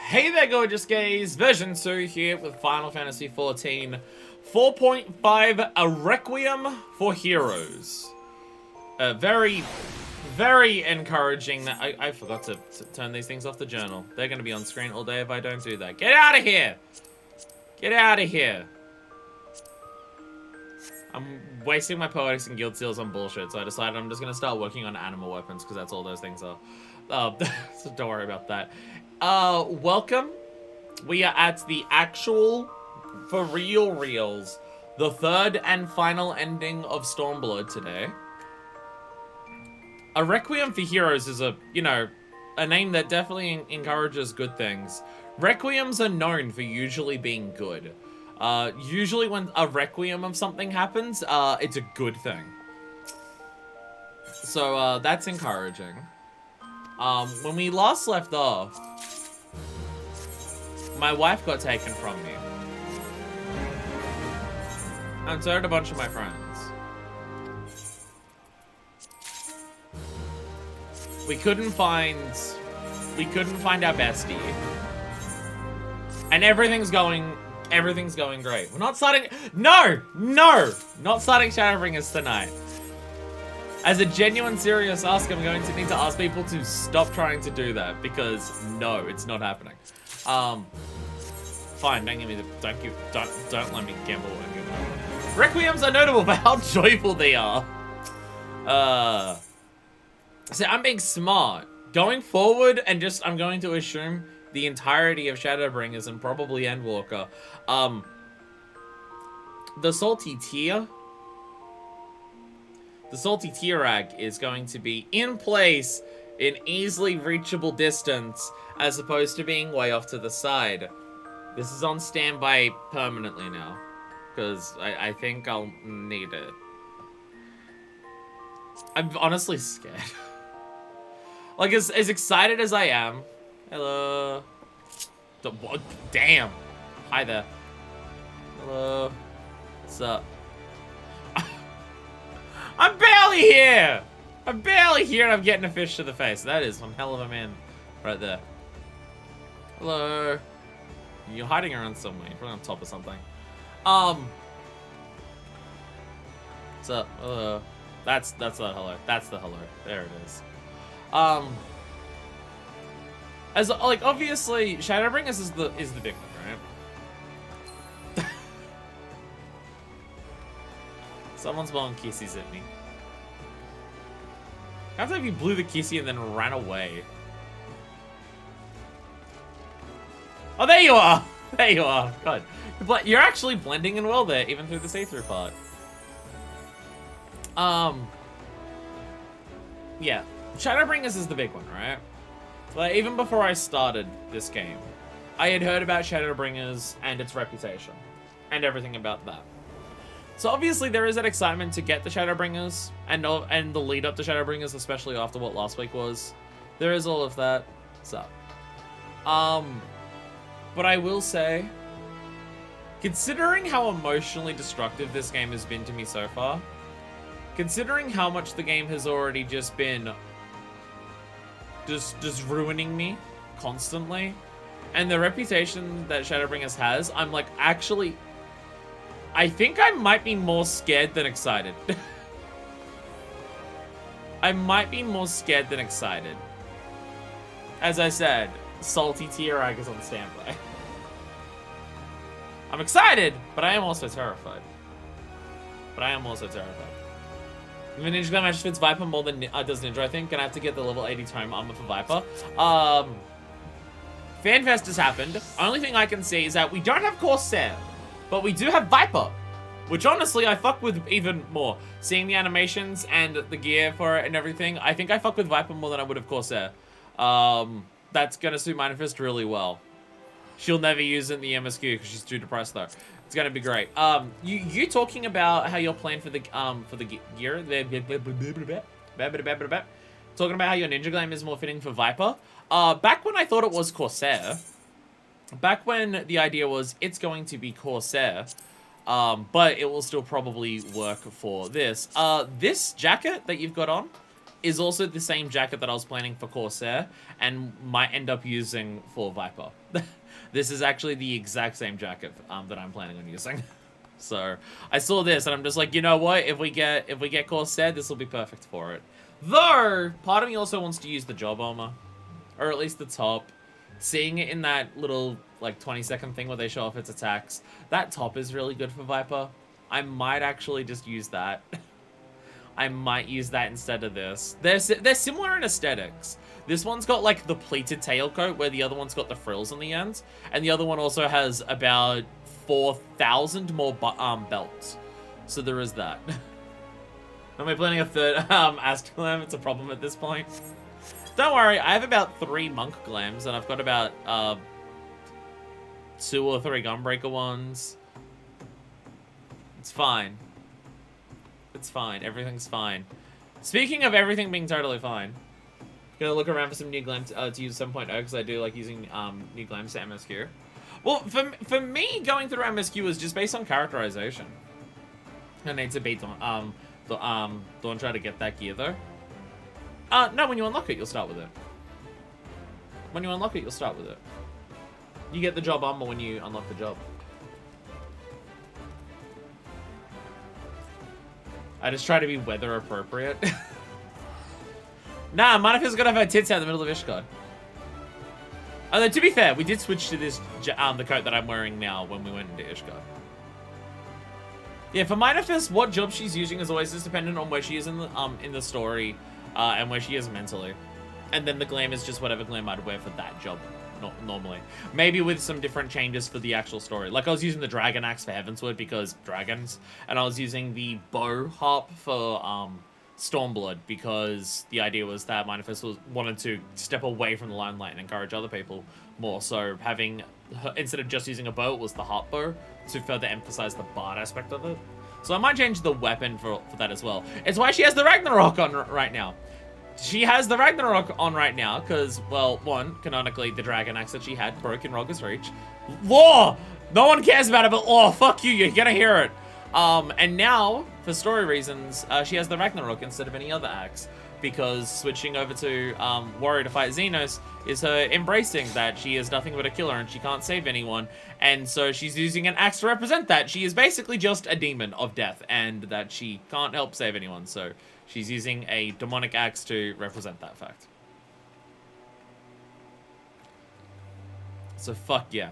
Hey there, gorgeous gays! Version 2 here with Final Fantasy XIV 4.5, a Requiem for Heroes. Very encouraging that I forgot to turn these things off the journal. They're going to be on screen all day if I don't do that. Get out of here! Get out of here! I'm wasting my poetics and guild seals on bullshit, so I decided I'm just going to start working on animal weapons, because that's all those things are. So don't worry about that. Welcome. We are at the actual, for reals, the third and final ending of Stormblood today. A Requiem for Heroes is a name that definitely encourages good things. Requiems are known for usually being good. Usually when a Requiem of something happens, it's a good thing. So, that's encouraging. When we last left off, my wife got taken from me. And so did a bunch of my friends. We couldn't find our bestie. And everything's going great. We're not starting, not starting Shadowbringers tonight. As a genuine serious ask, I'm going to need to ask people to stop trying to do that, because no, it's not happening. Fine, don't give me the, don't let me gamble and give it up. Requiems are notable for how joyful they are. So I'm being smart. Going forward, and I'm going to assume the entirety of Shadowbringers and probably Endwalker. The Salty Tearag is going to be in place in easily reachable distance, as opposed to being way off to the side. This is on standby permanently now, because I think I'll need it. I'm honestly scared. Like, as excited as I am. Hello. Damn. Hi there. Hello. What's up? I'm barely here! I'm barely here and I'm getting a fish to the face. That is one hell of a man right there. Hello. You're hiding around somewhere. You're probably on top of something. What's up? Hello. That's the hello. That's the hello. There it is. As like obviously Shadowbringers is the big one, right? Someone's blowing kisses at me. How's if you blew the kissy and then ran away? Oh, there you are! There you are. God. You're actually blending in well there, even through the see-through part. Yeah. Shadowbringers is the big one, right? Like, even before I started this game, I had heard about Shadowbringers and its reputation. And everything about that. So obviously there is that excitement to get the Shadowbringers, and the lead up to Shadowbringers, especially after what last week was. There is all of that. So. But I will say, considering how emotionally destructive this game has been to me so far, considering how much the game has already just been just ruining me constantly, and the reputation that Shadowbringers has, I'm like, actually, I think I might be more scared than excited. I might be more scared than excited. As I said, Salty Tearag is on standby. I'm excited, but I am also terrified. The Ninja Glare match fits Viper more than does Ninja, I think. Gonna have to get the level 80 tome armor for Viper. FanFest has happened. Only thing I can see is that we don't have Corsair, but we do have Viper, which honestly I fuck with even more. Seeing the animations and the gear for it and everything, I think I fuck with Viper more than I would have Corsair. That's gonna suit Manifest really well. She'll never use it in the MSQ because she's too depressed though. It's gonna be great. You talking about how your plan for the gear, talking about how your Ninja Glam is more fitting for Viper. Back when I thought it was Corsair, back when the idea was it's going to be Corsair, but it will still probably work for this. This jacket that you've got on is also the same jacket that I was planning for Corsair and might end up using for Viper. This is actually the exact same jacket that I'm planning on using. So I saw this and I'm just like, you know what? If we get Corsair, this will be perfect for it. Though part of me also wants to use the job armor, or at least the top. Seeing it in that little like 20-second thing where they show off its attacks, that top is really good for Viper. I might actually just use that. I might use that instead of this. They're similar in aesthetics. This one's got like the pleated tailcoat where the other one's got the frills on the end. And the other one also has about 4,000 more belts. So there is that. Am I planning a third Astrolam? It's a problem at this point. Don't worry, I have about 3 Monk Glams and I've got about 2 or 3 Gunbreaker ones. It's fine. It's fine. Everything's fine. Speaking of everything being totally fine, gonna look around for some new glams to use 7.0 because I do like using new glams to MSQ. Well, for me, going through MSQ is just based on characterization. I need to beat Dawn try to get that gear though. No, when you unlock it, you'll start with it. When you unlock it, you'll start with it. You get the job armor when you unlock the job. I just try to be weather appropriate. Nah, Manifest's gonna have her tits out in the middle of Ishgard. Although, to be fair, we did switch to this, the coat that I'm wearing now when we went into Ishgard. Yeah, for Manifest, what job she's using is always just dependent on where she is in the story, and where she is mentally. And then the glam is just whatever glam I'd wear for that job, normally. Maybe with some different changes for the actual story. Like, I was using the Dragon Axe for Heavensward because dragons, and I was using the Bow Harp for, Stormblood because the idea was that Manifest wanted to step away from the limelight and encourage other people more. So having, instead of just using a bow, it was the Harp Bow to further emphasize the bard aspect of it. So I might change the weapon for that as well. It's why she has the Ragnarok on right now. She has the Ragnarok on right now because, well, one, canonically, the Dragon Axe that she had broke in Roger's Reach. Law! No one cares about it, but Law, fuck you, you're gonna hear it. And now, for story reasons, she has the Ragnarok instead of any other axe. Because switching over to Warrior to fight Xenos is her embracing that she is nothing but a killer and she can't save anyone. And so she's using an axe to represent that. She is basically just a demon of death and that she can't help save anyone. So she's using a demonic axe to represent that fact. So fuck yeah.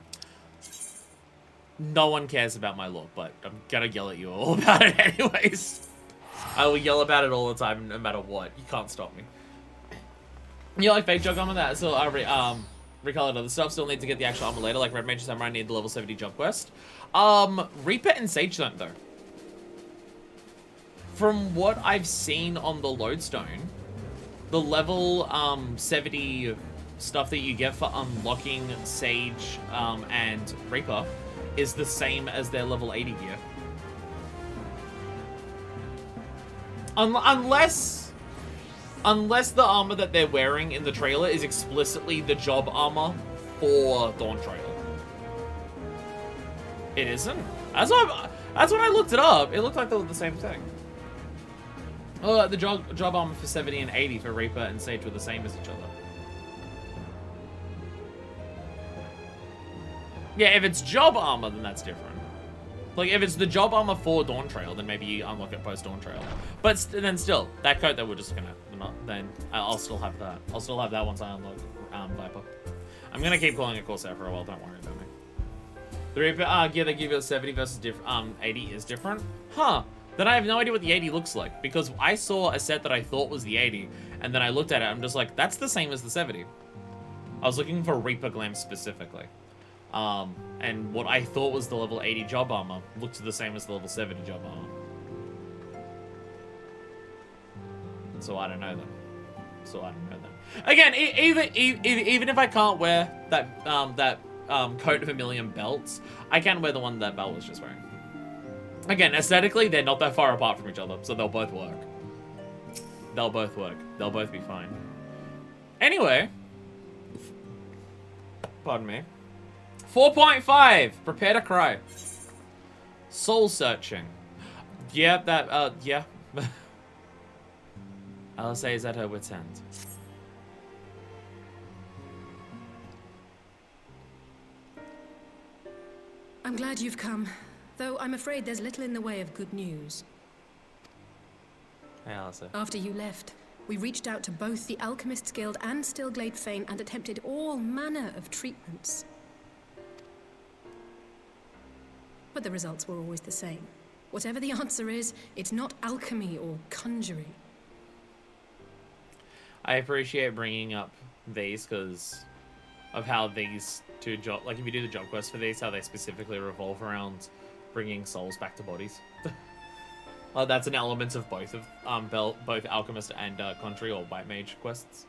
No one cares about my look, but I'm gonna yell at you all about it anyways. I will yell about it all the time, no matter what. You can't stop me. You like fake job armor? That still recolored other stuff. Still need to get the actual armor later. Like Red Mage Samurai need the level 70 job quest. Reaper and Sage don't though. From what I've seen on the Lodestone, the level 70 stuff that you get for unlocking Sage and Reaper is the same as their level 80 gear. Unless the armor that they're wearing in the trailer is explicitly the job armor for Dawn Trail. It isn't? That's when I looked it up. It looked like they were the same thing. Oh, the job armor for 70 and 80 for Reaper and Sage were the same as each other. Yeah, if it's job armor, then that's different. Like, if it's the job armor for Dawn Trail, then maybe you unlock it post Dawn Trail. But then still, that coat that we're just looking at, then I'll still have that. I'll still have that once I unlock Viper. I'm gonna keep calling it Corsair for a while, don't worry about me. The Reaper gear they give you a 70 versus 80 is different? Huh. Then I have no idea what the 80 looks like, because I saw a set that I thought was the 80, and then I looked at it, I'm just like, that's the same as the 70. I was looking for Reaper Glam specifically. And what I thought was the level 80 job armor looked the same as the level 70 job armor. And so I don't know then. Again, even if I can't wear that coat of a million belts, I can wear the one that Belle was just wearing. Again, aesthetically, they're not that far apart from each other, so they'll both work. They'll both work. They'll both be fine. Anyway. Pardon me. 4.5. Prepare to cry. Soul searching. Yeah, yeah. Alice is at her wit's end. I'm glad you've come, though I'm afraid there's little in the way of good news. Hey, Alice. After you left, we reached out to both the Alchemists Guild and Stillglade Fane and attempted all manner of treatments. But the results were always the same. Whatever the answer is, it's not alchemy or conjuring. I appreciate bringing up these because of how these two job, like if you do the job quest for these, how they specifically revolve around bringing souls back to bodies. Well, that's an element of both both alchemist and conjuring or white mage quests.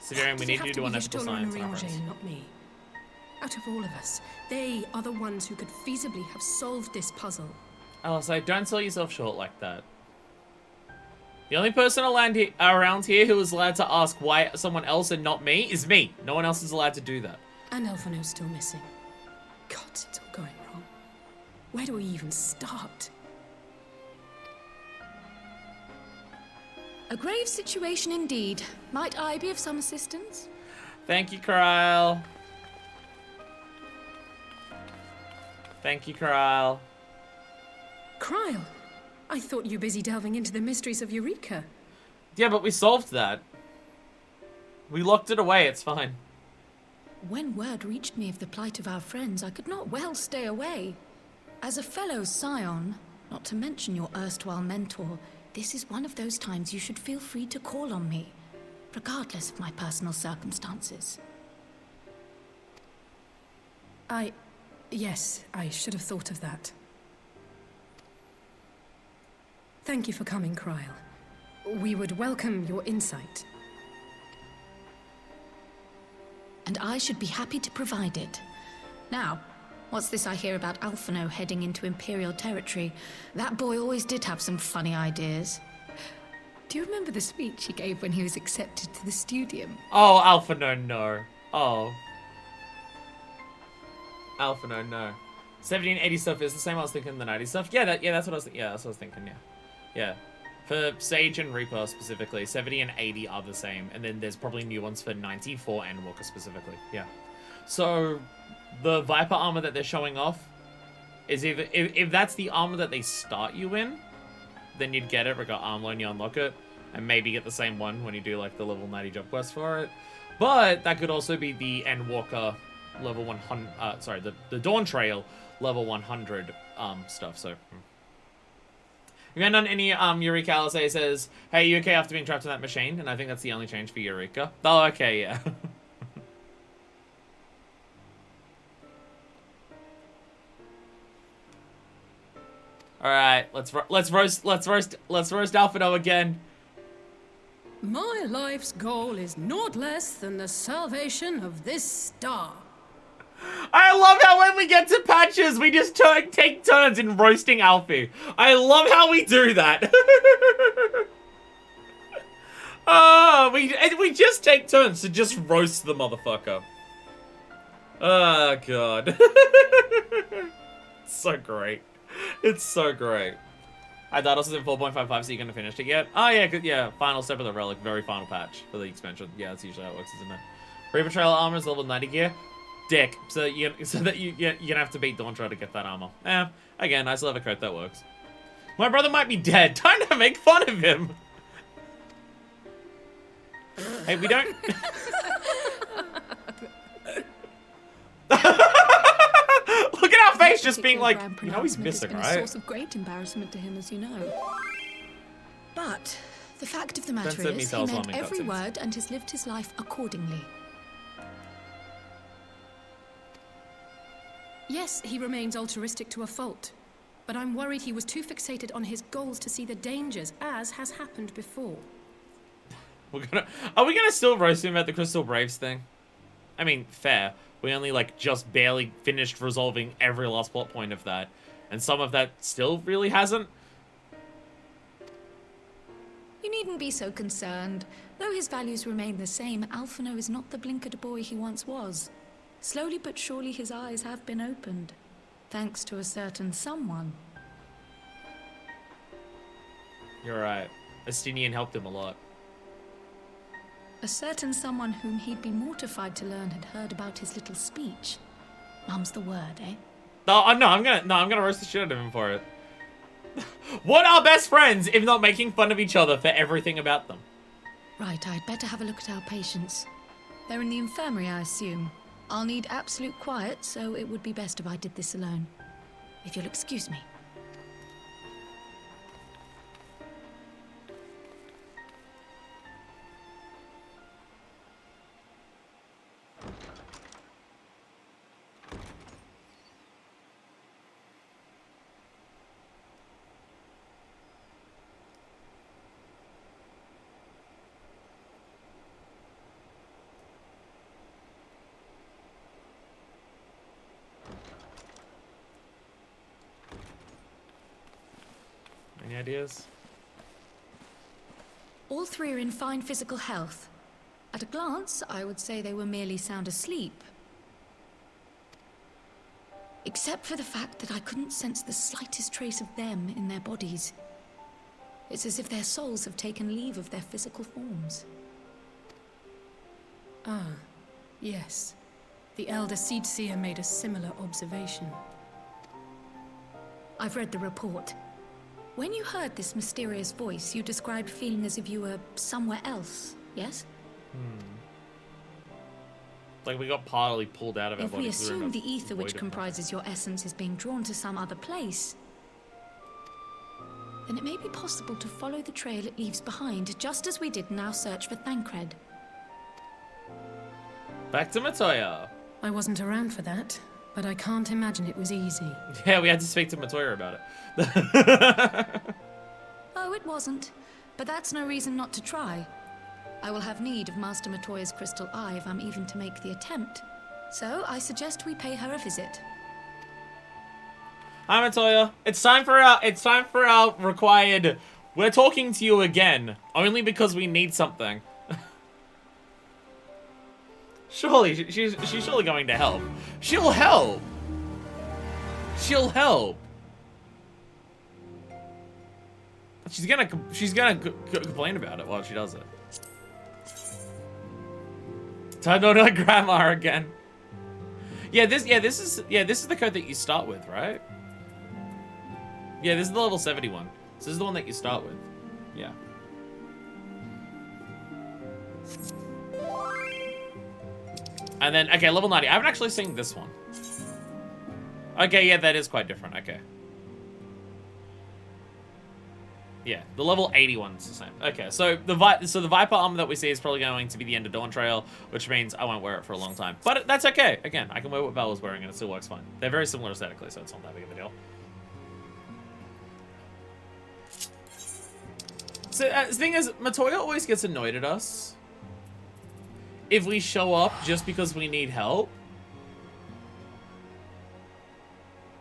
Severian, we need you to do an ethical science. Not me. Out of all of us, they are the ones who could feasibly have solved this puzzle. Alice, don't sell yourself short like that. The only person around here who is allowed to ask why someone else and not me is me. No one else is allowed to do that. And Alphino's still missing. God, it's all going wrong. Where do we even start? A grave situation indeed. Might I be of some assistance? Thank you, Kyle. Thank you, Kyle. Kyle, I thought you were busy delving into the mysteries of Eureka. Yeah, but we solved that. We locked it away, it's fine. When word reached me of the plight of our friends, I could not well stay away. As a fellow scion, not to mention your erstwhile mentor, this is one of those times you should feel free to call on me, regardless of my personal circumstances. Yes, I should have thought of that. Thank you for coming, Kyle. We would welcome your insight. And I should be happy to provide it. Now, what's this I hear about Alphino heading into Imperial territory? That boy always did have some funny ideas. Do you remember the speech he gave when he was accepted to the Studium? Oh, Alphino, no. Oh. Alphino, no. 1780 stuff is the same I was thinking the 90 stuff. Yeah, that's what I was thinking, yeah. Yeah. For Sage and Reaper specifically, 70 and 80 are the same, and then there's probably new ones for 90 for Endwalker specifically. Yeah. So the Viper armor that they're showing off is either if that's the armor that they start you in, then you'd get it, regard armor when you unlock it, and maybe get the same one when you do like the level 90 job quest for it. But that could also be the Endwalker level 100. Sorry, the Dawn Trail level 100 stuff. So. We haven't done any Eureka. Alice says, hey, you okay after being trapped in that machine? And I think that's the only change for Eureka. Oh, okay, yeah. All right, let's roast Alphino again. My life's goal is naught less than the salvation of this star. I love how when we get to patches, we just take turns in roasting Alfie. I love how we do that. We just take turns to just roast the motherfucker. Oh, God. It's so great. It's so great. Dados is in 4.55, so you're going to finish it yet? Oh, yeah, yeah. Final step of the relic. Very final patch for the expansion. Yeah, that's usually how it works, isn't it? Reaper Trailer armor is level 90 gear. Dick, so that you're gonna have to beat Dawntra to get that armor. Again, nice leather coat, that works. My brother might be dead. Time to make fun of him. Hey, we don't. Look at our face, just being like, you know, he's missing, right? It's a source of great embarrassment to him, as you know. But the fact of the matter is, he meant every word and has lived his life accordingly. Yes, he remains altruistic to a fault, but I'm worried he was too fixated on his goals to see the dangers, as has happened before. Are we gonna still roast him about the Crystal Braves thing? I mean, fair. We only, like, just barely finished resolving every last plot point of that, and some of that still really hasn't. You needn't be so concerned. Though his values remain the same, Alphino is not the blinkered boy he once was. Slowly but surely his eyes have been opened, thanks to a certain someone. You're right. Estinian helped him a lot. A certain someone whom he'd be mortified to learn had heard about his little speech. Mum's the word, eh? No, I'm gonna roast the shit out of him for it. What are best friends if not making fun of each other for everything about them? Right, I'd better have a look at our patients. They're in the infirmary, I assume. I'll need absolute quiet, so it would be best if I did this alone. If you'll excuse me. Any ideas? All three are in fine physical health. At a glance, I would say they were merely sound asleep. Except for the fact that I couldn't sense the slightest trace of them in their bodies. It's as if their souls have taken leave of their physical forms. Ah, yes. The Elder Seedseer made a similar observation. I've read the report. When you heard this mysterious voice, you described feeling as if you were somewhere else, yes? Like we got partly pulled out of our If we bodies. assume the ether which comprises your essence is being drawn to some other place, then it may be possible to follow the trail it leaves behind, just as we did in our search for Thancred. Back to Matoya. I wasn't around for that, but I can't imagine it was easy. Yeah, we had to speak to Matoya about it. Oh, it wasn't. But that's no reason not to try. I will have need of Master Matoya's crystal eye if I'm even to make the attempt. So I suggest we pay her a visit. Hi Matoya. It's time for our required. We're talking to you again, only because we need something. Surely she's surely going to help. She'll help. She'll help. She's gonna complain about it while she does it. Time on her grandma again. This is the code that you start with, right? Yeah, this is the level 71. So this is the one that you start with. Yeah. And then, okay, level 90. I haven't actually seen this one. Okay, yeah, that is quite different. Okay. Yeah, the level 81's the same. Okay, so the Viper armor that we see is probably going to be the End of Dawn trail, which means I won't wear it for a long time. But that's okay. Again, I can wear what Val was wearing and it still works fine. They're very similar aesthetically, so it's not that big of a deal. So the thing is, Matoya always gets annoyed at us if we show up just because we need help.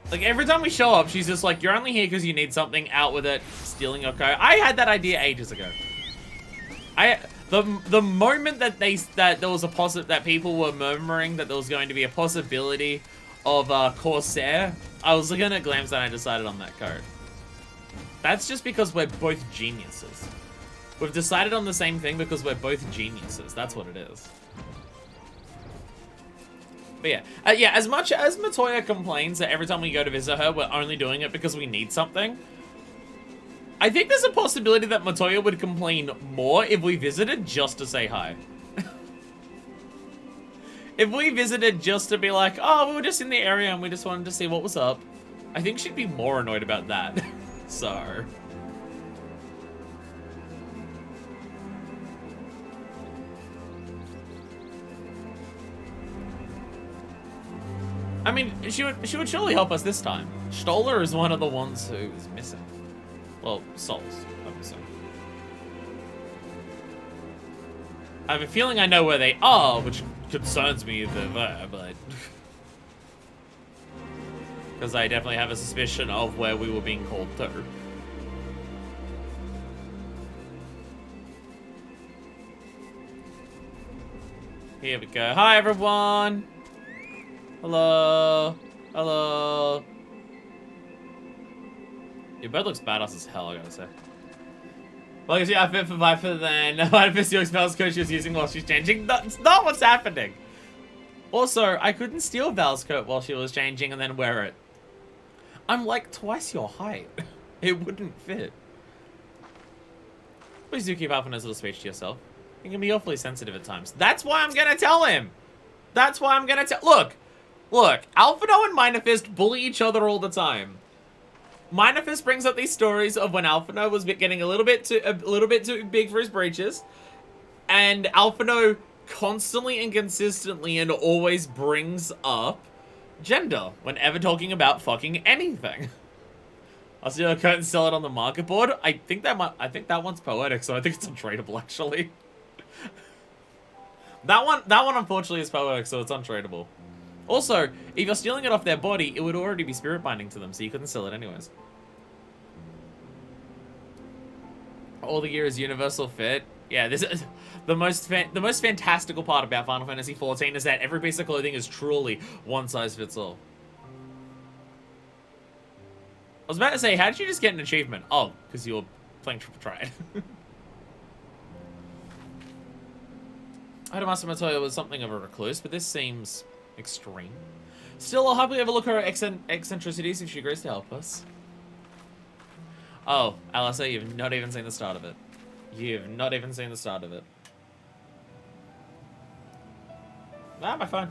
Like, every time we show up, she's just like, you're only here because you need something, out with it, stealing your code. I had that idea ages ago. The moment that there was that people were murmuring that there was going to be a possibility of Corsair, I was looking at Glams and I decided on that code. That's just because we're both geniuses. We've decided on the same thing because we're both geniuses. That's what it is. But yeah, as much as Matoya complains that every time we go to visit her, we're only doing it because we need something, I think there's a possibility that Matoya would complain more if we visited just to say hi. If we visited just to be like, oh, we were just in the area and we just wanted to see what was up, I think she'd be more annoyed about that. So... I mean, she would surely help us this time. Stoller is one of the ones who is missing. Well, souls are missing. I have a feeling I know where they are, which concerns me if they're there, but... Because I definitely have a suspicion of where we were being called to. Here we go. Hi, everyone! Hello. Hello. Your bed looks badass as hell, I gotta say. Well, you see, I fit for Viper, then Manifest your spells code she was using while she's changing. That's not what's happening. Also, I couldn't steal Val's coat while she was changing and then wear it. I'm like twice your height. It wouldn't fit. Please do keep up on his little speech to yourself. You can be awfully sensitive at times. That's why I'm gonna tell him. That's why I'm gonna tell. Look, Alphino and Minifist bully each other all the time. Minifist brings up these stories of when Alphino was getting a little bit too big for his breeches, and Alphino constantly and consistently and always brings up gender whenever talking about fucking anything. I'll steal a coat and sell it on the market board. I think that one's poetic, so I think it's untradeable actually. that one unfortunately is poetic, so it's untradeable. Also, if you're stealing it off their body, it would already be spirit binding to them, so you couldn't sell it anyways. All the gear is universal fit. Yeah, this is the most fantastical part about Final Fantasy XIV is that every piece of clothing is truly one size fits all. I was about to say, how did you just get an achievement? Oh, because you were playing Triple Triad. Idamasu Matoya was something of a recluse, but this seems extreme. Still, I'll happily overlook her eccentricities if she agrees to help us. Oh, Alisa, you've not even seen the start of it. You've not even seen the start of it. Ah, my phone.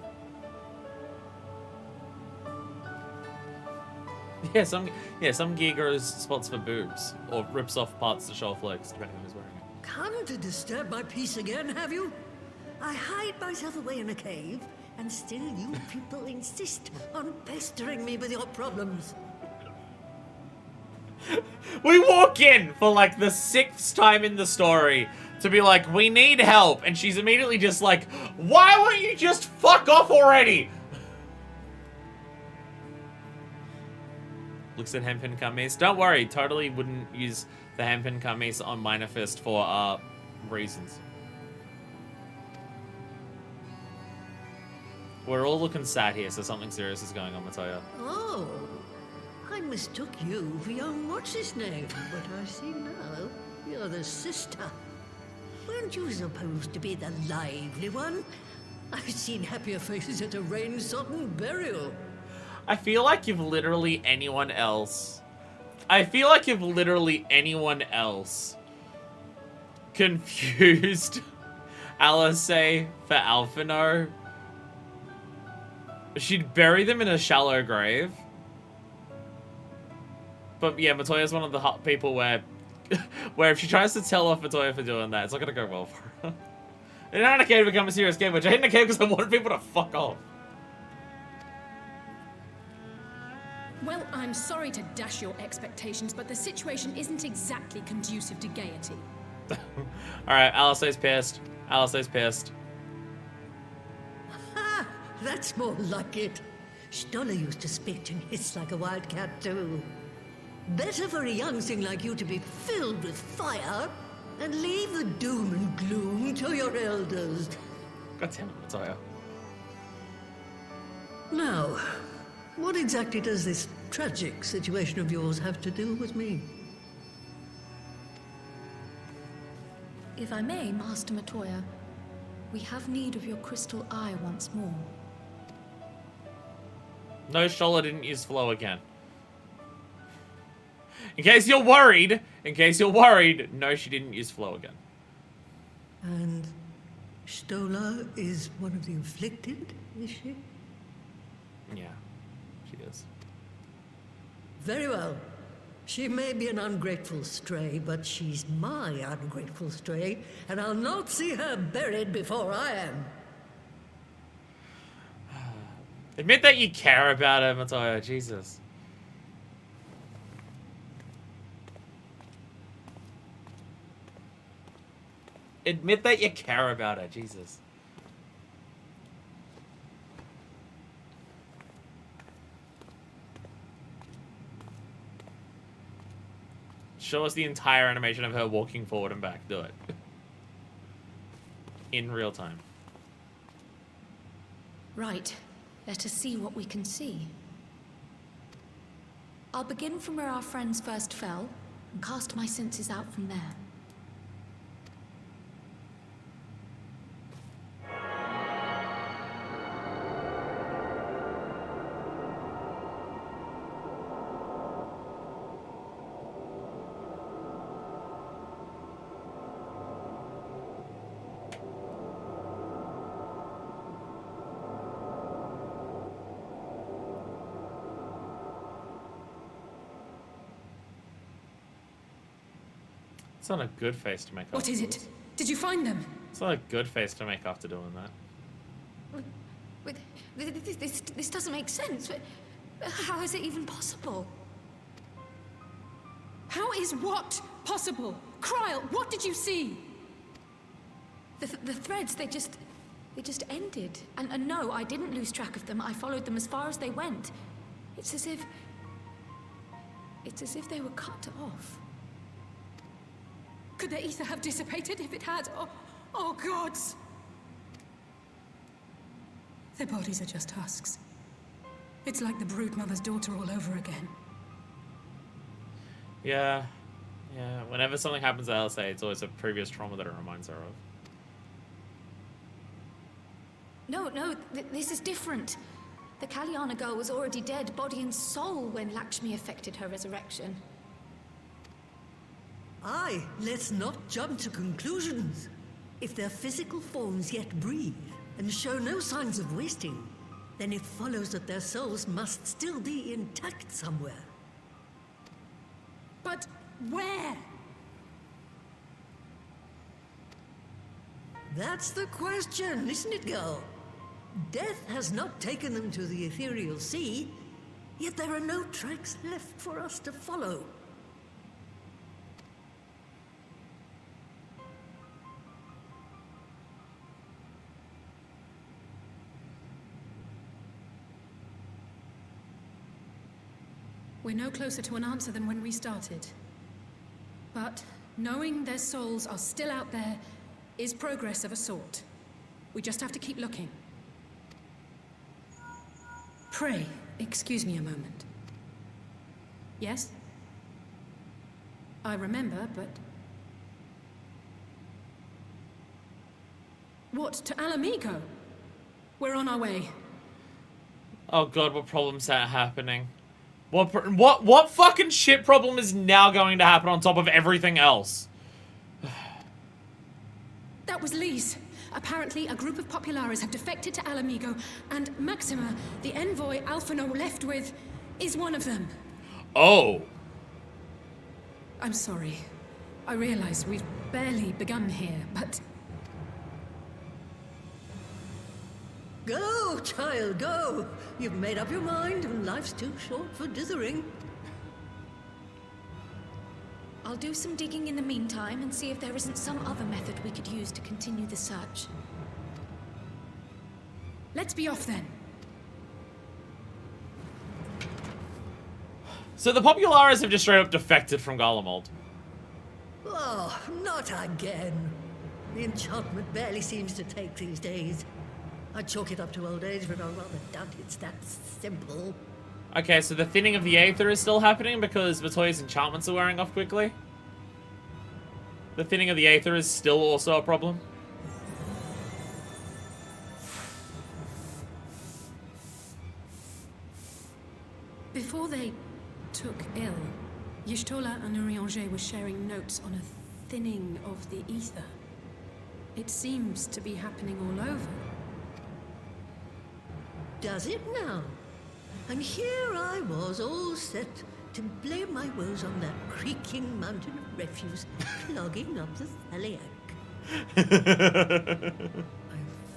Some gear grows spots for boobs, or rips off parts to show off legs, depending on who's wearing it. Come to disturb my peace again, have you? I hide myself away in a cave, and still you people insist on pestering me with your problems. We walk in for like the 6th time in the story to be like, we need help, and she's immediately just like, why won't you just fuck off already? Looks at hempen camise. Don't worry, totally wouldn't use the hempen camise on Minifist for reasons. We're all looking sad here, so something serious is going on, Matoya. Oh, I mistook you for young what's-his-name, but I see now you're the sister. Weren't you supposed to be the lively one? I've seen happier faces at a rain-sodden burial. I feel like you've literally anyone else confused Alice for Alphino. She'd bury them in a shallow grave. But yeah, Matoya's one of the people where if she tries to tell off Matoya for doing that, it's not gonna go well for her. It ain't okay to become a serious game, which I hate in a game because I want people to fuck off. Well, I'm sorry to dash your expectations, but the situation isn't exactly conducive to gaiety. Alright, Alice's pissed. Alice's pissed. Ha! That's more like it. Stoller used to spit and hiss like a wildcat too. Better for a young thing like you to be filled with fire and leave the doom and gloom to your elders. God damn it, Matoya. Now, what exactly does this tragic situation of yours have to do with me? If I may, Master Matoya, we have need of your crystal eye once more. No, Shola didn't use flow again. In case you're worried, no, she didn't use flow again. And Stola is one of the afflicted, is she? Yeah, she is. Very well. She may be an ungrateful stray, but she's my ungrateful stray, and I'll not see her buried before I am. Admit that you care about her, Matoya. Jesus. Admit that you care about her. Jesus. Show us the entire animation of her walking forward and back. Do it. In real time. Right. Let us see what we can see. I'll begin from where our friends first fell, and cast my senses out from there. It's not a good face to make. What is it? Did you find them? It's not a good face to make after doing that. Wait, this doesn't make sense. How is it even possible? How is what possible? Kryl, what did you see? The threads, they just ended. And no, I didn't lose track of them. I followed them as far as they went. It's as if they were cut off. Could the ether have dissipated if it had? Oh gods! Their bodies are just husks. It's like the broodmother's daughter all over again. Yeah. Whenever something happens to LSA, it's always a previous trauma that it reminds her of. No, this is different. The Kalyana girl was already dead, body and soul, when Lakshmi effected her resurrection. Aye, let's not jump to conclusions. If their physical forms yet breathe and show no signs of wasting, then it follows that their souls must still be intact somewhere. But where? That's the question, isn't it, girl? Death has not taken them to the ethereal sea, yet there are no tracks left for us to follow. We're no closer to an answer than when we started. But knowing their souls are still out there is progress of a sort. We just have to keep looking. Pray, excuse me a moment. Yes? I remember, but... What, to Alamigo? We're on our way. Oh god, what problems are happening? What fucking shit problem is now going to happen on top of everything else? That was Lise. Apparently, a group of Populares have defected to Alamigo, and Maxima, the envoy Alphino left with, is one of them. Oh. I'm sorry. I realize we've barely begun here, but... Go, child, go! You've made up your mind, and life's too short for dithering. I'll do some digging in the meantime and see if there isn't some other method we could use to continue the search. Let's be off then. So the Populares have just straight up defected from Garlemald. Oh, not again. The enchantment barely seems to take these days. I chalk it up to old age, but I rather doubt it's that simple. Okay, so the thinning of the Aether is still happening because Matoya's enchantments are wearing off quickly? The thinning of the Aether is still also a problem? Before they took ill, Y'shtola and Urianger were sharing notes on a thinning of the ether. It seems to be happening all over. Does it now? And here I was, all set to blame my woes on that creaking mountain of refuse clogging up the Thaliac. I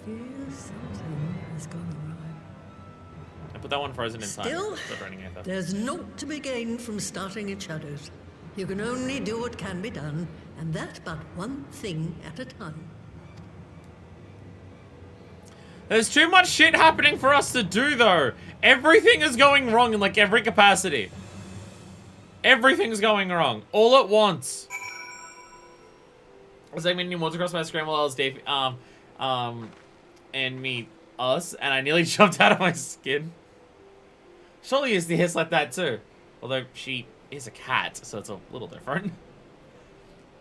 fear something has gone awry. I put that one frozen in time. Still, The raining Aether. there's naught to be gained from starting in shadows. You can only do what can be done, and that but one thing at a time. There's too much shit happening for us to do, though. Everything is going wrong in, like, every capacity. Everything's going wrong. All at once. I was like, many words across my screen while I was Dave, and meet us, and I nearly jumped out of my skin. Surely used to hiss like that, too. Although, she is a cat, so it's a little different.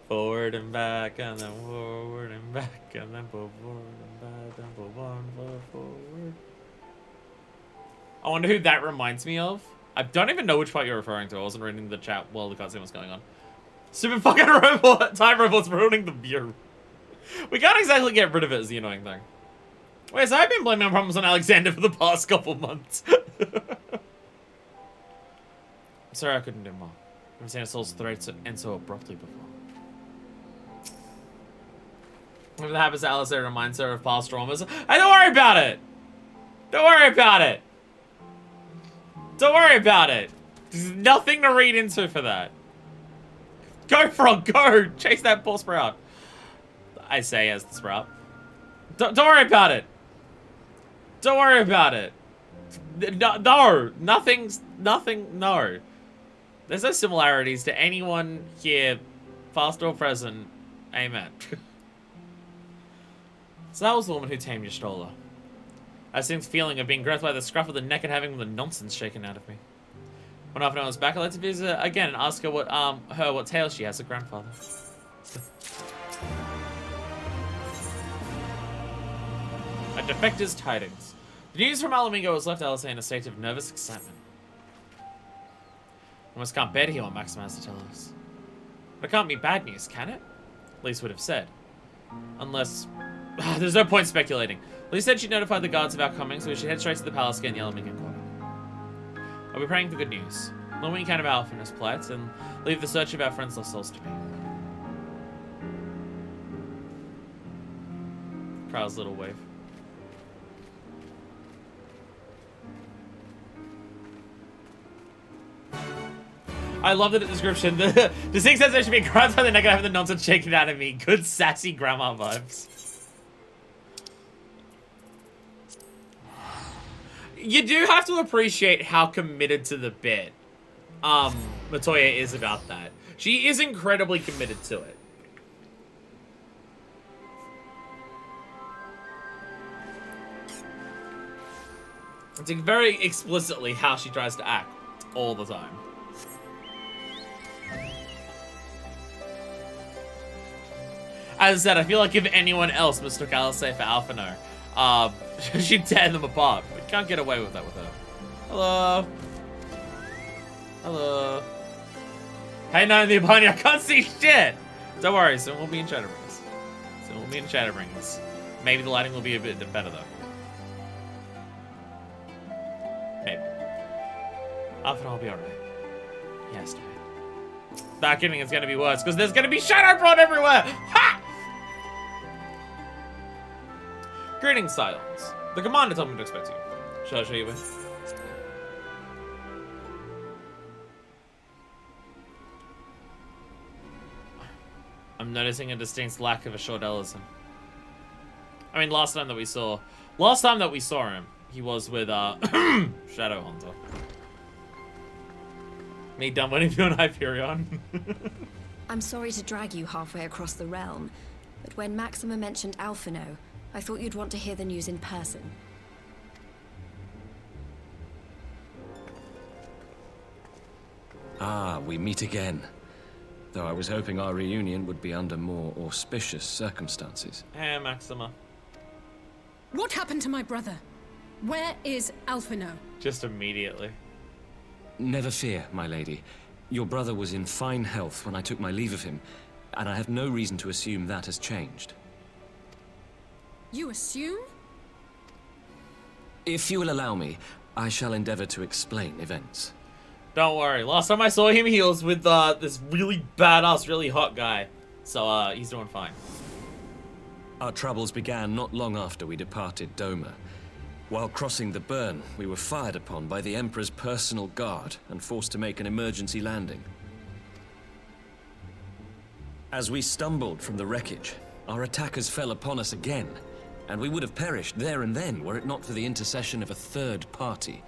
Forward and back, and then forward and back, and then forward and back, and forward. I wonder who that reminds me of. I don't even know which part you're referring to. I wasn't reading the chat while the cutscene was going on. Stupid fucking robot! Time robot's ruining the view. We can't exactly get rid of it as the annoying thing. Wait, so I've been blaming my problems on Alexander for the past couple months. I'm sorry I couldn't do more. I've never seen a soul's thread end so abruptly before. If that happens to Alice, it reminds her of past traumas. Hey, don't worry about it! Don't worry about it! Don't worry about it! There's nothing to read into for that. Go, Frog, go! Chase that poor Sprout. I say as the Sprout. Don't worry about it! Don't worry about it! No! Nothing, no. There's no similarities to anyone here, past or present. Amen. So that was the woman who tamed Y'shtola. I had the feeling of being grasped by the scruff of the neck and having the nonsense shaken out of me. When half an hour was back, I like to visit her again and ask her what tale she has of grandfather. A defector's tidings. The news from Alamingo has left Alice in a state of nervous excitement. Almost can't bear to hear what Maxima has to tell us. But it can't be bad news, can it? Lise would have said. Unless... there's no point speculating. Lise said she'd notified the guards of our coming, so we should head straight to the palace again in the Alamingo quarter. I'll be praying for good news. Learn what you can about Alpha plight, and leave the search of our friends' lost souls to me. Kyle's little wave. I love the description. The distinct sensation being cried by the neck and having the nonsense shaken out of me. Good sassy grandma vibes. You do have to appreciate how committed to the bit Matoya is about that. She is incredibly committed to it. It's very explicitly how she tries to act all the time. As I said, I feel like if anyone else mistook Alice for Alphino, she'd tear them apart. We can't get away with that with her. Hello. Hello. Hey, no, the Abani, I can't see shit. Don't worry, soon we'll be in Shadowbringers. Soon we'll be in Shadowbringers. Maybe the lighting will be a bit better though. Maybe. Alphino will be alright. Yes, to be. Not kidding, it's gonna be worse because there's gonna be Shadowbron everywhere. Ha! Greetings, Silence. The commander told me to expect you. Shall I show you in? I'm noticing a distinct lack of a short Ellison. I mean, last time that we saw him, he was with Shadowhunter. Me done waiting for an Hyperion. I'm sorry to drag you halfway across the realm, but when Maxima mentioned Alphino, I thought you'd want to hear the news in person. Ah, we meet again. Though I was hoping our reunion would be under more auspicious circumstances. Hey, Maxima. What happened to my brother? Where is Alphino? Just immediately. Never fear, my lady. Your brother was in fine health when I took my leave of him, and I have no reason to assume that has changed. You assume? If you will allow me, I shall endeavor to explain events. Don't worry. Last time I saw him, he was with this really badass, really hot guy. So he's doing fine. Our troubles began not long after we departed Doma. While crossing the burn, we were fired upon by the Emperor's personal guard and forced to make an emergency landing. As we stumbled from the wreckage, our attackers fell upon us again, and we would have perished there and then were it not for the intercession of a third party,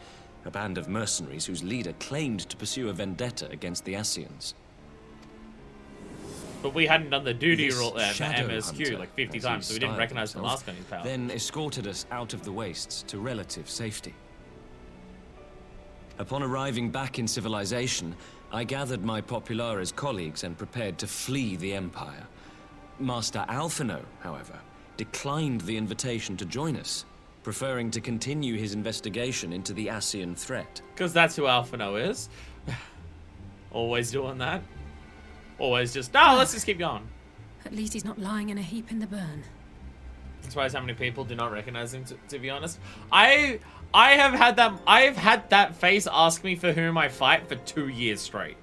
a band of mercenaries whose leader claimed to pursue a vendetta against the Ascians. But we hadn't done the duty This rule shadow MSQ hunter, like 50 as he times, so we didn't styled recognize the himself, mask on his power. then escorted us out of the wastes to relative safety. Upon arriving back in civilization, I gathered my Populares colleagues and prepared to flee the Empire. Master Alphino, however, declined the invitation to join us, preferring to continue his investigation into the Ascian threat. Because that's who Alphino is. Always doing that. Always just, no, let's just keep going. At least he's not lying in a heap in the burn. I'm surprised how many people do not recognize him, to be honest. I have had that face ask me for whom I fight for 2 years straight.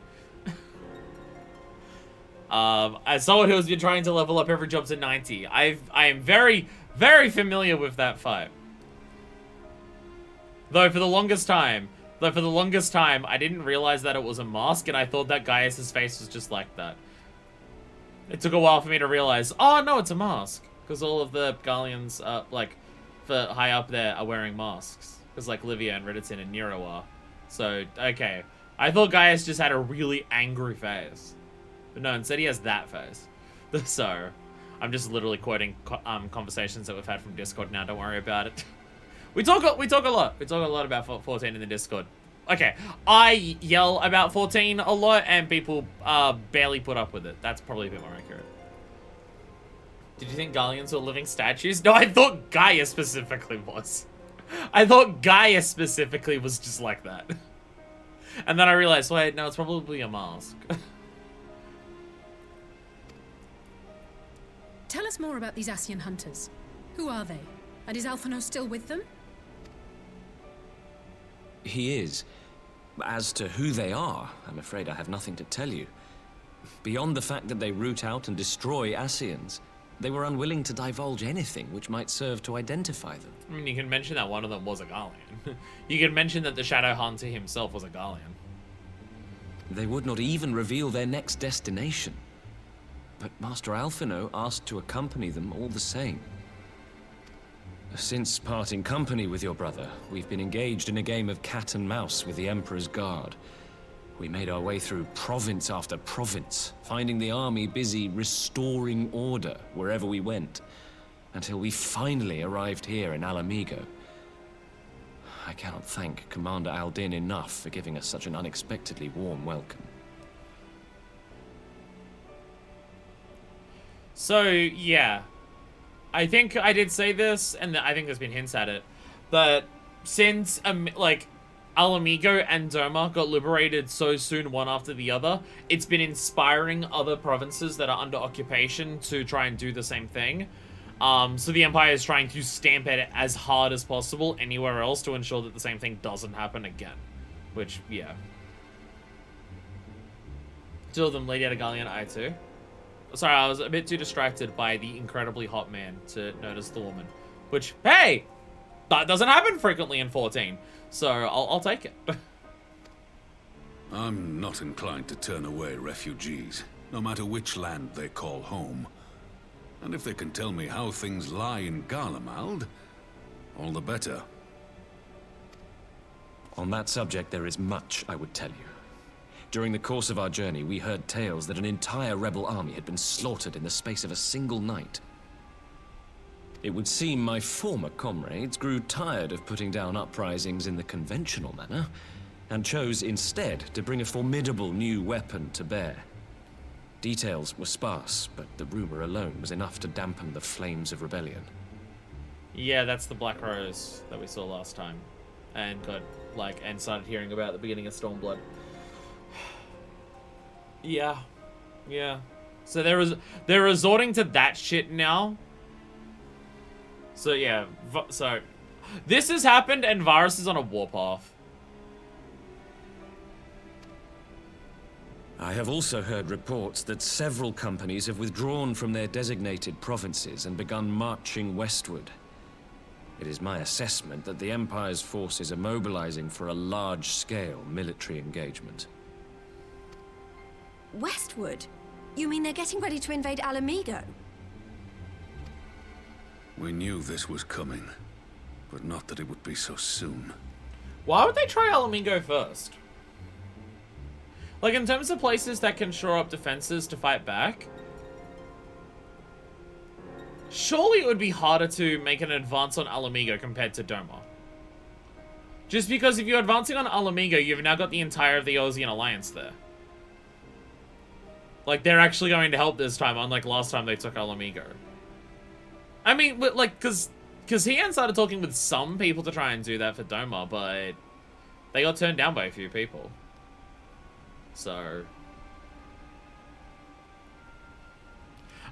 As someone who's been trying to level up every job to 90, I am very, very familiar with that fight. Though for the longest time, I didn't realize that it was a mask, and I thought that Gaius' face was just like that. It took a while for me to realize, oh no, it's a mask. Because all of the Gallians, like, for high up there are wearing masks. Because, like, Livia and Riddleton and Nero are. So, okay. I thought Gaius just had a really angry face. But no, instead he has that face. So, I'm just literally quoting conversations that we've had from Discord now. Don't worry about it. We talk a lot. We talk a lot about 14 in the Discord. Okay, I yell about 14 a lot, and people barely put up with it. That's probably a bit more accurate. Did you think Gallians were living statues? No, I thought Gaia specifically was. I thought Gaia specifically was just like that. And then I realized, wait, no, it's probably a mask. Tell us more about these Ascian hunters. Who are they? And is Alphino still with them? He is. As to who they are, I'm afraid I have nothing to tell you. Beyond the fact that they root out and destroy Ascians, they were unwilling to divulge anything which might serve to identify them. I mean, you can mention that one of them was a Gallian. You can mention that the Shadow Hunter himself was a Gallian. They would not even reveal their next destination. But Master Alphino asked to accompany them all the same. Since parting company with your brother, we've been engaged in a game of cat and mouse with the Emperor's Guard. We made our way through province after province, finding the army busy restoring order wherever we went, until we finally arrived here in Alamigo. I cannot thank Commander Aldin enough for giving us such an unexpectedly warm welcome. So, yeah. I think I did say this, and I think there's been hints at it, that since, like, Alamigo and Doma got liberated so soon one after the other, it's been inspiring other provinces that are under occupation to try and do the same thing. So the Empire is trying to stamp at it as hard as possible anywhere else to ensure that the same thing doesn't happen again. Which, yeah. Two of them, Lady Gallian, I too. Sorry, I was a bit too distracted by the incredibly hot man to notice the woman. Which, hey! That doesn't happen frequently in 14. So, I'll take it. I'm not inclined to turn away refugees, no matter which land they call home. And if they can tell me how things lie in Garlemald, all the better. On that subject, there is much I would tell you. During the course of our journey, we heard tales that an entire rebel army had been slaughtered in the space of a single night. It would seem my former comrades grew tired of putting down uprisings in the conventional manner, and chose instead to bring a formidable new weapon to bear. Details were sparse, but the rumor alone was enough to dampen the flames of rebellion. Yeah, that's the Black Rose that we saw last time. And got, like, and started hearing about at the beginning of Stormblood. Yeah. Yeah. So they're resorting to that shit now. So yeah, so this has happened and Varus is on a warpath. I have also heard reports that several companies have withdrawn from their designated provinces and begun marching westward. It is my assessment that the Empire's forces are mobilizing for a large-scale military engagement. Westward? You mean they're getting ready to invade Alamigo? We knew this was coming, but not that it would be so soon. Why would they try Alamigo first? Like, in terms of places that can shore up defenses to fight back, surely it would be harder to make an advance on Alamigo compared to Doma. Just because if you're advancing on Alamigo, you've now got the entire of the Ozian Alliance there. Like, they're actually going to help this time, unlike last time they took Alamigo. I mean, like, because Heian started talking with some people to try and do that for Doma, but they got turned down by a few people. So,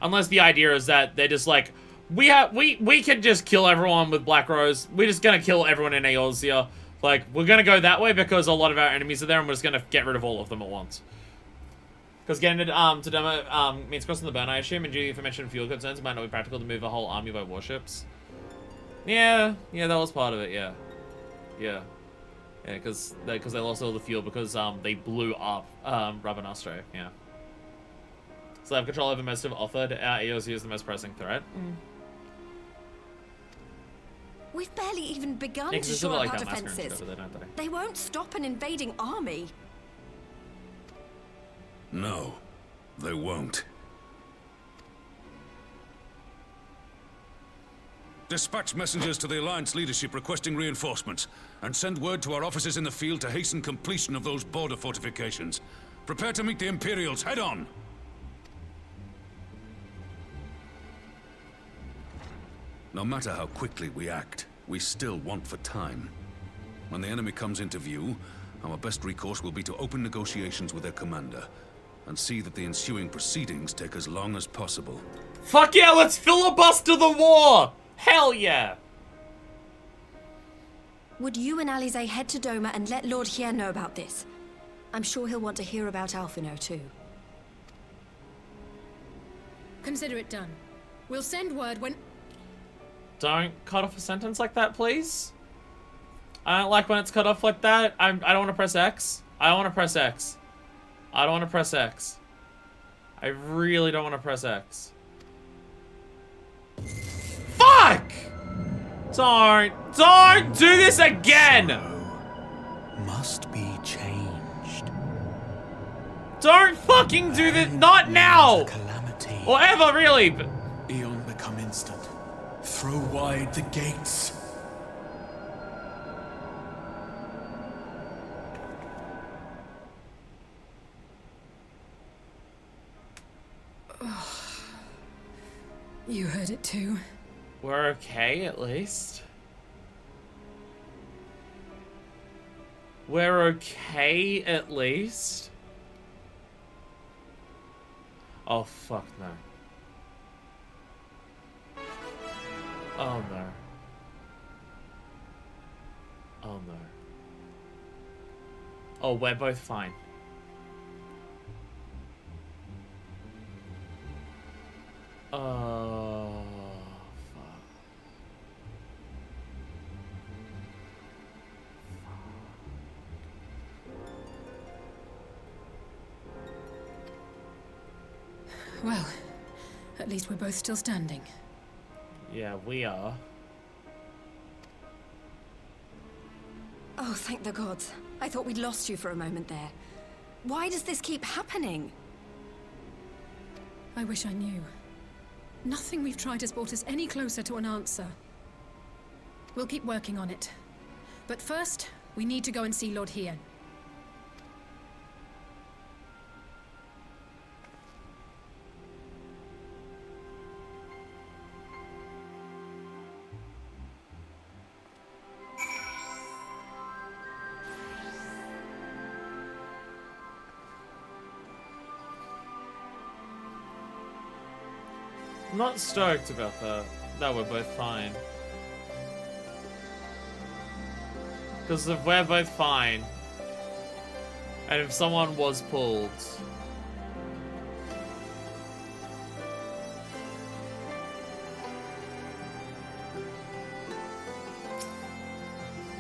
unless the idea is that they're just like, we can just kill everyone with Black Rose. We're just gonna kill everyone in Eorzea. Like, we're gonna go that way because a lot of our enemies are there, and we're just gonna get rid of all of them at once. Because getting it to Doma means crossing the burn, I assume, and due to the aforementioned fuel concerns, it might not be practical to move a whole army by warships. Yeah, that was part of it, yeah. Yeah, because they lost all the fuel because they blew up Rabanastro, yeah. So they have control over most of Othard. EOZ is the most pressing threat. We've barely even begun Yeah, to 'cause it's shore sort up of our like that massacre and defenses. shit over there, don't They won't stop an invading army. No, they won't. Dispatch messengers to the Alliance leadership requesting reinforcements, and send word to our officers in the field to hasten completion of those border fortifications. Prepare to meet the Imperials head on! No matter how quickly we act, we still want for time. When the enemy comes into view, our best recourse will be to open negotiations with their commander, and see that the ensuing proceedings take as long as possible. Fuck yeah, let's filibuster the war! Hell yeah! Would you and Alize head to Doma and let Lord Hien know about this? I'm sure he'll want to hear about Alphino too. Consider it done. We'll send word when... Don't cut off a sentence like that, please. I don't like when it's cut off like that. I don't want to press X. I don't want to press X. I don't want to press X. I really don't want to press X. Fuck! Don't do this again! Must be changed. Don't fucking do this, not now! Calamity. Or ever, really. But Eon become instant. Throw wide the gates. You heard it too. we're okay, at least. We're okay, at least. Oh, fuck no. Oh, no. Oh, no. Oh, we're both fine. Oh, fuck. Well, at least we're both still standing. Yeah, we are. Oh, thank the gods. I thought we'd lost you for a moment there. Why does this keep happening? I wish I knew. Nothing we've tried has brought us any closer to an answer. We'll keep working on it. But first, we need to go and see Lord Hien. I'm not stoked about that. That we're both fine. Because if we're both fine, and if someone was pulled,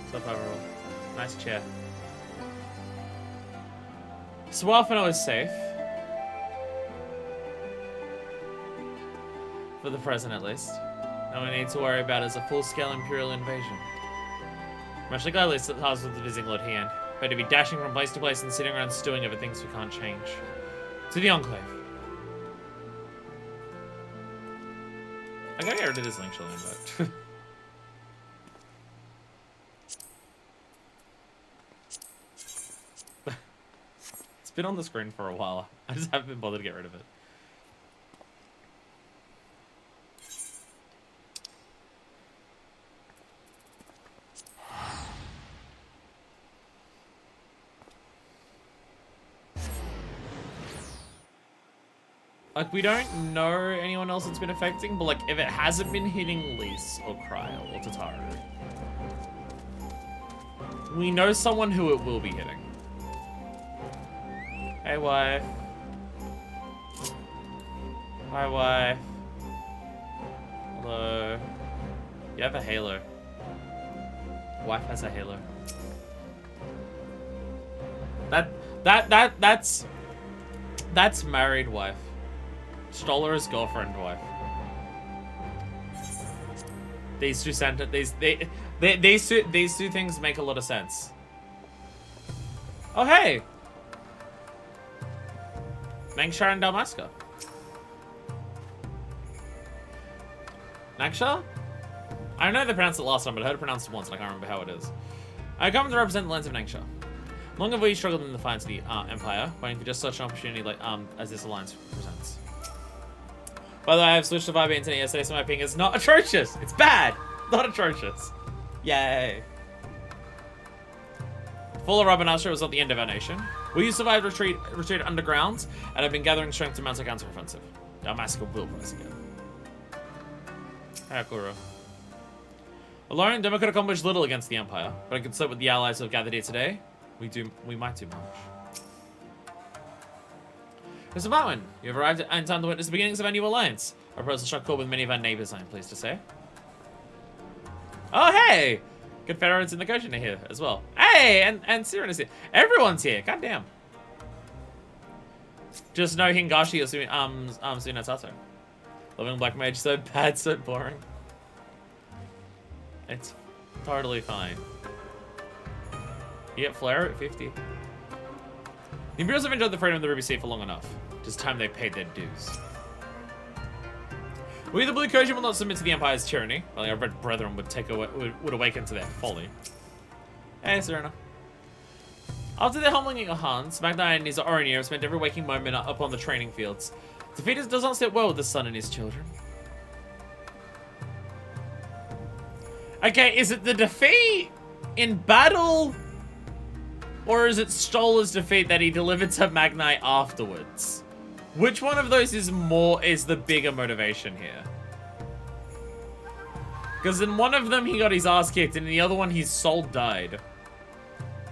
what's up, overall? Nice chair. So Alphino is safe. For the present, at least. All we need to worry about is a full-scale Imperial invasion. Much like I listed tasked with visiting Lord Hien, but to be dashing from place to place and sitting around stewing over things we can't change. To the Enclave. I gotta get rid of this link shell invite. It's been on the screen for a while. I just haven't been bothered to get rid of it. Like, we don't know anyone else it's been affecting, but like, if it hasn't been hitting Lise or Kryl or Tataru, we know someone who it will be hitting. Hey, wife. Hi, wife. Hello. You have a halo. Wife has a halo. That's married wife. Stoller is girlfriend wife. These two these two things make a lot of sense. Oh hey, Nangsha and Dalmasca. Nangsha? I know they pronounced it last time, but I heard it pronounced it once, and I can't remember how it is. I come to represent the lands of Nangsha. Long have we struggled in the defiance of the Empire, waiting for just such an opportunity like as this alliance presents. By the way, I have switched to Vibe internet yesterday, so my ping is not atrocious. It's bad, not atrocious. Yay. Fall of Rabanastra was at the end of our nation. We survived retreat underground, and have been gathering strength to mount a counter-offensive. Our massacre will rise again. Hakura. Alone, Demo could accomplish little against the Empire, but I could sit with the allies who have gathered here today. We might do much. Mr. Barwin, you have arrived in time to witness the beginnings of our new alliance. Our proposal struck chord with many of our neighbors, I am pleased to say. Oh, hey! Confederates in the Goshen are here as well. Hey! And Siren is here. Everyone's here. God damn. Just no Hingashi or Sunatato. Loving Black Mage so bad, so boring. It's totally fine. You get Flare at 50. The Imperials have enjoyed the freedom of the Ruby Sea for long enough. Just time they paid their dues. We, the Blue Kojin, will not submit to the Empire's tyranny. Well, our red brethren would awaken to their folly. Hey, Serena. After their humbling at Hans, Magna and his Orinir have spent every waking moment upon the training fields. Defeat does not sit well with the son and his children. Okay, is it the defeat in battle? Or is it Stoller's defeat that he delivered to Magnite afterwards? Which one of those is the bigger motivation here? Because in one of them he got his ass kicked, and in the other one his soul died.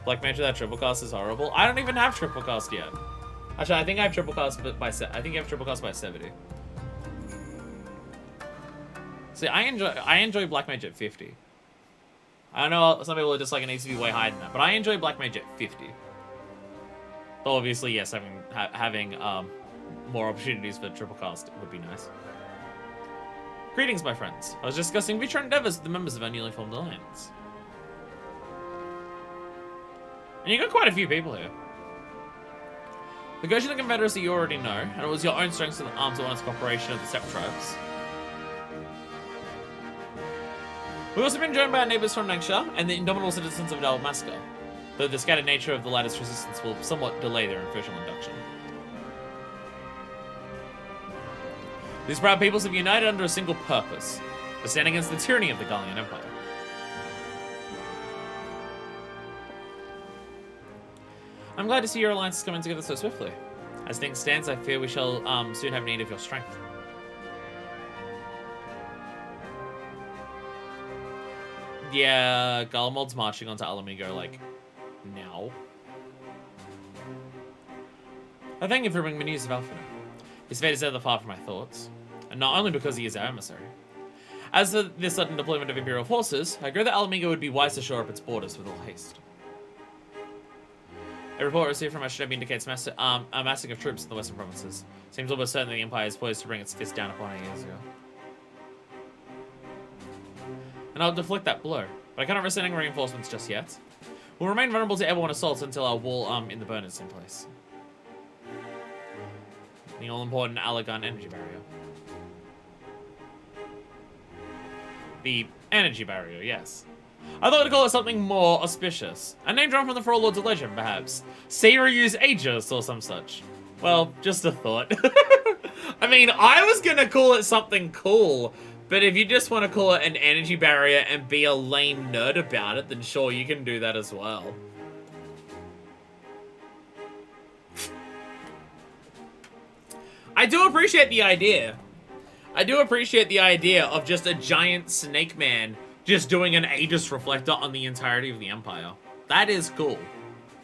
Black Mage, that triple cast is horrible. I don't even have triple cast yet. Actually, I think I have triple cast by 70. See, I enjoy Black Mage at 50. I know some people are just like, it needs to be way higher than that, but I enjoy Black Mage at 50. Though obviously, yes, having more opportunities for triple cast would be nice. Greetings, my friends. I was discussing future endeavors with the members of our newly formed alliance. And you got quite a few people here. The Goshen and Confederacy you already know, and it was your own strengths and arms and honest cooperation of the Steppe tribes. We've also been joined by our neighbors from Nangsha and the indomitable citizens of Dalmasca, though the scattered nature of the latter's resistance will somewhat delay their official induction. These proud peoples have united under a single purpose, to stand against the tyranny of the Gallian Empire. I'm glad to see your alliance is coming together so swiftly. As things stand, I fear we shall soon have need of your strength. Yeah, Galamod's marching onto Alamigo, like, now. I thank you for bringing me news of Alfino. His fate is ever far from my thoughts, and not only because he is our emissary. As for this sudden deployment of Imperial forces, I agree that Alamigo would be wise to shore up its borders with all haste. A report received from Ashnebi indicates a massing of troops in the western provinces. Seems almost certain that the Empire is poised to bring its fist down upon it years ago. And I'll deflect that blow, but I cannot risk sending reinforcements just yet. We'll remain vulnerable to airborne assaults until our wall in the burn is in place. The all-important Alagun energy barrier. The energy barrier, yes. I thought to call it something more auspicious. A name drawn from the Four Lords of Legend, perhaps. Seiryu's Aegis or some such. Well, just a thought. I mean, I was gonna call it something cool, but if you just want to call it an energy barrier and be a lame nerd about it, then sure, you can do that as well. I do appreciate the idea. I do appreciate the idea of just a giant snake man just doing an Aegis reflector on the entirety of the Empire. That is cool.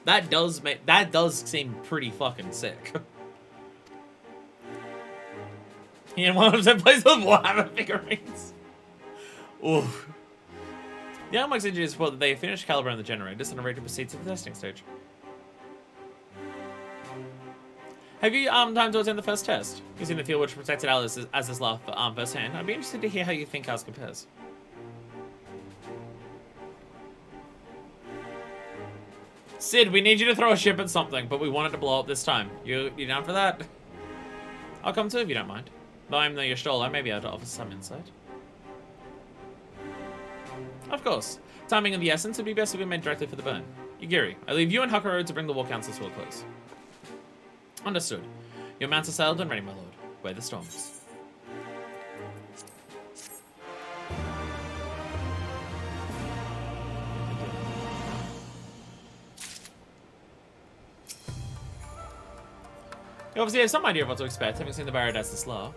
That does seem pretty fucking sick. He and 100% plays with Warhammer figurines. Oof. The Almax engineers report that they have finished calibrating the generators and are ready to proceed to the testing stage. Have you time to attend the first test? Using the field which protected Alice as his last firsthand, I'd be interested to hear how you think ours compares. Sid, we need you to throw a ship at something, but we want it to blow up this time. You down for that? I'll come too if you don't mind. Though I'm the Yashtola, I may be able to offer some insight. Of course. Timing of the essence would be best if we made directly for the burn. Yugiri, I leave you and Hakuro to bring the War Council to a close. Understood. Your mounts are sailed and ready, my lord. Wear the storms. You obviously have some idea of what to expect, having seen the barrier as the slow.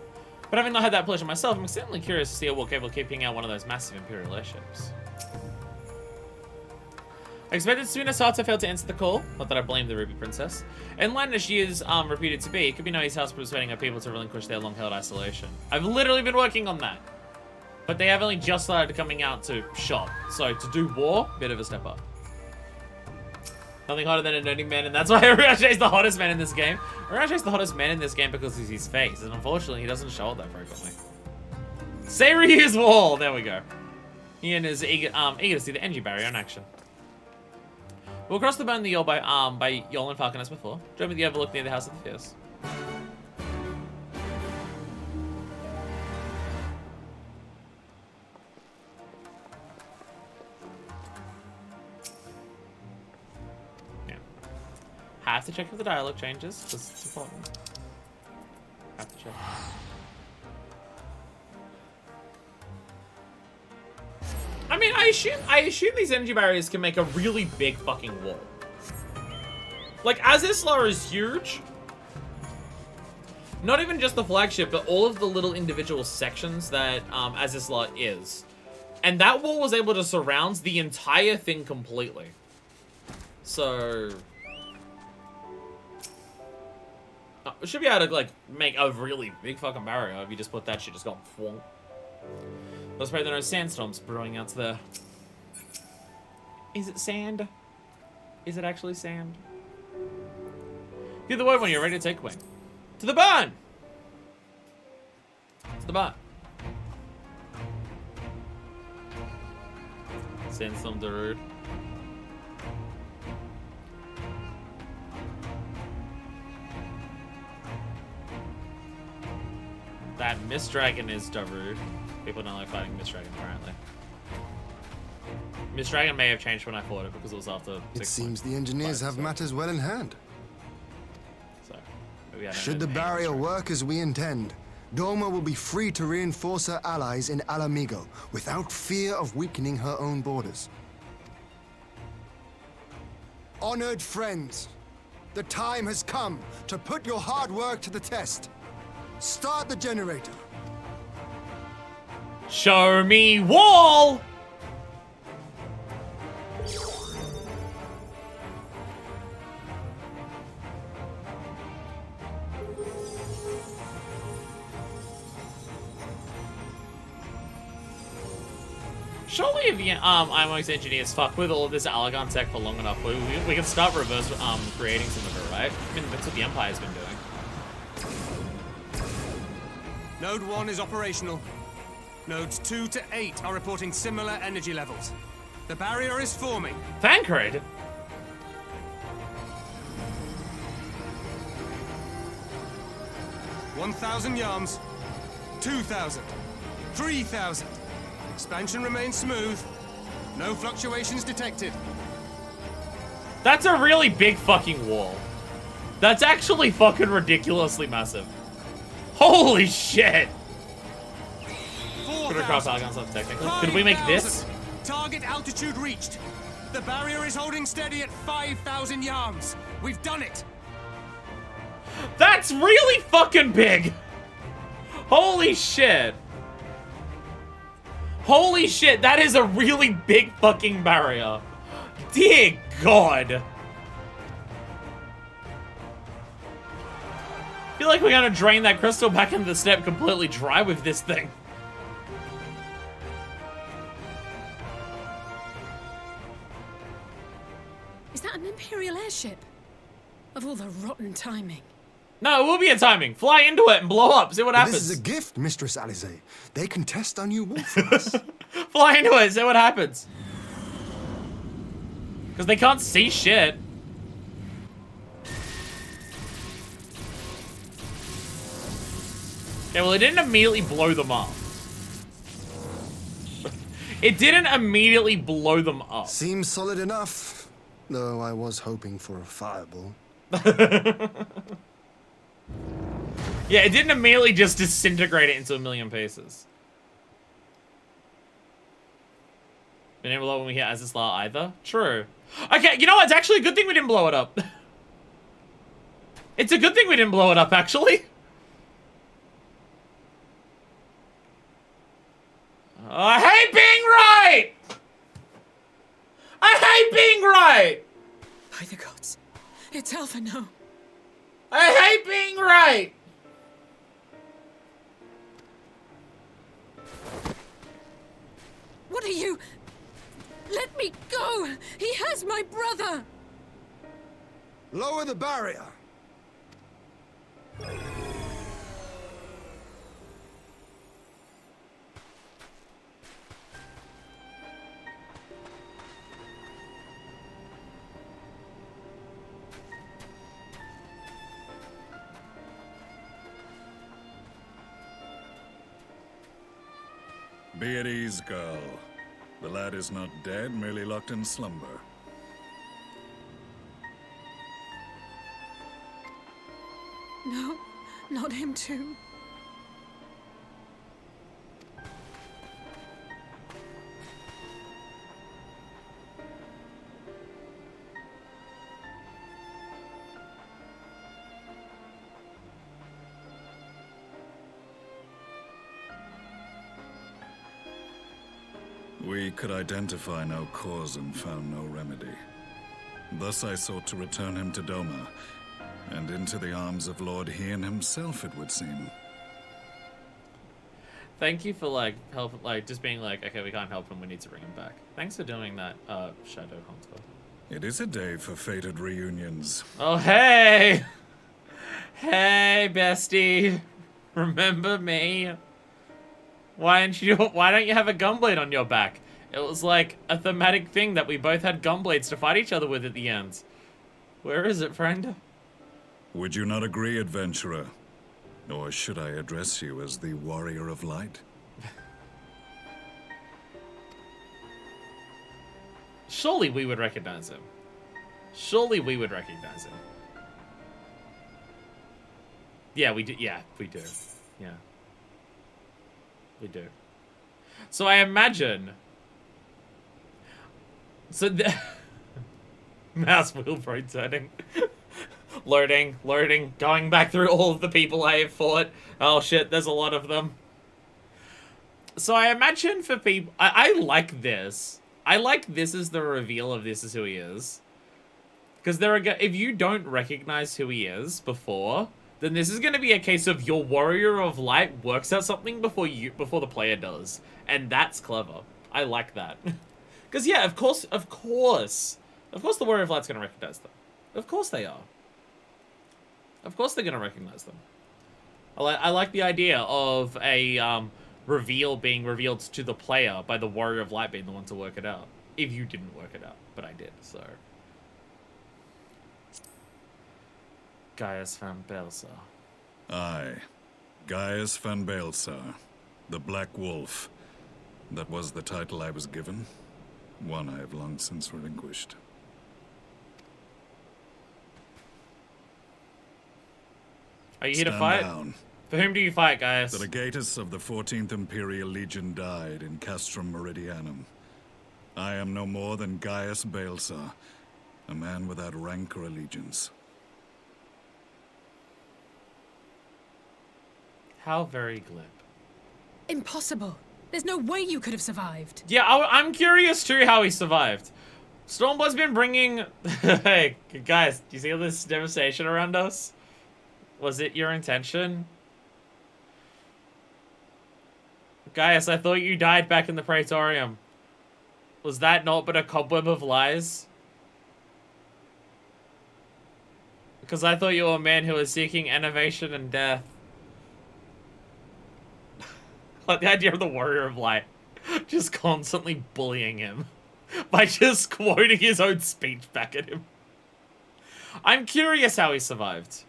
But having not had that pleasure myself, I'm extremely curious to see a war capable of keeping out one of those massive Imperial airships. I expected Suna Sato failed to answer the call, not that I blame the Ruby Princess. Enlightened as she is reputed to be, it could be no easy task persuading her people to relinquish their long-held isolation. I've literally been working on that. But they have only just started coming out to shop, so to do war, bit of a step up. Nothing hotter than a nerdy man, and that's why Uriache is the hottest man in this game. Uriache is the hottest man in this game because of his face, and unfortunately he doesn't show it that frequently. Say Ryu's wall! There we go. Ian is eager to see the energy barrier in action. We'll cross the burn the Yol by Yol and Falcon as before. Join me at the overlook near the House of the Fierce. Yeah. Have to check if the dialogue changes, because it's important. Have to check. I mean, I assume these energy barriers can make a really big fucking wall. Like, Azizla is huge. Not even just the flagship, but all of the little individual sections that Azizla is. And that wall was able to surround the entire thing completely. So... we should be able to, like, make a really big fucking barrier if you just put that shit just going flunk. Let's pray there are no sandstorms brewing out there. Is it sand? Is it actually sand? Give the word when you're ready to take wing. To the barn! To the barn. Sandstorm Darude. That Mist Dragon is Darude. People don't like fighting Mist Dragon, apparently. Mist Dragon may have changed when I fought it because it was after 6 It seems the engineers have matters well in hand. So, maybe I don't Should know the name of barrier Mist Dragon. work as we intend, Doma will be free to reinforce her allies in Alamigo without fear of weakening her own borders. Honored friends, the time has come to put your hard work to the test. Start the generator. Show me wall! Surely if the IMOX engineers fuck with all of this Alagon tech for long enough, we can start reverse creating some of it, right? I mean, that's what the Empire's been doing. Node 1 is operational. Nodes 2 to 8 are reporting similar energy levels. The barrier is forming. Thancred? 1,000 yards. 2,000. 3,000. Expansion remains smooth. No fluctuations detected. That's a really big fucking wall. That's actually fucking ridiculously massive. Holy shit! Could have crossed Algon's up technically. Could we make this? Target altitude reached. The barrier is holding steady at 5,000 yards. We've done it. That's really fucking big! Holy shit! Holy shit, that is a really big fucking barrier. Dear God. feel like we're gonna drain that crystal back into the step completely dry with this thing. Is that an Imperial airship? Of all the rotten timing. No, it will be a timing. Fly into it and blow up. See what happens. This is a gift, Mistress Alize. They can test our new wolf for us. Fly into it, see what happens. Because they can't see shit. Okay, well, it didn't immediately blow them up. It didn't immediately blow them up. Seems solid enough, though I was hoping for a fireball. Yeah, it didn't immediately just disintegrate it into a million pieces. We didn't blow it when we hit Azizlar either. True. Okay, you know what? It's actually a good thing we didn't blow it up. It's a good thing we didn't blow it up, actually. I hate being right! I hate being right! By the gods. It's Alphino. I hate being right! What are you? Let me go! He has my brother! Lower the barrier. Be at ease, girl. The lad is not dead, merely locked in slumber. No, not him too. We could identify no cause and found no remedy. Thus I sought to return him to Doma, and into the arms of Lord Hien himself, it would seem. Thank you for, like, help, like, just being like, okay, we can't help him, we need to bring him back. Thanks for doing that, Shadow Hunter. It is a day for fated reunions. Oh, hey! Hey, bestie. Remember me? Why don't you have a gunblade on your back? It was like a thematic thing that we both had gunblades to fight each other with at the end. Where is it, friend? Would you not agree, adventurer? Or should I address you as the Warrior of Light? Surely we would recognize him. Surely we would recognize him. Yeah, we do. Yeah, we do. Yeah. We do. So I imagine... So the... Mouse wheel rotating. Loading, going back through all of the people I have fought. Oh shit, there's a lot of them. So I imagine for people... I like this. I like this as the reveal of this is who he is. Because if you don't recognize who he is before... then this is going to be a case of your Warrior of Light works out something before the player does. And that's clever. I like that. Because, yeah, of course the Warrior of Light's going to recognize them. Of course they are. Of course they're going to recognize them. I like the idea of a reveal being revealed to the player by the Warrior of Light being the one to work it out. If you didn't work it out, but I did, so... Gaius van Baelsar. Aye. Gaius van Baelsar. The Black Wolf. That was the title I was given. One I have long since relinquished. Are you here to fight? Down. For whom do you fight, Gaius? The legatus of the 14th Imperial Legion died in Castrum Meridianum. I am no more than Gaius Baelsar, a man without rank or allegiance. How very glib. Impossible. There's no way you could have survived. Yeah, I'm curious too how he survived. Stormblood's been bringing... Hey, guys, do you see all this devastation around us? Was it your intention? Gaius, I thought you died back in the Praetorium. Was that not but a cobweb of lies? Because I thought you were a man who was seeking innovation and death. Like the idea of the Warrior of Light just constantly bullying him by just quoting his own speech back at him. I'm curious how he survived.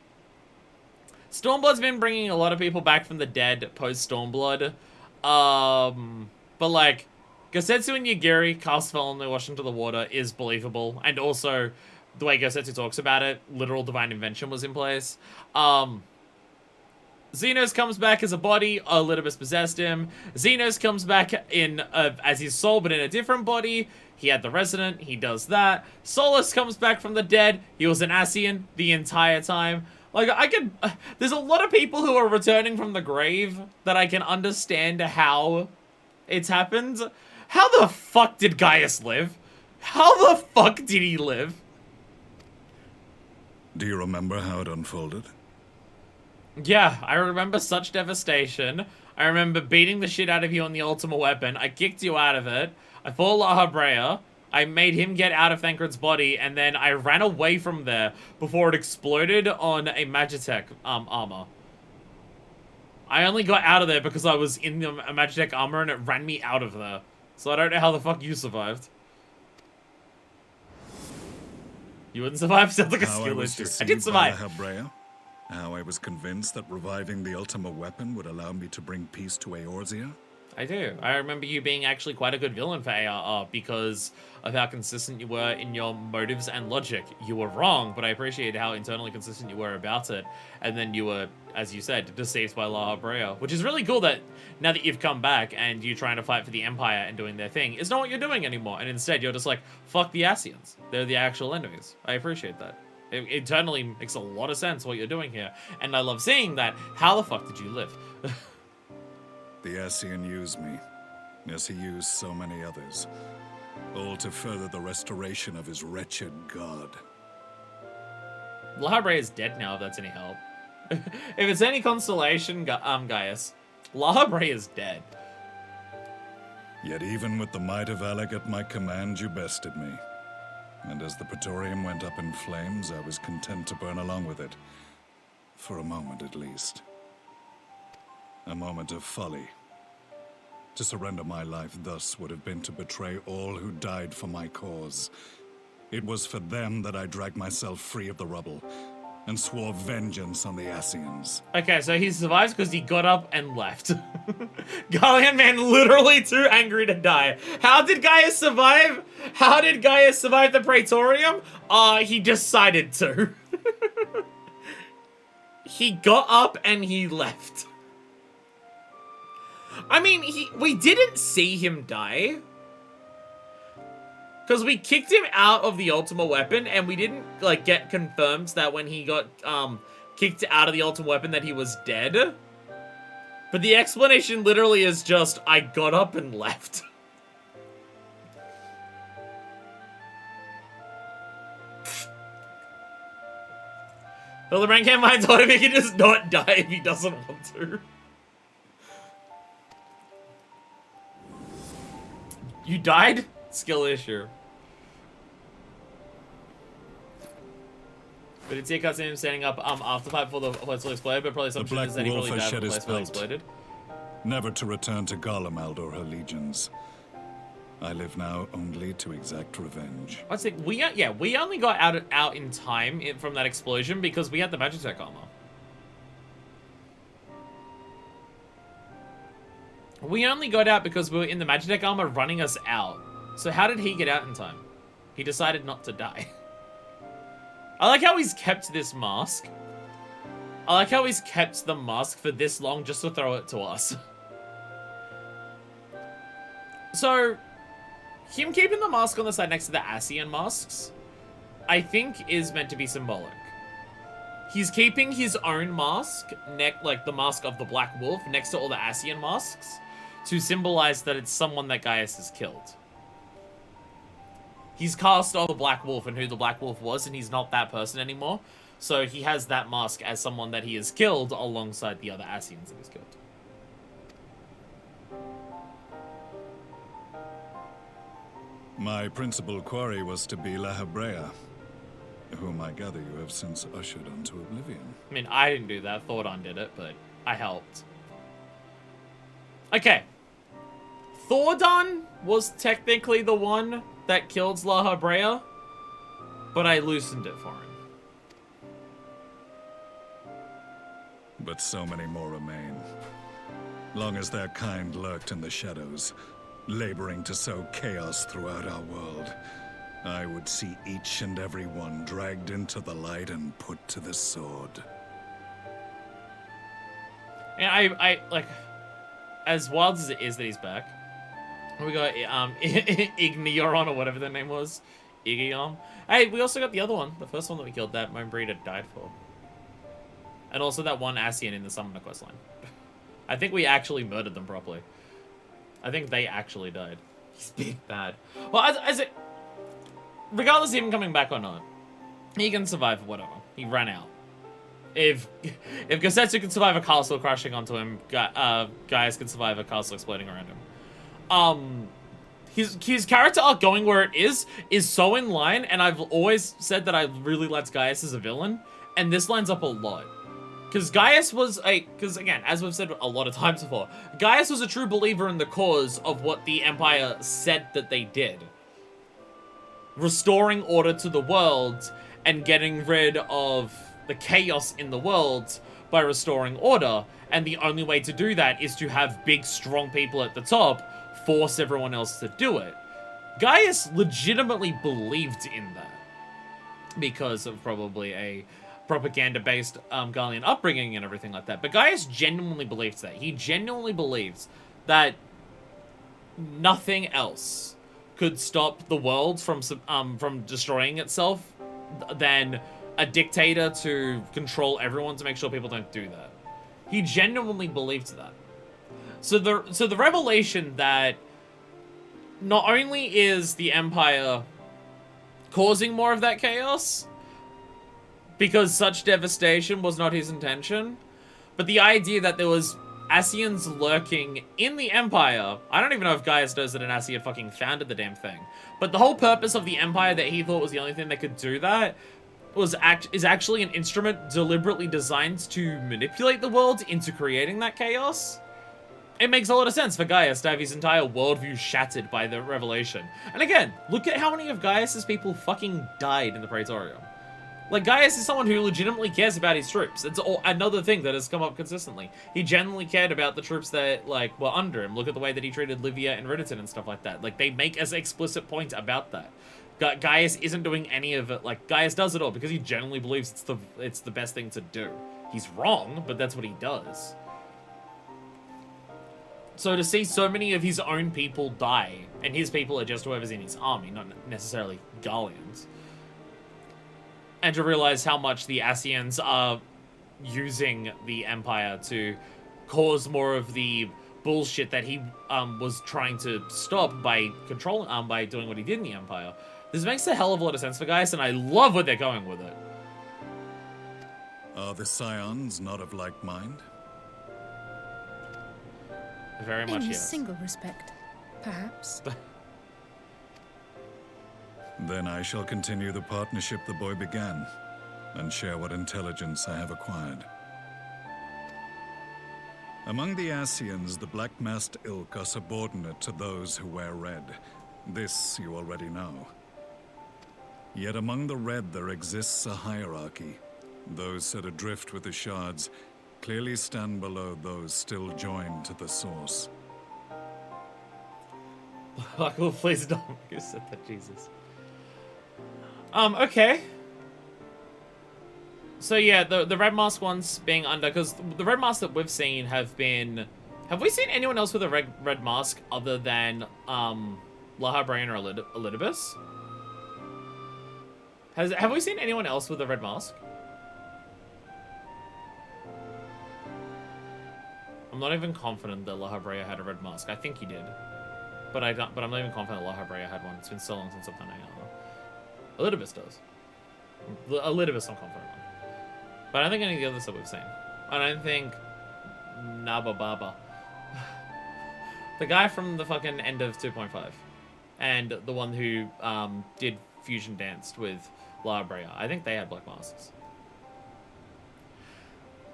Stormblood's been bringing a lot of people back from the dead post-Stormblood. But like, Gosetsu and Yagiri cast fell and they washed into the water is believable. And also, the way Gosetsu talks about it, literal divine invention was in place. Xenos comes back as a body, Elidibus possessed him. Xenos comes back in as his soul, but in a different body. He had the Resident, he does that. Solus comes back from the dead, he was an Ascian the entire time. Like, there's a lot of people who are returning from the grave that I can understand how it's happened. How the fuck did Gaius live? How the fuck did he live? Do you remember how it unfolded? Yeah, I remember such devastation. I remember beating the shit out of you on the Ultima Weapon. I kicked you out of it. I fought La Habrea. I made him get out of Thancred's body, and then I ran away from there before it exploded on a Magitech armor. I only got out of there because I was in the Magitech armor and it ran me out of there. So I don't know how the fuck you survived. You wouldn't survive? Sounds like a skill issue. I did survive. How I was convinced that reviving the Ultima Weapon would allow me to bring peace to Eorzea? I do. I remember you being actually quite a good villain for ARR because of how consistent you were in your motives and logic. You were wrong, but I appreciate how internally consistent you were about it. And then you were, as you said, deceived by La Habrea, which is really cool that now that you've come back and you're trying to fight for the Empire and doing their thing, it's not what you're doing anymore. And instead, you're just like, fuck the Ascians. They're the actual enemies. I appreciate that. It internally makes a lot of sense what you're doing here. And I love seeing that. How the fuck did you live? The Ascian used me, as he used so many others, all to further the restoration of his wretched god. La Habrea is dead now, if that's any help. If it's any consolation, Gaius, La Habrea is dead. Yet even with the might of Alec at my command, you bested me. And as the Praetorium went up in flames, I was content to burn along with it. For a moment, at least. A moment of folly. To surrender my life thus would have been to betray all who died for my cause. It was for them that I dragged myself free of the rubble, and swore vengeance on the Ascians. Okay, so he survives because he got up and left. Galleon Man literally too angry to die. How did Gaius survive? How did Gaius survive the Praetorium? He decided to. He got up and he left. I mean, we didn't see him die. Because we kicked him out of the Ultima Weapon, and we didn't, like, get confirmed that when he got, kicked out of the Ultima Weapon that he was dead. But the explanation literally is just, I got up and left. Hildebrand can't find told him he can just not die if he doesn't want to. You died? Skill issue. But it's here cutscene him standing up after the fight before the place will explode, but probably some shit is that he really died when the place will exploded. Never to return to Garlemald or her legions. I live now only to exact revenge. I think we only got out in time from that explosion because we had the Magitech armor. We only got out because we were in the Magitech armor running us out. So how did he get out in time? He decided not to die. I like how he's kept this mask. I like how he's kept the mask for this long just to throw it to us. So, him keeping the mask on the side next to the Ascian masks, I think is meant to be symbolic. He's keeping his own mask, like the mask of the Black Wolf, next to all the Ascian masks, to symbolize that it's someone that Gaius has killed. He's cast off the Black Wolf and who the Black Wolf was, and he's not that person anymore. So he has that mask as someone that he has killed alongside the other Ascians that he's killed. My principal quarry was to be La Hebrea, whom I gather you have since ushered onto oblivion. I mean, I didn't do that. Thordon did it, but I helped. Okay. Thordon was technically the one that killed La Hebrea, but I loosened it for him. But so many more remain. Long as their kind lurked in the shadows, laboring to sow chaos throughout our world, I would see each and every one dragged into the light and put to the sword. And I like, as wild as it is that he's back, we got Igneoron or whatever their name was, Igion. Hey, we also got the other one, the first one that we killed that Moan Breeder died for, and also that one Ascian in the Summoner questline. I think we actually murdered them properly. I think they actually died. He's big bad. Well, as it, regardless of him coming back or not, he can survive whatever. He ran out. If Gosetsu can survive a castle crashing onto him, Gaius can survive a castle exploding around him. His character arc going where it is so in line, and I've always said that I really liked Gaius as a villain, and this lines up a lot. Because Gaius was because again, as we've said a lot of times before, Gaius was a true believer in the cause of what the Empire said that they did. Restoring order to the world and getting rid of the chaos in the world by restoring order. And the only way to do that is to have big, strong people at the top force everyone else to do it. Gaius legitimately believed in that because of probably a propaganda-based Gallian upbringing and everything like that. But Gaius genuinely believes that. He genuinely believes that nothing else could stop the world from destroying itself than a dictator to control everyone to make sure people don't do that. He genuinely believed that. So the revelation that not only is the Empire causing more of that chaos, because such devastation was not his intention, but the idea that there was Ascians lurking in the Empire. I don't even know if Gaius knows that an Ascian fucking founded the damn thing. But the whole purpose of the Empire that he thought was the only thing that could do that is actually an instrument deliberately designed to manipulate the world into creating that chaos. It makes a lot of sense for Gaius to have his entire worldview shattered by the revelation. And again, look at how many of Gaius's people fucking died in the Praetorium. Like, Gaius is someone who legitimately cares about his troops. It's another thing that has come up consistently. He genuinely cared about the troops that, like, were under him. Look at the way that he treated Livia and Ridderton and stuff like that. Like, they make an explicit point about that. Gaius isn't doing any of it. Like, Gaius does it all because he genuinely believes it's the best thing to do. He's wrong, but that's what he does. So to see so many of his own people die, and his people are just whoever's in his army, not necessarily Gallians, and to realize how much the Ascians are using the Empire to cause more of the bullshit that he was trying to stop by controlling, by doing what he did in the Empire. This makes a hell of a lot of sense for Gaius, and I love where they're going with it. Are the Scions not of like mind? Very much, In a yes. single respect, perhaps. Then I shall continue the partnership the boy began, and share what intelligence I have acquired. Among the Ascians, the Black-Masked Ilk are subordinate to those who wear red. This you already know. Yet among the red there exists a hierarchy. Those set adrift with the shards clearly stand below those still joined to the source. Michael, please don't. You said that, Jesus. Okay. So yeah, the Red Mask ones being under, because the Red Mask that we've seen have been... Have we seen anyone else with a red mask other than La Hebrea or Elidibus? Have we seen anyone else with a red mask? I'm not even confident that La Hebrea had a red mask. I think he did, but I'm not even confident La Hebrea had one. It's been so long since I've done it. Elidibus does. Elidibus, I'm confident on. But I don't think any of the others that we've seen. I don't think Nabababa. The guy from the fucking end of 2.5. And the one who did fusion danced with La Brea. I think they had black masks.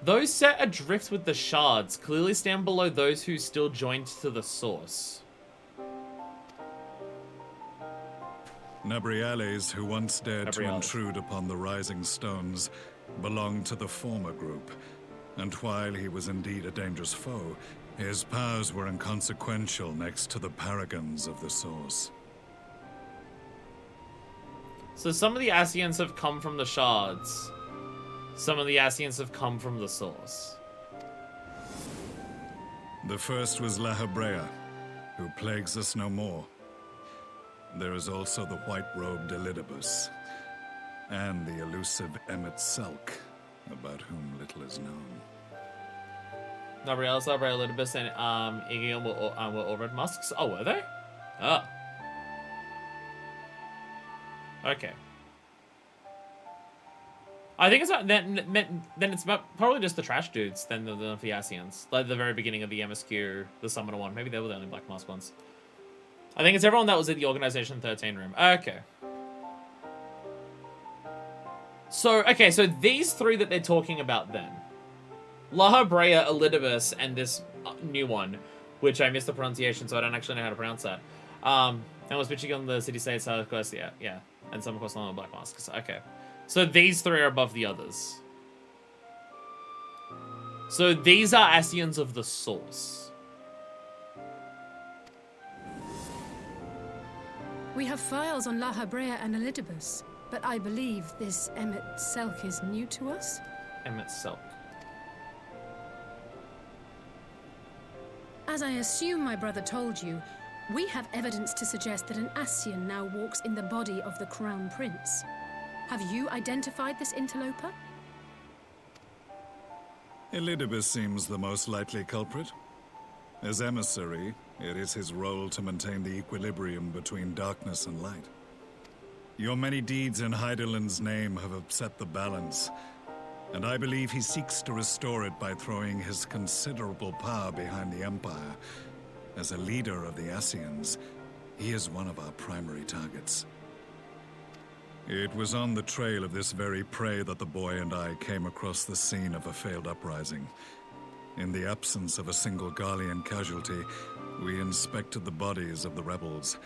Those set adrift with the shards clearly stand below those who still joined to the source. Nabriales, who once dared to intrude upon the rising stones, belonged to the former group. And while he was indeed a dangerous foe, his powers were inconsequential next to the paragons of the source. So some of the Ascians have come from the shards. Some of the Ascians have come from the source. The first was La Hebrea, who plagues us no more. There is also the white-robed Elidibus, and the elusive Emmet Selk, about whom little is known. Gabrielle, Labra, Elidibus, and Igion were all red masks. Oh, were they? Ah. Okay. I think it's not, then it's probably just the trash dudes than the Ascians. Like the very beginning of the MSQ, the Summoner one. Maybe they were the only black mask ones. I think it's everyone that was in the Organization 13 room. Okay. So these three that they're talking about then. La Hebrea, Elidibus, and this new one, which I missed the pronunciation, so I don't actually know how to pronounce that. And was bitching on the city-states, of course, yeah. And some, of course, on the black masks. Okay. So these three are above the others. So these are Ascians of the Source. We have files on La Hebrea and Elidibus, but I believe this Emmet Selk is new to us? Emmet Selk. As I assume my brother told you, we have evidence to suggest that an Ascian now walks in the body of the Crown Prince. Have you identified this interloper? Elidibus seems the most likely culprit. As emissary, it is his role to maintain the equilibrium between darkness and light. Your many deeds in Hydaelyn's name have upset the balance, and I believe he seeks to restore it by throwing his considerable power behind the Empire. As a leader of the Ascians, he is one of our primary targets. It was on the trail of this very prey that the boy and I came across the scene of a failed uprising. In the absence of a single Garlean casualty, we inspected the bodies of the rebels,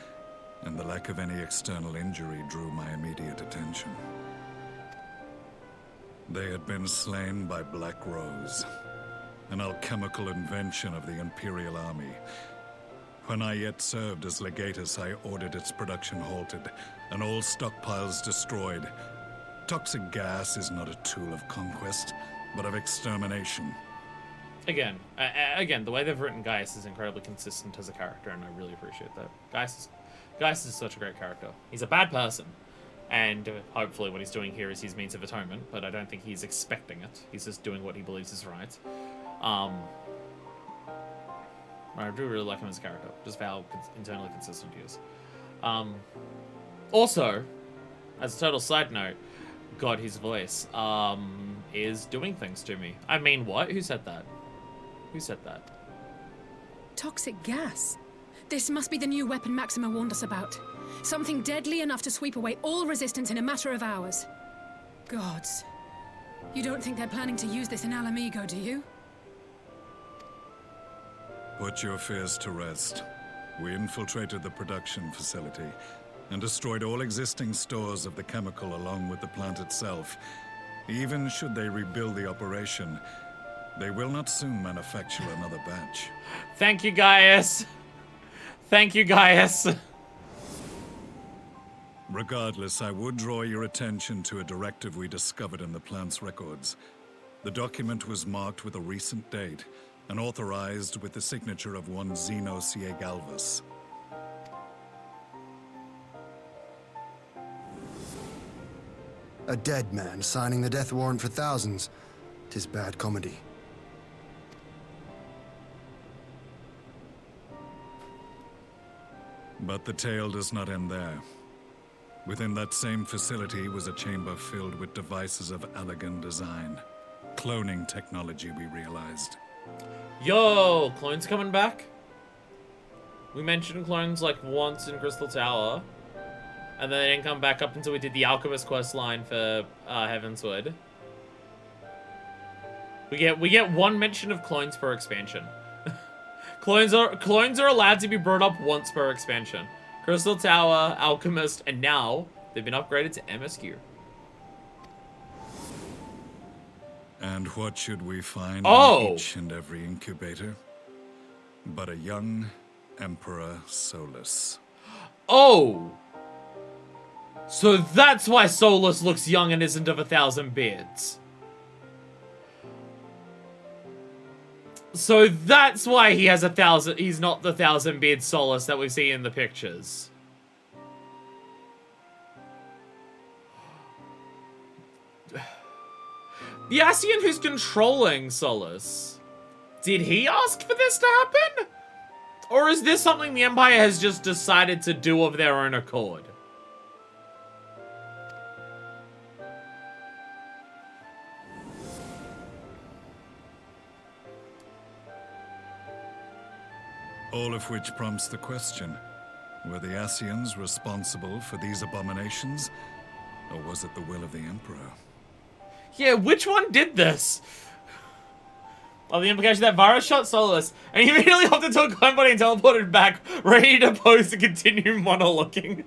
and the lack of any external injury drew my immediate attention. They had been slain by Black Rose, an alchemical invention of the Imperial Army. When I yet served as legatus, I ordered its production halted, and all stockpiles destroyed. Toxic gas is not a tool of conquest, but of extermination. Again, the way they've written Gaius is incredibly consistent as a character, and I really appreciate that. Gaius is such a great character. He's a bad person, and hopefully what he's doing here is his means of atonement, but I don't think he's expecting it. He's just doing what he believes is right. I do really like him as a character, just how internally consistent he is. Also, as a total side note, God, his voice is doing things to me. I mean, what? Who said that? Who said that? Toxic gas. This must be the new weapon Maxima warned us about. Something deadly enough to sweep away all resistance in a matter of hours. Gods. You don't think they're planning to use this in Alamigo, do you? Put your fears to rest. We infiltrated the production facility and destroyed all existing stores of the chemical along with the plant itself. Even should they rebuild the operation, they will not soon manufacture another batch. Thank you, Gaius. Thank you, Gaius. Regardless, I would draw your attention to a directive we discovered in the plant's records. The document was marked with a recent date and authorized with the signature of one Zeno Ciegalvus. A dead man signing the death warrant for thousands. 'Tis bad comedy. But the tale does not end there. Within that same facility was a chamber filled with devices of elegant design. cloning technology we realized. Yo, clones coming back? We mentioned clones like once in Crystal Tower. And then they didn't come back up until we did the Alchemist quest line for Heavensward. We get one mention of clones per expansion. Clones are allowed to be brought up once per expansion. Crystal Tower, Alchemist, and now they've been upgraded to MSQ. And what should we find Oh! in each and every incubator? But a young Emperor Solus. Oh! So that's why Solus looks young and isn't of 1,000 beards. So that's why he has 1,000. He's not the 1,000 beard Solus that we see in the pictures. The Ascian who's controlling Solus. Did he ask for this to happen? Or is this something the Empire has just decided to do of their own accord? All of which prompts the question, were the Ascians responsible for these abominations? Or was it the will of the Emperor? Yeah, which one did this? Oh, the implication that Varus shot Solus, and he immediately hopped into a clone body and teleported back, ready to pose to continue monologuing.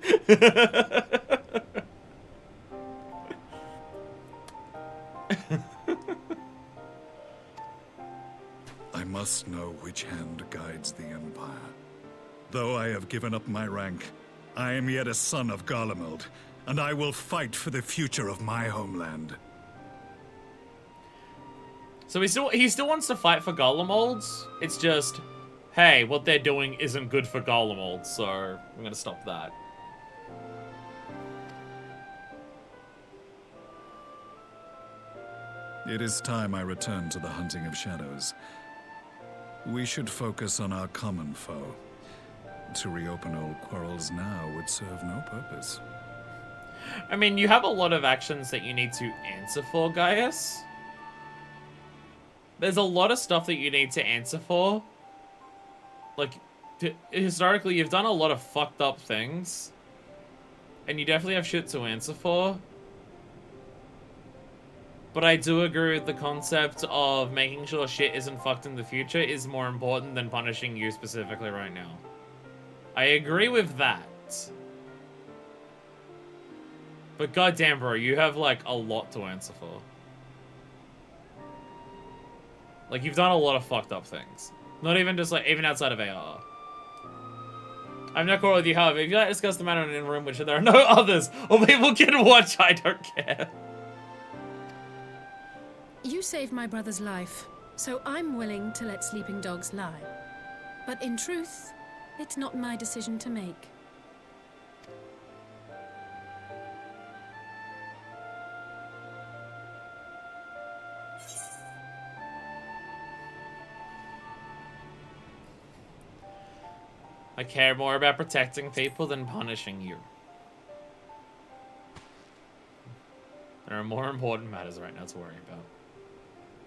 I must know which hand guides the Empire. Though I have given up my rank, I am yet a son of Garlemald, and I will fight for the future of my homeland. So he still wants to fight for Garlemald. It's just, hey, what they're doing isn't good for Garlemald, so I'm gonna stop that. It is time I return to the hunting of shadows. We should focus on our common foe. To reopen old quarrels now would serve no purpose. I mean, you have a lot of actions that you need to answer for, Gaius. There's a lot of stuff that you need to answer for. Like, historically, you've done a lot of fucked up things. And you definitely have shit to answer for. But I do agree with the concept of making sure shit isn't fucked in the future is more important than punishing you specifically right now. I agree with that. But goddamn, bro, you have, like, a lot to answer for. Like, you've done a lot of fucked up things. Not even just, like, even outside of AR. I've no quarrel with you, however. If you like to discuss the matter in a room which there are no others, or people can watch, I don't care. You saved my brother's life, so I'm willing to let sleeping dogs lie. But in truth, it's not my decision to make. I care more about protecting people than punishing you. There are more important matters right now to worry about.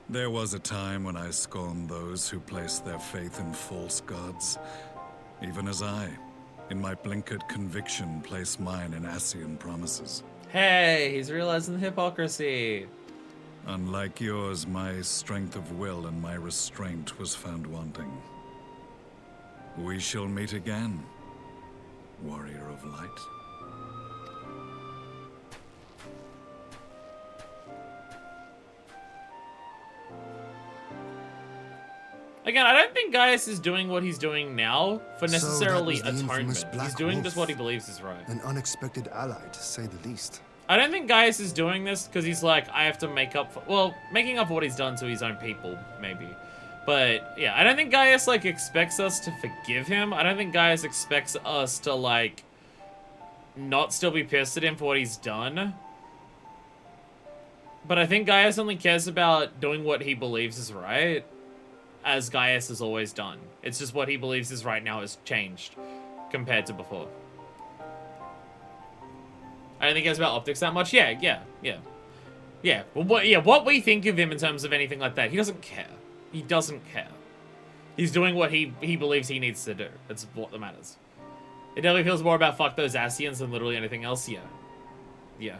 There was a time when I scorned those who placed their faith in false gods. Even as I, in my blinkered conviction, place mine in Ascian promises. Hey, he's realizing the hypocrisy. Unlike yours, my strength of will and my restraint was found wanting. We shall meet again, warrior of light. Again, I don't think Gaius is doing what he's doing now for necessarily So that was the infamous atonement. Black He's doing Wolf. just what he believes is right. An unexpected ally, to say the least. I don't think Gaius is doing this because he's like, I have to make up for, well, making up for what he's done to his own people, maybe. But, yeah, I don't think Gaius, like, expects us to forgive him. I don't think Gaius expects us to, like, not still be pissed at him for what he's done. But I think Gaius only cares about doing what he believes is right, as Gaius has always done. It's just what he believes is right now has changed compared to before. I don't think he cares about optics that much. Yeah. Yeah, well, what we think of him in terms of anything like that, he doesn't care. He doesn't care. He's doing what he believes he needs to do. That's what matters. It definitely feels more about fuck those Asians than literally anything else. Yeah. Yeah.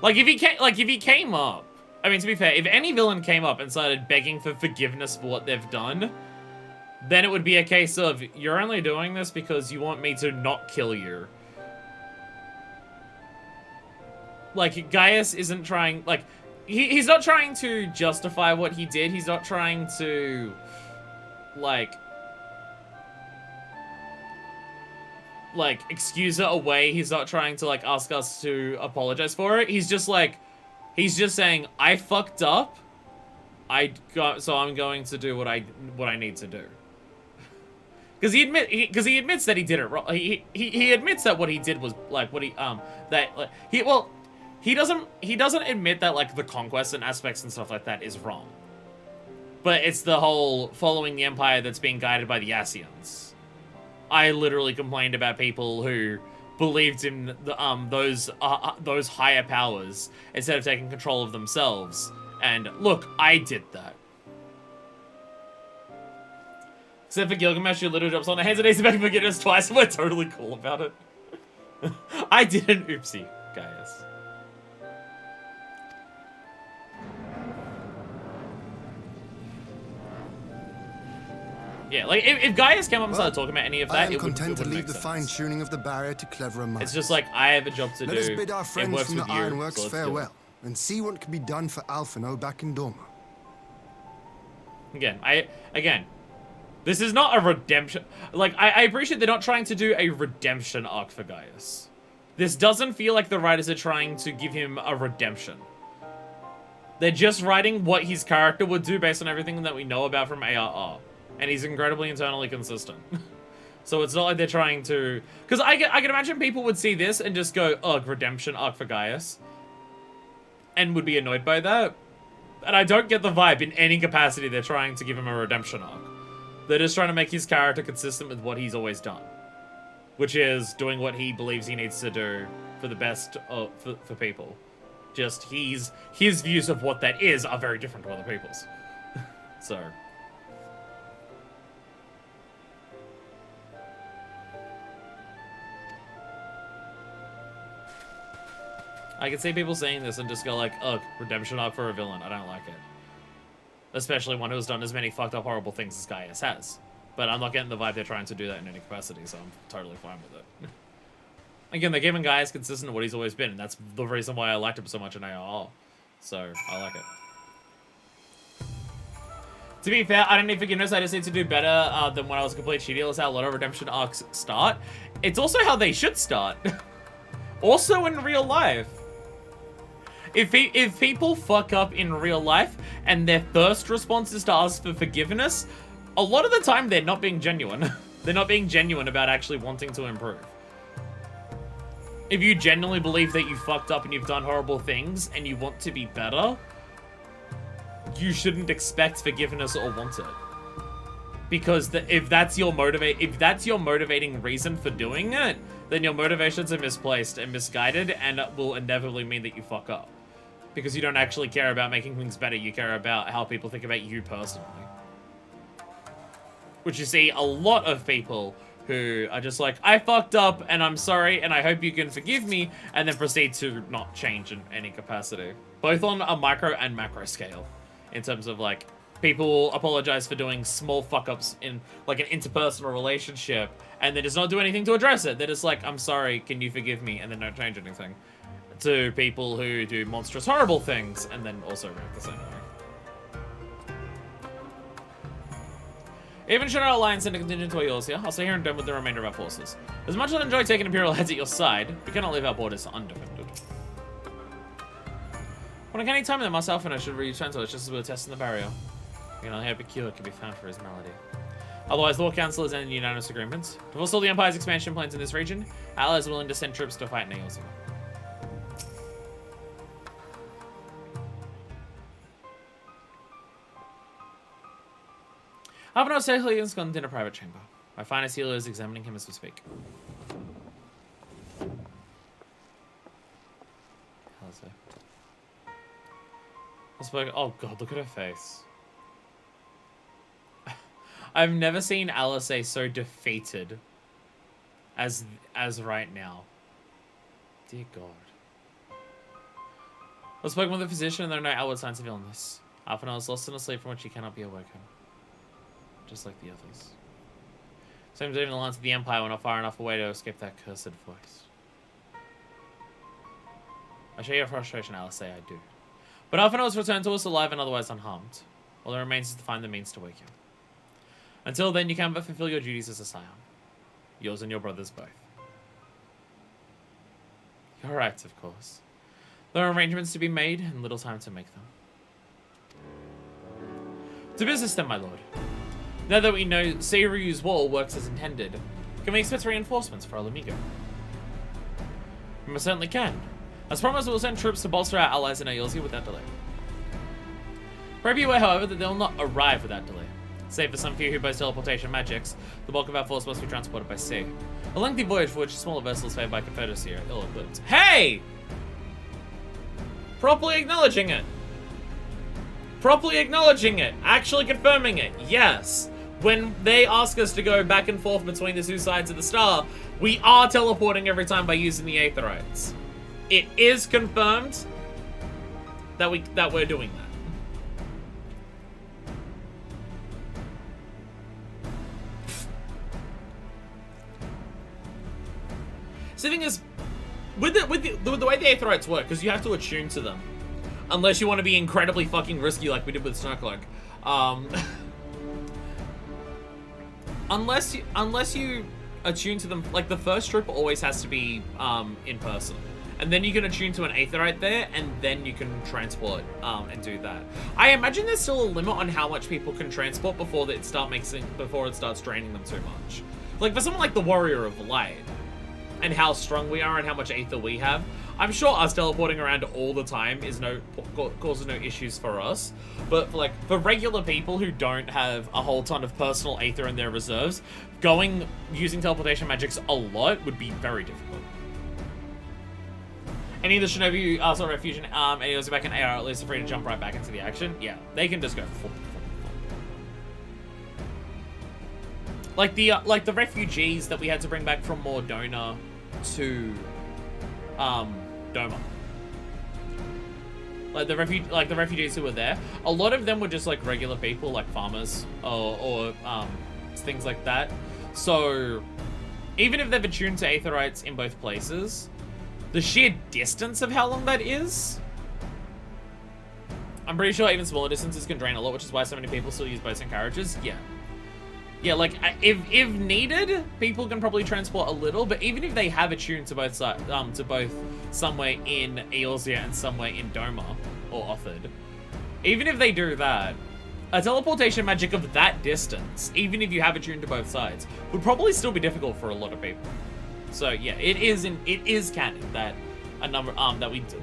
Like if he came up, I mean, to be fair, if any villain came up and started begging for forgiveness for what they've done, then it would be a case of, you're only doing this because you want me to not kill you. Like, Gaius isn't trying, like, he's not trying to justify what he did. He's not trying to, like, excuse it away. He's not trying to, like, ask us to apologize for it. He's just, like, he's just saying, I fucked up. So I'm going to do what I need to do. Because he admits that he did it wrong. He admits that what he did was, like, what he, he doesn't admit that, like, the conquest and aspects and stuff like that is wrong. But it's the whole following the Empire that's being guided by the Asians. I literally complained about people who believed in those higher powers instead of taking control of themselves. And look, I did that. Except for Gilgamesh, who literally drops on the hands and knees and begging forgiveness twice, and we're totally cool about it. I did an oopsie, Gaius. Yeah, like, if Gaius came up and started talking about any of that, it wouldn't make sense. I am content to leave the fine-tuning of the barrier to cleverer minds. It's just like, I have a job to do. Let us bid our friends from the Ironworks so farewell, and see what can be done for Alphino back in Dorma. Again, this is not a redemption. Like, I appreciate they're not trying to do a redemption arc for Gaius. This doesn't feel like the writers are trying to give him a redemption. They're just writing what his character would do based on everything that we know about from ARR. And he's incredibly internally consistent. So it's not like they're trying to... Because I can imagine people would see this and just go, ugh, redemption arc for Gaius. And would be annoyed by that. And I don't get the vibe in any capacity they're trying to give him a redemption arc. They're just trying to make his character consistent with what he's always done. Which is doing what he believes he needs to do for the best for people. Just his views of what that is are very different to other people's. So... I can see people saying this and just go like, ugh, redemption arc for a villain. I don't like it. Especially one who's done as many fucked up horrible things as Gaius has. But I'm not getting the vibe they're trying to do that in any capacity, so I'm totally fine with it. Again, they're giving Gaius consistent to what he's always been, and that's the reason why I liked him so much in ARR. So, I like it. To be fair, I don't need forgiveness, I just need to do better than when I was a complete shitty. That's how a lot of redemption arcs start. It's also how they should start. Also in real life. If people fuck up in real life and their first response is to ask for forgiveness, a lot of the time they're not being genuine. They're not being genuine about actually wanting to improve. If you genuinely believe that you fucked up and you've done horrible things and you want to be better, you shouldn't expect forgiveness or want it. Because if that's your motivating reason for doing it, then your motivations are misplaced and misguided, and it will inevitably mean that you fuck up. Because you don't actually care about making things better, you care about how people think about you personally. Which you see a lot of people who are just like, I fucked up and I'm sorry and I hope you can forgive me, and then proceed to not change in any capacity. Both on a micro and macro scale. In terms of like, people apologize for doing small fuck-ups in like an interpersonal relationship and they just not do anything to address it. They're just like, I'm sorry, can you forgive me? And then don't change anything. To people who do monstrous, horrible things and then also react the same way. Even should our alliance send a contingent to yours here, I'll stay here and done with the remainder of our forces. As much as I enjoy taking Imperial heads at your side, we cannot leave our borders undefended. When any time that myself and I should return to us just as we were testing the barrier. You know, how peculiar can be found for his melody. Otherwise, the War Council is in unanimous agreement. To forestall the Empire's expansion plans in this region, allies are willing to send troops to fight Neosima. Alphino safely ensconced in a private chamber. My finest healer is examining him as we speak. Oh god, look at her face. I've never seen Alice so defeated as right now. Dear God. I've spoken with a physician and there are no outward signs of illness. Alphinaud is lost in a sleep from which he cannot be awoken. Just like the others. Seems even the lines of the Empire were not far enough away to escape that cursed voice. I share your frustration, Alice, I do. But Alphinaud has returned to us alive and otherwise unharmed. All that remains is to find the means to wake him. Until then, you can but fulfill your duties as a scion. Yours and your brother's both. Your rights, of course. There are arrangements to be made and little time to make them. To business then, my lord. Now that we know Seiryu's wall works as intended, can we expect reinforcements for El Amigo? We most certainly can. As promised, we will send troops to bolster our allies in Eorzea without delay. Pray be aware, however, that they will not arrive without delay. Save for some few who boast teleportation magics, the bulk of our force must be transported by sea. A lengthy voyage for which smaller vessels favored by Confederacy are ill-equipped. Hey! Properly acknowledging it. Properly acknowledging it. Actually confirming it. Yes. When they ask us to go back and forth between the two sides of the star, we are teleporting every time by using the Aetherites. It is confirmed that we're doing that. So the thing is, with the way the Aetherites work, because you have to attune to them, unless you want to be incredibly fucking risky like we did with Snowcloak. Unless you attune to them, like the first trip always has to be in person. And then you can attune to an Aetherite there, and then you can transport and do that. I imagine there's still a limit on how much people can transport before it starts draining them too much. Like for someone like the Warrior of Light, and how strong we are and how much Aether we have, I'm sure us teleporting around all the time causes no issues for us. But for regular people who don't have a whole ton of personal Aether in their reserves, using teleportation magics a lot would be very difficult. Any of the Shinobi Refuge and Eorzea back in AR at least are free to jump right back into the action. Yeah, they can just go full. Like the refugees that we had to bring back from Mordona to Doma. Like the refugees who were there, a lot of them were just like regular people, like farmers or things like that. So even if they've attuned to Aetherites in both places, the sheer distance of how long that is, I'm pretty sure even smaller distances can drain a lot, which is why so many people still use boats and carriages. Yeah, like if needed, people can probably transport a little, but even if they have attuned to both sides, to both somewhere in Eorzea and somewhere in Doma or Othard, even if they do that, a teleportation magic of that distance, even if you have attuned to both sides, would probably still be difficult for a lot of people. So yeah, it is canon that a number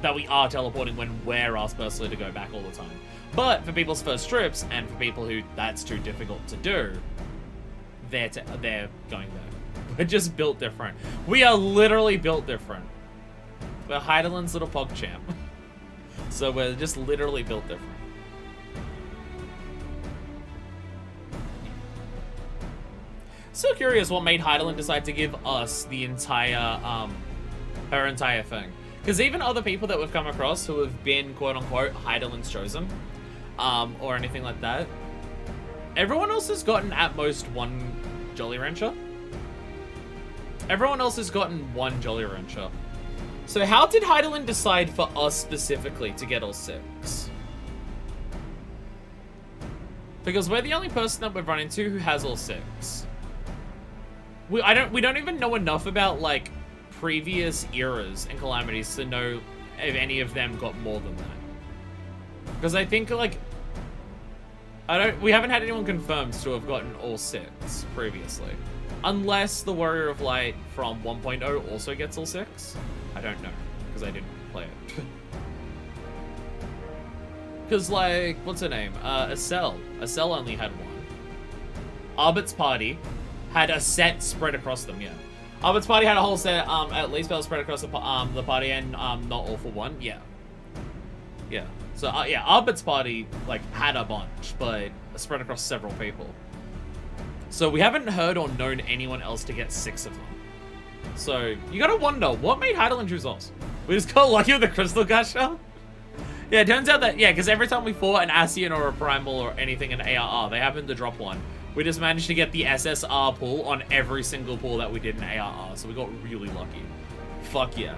that we are teleporting when we're asked personally to go back all the time. But for people's first trips and for people who that's too difficult to do, they're going there. We're just built different. We are literally built different. We're Heideland's little PogChamp. So we're just literally built different. So curious what made Heideland decide to give us the entire, her entire thing. Because even other people that we've come across who have been quote-unquote Heideland's chosen, or anything like that, everyone else has gotten at most one Jolly Rancher. Everyone else has gotten one Jolly Rancher. So how did Heideland decide for us specifically to get all 6? Because we're the only person that we've run into who has all 6. We don't even know enough about like previous eras and calamities to know if any of them got more than that. Because I think like we haven't had anyone confirmed to have gotten all 6 previously. Unless the Warrior of Light from 1.0 also gets all 6. I don't know, because I didn't play it. Because like, what's her name? Acel only had 1. Arbit's party had a set spread across them, yeah. Arbit's party had a whole set, at least spread across the party and not all for 1, yeah. Yeah. So, yeah, Arbit's party, like, had a bunch, but spread across several people. So we haven't heard or known anyone else to get 6 of them. So, you gotta wonder, what made Heidelin choose us? We just got lucky with the Crystal Gusher? Yeah, it turns out that, yeah, because every time we fought an Ascian or a Primal or anything in ARR, they happened to drop one. We just managed to get the SSR pull on every single pull that we did in ARR, so we got really lucky. Fuck yeah.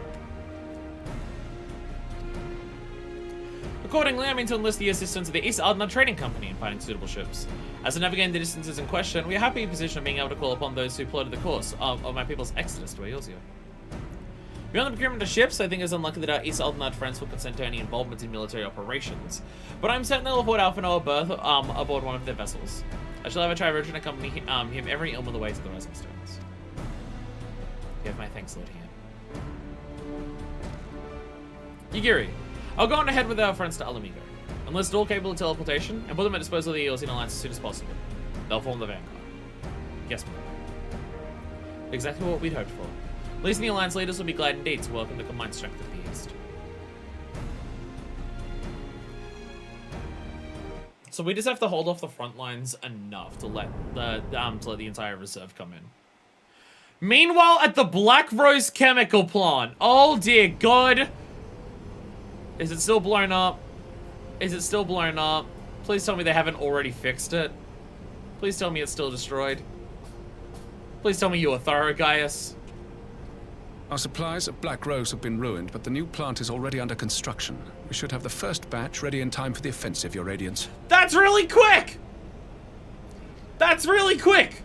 Accordingly, I mean to enlist the assistance of the East Ardna Trading Company in finding suitable ships. As to navigating the distances in question, we are happy in position of being able to call upon those who plotted the course of my people's exodus to Eorzea. Beyond the procurement of ships, I think it's unlikely that our East Aldenard friends will consent to any involvement in military operations, but I'm certain they'll afford Alphino a berth aboard one of their vessels. I shall have a tri-roger and accompany him every ilm of the way to the Rising Stones. You have my thanks, Lord here. Yagiri, I'll go on ahead with our friends to Alamigo, enlist all capable of teleportation, and put them at disposal of the Eorzean Alliance as soon as possible. They'll form the vanguard. Yes, ma'am. Exactly what we'd hoped for. At least the Alliance leaders will be glad indeed to welcome the combined strength of the East. So we just have to hold off the front lines enough to let the entire reserve come in. Meanwhile, at the Black Rose chemical plant, oh dear God, is it still blown up? Is it still blown up? Please tell me they haven't already fixed it. Please tell me it's still destroyed. Please tell me you are thorough, Gaius. Our supplies at Black Rose have been ruined, but the new plant is already under construction. We should have the first batch ready in time for the offensive, Your Radiance. That's really quick! That's really quick!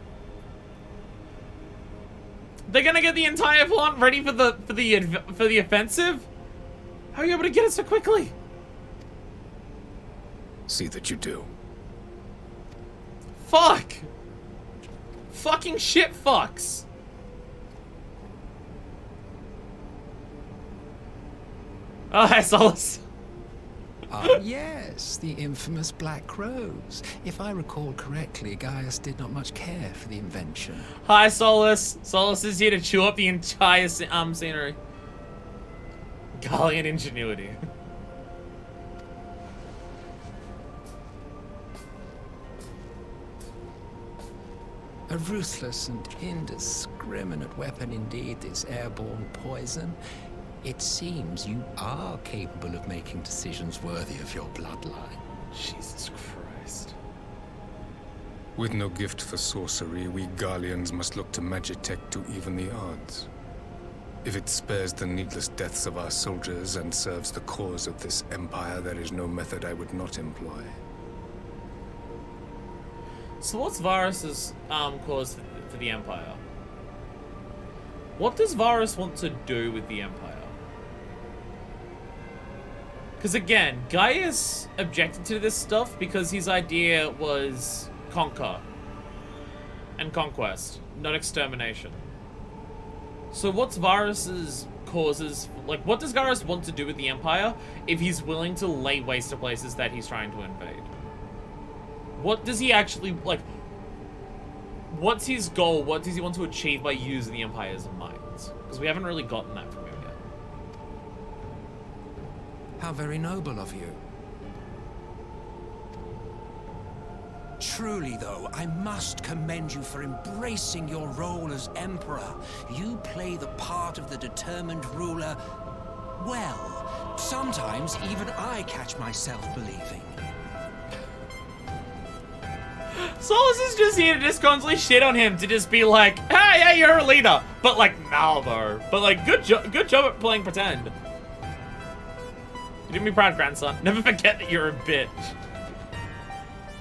They're gonna get the entire plant ready for the offensive? How are you able to get it so quickly? See that you do. Fuck! Fucking shit fucks. Oh, hi, Solus. Yes, the infamous Black Rose. If I recall correctly, Gaius did not much care for the invention. Hi, Solus. Solus is here to chew up the entire scenery. Galleon ingenuity. A ruthless and indiscriminate weapon indeed, this airborne poison. It seems you are capable of making decisions worthy of your bloodline. Jesus Christ. With no gift for sorcery, we Garleans must look to Magitech to even the odds. If it spares the needless deaths of our soldiers and serves the cause of this empire, there is no method I would not employ. So what's Varus's cause for the Empire? What does Varus want to do with the Empire? Because again, Gaius objected to this stuff because his idea was conquer and conquest, not extermination. So what's Varus's causes? Like, what does Varus want to do with the Empire if he's willing to lay waste to places that he's trying to invade? What does he actually, like, what's his goal? What does he want to achieve by using the Empire's might? Because we haven't really gotten that from him yet. How very noble of you. Truly, though, I must commend you for embracing your role as Emperor. You play the part of the determined ruler well. Sometimes even I catch myself believing. Solus is just here to just constantly shit on him, to just be like, hey, yeah, you're a leader. But like, nah, bro. But like, good job at playing pretend. You did me proud, grandson. Never forget that you're a bitch.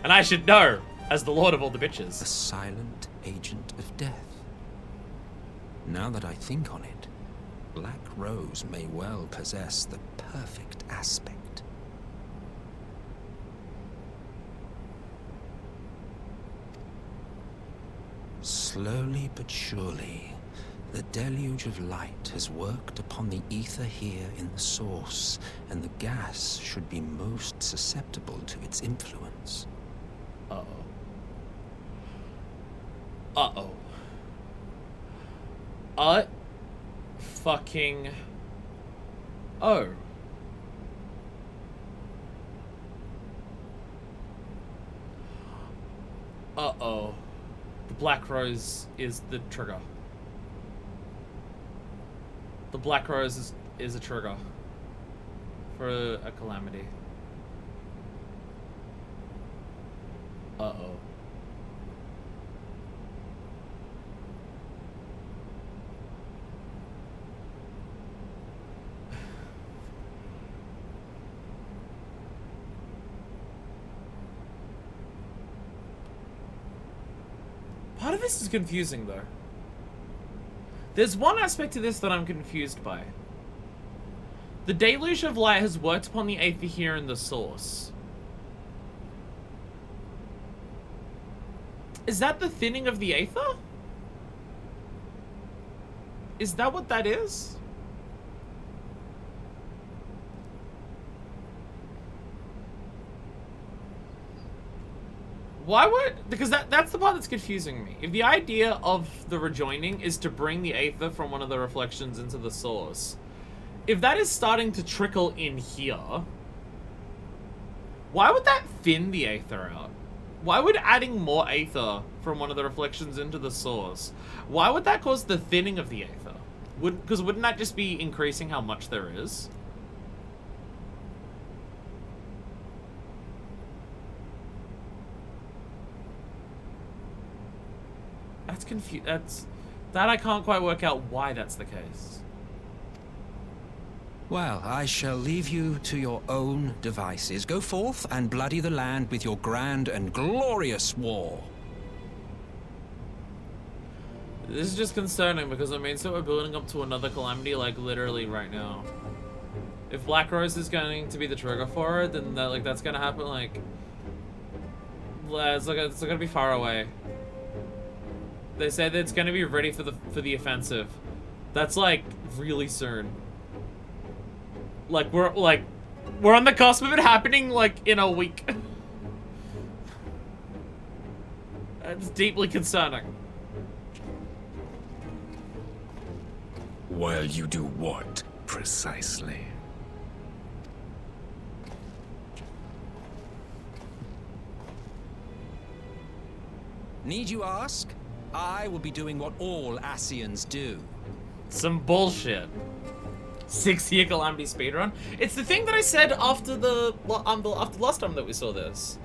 And I should know, as the lord of all the bitches. A silent agent of death. Now that I think on it, Black Rose may well possess the perfect aspect. Slowly but surely, the deluge of light has worked upon the ether here in the source, and the gas should be most susceptible to its influence. Uh-oh. Uh-oh. Fucking... Oh. Uh-oh. The Black Rose is the trigger. The Black Rose is a trigger for a Calamity. Uh-oh. Part of this is confusing, though. There's one aspect to this that I'm confused by. The Deluge of Light has worked upon the Aether here in the source. Is that the thinning of the Aether? Is that what that is? Why would... Because that's the part that's confusing me. If the idea of the rejoining is to bring the Aether from one of the reflections into the source, if that is starting to trickle in here, why would that thin the Aether out? Why would adding more Aether from one of the reflections into the source, why would that cause the thinning of the Aether? Because wouldn't that just be increasing how much there is? That's that I can't quite work out why that's the case. Well, I shall leave you to your own devices. Go forth and bloody the land with your grand and glorious war. This is just concerning because it means that we're building up to another Calamity, like, literally right now. If Black Rose is going to be the trigger for it, then that's gonna happen, like... It's gonna be far away. They say that it's gonna be ready for the offensive. That's, like, really soon. Like, we're on the cusp of it happening, like, in a week. That's deeply concerning. While you do what, precisely? Need you ask? I will be doing what all Ascians do. Some bullshit. 6-year Calamity speedrun. It's the thing that I said after the last time that we saw this.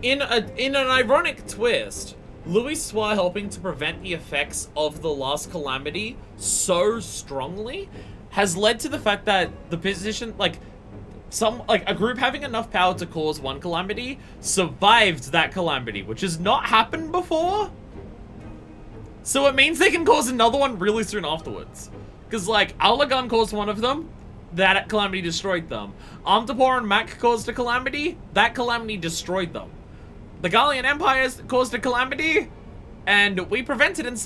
In an ironic twist, Louis Soir helping to prevent the effects of the last Calamity so strongly has led to the fact that the position, a group having enough power to cause one Calamity survived that Calamity, which has not happened before. So it means they can cause another one really soon afterwards. Because, Allagan caused one of them, that Calamity destroyed them. Amtapor and Mac caused a Calamity, that Calamity destroyed them. The Gallian Empire caused a Calamity, and we prevented and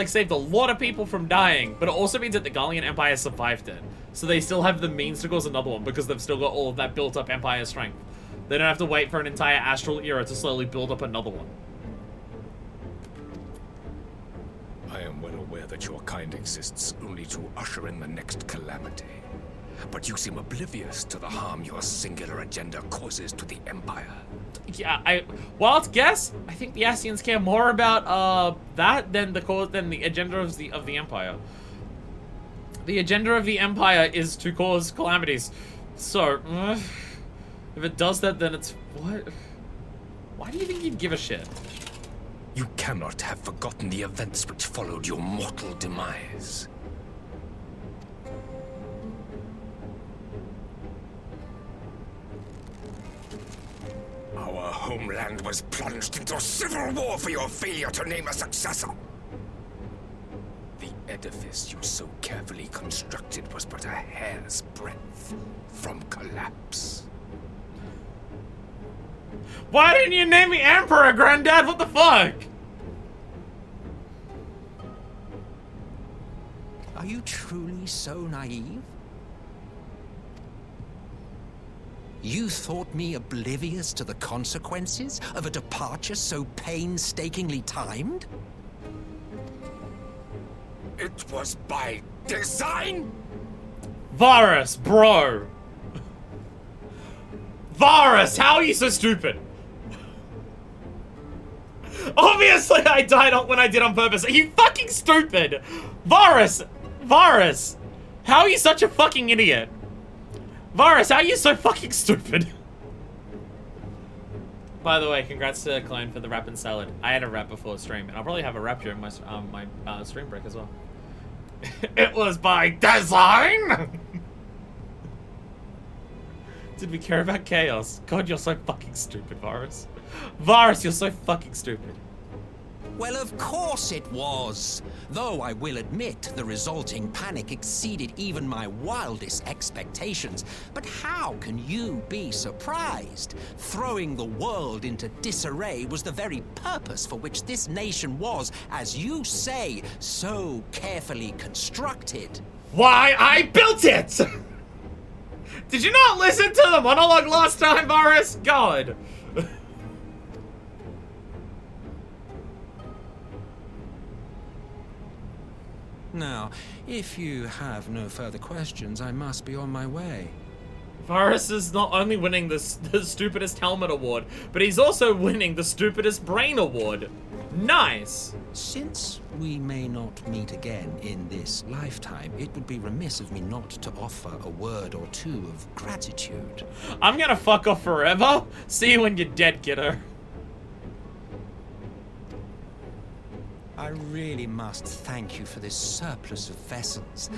saved a lot of people from dying, but it also means that the Gallian Empire survived it. So they still have the means to cause another one, because they've still got all of that built-up Empire strength. They don't have to wait for an entire astral era to slowly build up another one. I am well aware that your kind exists only to usher in the next Calamity. But you seem oblivious to the harm your singular agenda causes to the Empire. Yeah, wild guess, I think the Ascians care more about that than the agenda of the Empire. The agenda of the Empire is to cause calamities. So, if it does that, then it's what? Why do you think you'd give a shit? You cannot have forgotten the events which followed your mortal demise. Our homeland was plunged into civil war for your failure to name a successor. The edifice you so carefully constructed was but a hair's breadth from collapse. Why didn't you name me Emperor, Granddad? What the fuck? Are you truly so naive? You thought me oblivious to the consequences of a departure so painstakingly timed? It was by design? Varus, bro. Varus, how are you so stupid? Obviously I died when I did on purpose. Are you fucking stupid? Varus! Varus! How are you such a fucking idiot? Varus, how are you so fucking stupid? By the way, congrats to Clone for the wrap and salad. I had a wrap before stream, and I'll probably have a wrap during my stream break as well. It was by design! Did we care about chaos? God, you're so fucking stupid, Varus. Varus, you're so fucking stupid. Well, of course it was. Though I will admit the resulting panic exceeded even my wildest expectations. But how can you be surprised? Throwing the world into disarray was the very purpose for which this nation was, as you say, so carefully constructed. Why, I built it! Did you not listen to the monologue last time, Varus? God. Now, if you have no further questions, I must be on my way. Varus is not only winning the stupidest helmet award, but he's also winning the stupidest brain award. Nice! Since we may not meet again in this lifetime, it would be remiss of me not to offer a word or two of gratitude. I'm gonna fuck off forever. See you when you're dead, kiddo. I really must thank you for this surplus of vessels.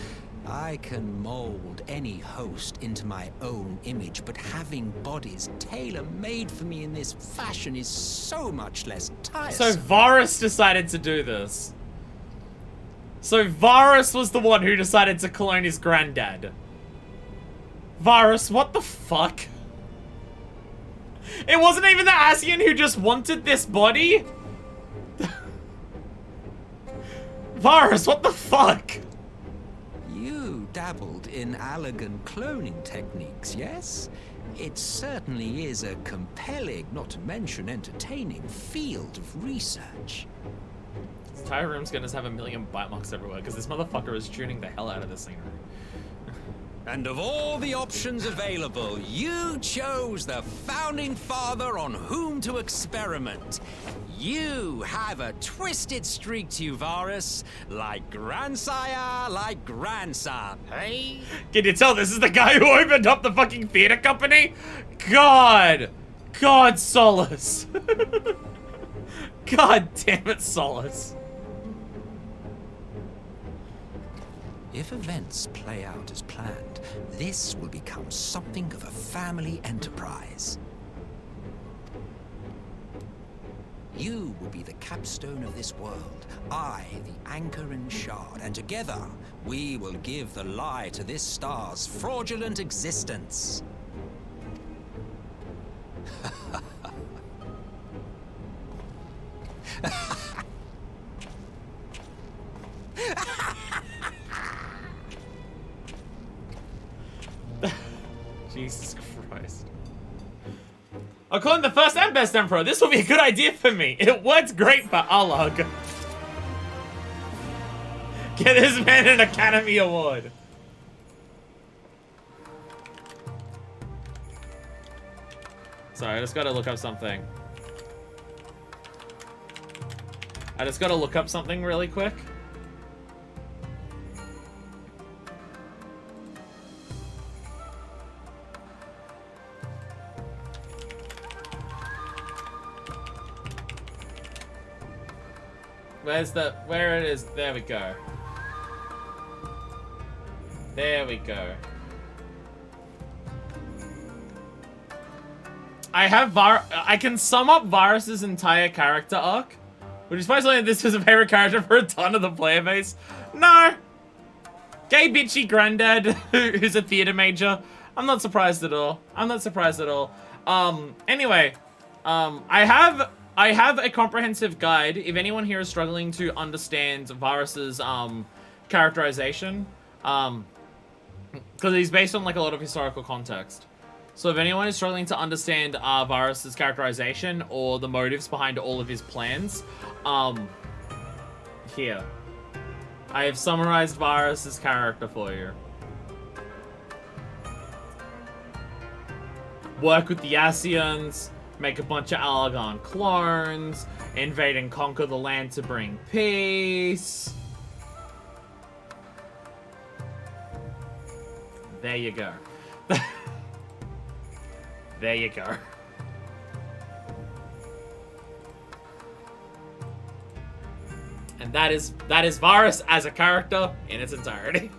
I can mold any host into my own image, but having bodies tailor-made for me in this fashion is so much less tiresome. So Varus decided to do this. So Varus was the one who decided to clone his granddad. Varus, what the fuck? It wasn't even the Asian who just wanted this body? Varus, what the fuck? You dabbled in Allagan cloning techniques, yes? It certainly is a compelling, not to mention entertaining, field of research. This entire room's gonna have a million bite marks everywhere because this motherfucker is tuning the hell out of this scenery. And of all the options available, you chose the founding father on whom to experiment. You have a twisted streak to you, Varus. Like grandsire, like grandson, hey? Can you tell this is the guy who opened up the fucking theater company? God! God, Solus. God damn it, Solus. If events play out as planned, this will become something of a family enterprise. You will be the capstone of this world, I the anchor and shard, and together we will give the lie to this star's fraudulent existence. Jesus Christ. I'll call him the first and best emperor. This will be a good idea for me. It worked great for Alog. Get this man an Academy Award. Sorry, I just gotta look up something. I just gotta look up something really quick. Where it is, there we go. There we go. I can sum up Varus's entire character arc, which is basically this is a favorite character for a ton of the player base. No! Gay bitchy granddad who's a theater major. I'm not surprised at all. I'm not surprised at all. Anyway, I have a comprehensive guide if anyone here is struggling to understand Varus's characterization, because he's based on like a lot of historical context. So if anyone is struggling to understand Varus's characterization or the motives behind all of his plans, here I have summarized Varus's character for you. Work with the Asians, make a bunch of Allagan clones, invade and conquer the land to bring peace. There you go. There you go. And that is Varus as a character in its entirety.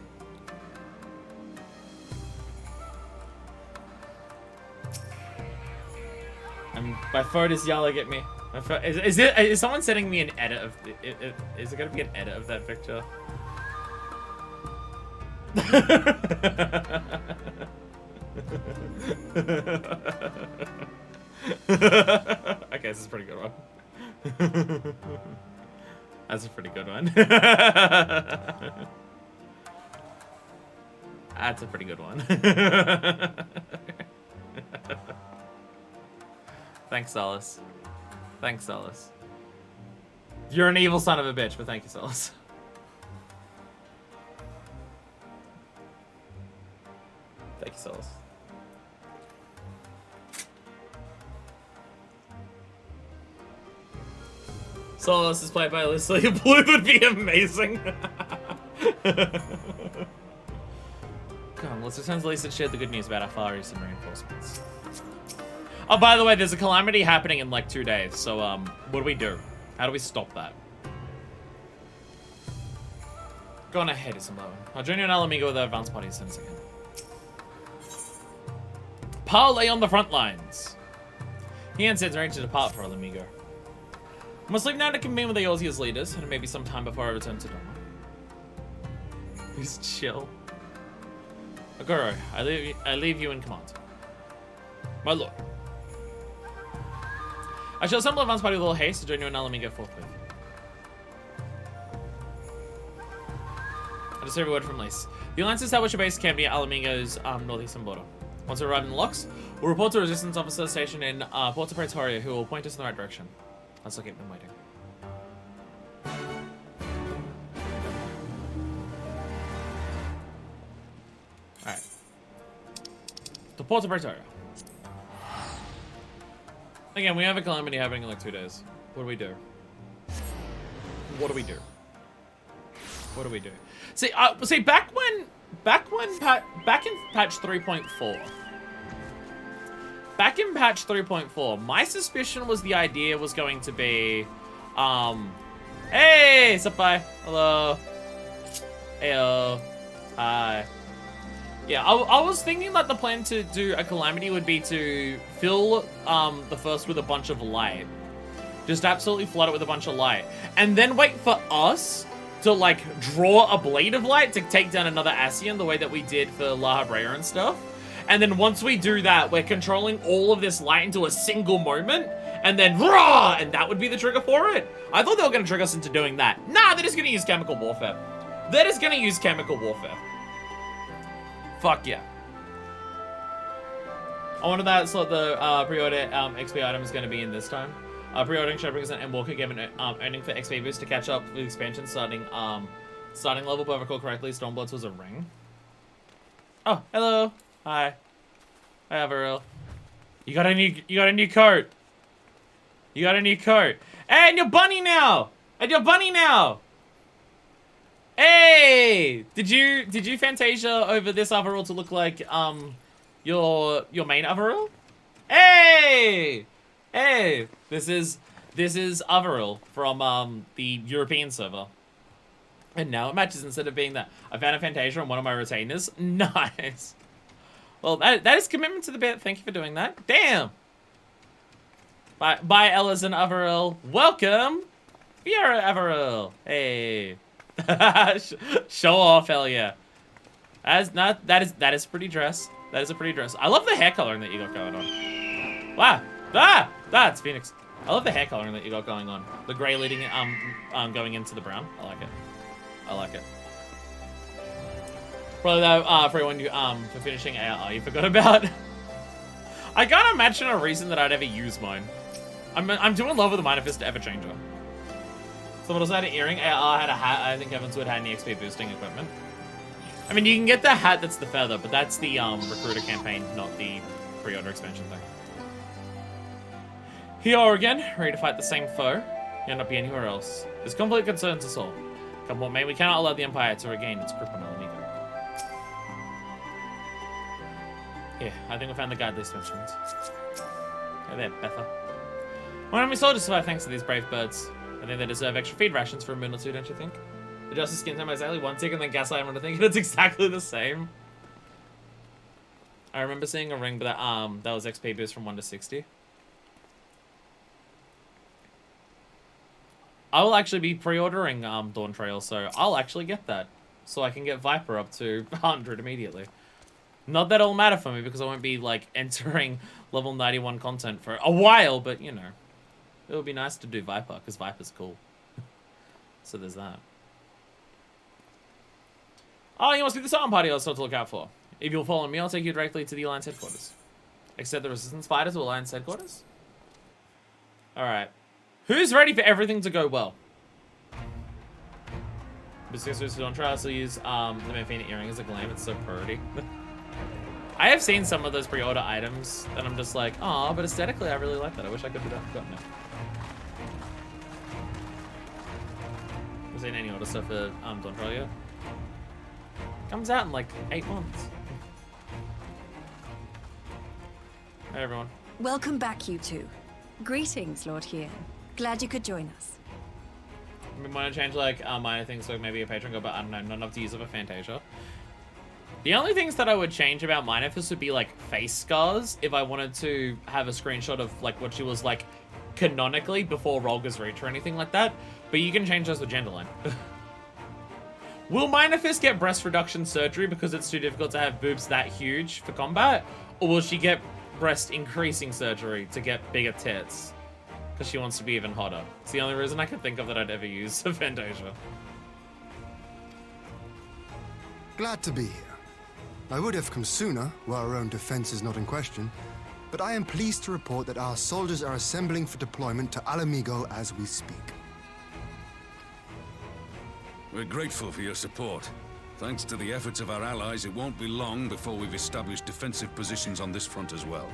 My phone is yelling at me. My phone, is someone sending me an edit of? Is it gonna be an edit of that picture? Okay, this is a pretty good one. That's a pretty good one. That's a pretty good one. Thanks, Solus. Thanks, Solus. You're an evil son of a bitch, but thank you, Solus. Thank you, Solus. Solus is played by Leslie Blue would be amazing. Come on, let's return to Lisa and share the good news about our Far Eastern reinforcements. Oh, by the way, there's a Calamity happening in like 2 days, so what do we do? How do we stop that? Go on ahead, it's 11. I'll join you in Alamigo with our advanced party as soon as I can. Parley on the front lines. He and Sid's arranged to depart for Alamigo. I must leave now to convene with the Eorzea's leaders, and it may be some time before I return to Doma. Just chill. Agoro, I leave you in command. My lord. I shall assemble advance party with a little haste to join you in Alamigo forthwith. I just heard a word from Lace. The Alliance established a base camp near Alamigo's northeastern border. Once we arrive in the locks, we'll report to a resistance officer stationed in Porto Pretoria who will point us in the right direction. Let's look at them waiting. Alright. To Porto Pretoria. Again, we have a Calamity happening in like 2 days. What do we do? What do we do? What do we do? See, back in patch 3.4. Back in patch 3.4, my suspicion was the idea was going to be, hey, Senpai, hello, heyo, hi. Yeah, I was thinking that the plan to do a Calamity would be to fill the first with a bunch of light. Just absolutely flood it with a bunch of light. And then wait for us to, like, draw a blade of light to take down another Ascian the way that we did for La Habrea and stuff. And then once we do that, we're controlling all of this light into a single moment. And then, raw! And that would be the trigger for it. I thought they were going to trick us into doing that. Nah, they're just going to use chemical warfare. They're just going to use chemical warfare. Fuck yeah. I wonder that's what the pre-order XP item is going to be in this time. Pre-ordering should represent and Walker gave an earning for XP boost to catch up with expansion starting level, but if I recall correctly, Stormbloods was a ring. Oh, hello. Hi. Hi, Averill. You got a new coat. You got a new coat. Hey, and you're bunny now. And you're bunny now. Hey! Did you Fantasia over this Averill to look like your main Averill? Hey! Hey! This is Averill from the European server. And now it matches instead of being that. I found a Fantasia on one of my retainers. Nice. Well, that is commitment to the bit. Thank you for doing that. Damn! Bye, Ellis and Averill. Welcome! Fiora Averill. Hey. Show off, hell yeah. That is pretty dress. That is a pretty dress. I love the hair coloring that you got going on. Wow. That's Phoenix. I love the hair coloring that you got going on. The gray leading going into the brown. I like it. I like it. Probably though, for everyone you for finishing AR you forgot about. I can't imagine a reason that I'd ever use mine. I'm too in love with the Manifest Ever Changer. Someone else had an earring. AR had a hat. I think Evanswood had any XP boosting equipment. I mean, you can get the hat that's the feather, but that's the recruiter campaign, not the pre-order expansion thing. Here you are again, ready to fight the same foe. You'll not be anywhere else. This conflict concerns us all. Come what may, we cannot allow the Empire to regain its grip on Alamigo. Here, I think we found the guide list mentioned. Go there, Betha. One enemy soldiers survive thanks to these brave birds. I think they deserve extra feed rations for a moon or two, don't you think? The Justice skin time exactly one tick and then gaslight everyone to thinking it's exactly the same. I remember seeing a ring, but that was XP boost from 1 to 60. I will actually be pre-ordering Dawn Trail, so I'll actually get that. So I can get Viper up to 100 immediately. Not that it'll matter for me, because I won't be, like, entering level 91 content for a while, but, you know. It would be nice to do Viper, because Viper's cool. So there's that. Oh, you must be the Silent Party I was told to look out for. If you'll follow me, I'll take you directly to the Alliance headquarters. Except the Resistance fighters to Alliance headquarters? Alright. Who's ready for everything to go well? Because Dawn Trial still use the Manfina earring as a glam, it's so pretty. I have seen some of those pre-order items that I'm just like, oh, but aesthetically I really like that. I wish I could have gotten it. I've seen any order stuff for Dawn Trial yet. Comes out in like 8 months. Hey everyone. Welcome back, you two. Greetings, Lord Hien. Glad you could join us. We want to change like minor things, so maybe a patron go, but I don't know, not enough to use of a Fantasia. The only things that I would change about Minifus would be like face scars if I wanted to have a screenshot of like what she was like canonically before Rolga's Reach or anything like that. But you can change those with Genderline. Will Minifus get breast reduction surgery because it's too difficult to have boobs that huge for combat? Or will she get breast increasing surgery to get bigger tits? Because she wants to be even hotter. It's the only reason I can think of that I'd ever use a Fantasia. Glad to be here. I would have come sooner, while our own defense is not in question, but I am pleased to report that our soldiers are assembling for deployment to Alamigo as we speak. We're grateful for your support. Thanks to the efforts of our allies, it won't be long before we've established defensive positions on this front as well.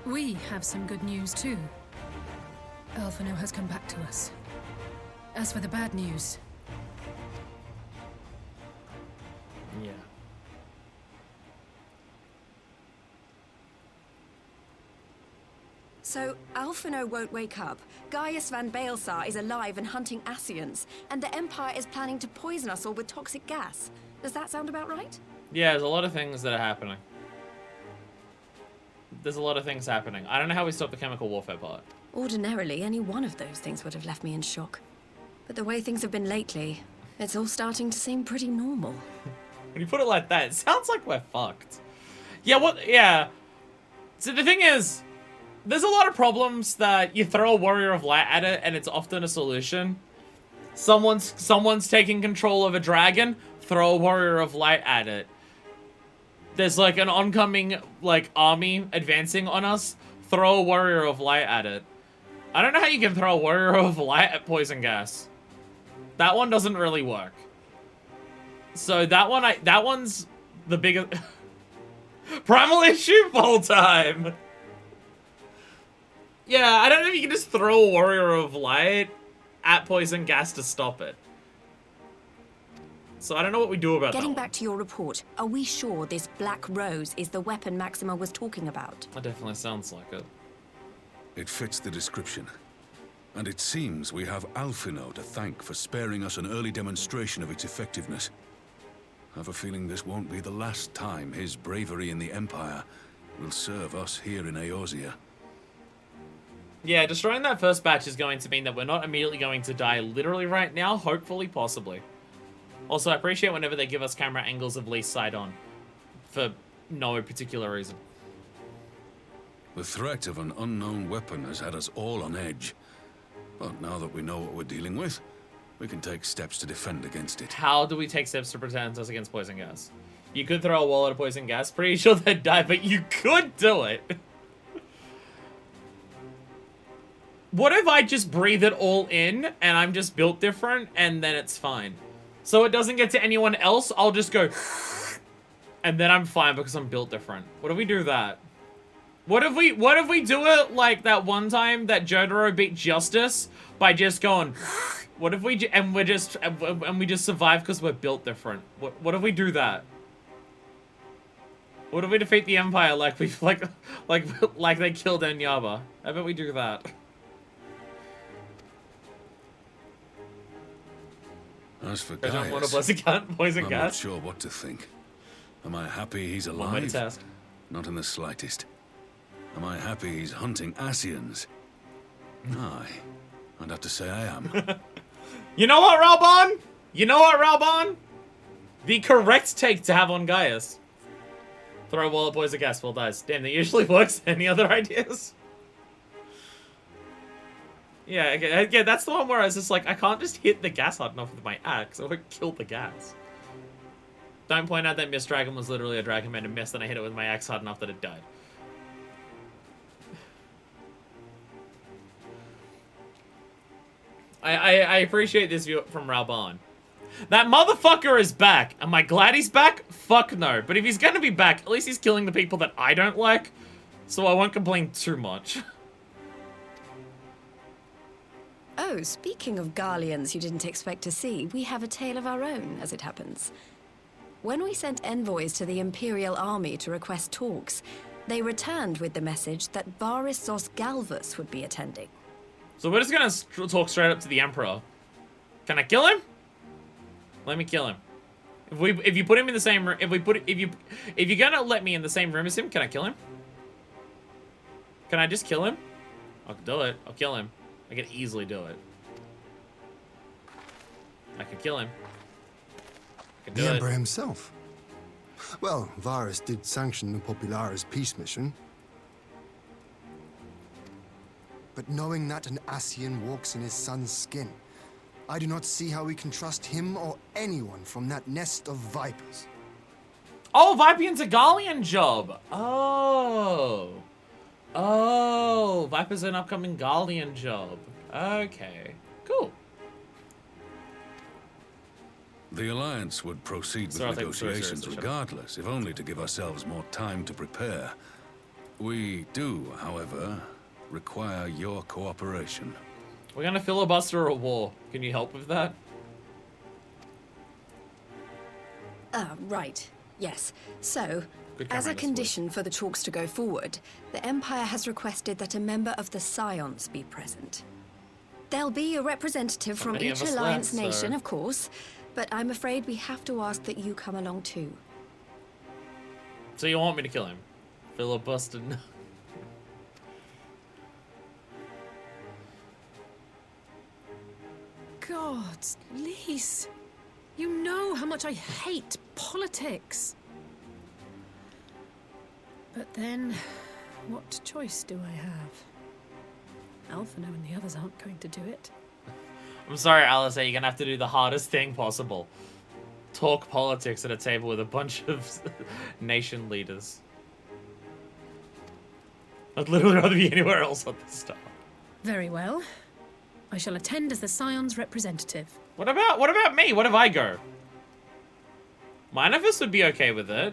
We have some good news too. Alphino has come back to us. As for the bad news... Yeah. So, Alphino won't wake up, Gaius van Baelsar is alive and hunting Ascians, and the Empire is planning to poison us all with toxic gas. Does that sound about right? Yeah, there's a lot of things that are happening. There's a lot of things happening. I don't know how we stop the chemical warfare part. Ordinarily, any one of those things would have left me in shock. But the way things have been lately, it's all starting to seem pretty normal. When you put it like that, it sounds like we're fucked. Yeah. So the thing is, there's a lot of problems that you throw a Warrior of Light at it and it's often a solution. Someone's taking control of a dragon, throw a Warrior of Light at it. There's like an oncoming like army advancing on us, throw a Warrior of Light at it. I don't know how you can throw a Warrior of Light at poison gas. That one doesn't really work. So that one's the biggest primal issue full time. Yeah, I don't know if you can just throw a Warrior of Light at poison gas to stop it. So I don't know what we do about that. Getting back to your report, are we sure this Black Rose is the weapon Maxima was talking about? That definitely sounds like it. It fits the description. And it seems we have Alphino to thank for sparing us an early demonstration of its effectiveness. I have a feeling this won't be the last time his bravery in the Empire will serve us here in Eorzea. Yeah, destroying that first batch is going to mean that we're not immediately going to die literally right now, hopefully, possibly. Also, I appreciate whenever they give us camera angles of least sight on, for no particular reason. The threat of an unknown weapon has had us all on edge. But now that we know what we're dealing with, we can take steps to defend against it. How do we take steps to protect us against poison gas? You could throw a wall at a poison gas. Pretty sure they'd die, but you could do it. What if I just breathe it all in, and I'm just built different, and then it's fine? so it doesn't get to anyone else, I'll just go and then I'm fine because I'm built different. What if we do that? What if we do it like that one time that Jotaro beat Justice by just going what if we we just survive because we're built different? What if we do that? What if we defeat the Empire like we like they killed Enyaba? I bet we do that. As for I don't Gaius, want to bless a cat, poison I'm gas. not sure what to think. Am I happy he's One way to alive? test. Not in the slightest. Am I happy he's hunting Asians? Aye. I'd have to say I am. You know what, Raubon? You know what, Raubon? The correct take to have on Gaius. Throw a wall at poison gas, full dice. Damn, that usually works. Any other ideas? Yeah, okay, that's the one where I was just like, I can't just hit the gas hard enough with my axe. I would kill the gas. Don't point out that Miss Dragon was literally a Dragon Man and missed, and I hit it with my axe hard enough that it died. I appreciate this view from Raubon. That motherfucker is back. Am I glad he's back? Fuck no. But if he's gonna be back, at least he's killing the people that I don't like. So I won't complain too much. Oh, speaking of Garleans you didn't expect to see, we have a tale of our own, as it happens. When we sent envoys to the Imperial Army to request talks, they returned with the message that Varissos Galvus would be attending. So we're just gonna talk straight up to the Emperor. Can I kill him? Let me kill him. If you put him in the same room, if you're gonna let me in the same room as him, can I kill him? Can I just kill him? I'll do it. I'll kill him. I can easily do it. I can kill him. I can do The it. Emperor himself. Well, Varus did sanction the Popularis peace mission. But knowing that an Asian walks in his son's skin, I do not see how we can trust him or anyone from that nest of vipers. Oh, Vipian's a Gallian job. Oh. Oh, Viper's an upcoming Gallian job. Okay, cool. The Alliance would proceed with Sorry, I'll take the negotiations seriously, regardless, if only to give ourselves more time to prepare. We do, however, require your cooperation. We're gonna filibuster a war. Can you help with that? Right. Yes. So, Good as camera a in this condition for the talks to go forward, the Empire has requested that a member of the Scions be present. There'll be a representative from many of each us Alliance left, nation, so- of course, but I'm afraid we have to ask that you come along too. So you want me to kill him? Filibuster? No. God, Lise, you know how much I hate politics. But then, what choice do I have? Alphino and the others aren't going to do it. I'm sorry, Alice, you're gonna have to do the hardest thing possible. Talk politics at a table with a bunch of nation leaders. I'd literally rather be anywhere else on this stuff. Very well. I shall attend as the Scion's representative. What about me? What if I go? Minifus would be okay with it.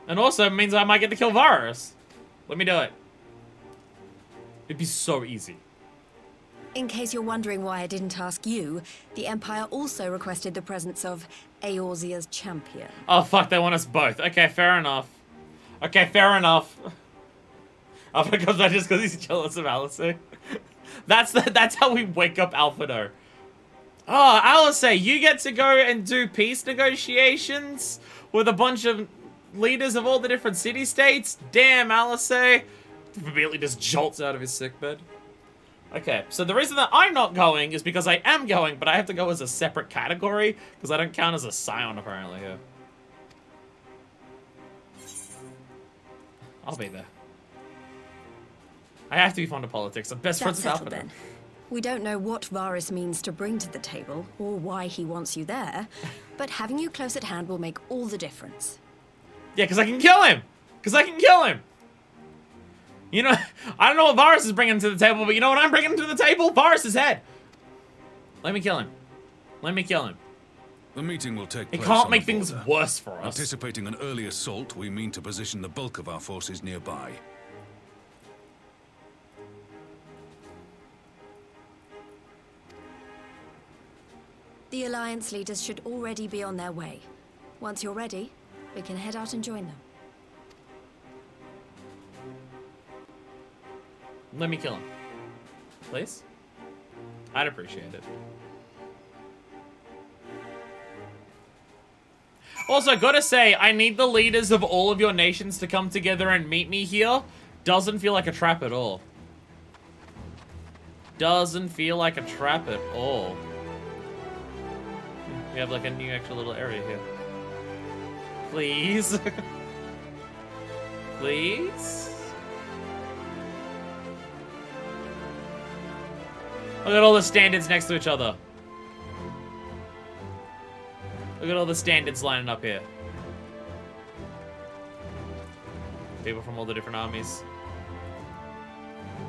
And also it means I might get to kill Varus. Let me do it. It'd be so easy. In case you're wondering why I didn't ask you, the Empire also requested the presence of Eorzea's champion. Oh fuck, they want us both. Okay, fair enough. Okay, fair enough. Oh, because that's just because he's jealous of Alice. That's how we wake up Alphino. Oh, Alice, you get to go and do peace negotiations with a bunch of leaders of all the different city-states? Damn, Alice. Immediately just jolts out of his sickbed. Okay, so the reason that I'm not going is because I am going, but I have to go as a separate category, because I don't count as a Scion, apparently, here. I'll be there. I have to be fond of politics. I'm best friends That's with settled Alphino. then. We don't know what Varus means to bring to the table, or why he wants you there, but having you close at hand will make all the difference. Yeah, because I can kill him! Because I can kill him! You know, I don't know what Varus is bringing to the table, but you know what I'm bringing to the table? Varus' head! Let me kill him. Let me kill him. The meeting will take It place can't on make the things border. worse for us. Anticipating an early assault, we mean to position the bulk of our forces nearby. The Alliance leaders should already be on their way. Once you're ready, we can head out and join them. Let me kill him. Please? I'd appreciate it. Also, gotta say, I need the leaders of all of your nations to come together and meet me here. Doesn't feel like a trap at all. Doesn't feel like a trap at all. We have like a new extra little area here. Please? Please? Look at all the standards next to each other. Look at all the standards lining up here. People from all the different armies.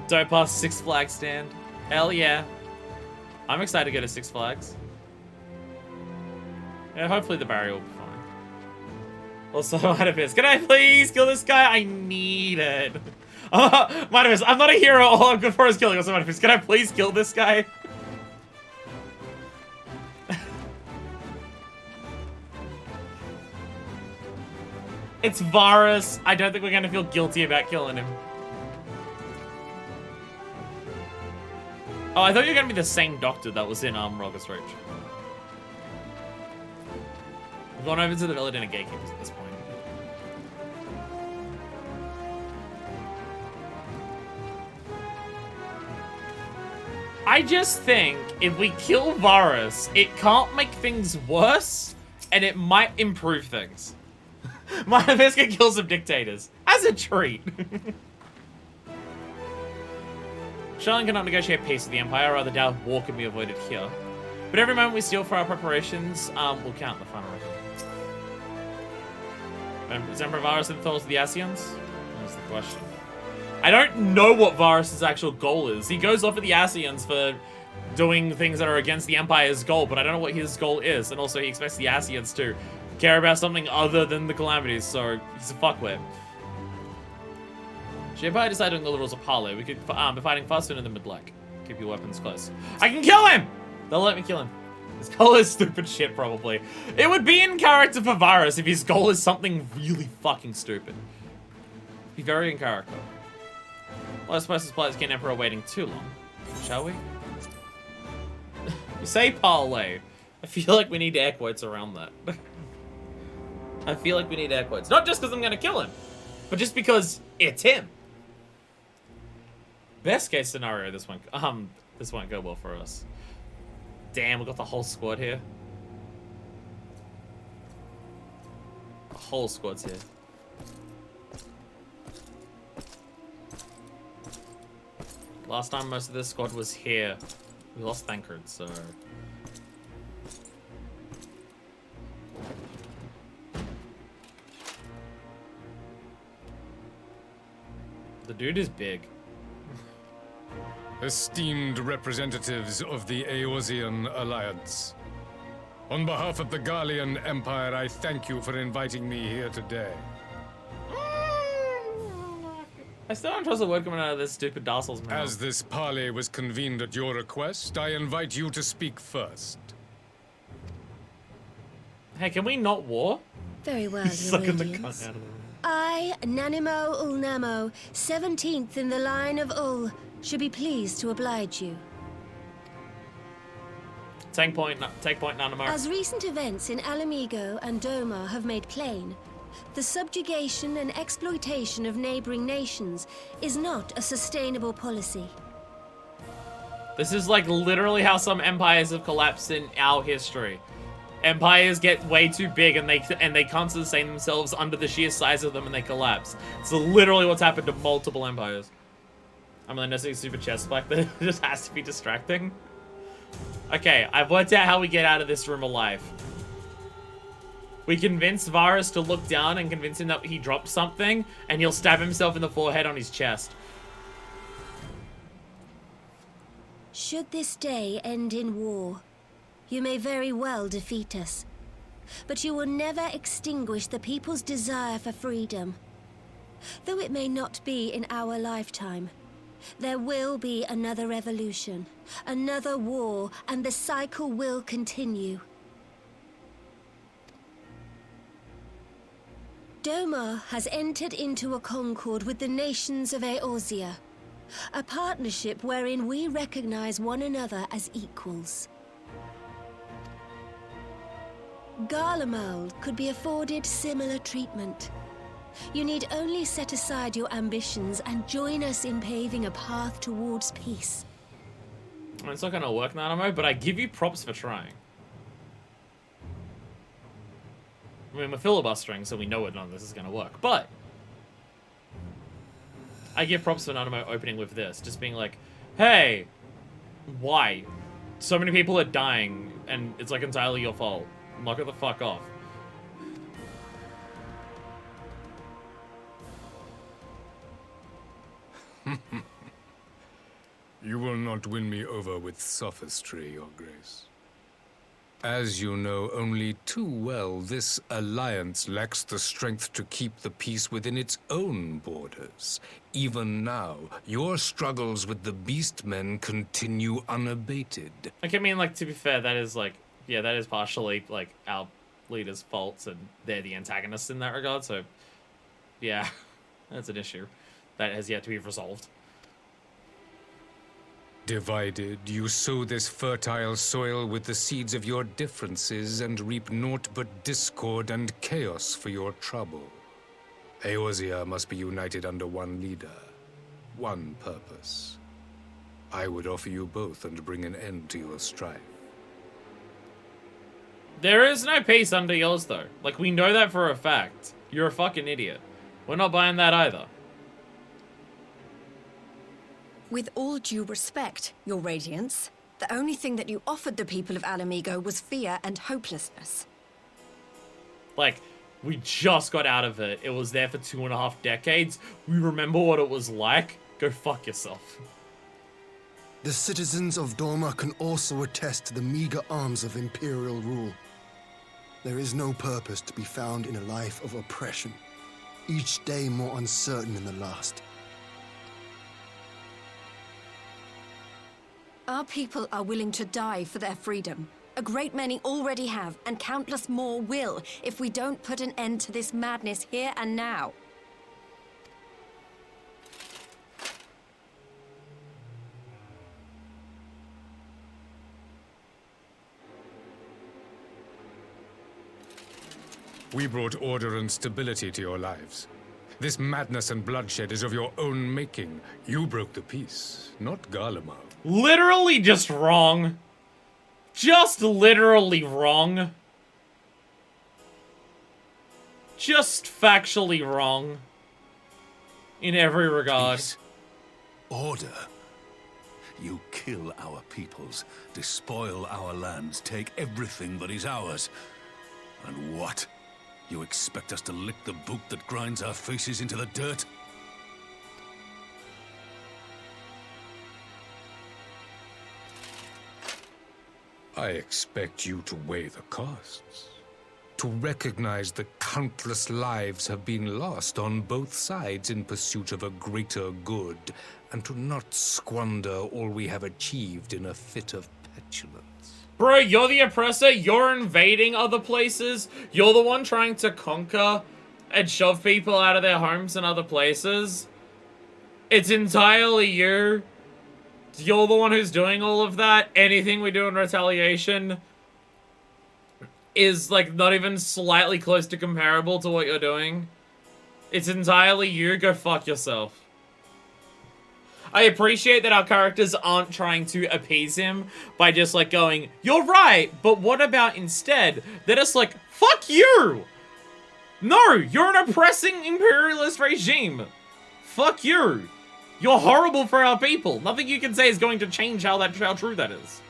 Don't pass Six Flags stand. Hell yeah. I'm excited to go to Six Flags. Yeah, hopefully the barrier will be fine. Also, Midavis, can I please kill this guy? I need it. Midavis, I'm not a hero. All I'm good for is killing. Also, Midavis, can I please kill this guy? It's Varus. I don't think we're gonna feel guilty about killing him. Oh, I thought you were gonna be the same doctor that was in Rocket's Reach. We've gone over to the Villadena Gatekeepers at this point. I just think if we kill Varus, it can't make things worse, and it might improve things. Midavis can kill some dictators. As a treat. Charlene cannot negotiate peace with the Empire, rather doubt war can be avoided here. But every moment we steal for our preparations will count in the final record. Is Emperor Varus in thoughts of the Asians? That's the question. I don't know what Varus' actual goal is. He goes off at the Asians for doing things that are against the Empire's goal, but I don't know what his goal is. And also he expects the Asians to care about something other than the Calamities, so he's a fuckwit. Should the Empire decide on the rules of parley, we could be fighting far sooner than mid-like. Keep your weapons close. I can kill him! They'll let me kill him. His goal is stupid shit, probably. It would be in character for Varus if his goal is something really fucking stupid. Be very in character. Well, I suppose this players get Emperor waiting too long. Shall we? You say parlay. I feel like we need air quotes around that. I feel like we need air quotes. Not just because I'm going to kill him, but just because it's him. Best case scenario, this won't go well for us. Damn, we got the whole squad here. The whole squad's here. Last time most of this squad was here, we lost Thancred, so... The dude is big. Esteemed representatives of the Eorzean Alliance. On behalf of the Gallian Empire, I thank you for inviting me here today. I still don't trust a word coming out of this stupid Darcel's mouth. As this parley was convened at your request, I invite you to speak first. Hey, can we not war? Very well, He's Your sucking the Radiance. cunt out of him. I, Nanimo Ulnamo, 17th in the line of Ul, should be pleased to oblige you. Take point, Nanamo. As recent events in Alamigo and Doma have made plain, the subjugation and exploitation of neighboring nations is not a sustainable policy. This is like literally how some empires have collapsed in our history. Empires get way too big and they can't sustain themselves under the sheer size of them and they collapse. It's literally what's happened to multiple empires. I'm gonna noticing super chest like that. It just has to be distracting. Okay, I've worked out how we get out of this room alive. We convince Varus to look down and convince him that he dropped something, and he'll stab himself in the forehead on his chest. Should this day end in war, You may very well defeat us, but you will never extinguish the people's desire for freedom. Though it may not be in our lifetime, there will be another revolution, another war, and the cycle will continue. Doma has entered into a concord with the nations of Eorzea, a partnership wherein we recognize one another as equals. Garlemald could be afforded similar treatment. You need only set aside your ambitions and join us in paving a path towards peace. It's not gonna work, Nanamo, but I give you props for trying. I mean, we're filibustering, so we know none of this is gonna work, but I give props for Nanamo opening with this, just being like, hey, why? So many people are dying, and it's like entirely your fault. Knock it the fuck off. You will not win me over with sophistry, Your Grace. As you know only too well, this alliance lacks the strength to keep the peace within its own borders. Even now, your struggles with the Beastmen continue unabated. Like, I mean, like, to be fair, that is, like, yeah, that is partially, like, our leader's faults, and they're the antagonists in that regard, so, yeah, that's an issue that has yet to be resolved. Divided, you sow this fertile soil with the seeds of your differences and reap naught but discord and chaos for your trouble. Eorzea must be united under one leader, one purpose. I would offer you both and bring an end to your strife. There is no peace under yours, though. Like, we know that for a fact. You're a fucking idiot. We're not buying that either. With all due respect, Your Radiance, the only thing that you offered the people of Alamigo was fear and hopelessness. Like, we just got out of it. It was there for 2.5 decades. We remember what it was like. Go fuck yourself. The citizens of Doma can also attest to the meager arms of Imperial rule. There is no purpose to be found in a life of oppression, each day more uncertain than the last. Our people are willing to die for their freedom. A great many already have, and countless more will, if we don't put an end to this madness here and now. We brought order and stability to your lives. This madness and bloodshed is of your own making. You broke the peace, not Garlemald. Literally just wrong. Just literally wrong. Just factually wrong. In every regard. Peace. Order. You kill our peoples, despoil our lands, take everything that is ours. And what? You expect us to lick the boot that grinds our faces into the dirt? I expect you to weigh the costs. To recognize that countless lives have been lost on both sides in pursuit of a greater good, and to not squander all we have achieved in a fit of petulance. Bro, you're the oppressor, you're invading other places, you're the one trying to conquer and shove people out of their homes and other places. It's entirely you. You're the one who's doing all of that. Anything we do in retaliation is, like, not even slightly close to comparable to what you're doing. It's entirely you. Go fuck yourself. I appreciate that our characters aren't trying to appease him by just, like, going, you're right, but what about instead? They're just like, fuck you! No, you're an oppressing imperialist regime. Fuck you. You're horrible for our people. Nothing you can say is going to change how true that is.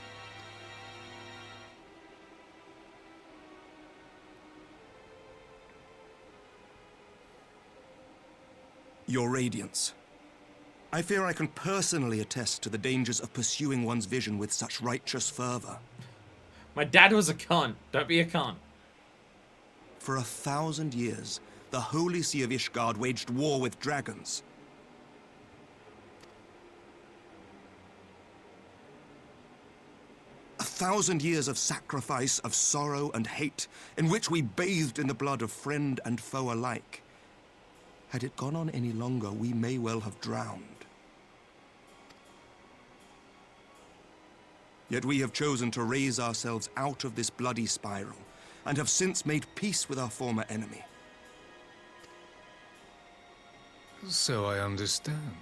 Your Radiance. I fear I can personally attest to the dangers of pursuing one's vision with such righteous fervor. My dad was a cunt. Don't be a cunt. For 1,000 years, the Holy See of Ishgard waged war with dragons. A 1,000 years of sacrifice, of sorrow and hate, in which we bathed in the blood of friend and foe alike. Had it gone on any longer, we may well have drowned. Yet we have chosen to raise ourselves out of this bloody spiral, and have since made peace with our former enemy. So I understand.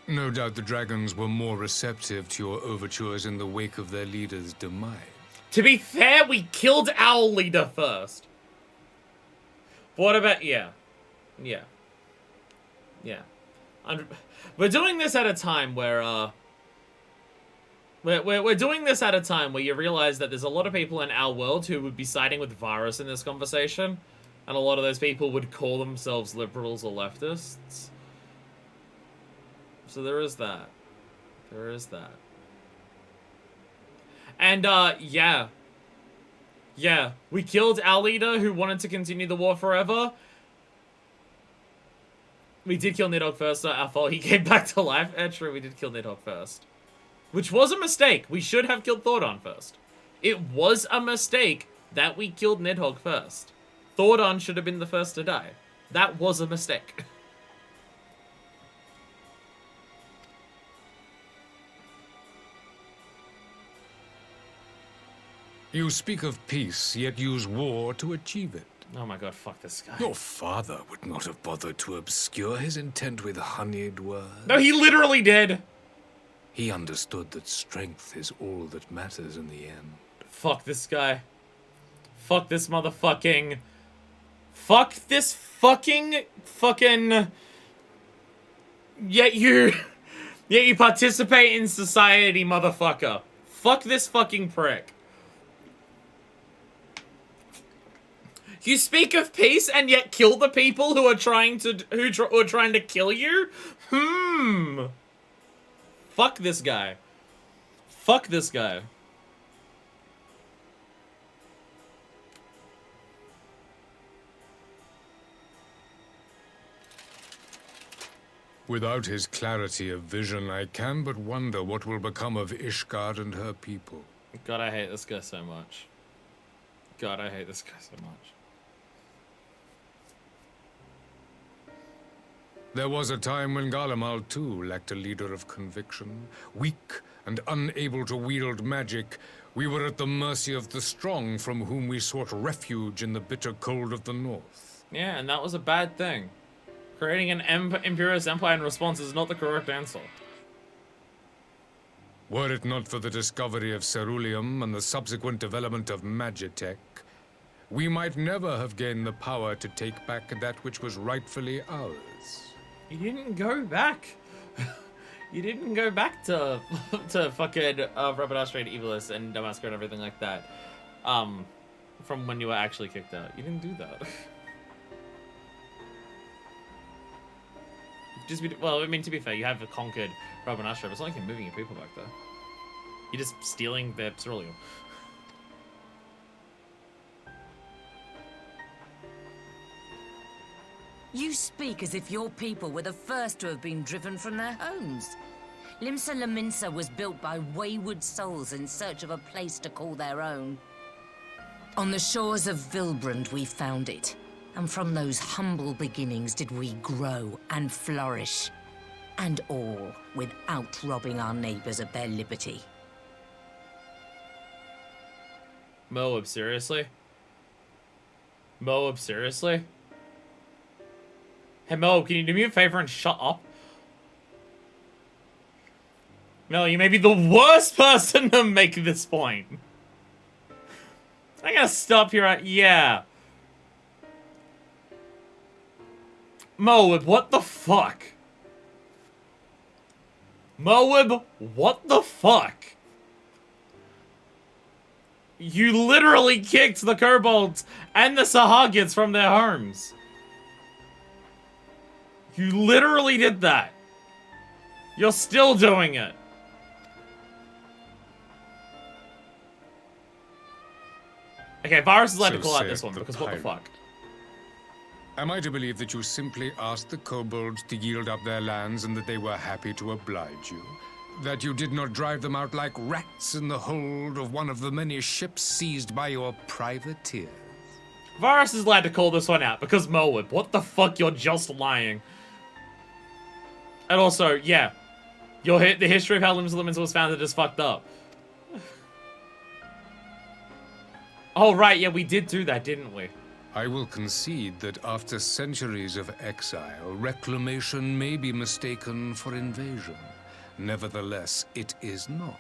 No doubt the dragons were more receptive to your overtures in the wake of their leader's demise. To be fair, we killed our leader first. What about... Yeah. Yeah. Yeah. We're doing this at a time where, We're doing this at a time where you realize that there's a lot of people in our world who would be siding with Varus in this conversation. And a lot of those people would call themselves liberals or leftists. So there is that. There is that. And, yeah. Yeah, we killed our leader who wanted to continue the war forever. We did kill Nidhogg first, so our fault. He came back to life. True, we did kill Nidhogg first. Which was a mistake. We should have killed Thordon first. It was a mistake that we killed Nidhogg first. Thordon should have been the first to die. That was a mistake. You speak of peace, yet use war to achieve it. Oh my god, fuck this guy. Your father would not have bothered to obscure his intent with honeyed words. No, he literally did. He understood that strength is all that matters in the end. Fuck this guy. Fuck this motherfucking... Fuck this fucking... Yet you participate in society, motherfucker. Fuck this fucking prick. You speak of peace and yet kill the people who are trying to kill you? Fuck this guy. Fuck this guy. Without his clarity of vision, I can but wonder what will become of Ishgard and her people. God, I hate this guy so much. God, I hate this guy so much. There was a time when Garlemald, too, lacked a leader of conviction. Weak and unable to wield magic, we were at the mercy of the strong, from whom we sought refuge in the bitter cold of the north. Yeah, and that was a bad thing. Creating an Imperious Empire in response is not the correct answer. Were it not for the discovery of Ceruleum and the subsequent development of Magitech, we might never have gained the power to take back that which was rightfully ours. You didn't go back. You didn't go back to fucking Rapidash and Evilus and Damascus and everything like that. From when you were actually kicked out. You didn't do that. Well, I mean, to be fair, you have conquered Rapidash, but it's not like you're moving your people back there. You're just stealing their ceruleum. You speak as if your people were the first to have been driven from their homes. Limsa Lominsa was built by wayward souls in search of a place to call their own. On the shores of Vilbrand we found it, and from those humble beginnings did we grow and flourish. And all without robbing our neighbors of their liberty. Moab, seriously? Moab, seriously? Hey, Moab, can you do me a favor and shut up? Mel, you may be the worst person to make this point. I gotta stop here at... Yeah. Moab, what the fuck? Moab, what the fuck? You literally kicked the kobolds and the Sahagits from their homes. You literally did that. You're still doing it. Okay, Varus is allowed So to call out said this one, the because what the pirate. fuck? Am I to believe that you simply asked the kobolds to yield up their lands and that they were happy to oblige you? That you did not drive them out like rats in the hold of one of the many ships seized by your privateers? Varus is allowed to call this one out, because Merwood, what the fuck, you're just lying. And also, yeah, the history of how Limsa Lemons was founded is fucked up. Oh, right, yeah, we did do that, didn't we? I will concede that after centuries of exile, reclamation may be mistaken for invasion. Nevertheless, it is not.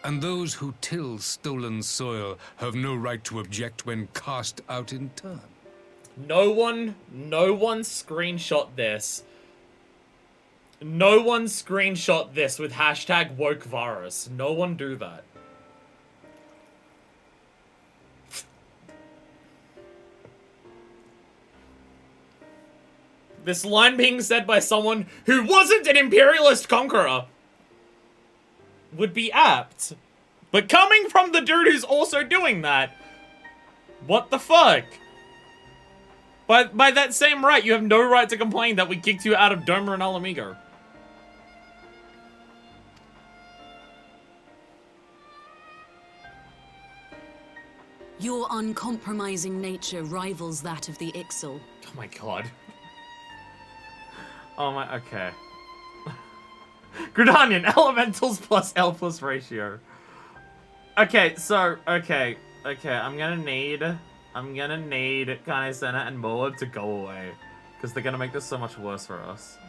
And those who till stolen soil have no right to object when cast out in turn. No one screenshot this. No one screenshot this with hashtag #WokeVarus. No one do that. This line being said by someone who wasn't an imperialist conqueror would be apt. But coming from the dude who's also doing that, what the fuck? By that same right, you have no right to complain that we kicked you out of Doma and Alamigo. Your uncompromising nature rivals that of the Ixal. Oh my god. Oh my, okay. Gridanian, elementals plus L plus ratio. Okay, so, okay, I'm gonna need Kane Senna and Moab to go away. Because they're gonna make this so much worse for us.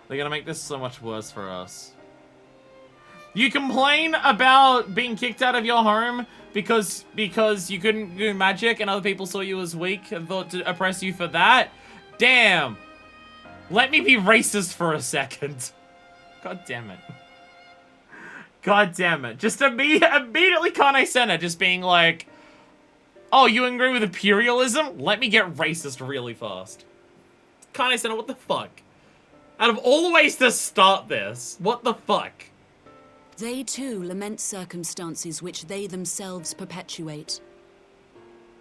They're gonna make this so much worse for us. You complain about being kicked out of your home because you couldn't do magic and other people saw you as weak and thought to oppress you for that? Damn! Let me be racist for a second. God damn it. God damn it. Just immediately Kane Senna just being like, oh, you agree with imperialism? Let me get racist really fast. Kane Senna, what the fuck? Out of all the ways to start this, what the fuck? They too lament circumstances which they themselves perpetuate.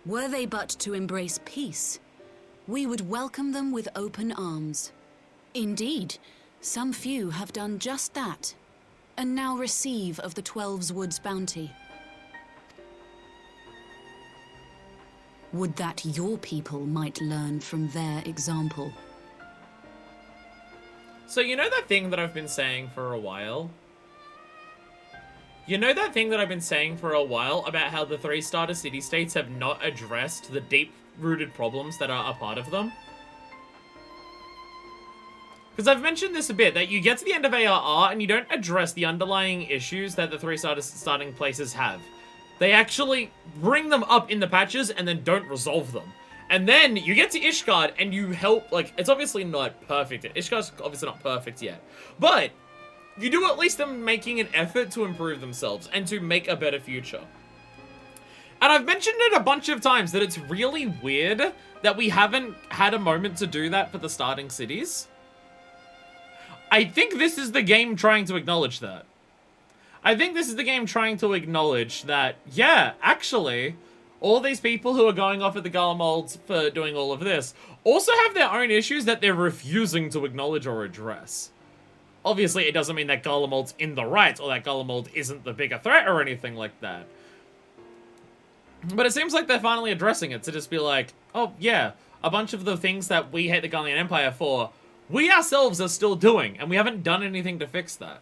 Were they but to embrace peace, we would welcome them with open arms. Indeed, some few have done just that, and now receive of the 12's Wood's bounty. Would that your people might learn from their example. So you know that thing that I've been saying for a while? You know that thing that I've been saying for a while about how the 3-starter city-states have not addressed the deep-rooted problems that are a part of them? Because I've mentioned this a bit, that you get to the end of ARR and you don't address the underlying issues that the 3-starter starting places have. They actually bring them up in the patches and then don't resolve them. And then you get to Ishgard and you help, like, it's obviously not perfect. Ishgard's obviously not perfect yet. But you do at least them making an effort to improve themselves and to make a better future. And I've mentioned it a bunch of times that it's really weird that we haven't had a moment to do that for the starting cities. I think this is the game trying to acknowledge that. I think this is the game trying to acknowledge that, yeah, actually, all these people who are going off at the Garlemolds for doing all of this also have their own issues that they're refusing to acknowledge or address. Obviously, it doesn't mean that Garlemald's in the right or that Garlemald isn't the bigger threat or anything like that. But it seems like they're finally addressing it to just be like, oh, yeah, a bunch of the things that we hate the Garlean Empire for, we ourselves are still doing, and we haven't done anything to fix that.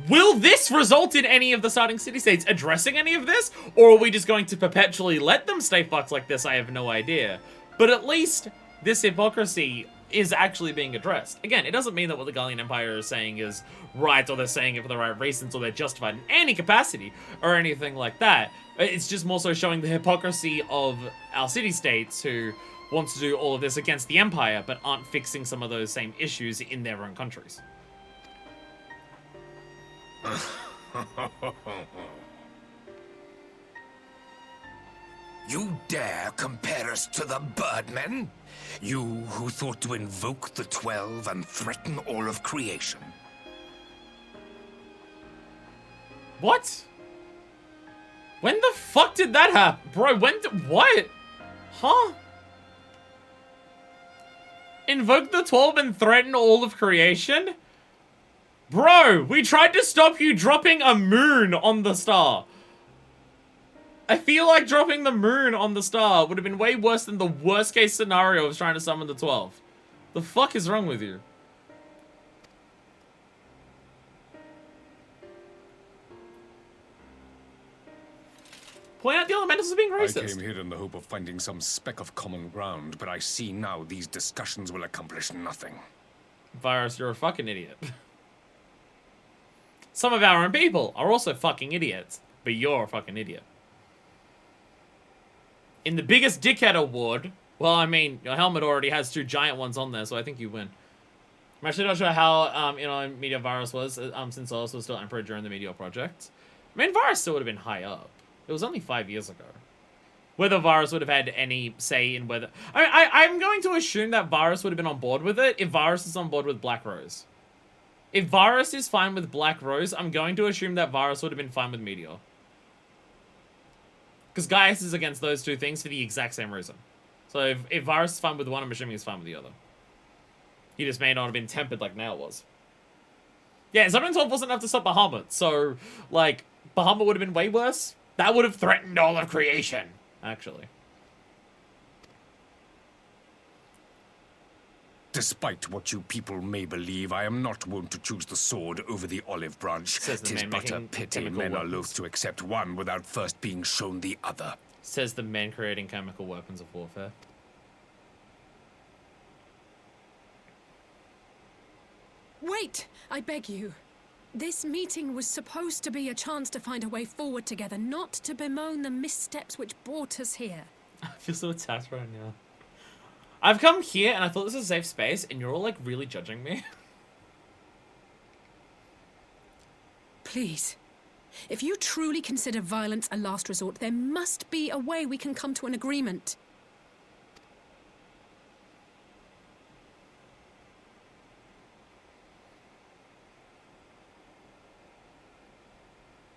Will this result in any of the starting city-states addressing any of this? Or are we just going to perpetually let them stay fucked like this? I have no idea. But at least this hypocrisy is actually being addressed. Again, it doesn't mean that what the Garlean Empire is saying is right, or they're saying it for the right reasons, or they're justified in any capacity, or anything like that. It's just more so showing the hypocrisy of our city-states who want to do all of this against the Empire, but aren't fixing some of those same issues in their own countries. You dare compare us to the Birdmen? You who thought to invoke the 12 and threaten all of creation? What? When the fuck did that happen? Bro, what? Huh? Invoke the 12 and threaten all of creation? Bro, we tried to stop you dropping a moon on the star. I feel like dropping the moon on the star would have been way worse than the worst case scenario of trying to summon the 12. The fuck is wrong with you? Point out the elementals are being racist. I came here in the hope of finding some speck of common ground, but I see now these discussions will accomplish nothing. Virus, you're a fucking idiot. Some of our own people are also fucking idiots, but you're a fucking idiot. In the biggest dickhead award, well, I mean, your helmet already has 2 giant ones on there, so I think you win. I'm actually not sure how, Meteor Virus was, since Solus was still Emperor during the Meteor Project. I mean, Virus still would have been high up. It was only 5 years ago. Whether Varus would have had any say in whether... I'm going to assume that Varus would have been on board with it if Varus is on board with Black Rose. If Varus is fine with Black Rose, I'm going to assume that Varus would have been fine with Meteor. Because Gaius is against those 2 things for the exact same reason. So if Varus is fine with one, I'm assuming he's fine with the other. He just may not have been tempered like Nail was. Yeah, Summon 12 wasn't enough to stop Bahamut, so, like, Bahamut would have been way worse. That would have threatened all of creation, actually. Despite what you people may believe, I am not wont to choose the sword over the olive branch. Tis but a pity men are loath to accept one without first being shown the other. Says the men creating chemical weapons of warfare. Wait! I beg you. This meeting was supposed to be a chance to find a way forward together, not to bemoan the missteps which brought us here. I feel so attacked right now. I've come here and I thought this was a safe space and you're all like really judging me. Please. If you truly consider violence a last resort, there must be a way we can come to an agreement.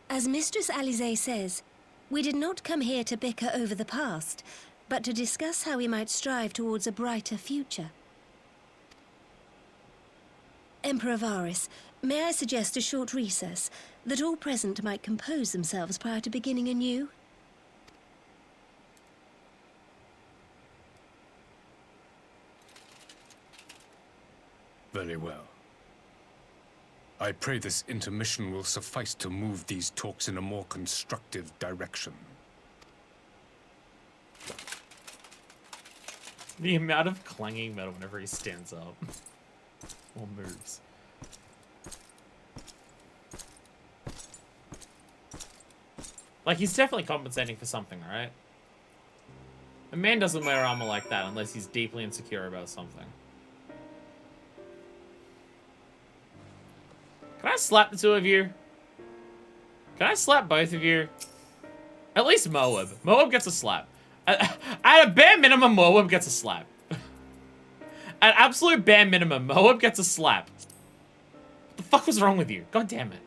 As Mistress Alize says, we did not come here to bicker over the past, but to discuss how we might strive towards a brighter future. Emperor Varus, may I suggest a short recess, that all present might compose themselves prior to beginning anew? Very well. I pray this intermission will suffice to move these talks in a more constructive direction. The amount of clanging metal whenever he stands up or moves. Like, he's definitely compensating for something, right? A man doesn't wear armor like that unless he's deeply insecure about something. Can I slap the 2 of you? Can I slap both of you? At least Moab. Moab gets a slap. At a bare minimum, Moab gets a slap. At absolute bare minimum, Moab gets a slap. What the fuck was wrong with you? God damn it.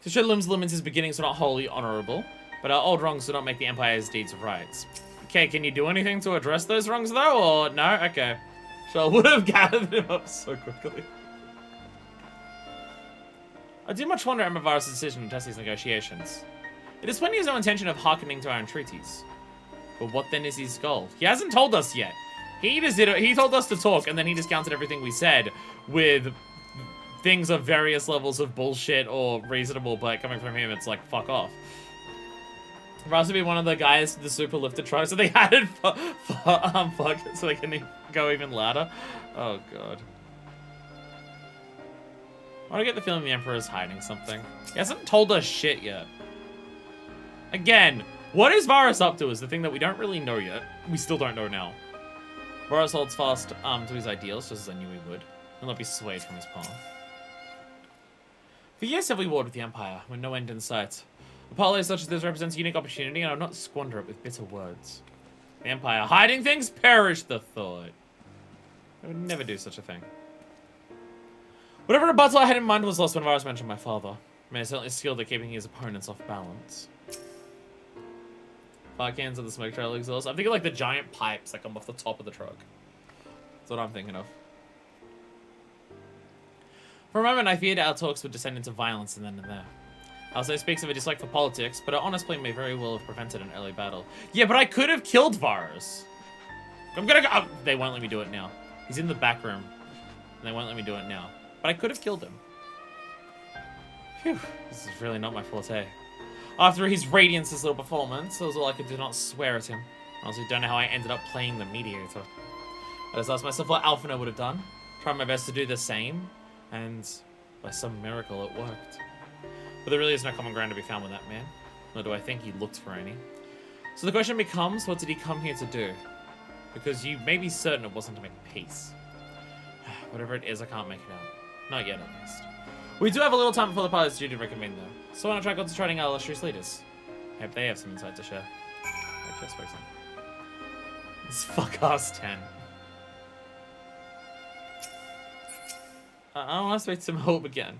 To show Lim's limits his beginnings are not wholly honorable, but our old wrongs do not make the Empire's deeds rights. Okay, can you do anything to address those wrongs though, or no? Okay. So I would have gathered him up so quickly. I do much wonder at Varus' decision to test these negotiations. It is when he has no intention of hearkening to our entreaties. But what then is his goal? He hasn't told us yet. He told us to talk, and then he discounted everything we said with things of various levels of bullshit or reasonable, but coming from him, it's like, fuck off. Varus would be one of the guys, the super lifted tribe, so they added fuck, so they can go even louder. Oh god. I get the feeling the Emperor is hiding something. He hasn't told us shit yet. Again, what is Varus up to is the thing that we don't really know yet. We still don't know now. Varus holds fast to his ideals, just as I knew he would. He'll not be swayed from his path. For years have we warred with the Empire, with no end in sight. A parley such as this represents a unique opportunity, and I will not squander it with bitter words. The Empire hiding things? Perish the thought. I would never do such a thing. Whatever rebuttal I had in mind was lost when Varus mentioned my father. I mean, he's certainly skilled at keeping his opponents off balance. Fire cans and the smoke trail exhaust. I'm thinking like the giant pipes that come off the top of the truck. That's what I'm thinking of. For a moment, I feared our talks would descend into violence and then and there. Also speaks of a dislike for politics, but an honest plea may very well have prevented an early battle. Yeah, but I could have killed Varus. I'm gonna go. Oh, they won't let me do it now. He's in the back room, and they won't let me do it now. But I could have killed him. Phew, this is really not my forte. After his Radiance's little performance, it was all I could do not swear at him. I also don't know how I ended up playing the Mediator. I just asked myself what Alphinaud would have done. Tried my best to do the same, and by some miracle it worked. But there really is no common ground to be found with that man, nor do I think he looked for any. So the question becomes, what did he come here to do? Because you may be certain it wasn't to make peace. Whatever it is, I can't make it out. Not yet, at least. We do have a little time before the pilot's due to reconvene, though. So why not try concentrating our illustrious leaders? I hope they have some insight to share. I just spoke some. This fuck-ass 10. I want to speak to Hope again.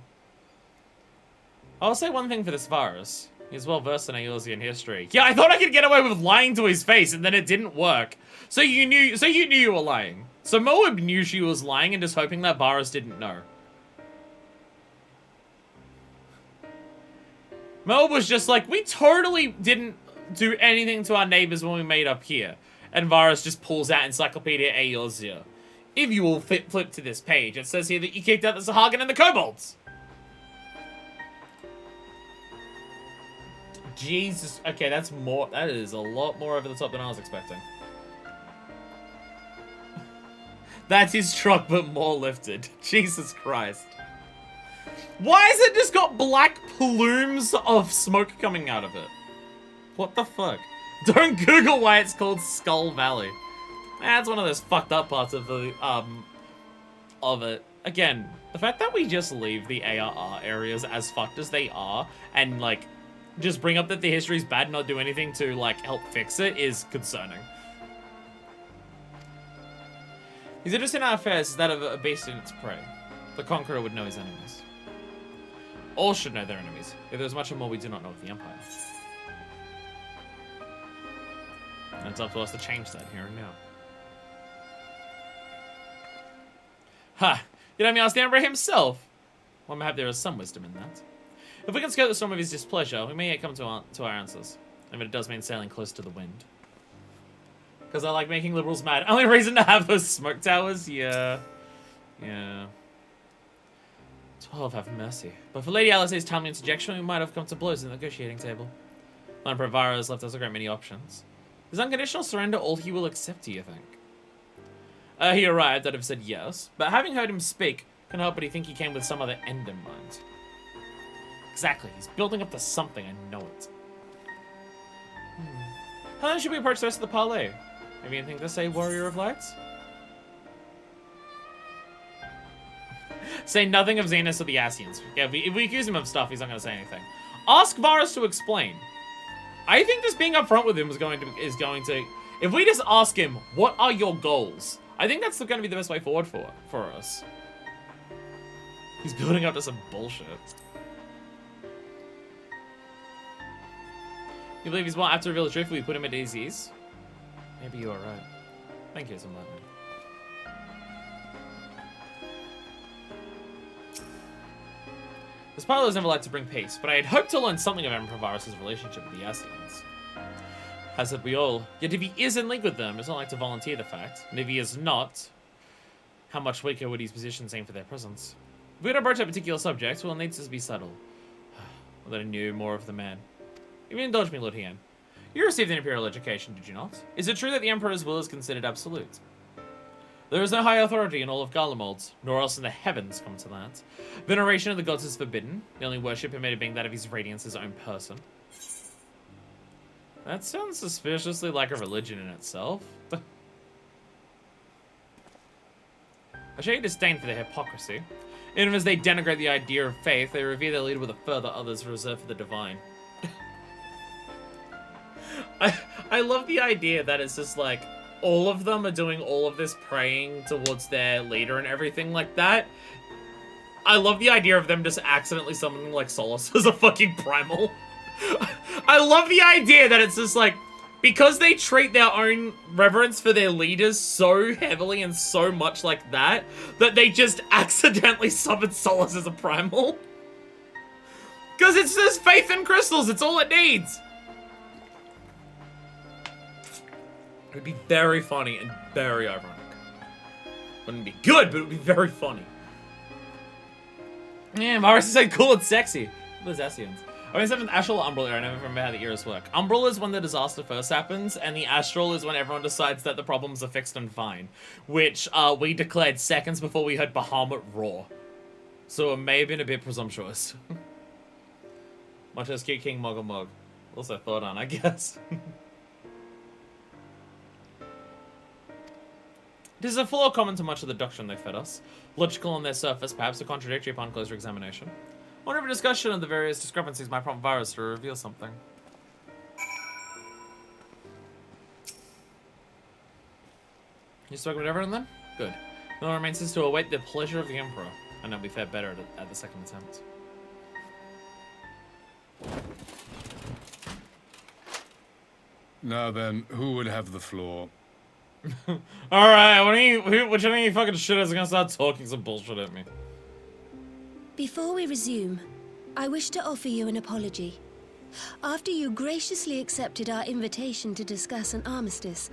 I'll say one thing for this Varus. He's well versed in Eorzean history. Yeah, I thought I could get away with lying to his face, and then it didn't work. So you knew you were lying. So Moab knew she was lying and just hoping that Varus didn't know. Moab was just like, we totally didn't do anything to our neighbors when we made up here. And Varus just pulls out Encyclopedia Eorzea. If you will flip to this page, it says here that you kicked out the Sahagin and the Kobolds. Jesus. Okay, that is a lot more over the top than I was expecting. That's his truck, but more lifted. Jesus Christ. Why has it just got black plumes of smoke coming out of it? What the fuck? Don't Google why it's called Skull Valley. That's one of those fucked up parts of the, of it. Again, the fact that we just leave the ARR areas as fucked as they are, and, like, just bring up that the history is bad and not do anything to, like, help fix it is concerning. His interest in our affairs is that of a beast in its prey. The Conqueror would know his enemies. All should know their enemies, if there's much more we do not know of the Empire. And it's up to us to change that here and now. Ha! You know me, ask the Emperor himself. Well, maybe there is some wisdom in that. If we can skirt the storm of his displeasure, we may yet come to our answers. I mean, it does mean sailing close to the wind. Because I like making liberals mad. Only reason to have those smoke towers? Yeah. Yeah. 12, have mercy. But for Lady Alice's timely interjection, we might have come to blows at the negotiating table. Emperor Vara has left us a great many options. Is unconditional surrender all he will accept, do you think? He arrived, I'd have said yes, but having heard him speak, couldn't help but think he came with some other end in mind. Exactly, he's building up to something, I know it. How then should we approach the rest of the parley? Have you anything to say, Warrior of Lights? Say nothing of Xenos or the Asians. Yeah, if we accuse him of stuff, he's not going to say anything. Ask Varus to explain. I think just being upfront with him is going to... If we just ask him, what are your goals? I think that's going to be the best way forward for us. He's building up to some bullshit. You believe he's more apt to reveal the truth if we put him at ease? Maybe you are right. Thank you, Enlightenment. This pilot has never liked to bring peace, but I had hoped to learn something of Emperor Varus' relationship with the Asians. As did we all. Yet if he is in league with them, it's not like to volunteer the fact. And if he is not, how much weaker would his position seem for their presence? If we were to approach that particular subject, well, it needs to be subtle. Well, that I knew more of the man. Even indulge me, Lord Hien. You received an imperial education, did you not? Is it true that the Emperor's will is considered absolute? There is no high authority in all of Garlemald, nor else in the heavens come to that. Veneration of the gods is forbidden, the only worship permitted being that of his Radiance's own person. That sounds suspiciously like a religion in itself. I show you disdain for their hypocrisy. Even as they denigrate the idea of faith, they revere their leader with a further others reserved for the divine. I love the idea that it's just like, all of them are doing all of this praying towards their leader and everything like that. I love the idea of them just accidentally summoning, like, Solus as a fucking primal. I love the idea that it's just, like, because they treat their own reverence for their leaders so heavily and so much like that, that they just accidentally summon Solus as a primal. Because it's just faith in crystals, it's all it needs. It would be very funny and very ironic. Wouldn't be good, but it would be very funny. Yeah, Varus said cool and sexy. Those Ascians. I mean, 7th Astral or Umbral era, I never remember how the eras work. Umbral is when the disaster first happens, and the Astral is when everyone decides that the problems are fixed and fine. Which, we declared seconds before we heard Bahamut roar. So it may have been a bit presumptuous. Much as Cute King Mog Mog. Also thought on, I guess. This is a flaw common to much of the doctrine they fed us. Logical on their surface, perhaps a contradictory upon closer examination. I wonder if a discussion of the various discrepancies might prompt Varus to reveal something. You spoken with everyone then? Good. No one remains is to await the pleasure of the Emperor. I know we fared better at the second attempt. Now then, who would have the floor? Alright, which one of you fucking shit is gonna start talking some bullshit at me? Before we resume, I wish to offer you an apology. After you graciously accepted our invitation to discuss an armistice,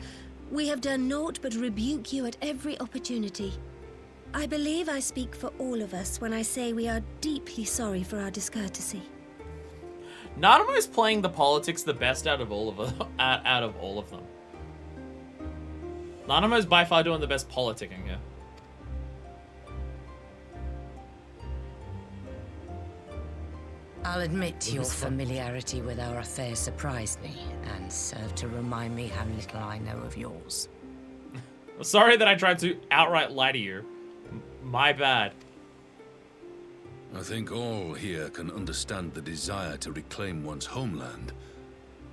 we have done naught but rebuke you at every opportunity. I believe I speak for all of us when I say we are deeply sorry for our discourtesy. Nanamo is playing the politics the best out of all of them. Nanamo is by far doing the best politicking here. I'll admit your familiarity with our affair surprised me, and served to remind me how little I know of yours. Sorry that I tried to outright lie to you. My bad. I think all here can understand the desire to reclaim one's homeland.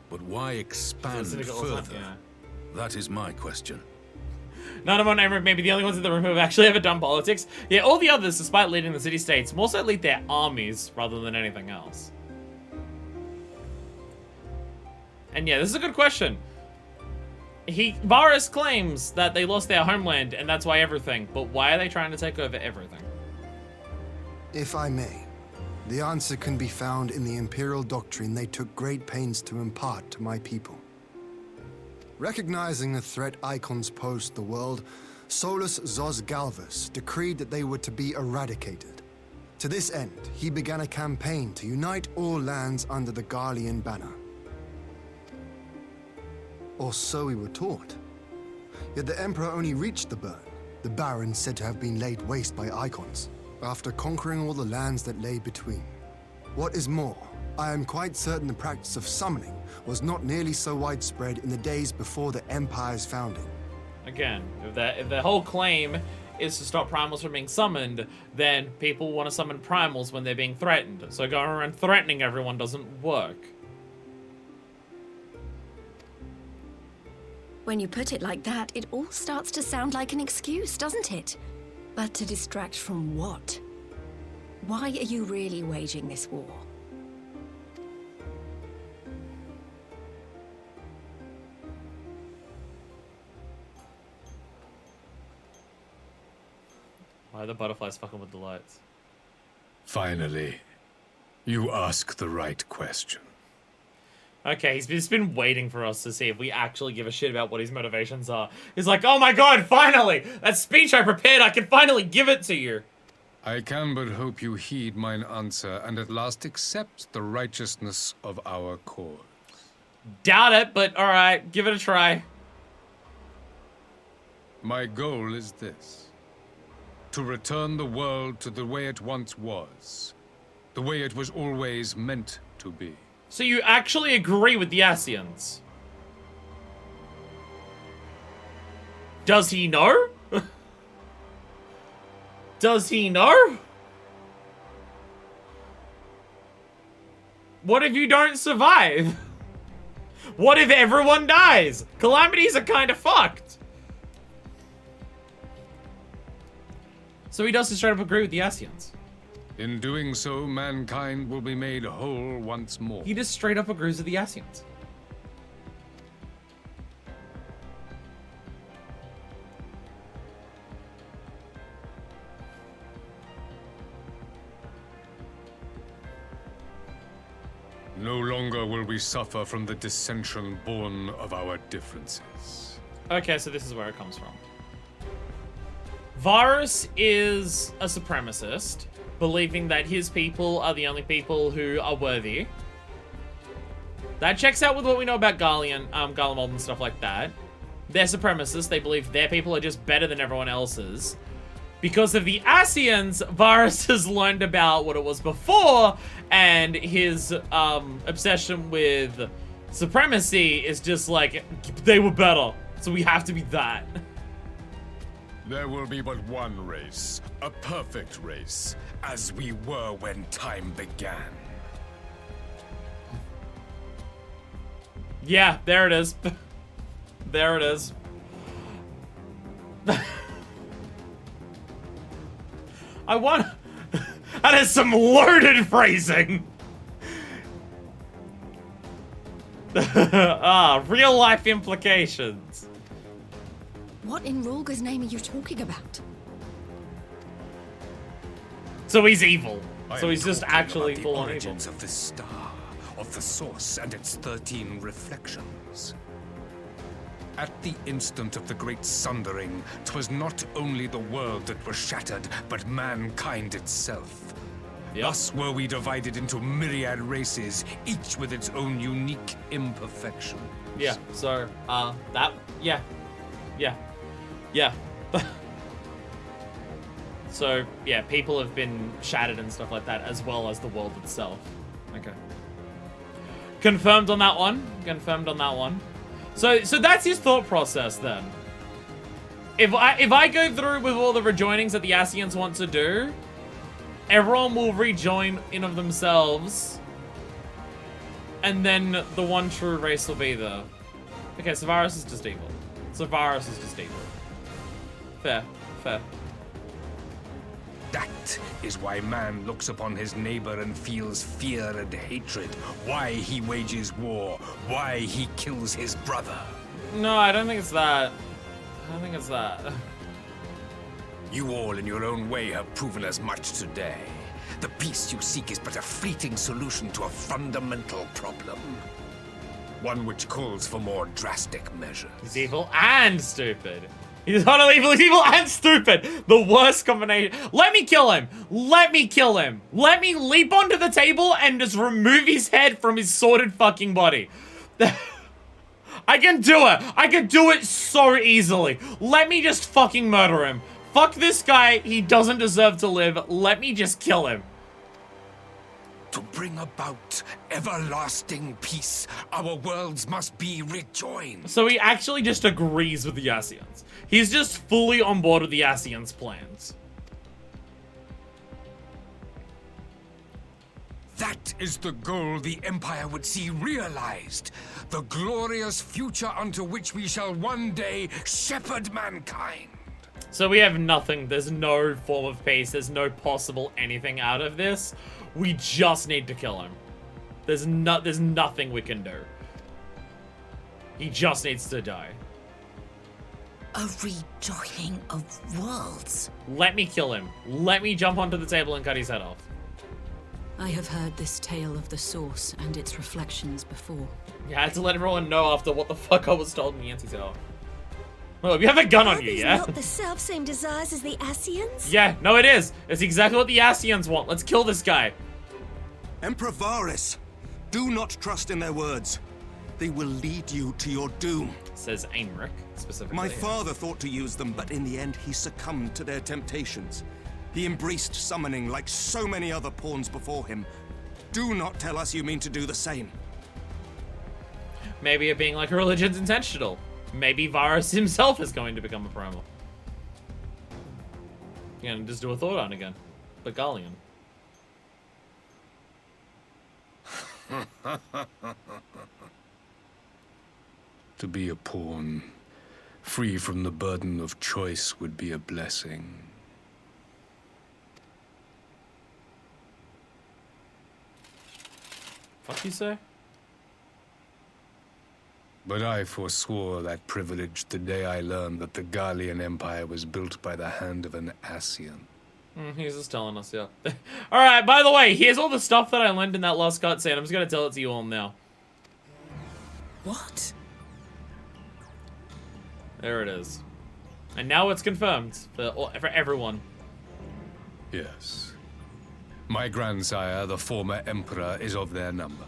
But why expand further? That is my question. Nanamo and Emerald may be the only ones in the room who have actually ever done politics. Yeah, all the others, despite leading the city-states, more so lead their armies rather than anything else. And yeah, this is a good question. Varus claims that they lost their homeland and that's why everything, but why are they trying to take over everything? If I may, the answer can be found in the Imperial doctrine they took great pains to impart to my people. Recognizing the threat icons posed to the world, Solus Zos Galvus decreed that they were to be eradicated. To this end, he began a campaign to unite all lands under the Garlean banner. Or so we were taught. Yet the Emperor only reached the burn, the Baron said to have been laid waste by icons, after conquering all the lands that lay between. What is more, I am quite certain the practice of summoning was not nearly so widespread in the days before the Empire's founding. Again, if the whole claim is to stop primals from being summoned, then people want to summon primals when they're being threatened. So going around threatening everyone doesn't work. When you put it like that, it all starts to sound like an excuse, doesn't it? But to distract from what? Why are you really waging this war? Why are the butterflies fucking with the lights? Finally, you ask the right question. Okay, he's just been waiting for us to see if we actually give a shit about what his motivations are. He's like, oh my god, finally! That speech I prepared, I can finally give it to you! I can but hope you heed mine answer, and at last accept the righteousness of our cause. Doubt it, but alright, give it a try. My goal is this. To return the world to the way it once was. The way it was always meant to be. So you actually agree with the Ascians? Does he know? Does he know? What if you don't survive? What if everyone dies? Calamities are kind of fucked. So he does straight up agree with the Ascians. In doing so, mankind will be made whole once more. He just straight up agrees with the Ascians. No longer will we suffer from the dissension born of our differences. Okay, so this is where it comes from. Varus is a supremacist, believing that his people are the only people who are worthy. That checks out with what we know about Garlemald and stuff like that. They're supremacists. They believe their people are just better than everyone else's. Because of the Ascians, Varus has learned about what it was before, and his obsession with supremacy is just like, they were better, so we have to be that. There will be but one race, a perfect race, as we were when time began. Yeah, there it is. There it is. I want... That is some loaded phrasing. Real life implications. What in Rulga's name are you talking about? So he's evil. I So am he's just talking actually about full the on evil. origins of this star, of the source and its 13 reflections. At the instant of the great sundering, 'twas not only the world that was shattered, but mankind itself. Thus were we divided into myriad races, each with its own unique imperfection. Yeah, so, yeah. So, yeah, people have been shattered and stuff like that, as well as the world itself. Okay. Confirmed on that one. Confirmed on that one. So that's his thought process, then. If I go through with all the rejoinings that the Ascians want to do, everyone will rejoin in of themselves, and then the one true race will be there. Okay, so Varus is just evil. So Varus is just evil. Fair, fair. That is why man looks upon his neighbor and feels fear and hatred. Why he wages war. Why he kills his brother. No, I don't think it's that. I don't think it's that. You all in your own way have proven as much today. The peace you seek is but a fleeting solution to a fundamental problem. One which calls for more drastic measures. He's evil and stupid. He's not only evil, he's evil and stupid. The worst combination. Let me kill him. Let me kill him. Let me leap onto the table and just remove his head from his sordid fucking body. I can do it. I can do it so easily. Let me just fucking murder him. Fuck this guy. He doesn't deserve to live. Let me just kill him. To bring about everlasting peace, our worlds must be rejoined. So he actually just agrees with the Ascians. He's just fully on board with the Ascians' plans. That is the goal the Empire would see realized. The glorious future unto which we shall one day shepherd mankind. So we have nothing. There's no form of peace. There's no possible anything out of this. We just need to kill him. There's nothing we can do. He just needs to die. A rejoining of worlds. Let me kill him. Let me jump onto the table and cut his head off. I have heard this tale of the source and its reflections before. Yeah, I had to let everyone know after what the fuck I was told in the anti-tale. Well, you have a gun on you, yeah? Not the self-same desires as the Ascians? Yeah, no it is. It's exactly what the Ascians want. Let's kill this guy. Emperor Varus, do not trust in their words. They will lead you to your doom. Says Aimric, specifically. My father thought to use them, but in the end he succumbed to their temptations. He embraced summoning like so many other pawns before him. Do not tell us you mean to do the same. Maybe it being like a religion's intentional. Maybe Varus himself is going to become a primal. You can just do a thought on again. The Gallian. To be a pawn, free from the burden of choice, would be a blessing. Fuck you say? But I forswore that privilege the day I learned that the Garlean Empire was built by the hand of an Ascian. He's just telling us, yeah. Alright, by the way, here's all the stuff that I learned in that last cutscene. I'm just gonna tell it to you all now. What? There it is. And now it's confirmed for everyone. Yes. My grandsire, the former emperor, is of their number.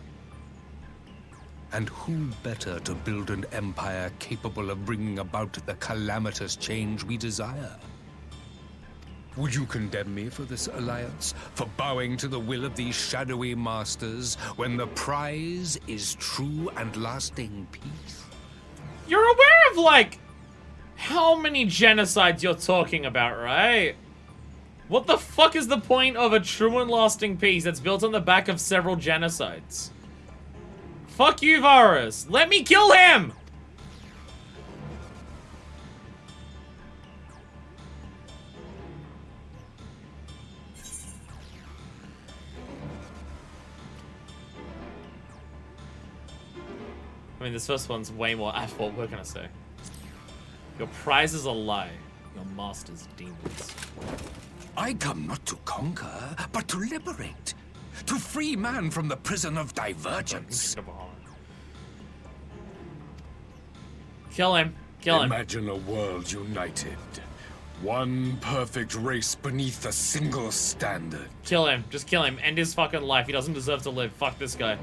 And who better to build an empire capable of bringing about the calamitous change we desire? Would you condemn me for this alliance? For bowing to the will of these shadowy masters, when the prize is true and lasting peace? You're aware of, like, how many genocides you're talking about, right? What the fuck is the point of a true and lasting peace that's built on the back of several genocides? Fuck you, Varus. Let me kill him! I mean, this first one's way more what we're gonna say. Your prize is a lie. Your master's demons. I come not to conquer, but to liberate. To free man from the prison of divergence. Kill him. Kill him. Imagine a world united. One perfect race beneath a single standard. Kill him. Just kill him. End his fucking life. He doesn't deserve to live. Fuck this guy.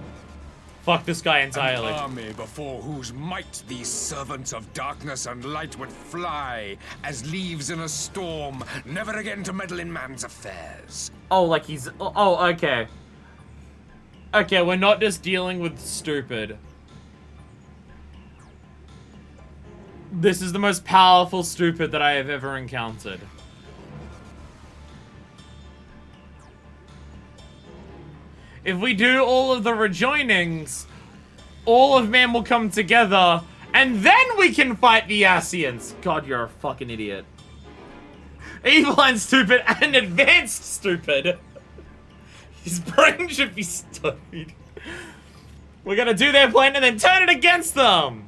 Fuck this guy entirely. An army before whose might these servants of darkness and light would fly as leaves in a storm, never again to meddle in man's affairs. Oh, like he's... Oh, okay. Okay, we're not just dealing with stupid. This is the most powerful stupid that I have ever encountered. If we do all of the rejoinings, all of man will come together, and then we can fight the Ascians. God, you're a fucking idiot. Evil and stupid and advanced stupid. His brain should be studied. We're gonna do their plan and then turn it against them.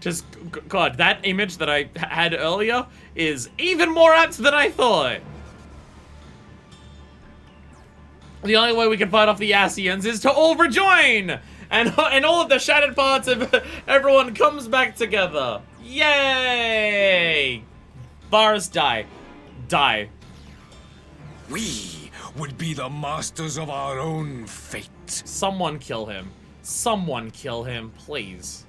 Just, God, that image that I had earlier is even more apt than I thought. The only way we can fight off the Ascians is to all rejoin! And all of the shattered parts of everyone comes back together. Yay! Varus, die. Die. We would be the masters of our own fate. Someone kill him. Someone kill him, please.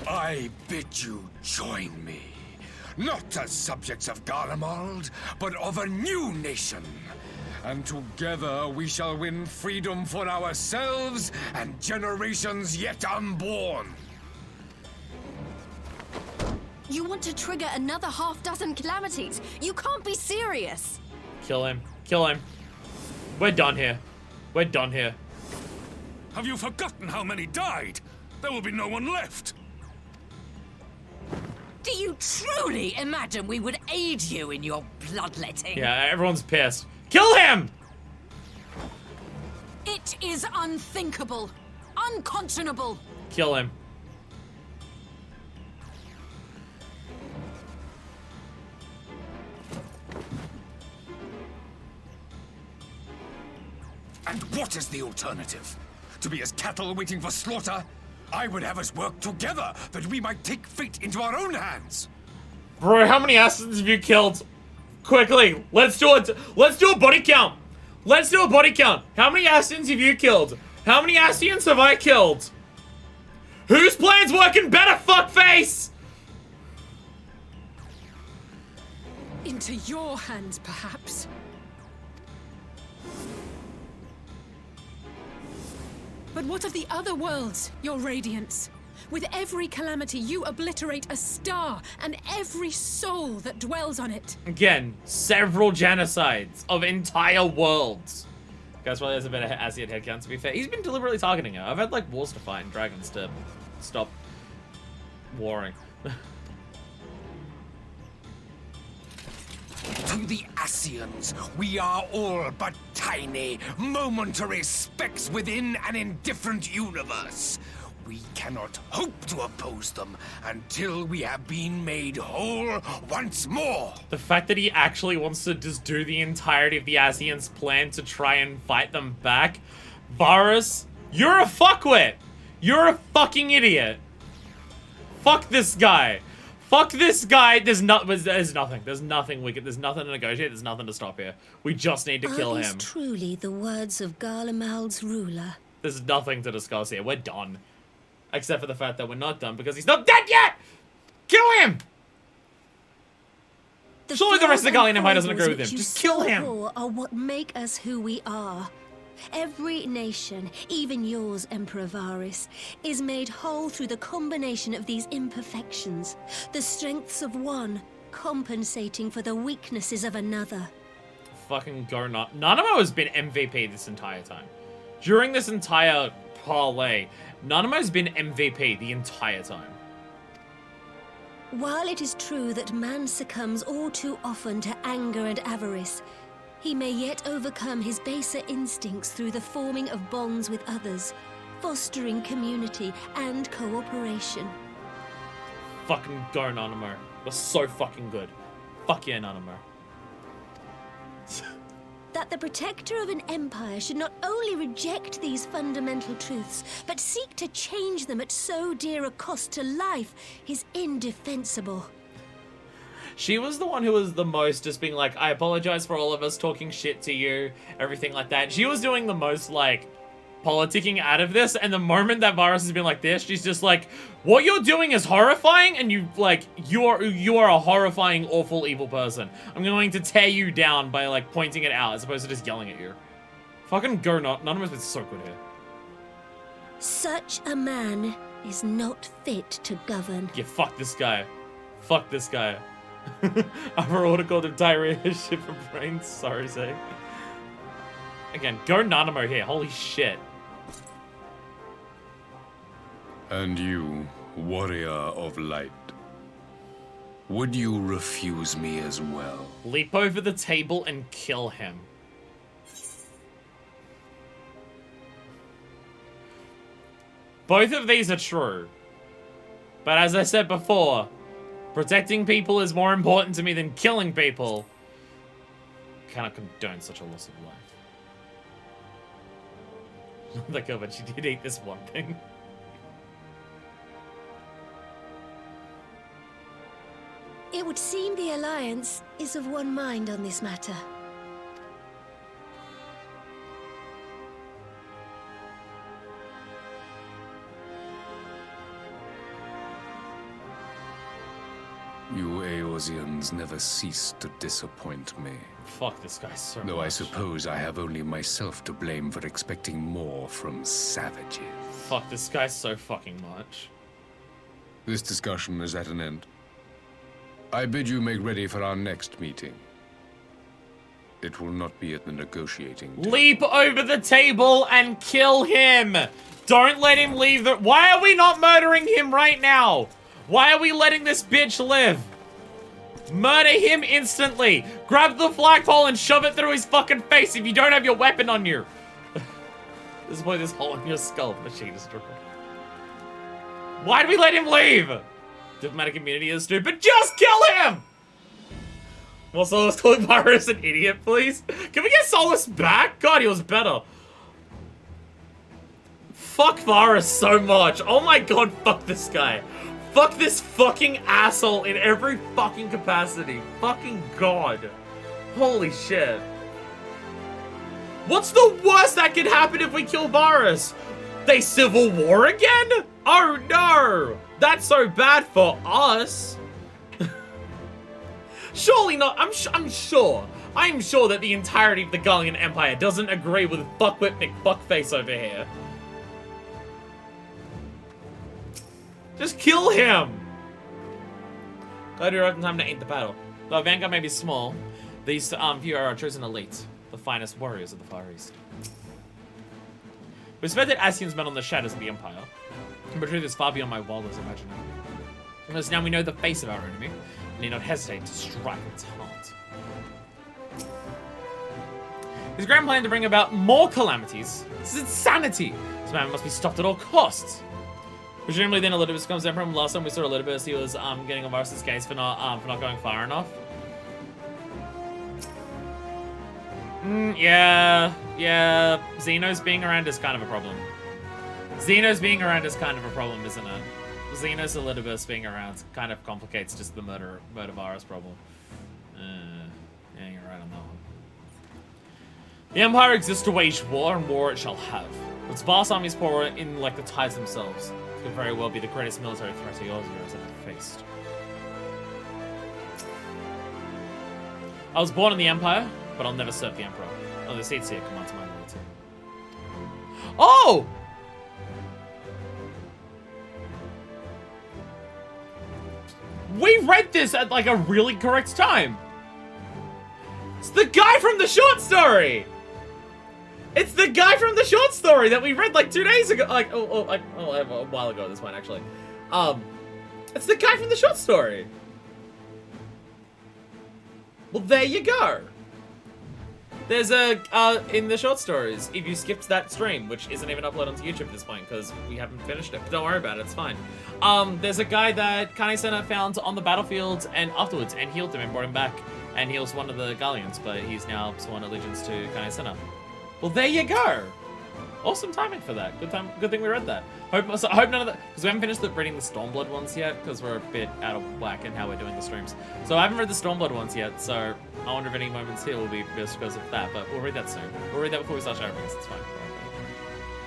I bid you join me. Not as subjects of Garlemald, but of a new nation. And together we shall win freedom for ourselves and generations yet unborn. You want to trigger another half-dozen calamities? You can't be serious! Kill him. Kill him. We're done here. We're done here. Have you forgotten how many died? There will be no one left. Do you truly imagine we would aid you in your bloodletting? Yeah, everyone's pissed. Kill him! It is unthinkable. Unconscionable. Kill him. And what is the alternative? To be as cattle waiting for slaughter? I would have us work together that we might take fate into our own hands. Bro, how many assassins have you killed? Quickly, let's do a body count. Let's do a body count. How many assassins have you killed? How many Ascians have I killed? Whose plan's working better, fuckface? Into your hands, perhaps. But what of the other worlds, your radiance? With every calamity, you obliterate a star and every soul that dwells on it. Again, several genocides of entire worlds. Guys probably has a better Ascian headcount, to be fair. He's been deliberately targeting her. I've had, like, wars to fight and dragons to stop warring. To the Ascians, we are all but tiny, momentary specks within an indifferent universe. We cannot hope to oppose them until we have been made whole once more. The fact that he actually wants to just do the entirety of the Asians' plan to try and fight them back. Varus, you're a fuckwit. You're a fucking idiot. Fuck this guy. Fuck this guy. There's nothing. There's nothing wicked. There's nothing to negotiate. There's nothing to stop here. We just need to kill Are him. these truly the words of Garlemald's ruler? There's nothing to discuss here. We're done. Except for the fact that we're not done because he's not dead yet! Kill him! Surely the rest of the Gallian Empire doesn't agree with him. Just kill him! Are what make us who we are. Every nation, even yours, Emperor Varus, is made whole through the combination of these imperfections. The strengths of one compensating for the weaknesses of another. Fucking go not. Nanamo has been MVP this entire time. During this entire parlay, Nanamo's been MVP the entire time. While it is true that man succumbs all too often to anger and avarice, he may yet overcome his baser instincts through the forming of bonds with others, fostering community and cooperation. Fucking go, Nanamo. You're so fucking good. Fuck yeah, Nanamo. That the protector of an empire should not only reject these fundamental truths, but seek to change them at so dear a cost to life is indefensible. She was the one who was the most just being like, I apologize for all of us talking shit to you, everything like that. She was doing the most, like, politicking out of this, and the moment that Varus has been like this, she's just like, what you're doing is horrifying, and you are a horrifying, awful, evil person. I'm going to tear you down by, like, pointing it out, as opposed to just yelling at you. Fucking go, none of us been so good here. Such a man is not fit to govern. Yeah, fuck this guy. Fuck this guy. I've already called him diarrhea, shit for brains, sorry, say. Again, go Nanamo here, holy shit. And you, warrior of light, would you refuse me as well? Leap over the table and kill him. Both of these are true. But as I said before, protecting people is more important to me than killing people. Cannot condone such a loss of life. Like, oh, but she did eat this one thing. It would seem the Alliance is of one mind on this matter. You Eorzeans never cease to disappoint me. Fuck this guy so Though much. I suppose I have only myself to blame for expecting more from savages. Fuck this guy so fucking much. This discussion is at an end. I bid you make ready for our next meeting. It will not be at the negotiating table. Leap over the table and kill him! Don't let him leave the- Why are we not murdering him right now? Why are we letting this bitch live? Murder him instantly! Grab the flagpole and shove it through his fucking face if you don't have your weapon on you! This is why this hole in your skull machine is destroyed. Why do we let him leave? Diplomatic immunity is stupid. Just kill him! Well, Solus calling Varus an idiot, please. Can we get Solus back? God, he was better. Fuck Varus so much. Oh my god, fuck this guy. Fuck this fucking asshole in every fucking capacity. Fucking god. Holy shit. What's the worst that could happen if we kill Varus? They civil war again? Oh no! That's so bad for us. Surely not. I'm sure that the entirety of the Gallian Empire doesn't agree with fuckwit McFuckface over here. Just kill him! Glad you're in time to aid the battle. Though Vanguard may be small, these few are our chosen elite, the finest warriors of the Far East. We suspected Asian's men on the shadows of the Empire, but truth is far beyond my wildest imagining. Because now we know the face of our enemy, and need not hesitate to strike its heart. His grand plan to bring about more calamities. This is insanity. This man must be stopped at all costs. Presumably then Elidibus comes in from last time we saw Elidibus, he was getting a Varus's case for not going far enough. Yeah. Xenos being around is kind of a problem. Xenos being around is kind of a problem, isn't it? Xenos Elidibus being around kind of complicates just the murder Varus problem. Yeah, you're right on that one. The Empire exists to wage war, and war it shall have. Its vast armies pour in like the tides themselves. It could very well be the greatest military threat Eorzea has ever faced. I was born in the Empire, but I'll never serve the Emperor. Oh, the seats here command to my loyalty. Oh! We read this at like a really correct time. It's the guy from the short story. It's the guy from the short story that we read like 2 days ago. Like, a while ago at this point, actually. It's the guy from the short story. Well, there you go. There's in the short stories, if you skipped that stream, which isn't even uploaded onto YouTube at this point, because we haven't finished it, but don't worry about it, it's fine. There's a guy that Kane Senna found on the battlefield and afterwards, and healed him and brought him back, and he was one of the Galleons, but he's now sworn allegiance to Kane Senna. Well, there you go. Awesome timing for that. Good thing we read that. Hope none of that, because we haven't finished reading the Stormblood ones yet, because we're a bit out of whack in how we're doing the streams. So I haven't read the Stormblood ones yet, so I wonder if any moments here will be just because of that, but we'll read that soon. We'll read that before we start sharing things, it's fine.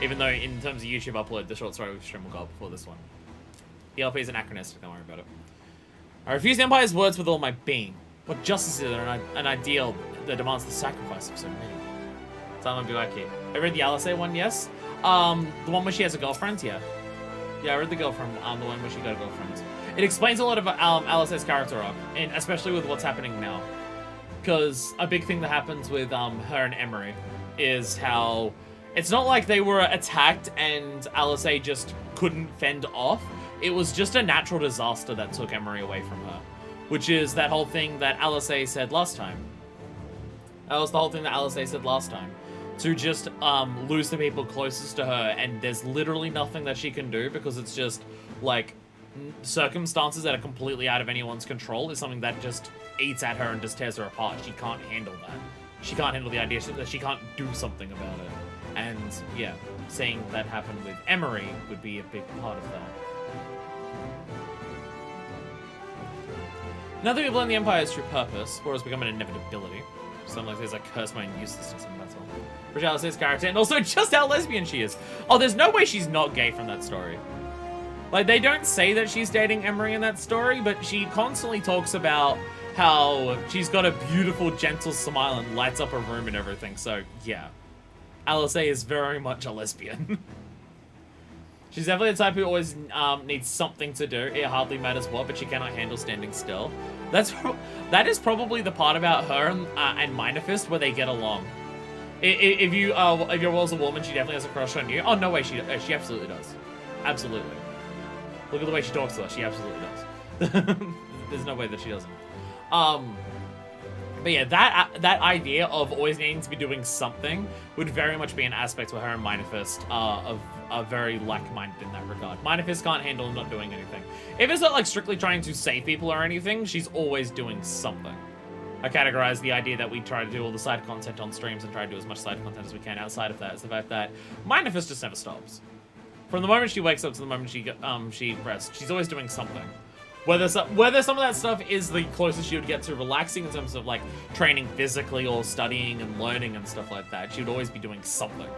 Even though in terms of YouTube upload, the short story stream will go up before this one. ELP is anachronistic, don't worry about it. I refuse the Empire's words with all my being. What justice is there an ideal that demands the sacrifice of so many? Silent Buaki. I read the Alisei one, yes. The one where she has a girlfriend, yeah. Yeah, I read the girlfriend, the one where she got a girlfriend. It explains a lot of Alisei's character arc, and especially with what's happening now. Because a big thing that happens with her and Emery is how it's not like they were attacked and Alisei just couldn't fend off. It was just a natural disaster that took Emery away from her. Which is that whole thing that Alisei said last time. That was the whole thing that Alisei said last time. To just lose the people closest to her, and there's literally nothing that she can do because it's just like circumstances that are completely out of anyone's control is something that just eats at her and just tears her apart. She can't handle that. She can't handle the idea that she can't do something about it. And yeah, seeing that happen with Emery would be a big part of that. Nothing we blame the Empire's true purpose, or has become an inevitability. Something like there's like curse my uselessness and that's all. Alisei's character, and also just how lesbian she is. Oh, there's no way she's not gay from that story. Like, they don't say that she's dating Emery in that story, but she constantly talks about how she's got a beautiful, gentle smile and lights up her room and everything, so yeah. Alisei is very much a lesbian. She's definitely the type who always needs something to do. It hardly matters what, but she cannot handle standing still. That is probably the part about her and Minifist where they get along. If your world's a woman, she definitely has a crush on you. Oh, no way, she absolutely does. Absolutely. Look at the way she talks to us, she absolutely does. There's no way that she doesn't. But yeah, that idea of always needing to be doing something would very much be an aspect where her and Minifist are very like-minded in that regard. Minifist can't handle not doing anything. If it's not like strictly trying to save people or anything, she's always doing something. I categorize the idea that we try to do all the side content on streams and try to do as much side content as we can outside of that. It's the fact that Minifist just never stops. From the moment she wakes up to the moment she rests, she's always doing something. Whether some of that stuff is the closest she would get to relaxing in terms of like training physically or studying and learning and stuff like that, she would always be doing something.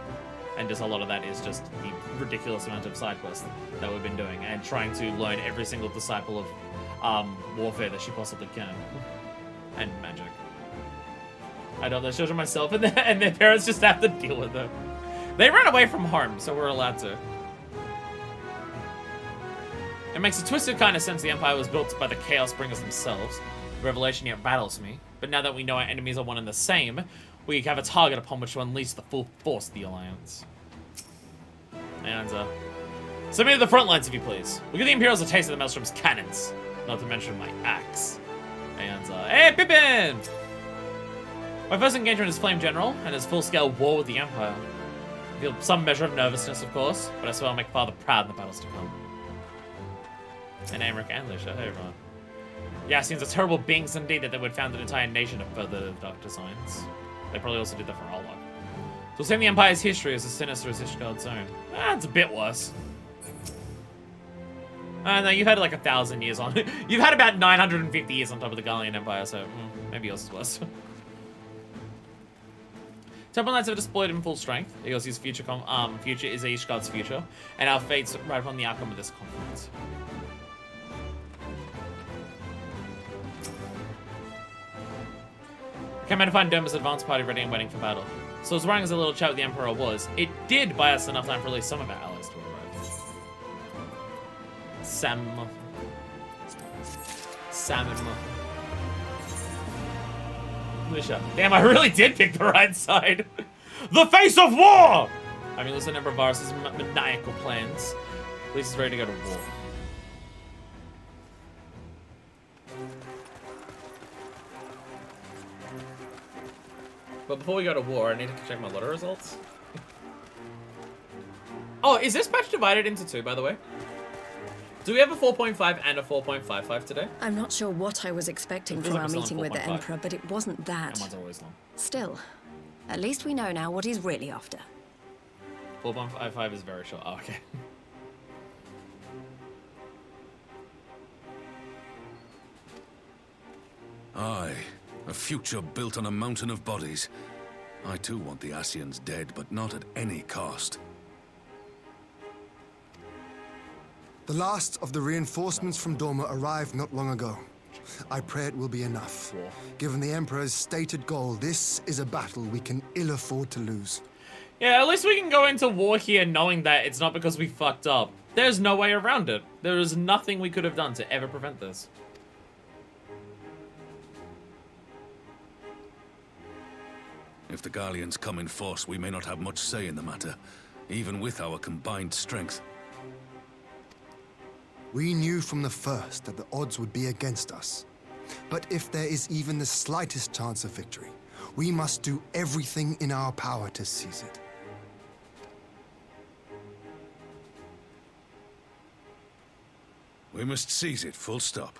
And just a lot of that is just the ridiculous amount of side quests that we've been doing and trying to learn every single disciple of warfare that she possibly can. And magic. I know those children myself, and their parents just have to deal with it. They ran away from home, so we're allowed to. It makes a twisted kind of sense the Empire was built by the Chaos Bringers themselves. The revelation yet battles me, but now that we know our enemies are one and the same, we have a target upon which to unleash the full force of the Alliance. And, send me to the front lines, if you please. We'll give the Imperials a taste of the Maelstrom's cannons, not to mention my axe. And, hey, Pippin! My first engagement is Flame General, and his full-scale war with the Empire. I feel some measure of nervousness, of course, but I swear I'll make Father proud in the battles to come. And Amric and Lisha, hey everyone. Yeah, it seems a terrible beings indeed that they would found an entire nation of further dark designs. They probably also did that for Olog. So same the Empire's history is as sinister as Ishgard's own. It's a bit worse. No, you've had like 1,000 years on it. You've had about 950 years on top of the Gallian Empire, so maybe yours is worse. Temple Knights have deployed in full strength. Eosi's future is Ishgard's future, and our fates right upon the outcome of this conflict. I came out to find Doma's advance party ready and waiting for battle. So as long as a little chat with the Emperor was, it did buy us enough time to release some of our allies to arrive. Salmon. Lisha. Damn, I really did pick the right side. The face of war! I mean, listen to Emperor Varus' maniacal plans. At least he's ready to go to war. But before we go to war, I need to check my lottery results. Oh, is this patch divided into two, by the way? Do we have a 4.5 and a 4.55 today? I'm not sure what I was expecting from our meeting with the Emperor, but it wasn't that. And one's always long. Still, at least we know now what he's really after. 4.55 is very short. Oh, okay. Aye, a future built on a mountain of bodies. I too want the Ascians dead, but not at any cost. The last of the reinforcements from Dorma arrived not long ago. I pray it will be enough. Given the Emperor's stated goal, this is a battle we can ill afford to lose. Yeah, at least we can go into war here knowing that it's not because we fucked up. There's no way around it. There is nothing we could have done to ever prevent this. If the Gallians come in force, we may not have much say in the matter, even with our combined strength. We knew from the first that the odds would be against us. But if there is even the slightest chance of victory, we must do everything in our power to seize it. We must seize it, full stop.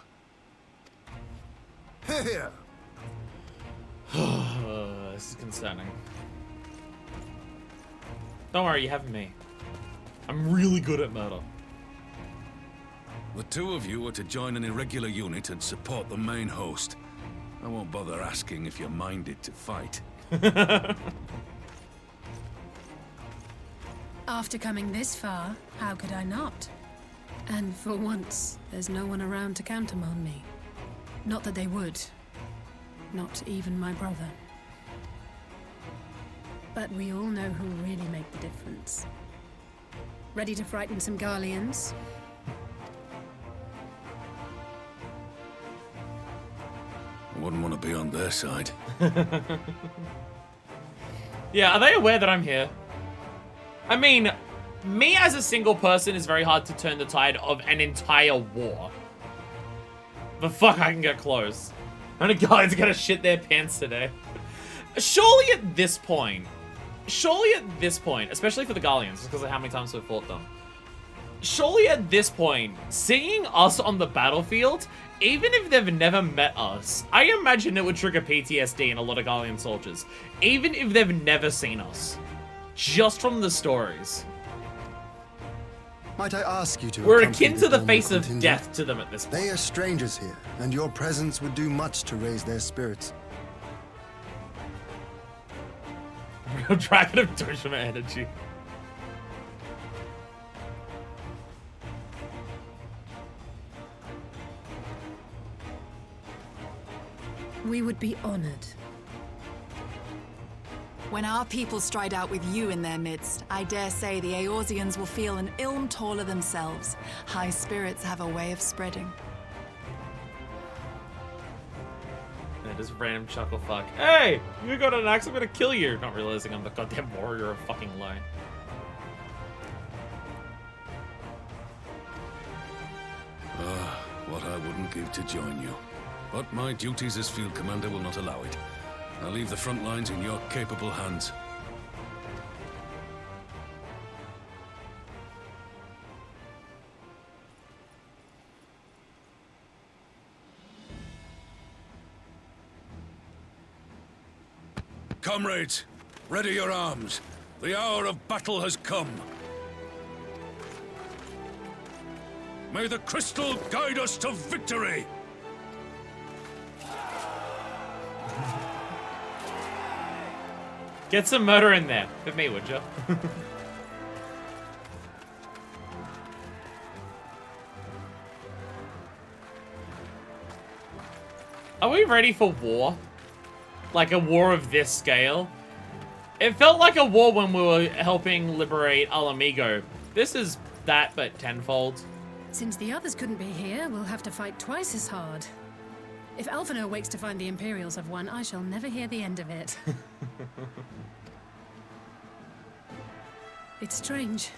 Here! This is concerning. Don't worry, you have me. I'm really good at murder. The two of you are to join an irregular unit and support the main host. I won't bother asking if you're minded to fight. After coming this far, how could I not? And for once, there's no one around to countermand me. Not that they would. Not even my brother. But we all know who really make the difference. Ready to frighten some Garleans? I wouldn't want to be on their side. Yeah, are they aware that I'm here? I mean, me as a single person is very hard to turn the tide of an entire war. But fuck, I can get close. How many guys are gonna shit their pants today? Surely at this point, especially for the Gallians, because of how many times we've fought them, surely at this point, seeing us on the battlefield, even if they've never met us, I imagine it would trigger PTSD in a lot of Gallian soldiers. Even if they've never seen us. Just from the stories. Might I ask you to... We're akin to the face of death to them at this point. They are strangers here, and your presence would do much to raise their spirits. Dragon of Doshima energy. We would be honored. When our people stride out with you in their midst, I dare say the Eorzeans will feel an ilm taller themselves. High spirits have a way of spreading. Yeah, just random chuckle fuck. Hey! You got an axe, I'm gonna kill you! Not realizing I'm the goddamn warrior of fucking light. What I wouldn't give to join you. But my duties as field commander will not allow it. I'll leave the front lines in your capable hands. Comrades, ready your arms. The hour of battle has come. May the crystal guide us to victory! Get some murder in there. For me, would you? Are we ready for war? Like a war of this scale? It felt like a war when we were helping liberate Alamigo. This is that, but tenfold. Since the others couldn't be here, we'll have to fight twice as hard. If Alphinaud wakes to find the Imperials have won, I shall never hear the end of it. It's strange.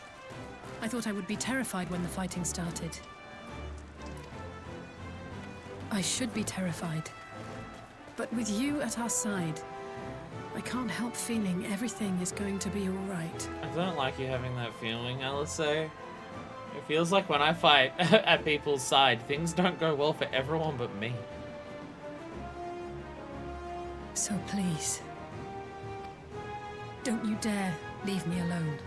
I thought I would be terrified when the fighting started. I should be terrified. But with you at our side, I can't help feeling everything is going to be all right. I don't like you having that feeling, Alice. It feels like when I fight at people's side, things don't go well for everyone but me. So please, don't you dare leave me alone.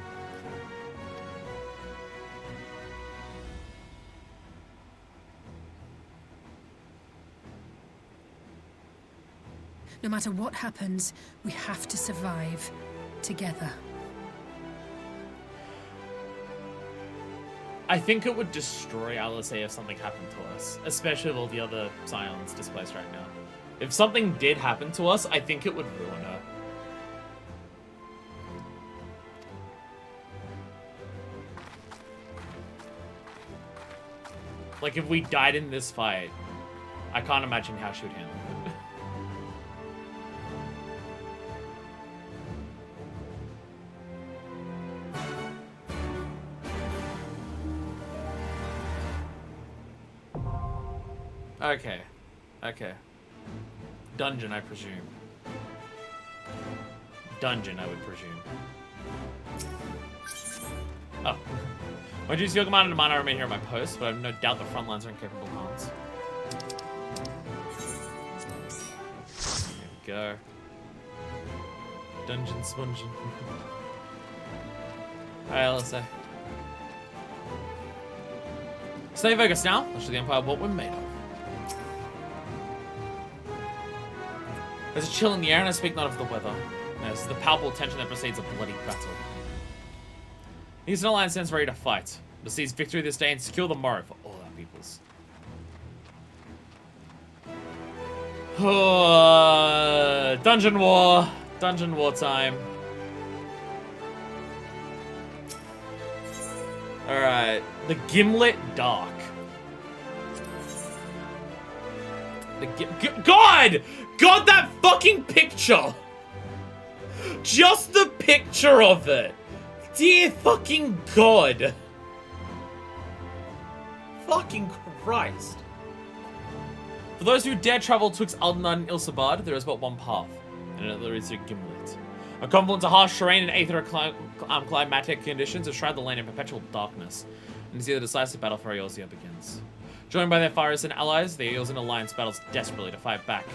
No matter what happens, we have to survive together. I think it would destroy Alice if something happened to us, especially with all the other Scions displaced right now. If something did happen to us, I think it would ruin her. Like, if we died in this fight, I can't imagine how she would handle it. Okay. Okay. Dungeon, I presume. Dungeon, I would presume. Oh. When you use your command and mana, I remain here on my post, but I have no doubt the front lines are in capable hands. There we go. Dungeon sponging. Alright, let's say. Stay focused now. I'll show the Empire what we're made of. There's a chill in the air, and I speak not of the weather. There's the palpable tension that precedes a bloody battle. The Eastern Alliance stands ready to fight, to seize victory this day and secure the morrow for all our peoples. Dungeon war. Dungeon war time. Alright. The Gimlet Dark. God! God, that fucking picture! Just the picture of it! Dear fucking God! Fucking Christ. For those who dare travel twixt Aldenard and Ilsabard, there is but one path, and there is a Gimlet. A confluence of harsh terrain and aether climatic conditions have shrouded the land in perpetual darkness, and here the decisive battle for Eorzea begins. Joined by their Phyrexian allies, the Eorzean Alliance battles desperately to fight back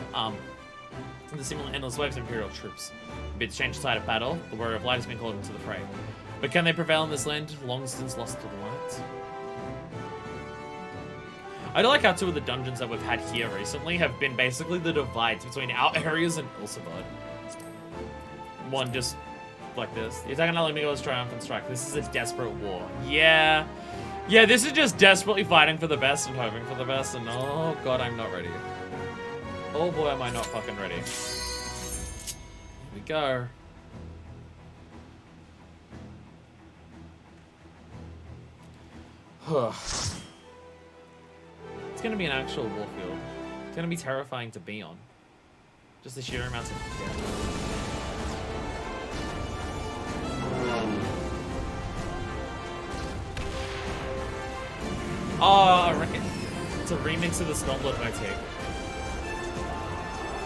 the seemingly endless waves of Imperial troops. A bit to change the side of battle, the Warrior of Light has been called into the fray. But can they prevail in this land long since lost to the light? I do like how two of the dungeons that we've had here recently have been basically the divides between our areas and Ilsabard. One just like this. The attack on Alamigo's triumphant strike. This is a desperate war. Yeah. Yeah, this is just desperately fighting for the best and hoping for the best, and oh god, I'm not ready. Oh boy, am I not fucking ready. Here we go. It's gonna be an actual warfield. It's gonna be terrifying to be on. Just the sheer amounts of death. Oh, I reckon it's a remix of the Stormblood motif.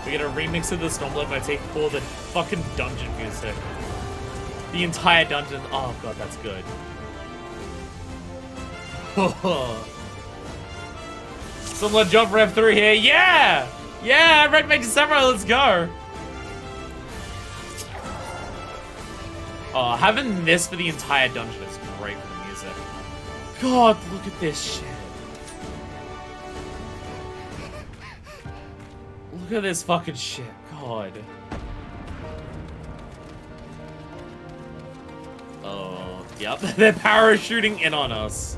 We get a remix of the Stormblood motif for the fucking dungeon music. The entire dungeon. Oh god, that's good. Stormblood jump rev 3 here. Yeah! Yeah, Red Mage Samurai, let's go. Oh, having this for the entire dungeon is great for the music. God, look at this shit. Look at this fucking shit. God. Oh, yep. They're parachuting in on us.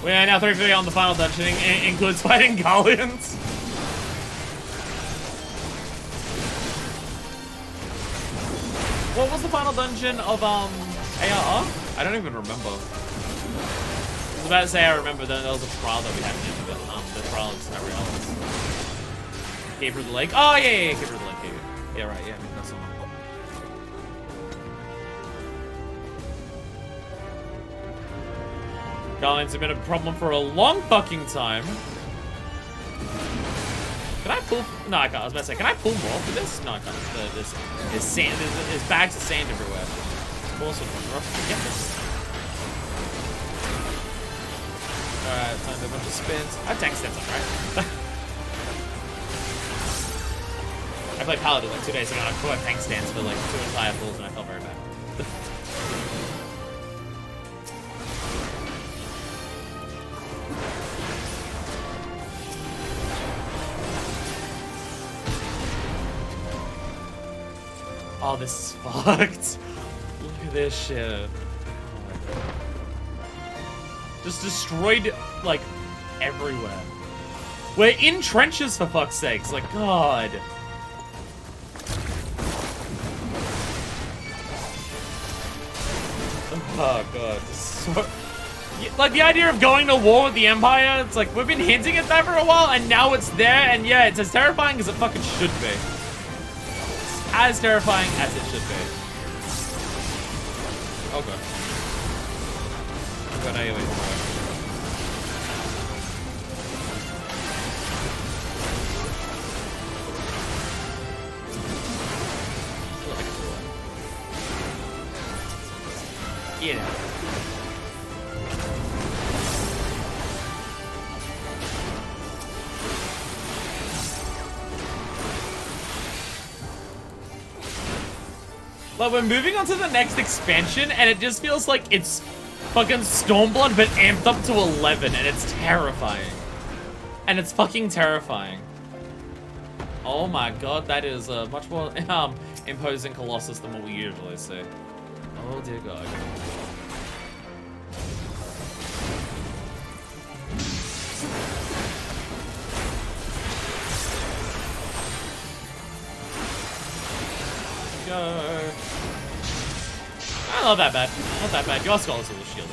We are now 350 on the final dungeon. Includes fighting Galleons. What was the final dungeon of ARR? I don't even remember. I was about to say I remember that there was a trial that we had in the trial of Skyrim. Keeper of the Lake. Oh yeah, Keeper of the Lake. Yeah, right. Yeah, that's the one. Guardians have been a problem for a long fucking time. Can I pull? No, I can't. I was about to say, can I pull more for this? No, I can't. There's sand. There's bags of sand everywhere. Also, rush to get this. Alright, time to do a bunch of spins. I have tank steps on, right? I played Paladin like 2 days ago and I caught tank stands for like 2 entire pulls and I felt very bad. Oh, this is fucked. Look at this shit. Just destroyed, like, everywhere. We're in trenches, for fuck's sakes. Like, God. Oh, God. So, like, the idea of going to war with the Empire, it's like, we've been hinting at that for a while, and now it's there, and yeah, it's as terrifying as it fucking should be. It's as terrifying as it should be. Okay. I'm going anyway. Yeah. Like, we're moving on to the next expansion, and it just feels like it's fucking Stormblood, but amped up to 11, and it's terrifying. And it's fucking terrifying. Oh my god, that is a much more imposing Colossus than what we usually see. Oh dear god. Go. Not that bad. Not that bad. Your skull is a little shielded.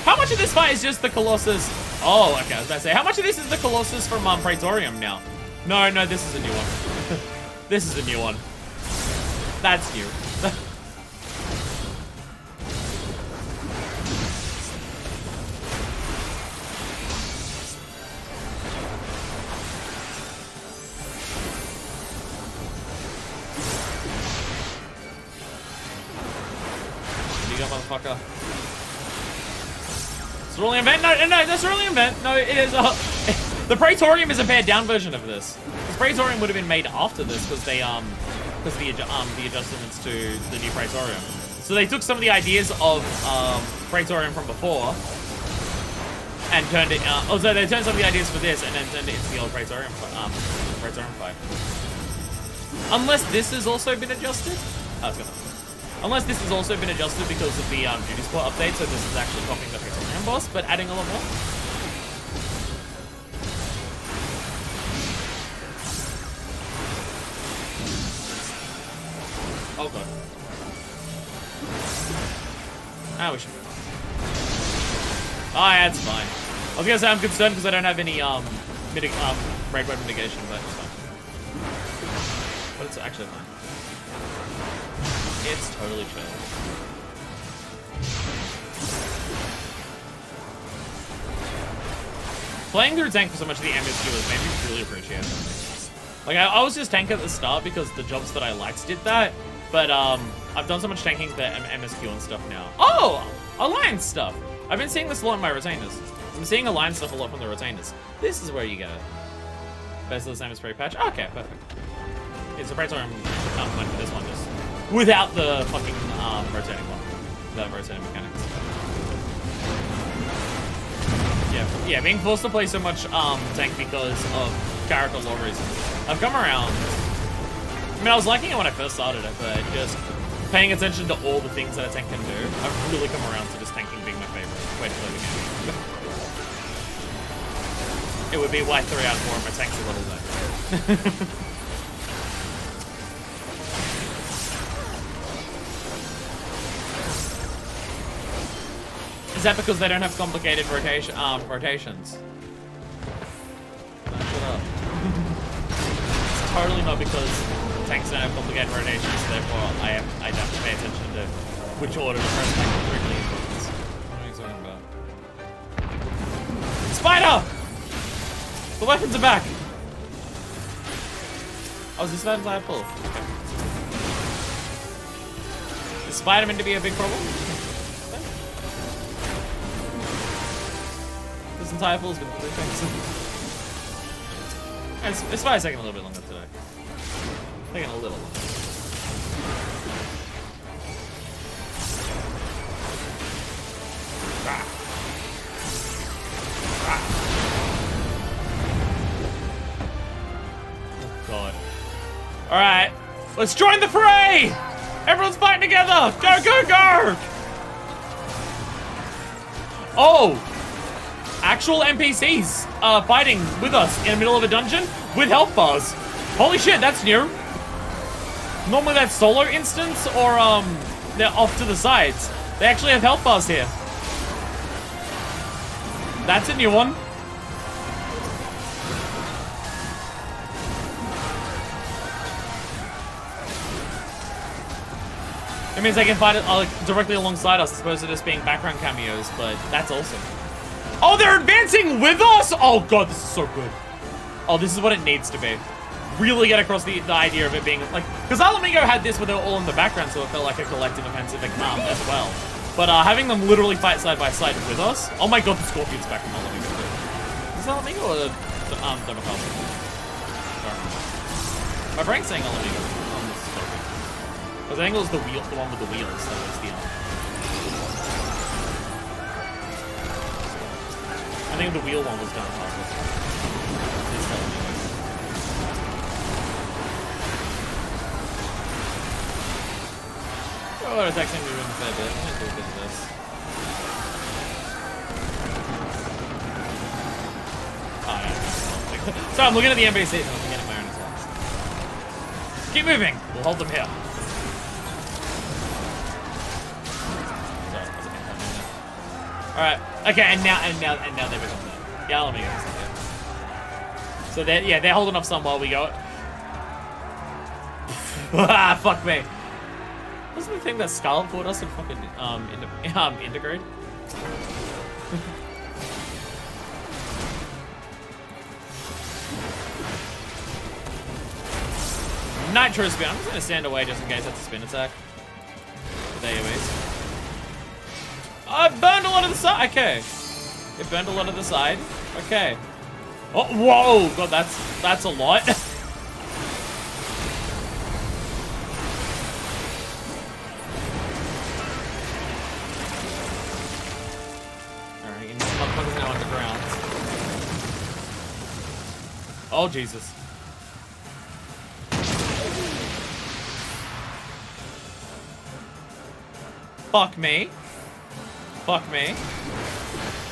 How much of this fight is just the Colossus? Oh, okay, I was about to say, how much of this is the Colossus from Praetorium now? No, this is a new one. This is a new one. That's new. Motherfucker. Cerulean Vent? No, the Cerulean Vent. No, it is the Praetorium is a pared down version of this. This Praetorium would have been made after this because they because the adjustments to the new Praetorium. So they took some of the ideas of Praetorium from before and turned it also they turned some of the ideas for this and then turned it into the old Praetorium fight. Unless this has also been adjusted. Unless this has also been adjusted because of the duty sport update, so this is actually copying the Praetorium boss, but adding a lot more. Oh god. Ah, we should be fine. Oh yeah, it's fine. I was gonna say I'm concerned because I don't have any break weapon mitigation, but it's fine. But it's actually fine. It's totally chill. Playing through tank for so much of the MSQ has made me really appreciate it. Like, I was just tank at the start because the jobs that I liked did that, but I've done so much tanking for MSQ and stuff now. Oh! Alliance stuff! I've been seeing this a lot in my retainers. I'm seeing Alliance stuff a lot from the retainers. This is where you get it. Best of the same as spray patch. Okay, perfect. It's a Praetorium went for this one, just without the fucking rotating one. The rotating mechanics. Yeah, being forced to play so much tank because of character lore reasons. I've come around. I mean, I was liking it when I first started it, but just paying attention to all the things that a tank can do, I've really come around to just tanking being my favorite way to play the game. It would be why 3 out of 4 of my tanks are level though. Is that because they don't have complicated rotations? No, shut up. It's totally not because tanks don't have complicated rotations, therefore I have to pay attention to which order to press tank quickly. What are you talking about? Spider! The weapons are back! Oh, is this that entire pull? Okay. Is spider meant to be a big problem? This entire pull's been pretty fixed. It's probably taking a little bit longer today. Taking a little longer. Ah. Ah. Oh god. Alright. Let's join the fray! Everyone's fighting together! Go, go, go! Oh! Actual NPCs fighting with us in the middle of a dungeon with health bars. Holy shit, that's new. Normally that's solo instance or they're off to the sides. They actually have health bars here. That's a new one. It means they can fight it directly alongside us as opposed to just being background cameos, but that's awesome. Oh, they're advancing with us? Oh god, this is so good. Oh, this is what it needs to be. Really get across the idea of it being like, because Alamigo had this where they were all in the background, so it felt like a collective offensive as well. But having them literally fight side by side with us. Oh my god, the Scorpion's back from Alamigo too. Is it Alamigo or the Democracy? My brain's saying Alamigo. Because I think it was the one with the wheels that was the I think the wheel one was done. Oh, it's actually moving a fair bit. I'm gonna do a bit of this. Oh, yeah. So I'm looking at the NPCs and I'm getting my own attacks. Keep moving. We'll hold them here. Alright. Okay, and now they become that. Yeah, let me go. So they're holding off some while we go. Ah, fuck me. What's the thing that Scarlet fought us and fucking integrate? Nitro spin. I'm just gonna stand away just in case that's a spin attack. With AoEs. I burned a lot of the side. Okay. It burned a lot of the side. Okay. Oh, whoa! God, that's a lot. Alright, and this motherfucker's now underground. Oh, Jesus. Fuck me. Fuck me.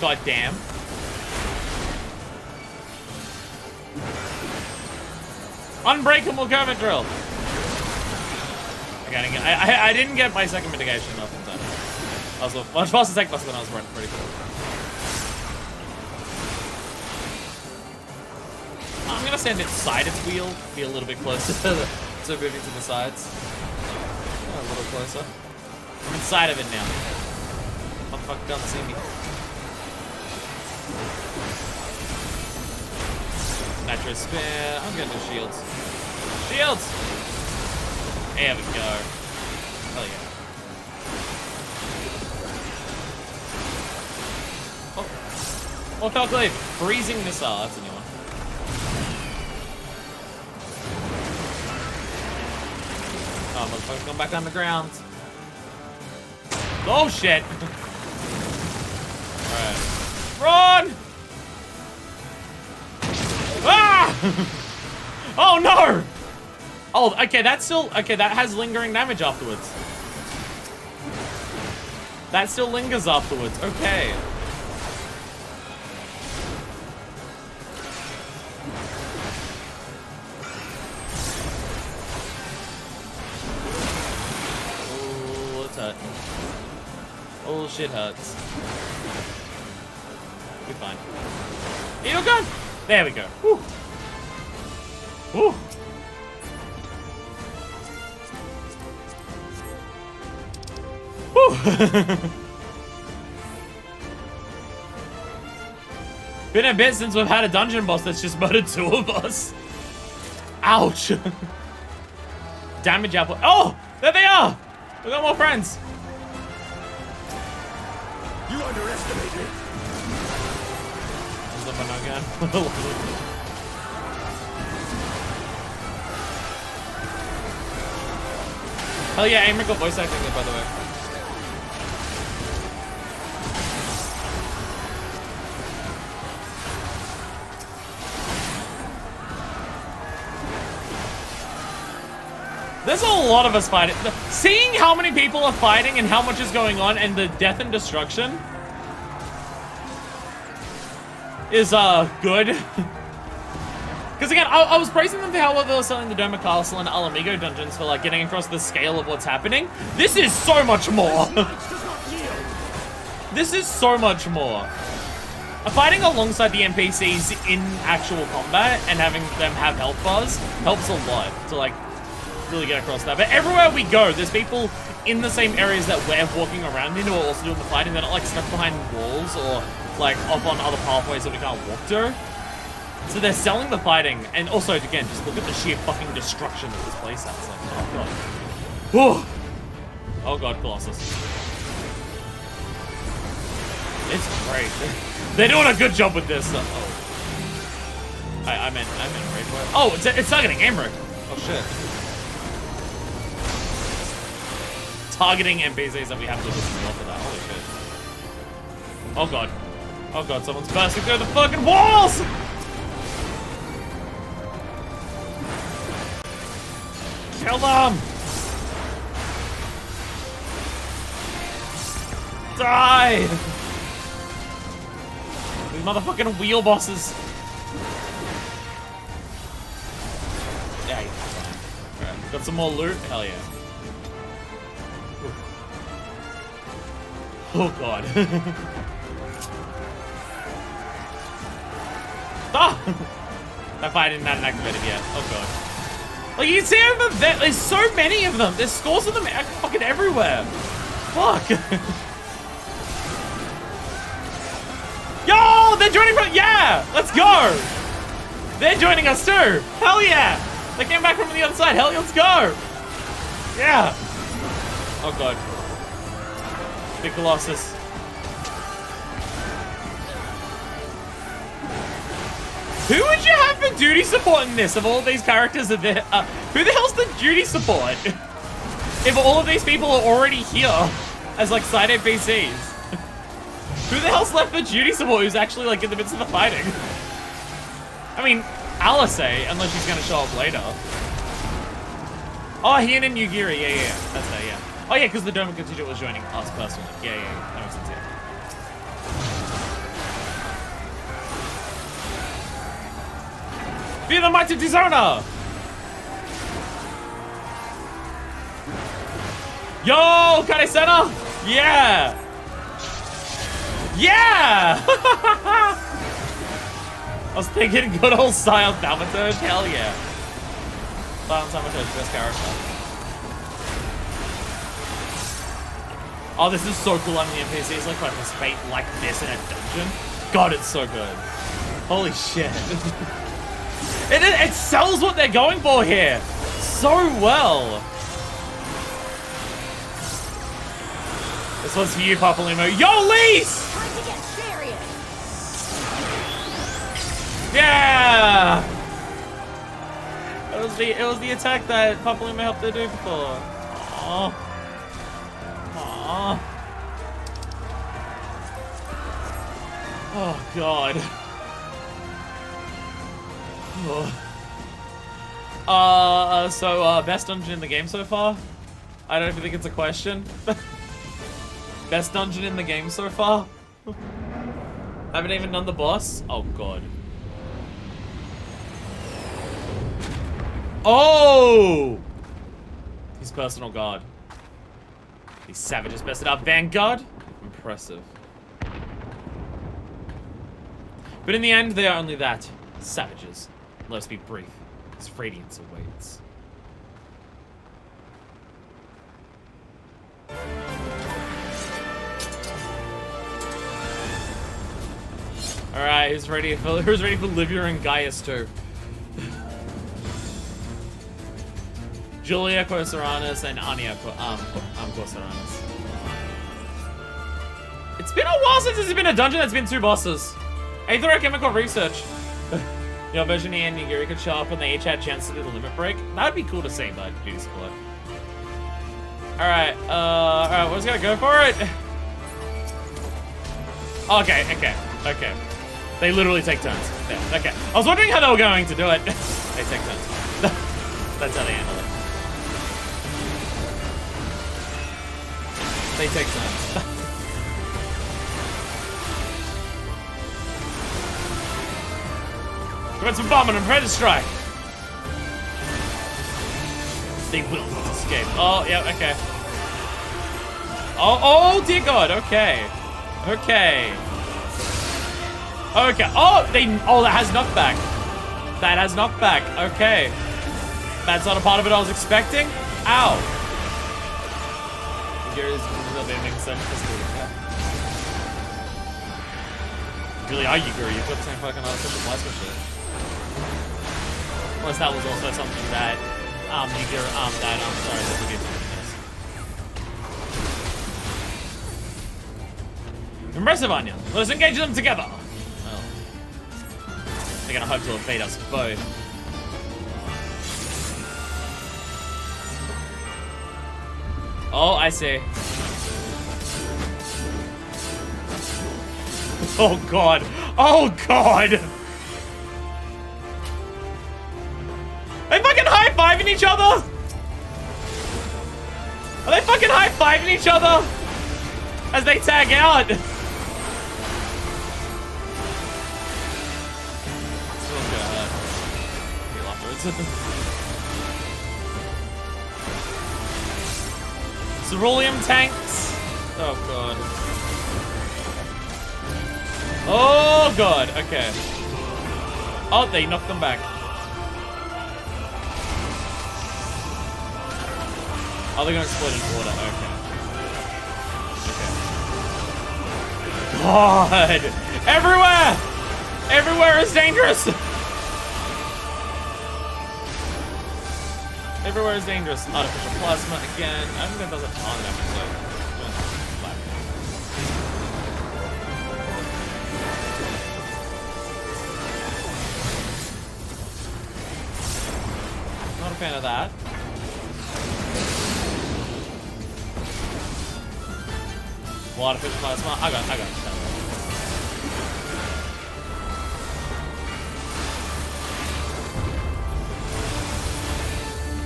God damn. Unbreakable curvent drill. I didn't get my second mitigation off in time. I was much faster tank bus than I was running pretty cool. I'm gonna stand inside its wheel, be a little bit closer to moving to the sides. A little closer. I'm inside of it now. Motherfucker can't see me. Nitro spin. I'm gonna do shields. Shields! There we go. Hell yeah. Oh, Falcon, freezing missile. That's a new one. Oh, motherfucker's going back on the ground. Oh, shit. Alright. Run! Ah! Oh, no! Oh, okay, that's still... Okay, that has lingering damage afterwards. That still lingers afterwards. Okay. Oh, shit hurts. We're fine. Needle gun! There we go. Woo. Woo. Woo. Been a bit since we've had a dungeon boss that's just murdered 2 of us. Ouch. Damage output. Oh! There they are! We got more friends. You underestimate me. There's the again. Hell yeah, Aimrick got voice acting there, by the way. There's a lot of us fighting. Seeing how many people are fighting and how much is going on and the death and destruction is good. Because again, I was praising them for how well they were selling the Doma Castle and Alamigo dungeons for like getting across the scale of what's happening. This is so much more. This is so much more. Fighting alongside the NPCs in actual combat and having them have health bars helps a lot to like really get across that. But everywhere we go, there's people in the same areas that we're walking around in who are also doing the fighting. They're not like stuck behind walls or like off on other pathways that we can't walk to. So they're selling the fighting, and also again, just look at the sheer fucking destruction that this place has. Like, oh god. Whew. Oh god, Colossus. It's great. They're doing a good job with this. Oh. I meant right for it. Oh, it's targeting Aimrick. Oh shit. Targeting NPCs that we have to listen to for that. Holy shit. Oh god. Oh god, someone's bursting through the fucking walls! Kill them! Die! These motherfucking wheel bosses. Yeah, he's fine. Alright, got some more loot? Hell yeah. Oh god. Ah! That fight didn't have activated yet. Oh god. Like you can see over there, there's so many of them. There's scores of them fucking everywhere. Fuck. Yo, they're joining from, yeah, let's go. They're joining us too. Hell yeah. They came back from the other side. Hell yeah, let's go. Yeah. Oh god. Big Colossus. Who would you have for duty support in this? Of all these characters are there, who the hell's the duty support? If all of these people are already here as like side NPCs, who the hell's left for duty support who's actually like in the midst of the fighting? I mean, Alice, unless she's gonna show up later. Oh, Hien and Yugiri, yeah, that's her, yeah. Oh yeah, because the Doma contingent was joining us personally. Yeah, that makes sense, yeah. Be the mighty Dishonor! Yo, Kare Center! Yeah! Yeah! I was thinking good old Scion Thaumaturge, hell yeah. Scion Thaumaturge, best character. Oh, this is so cool having the NPCs like participate like this in a dungeon. God, it's so good. Holy shit. It sells what they're going for here so well. This one's for you, Papalimo. Yo, Lise! Time to get serious. Yeah! It was the attack that Papalimo helped her do before. Aww. Aww. Oh god. Oh. So best dungeon in the game so far? I don't even think it's a question. Best dungeon in the game so far? Haven't even done the boss? Oh god. Oh! He's personal guard. These savages bested our vanguard? Impressive. But in the end, they are only that. Savages. Let us be brief. His radiance awaits. Alright, who's ready for Livia and Gaius too? Julia Corsoranis and Anya Corsoranis. It's been a while since there's been a dungeon that's been 2 bosses. Aetherochemical research. Your Virginie and Nigiri could show up when they each had a chance to do the limit break. That would be cool to see, but I'd do split. Alright, we're just gonna go for it. Okay. They literally take turns. Yeah, okay. I was wondering how they were going to do it. They take turns. That's how they handle it. They take turns. Commence some bombing and predator strike. They will not escape. Oh, yeah, okay. Oh dear God, okay. Okay. Oh, that has knockback. That has knockback, okay. That's not a part of it I was expecting. Ow. Here's a little bit making sense. Really are you, Guru? You've got the same fucking artificial plasma shit. Unless that was also something that, sorry, that we did. Impressive, Anya. Let us engage them together. Well, they're gonna hope to evade us both. Oh, I see. Oh god. Oh god. Are they fucking high-fiving each other? Are they fucking high-fiving each other? As they tag out. Ceruleum tanks. Oh god. Oh god. Okay. Oh, they knocked them back. Oh, they're gonna explode in water. Okay. God! Everywhere! Everywhere is dangerous! Everywhere is dangerous. Artificial plasma again. I think that does a ton of damage, Not a fan of that. Well, artificial plasma. I got it.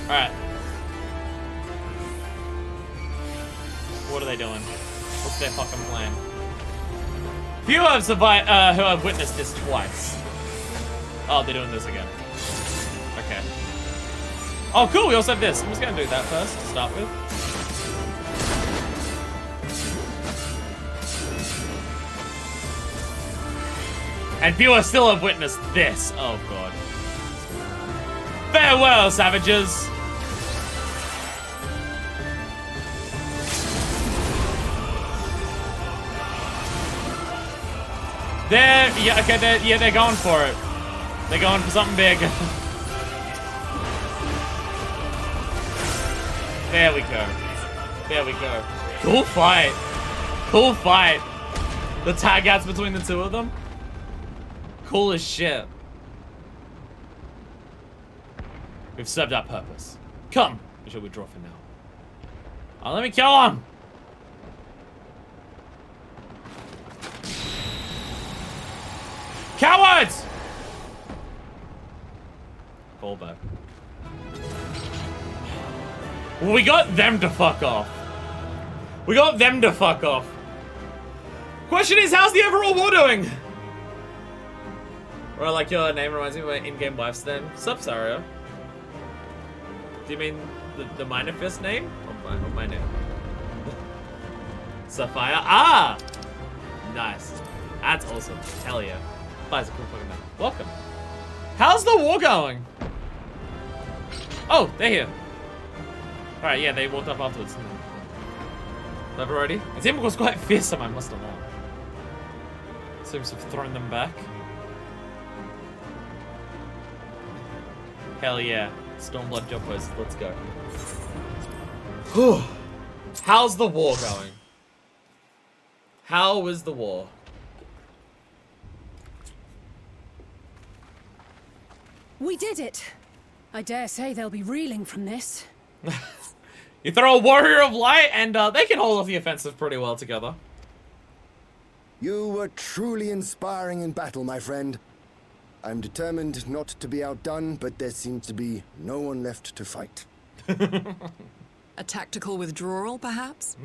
Alright. What are they doing? What's their fucking plan? Few have survived, who have witnessed this twice. Oh, they're doing this again. Okay. Oh, cool, we also have this. I'm just gonna do that first to start with. And fewer still have witnessed this. Oh, God. Farewell, savages! They're going for it. They're going for something big. There we go. There we go. Cool fight. Cool fight. The tag outs between the two of them. Cool as shit. We've served our purpose. Come. We shall withdraw for now. Oh, let me kill him. Cowards! Call back. Well, we got them to fuck off. We got them to fuck off. Question is, how's the overall war doing? Or like your name reminds me of my in-game wife's name. Sup, Sario? Do you mean the minor fist name? Or my name? Sapphire? Ah! Nice. That's awesome. Hell yeah. That's a cool fucking name. Welcome. How's the war going? Oh, they're here. Alright, yeah, they walked up afterwards. Love already? It seemed was quite fearsome, I must have known. Seems to have thrown them back. Hell yeah. Stormblood jumpers, let's go. Whew. How's the war going? How is the war? We did it! I dare say they'll be reeling from this. You throw a warrior of light and they can hold off the offensive pretty well together. You were truly inspiring in battle, my friend. I'm determined not to be outdone, but there seems to be no one left to fight. A tactical withdrawal, perhaps?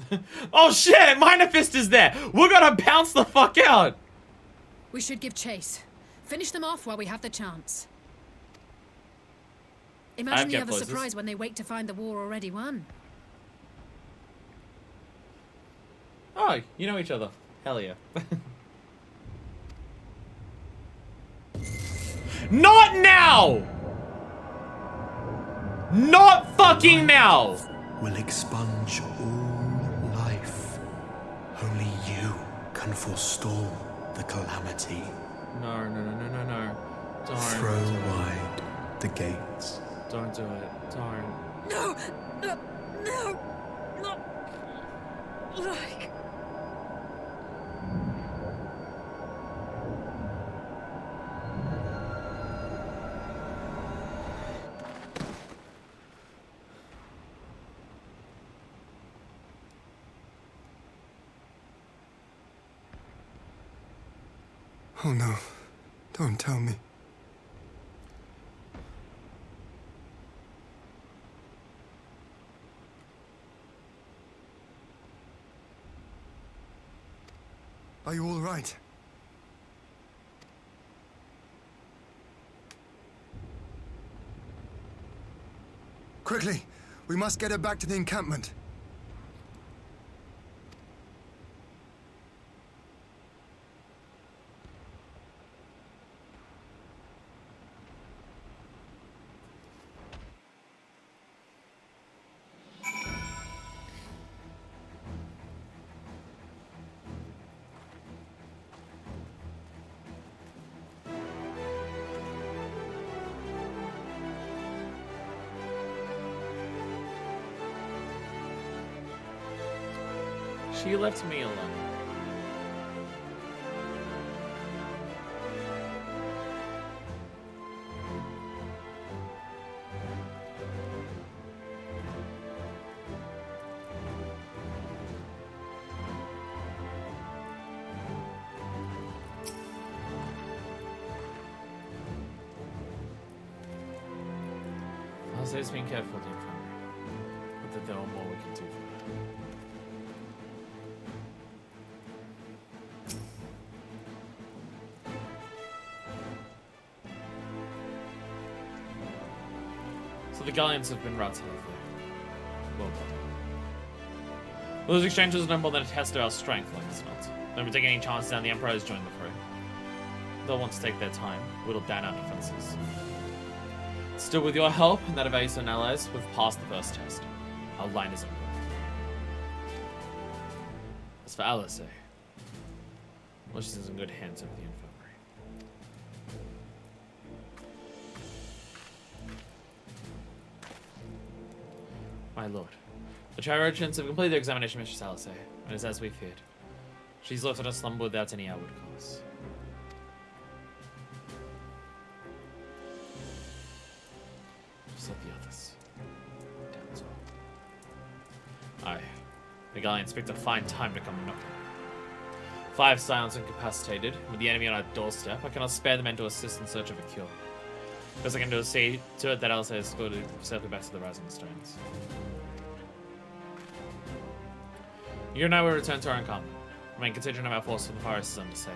Oh shit! Minor Fist is there! We're gonna bounce the fuck out! We should give chase. Finish them off while we have the chance. Imagine the other surprise when they wake to find the war already won. Oh, you know each other. Hell yeah. Not now! Not fucking now! Will expunge all life. Only you can forestall the calamity. No, no, no, no, no, no. Don't. Throw wide the gates. Don't do it. Don't. No! No! No! Not like... Oh no, don't tell me. Are you all right? Quickly, we must get her back to the encampment. She left me alone. I'll say just being careful, dear friend. But that there are more we can do for her. So the Galleons have been routed over there. Well done. Those exchanges are no more than a test of our strength, like it's not. Don't be taking any chances down the Emperor has joined the fray. They'll want to take their time, whittle down our defenses. Still, with your help and that of Ace and allies, we've passed the first test. Our line is open. As for Alice, well, she's in some good hands over the infirmary. My lord. The Chirurgeons have completed their examination, Mr. Salazar, and it's as we feared. She's left in a slumber without any outward cause. Just like the others. Damn it all. Aye. The Galleons picked a fine time to come knocking. 5 Scions incapacitated, with the enemy on our doorstep. I cannot spare the men to assist in search of a cure. Best I can do is see to it that Elsa is escorted safely back to the Rising Stones. You and I will return to our encampment. The main contingent of our force from the forest is under sail.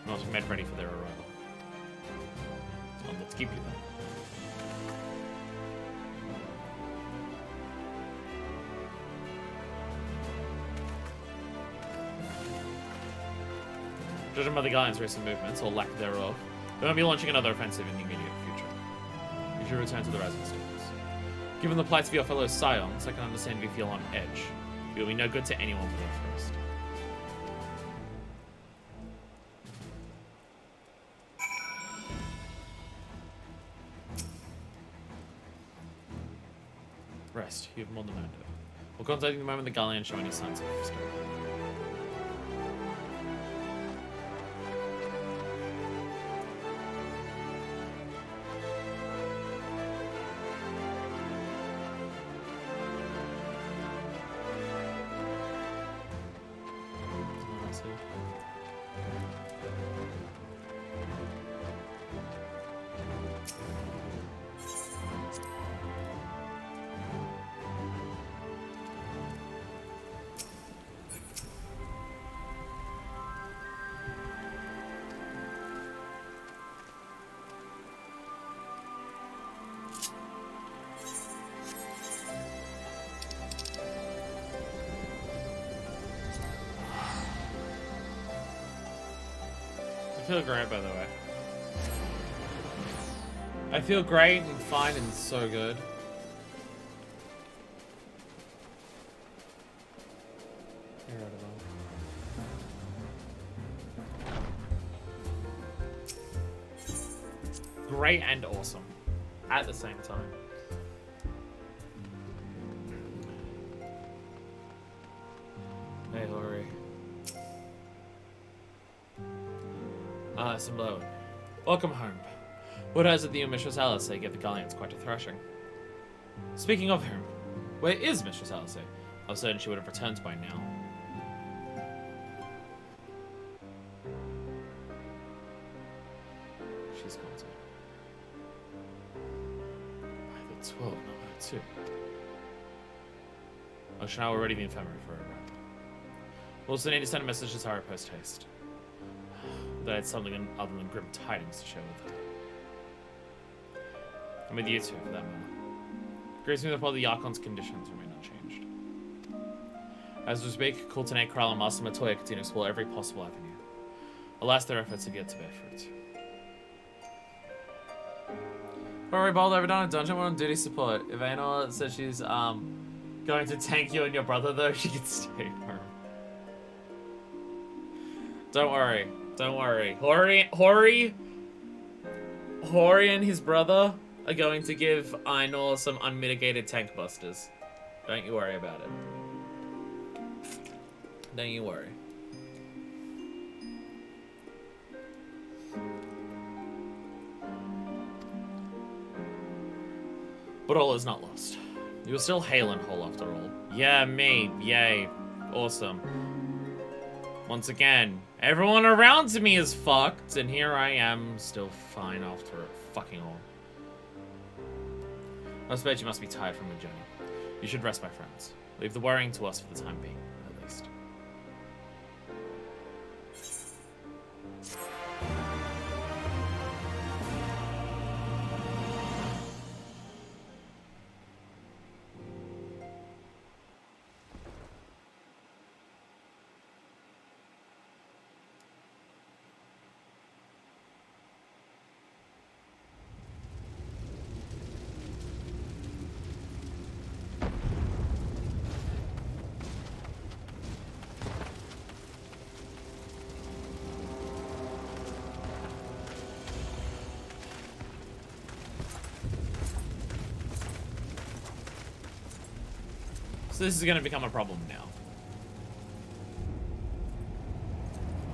Not made ready for their arrival. Let's keep you there. Judging by the Galleon's recent movements, or lack thereof, we won't be launching another offensive in the immediate future. You should return to the Rising Stones. Given the plight of your fellow Scions, I can understand if you feel on edge. It will be no good to anyone but them first. Rest. You have more than earned it. We'll contact you the moment the Galleon show any signs of restoring. I feel great, by the way. I feel great and fine and so good. Great and awesome at the same time. Hey, Lori. Simloan. Welcome home. What has it that you and Mistress Salazar gave the Galleons quite a thrashing? Speaking of whom, where is Mistress Salazar? I was certain she would have returned by now. She's gone too. By the 12, not by the 2. I shall now already the infirmary for a rap. We'll also need to send a message to Tara post haste. That I had something other than grim tidings to share with her. And with you two, for that matter. Grieves me that while the Archon's conditions remain unchanged. As we speak, Kultane, Kral, and Master Matoya continue to explore every possible avenue. Alas, their efforts have yet to bear fruit. Alright, Bold, over done a dungeon, we're on duty support. If Aenor says she's going to tank you and your brother, though, she can stay home. Don't worry. Don't worry. Hori and his brother are going to give Aenor some unmitigated tank busters. Don't you worry about it. Don't you worry. But all is not lost. You are still hale and whole after all. Yeah, me. Yay. Awesome. Once again, everyone around me is fucked, and here I am, still fine after fucking all. I suppose you must be tired from the journey. You should rest, my friends. Leave the worrying to us for the time being, at least. So this is going to become a problem now.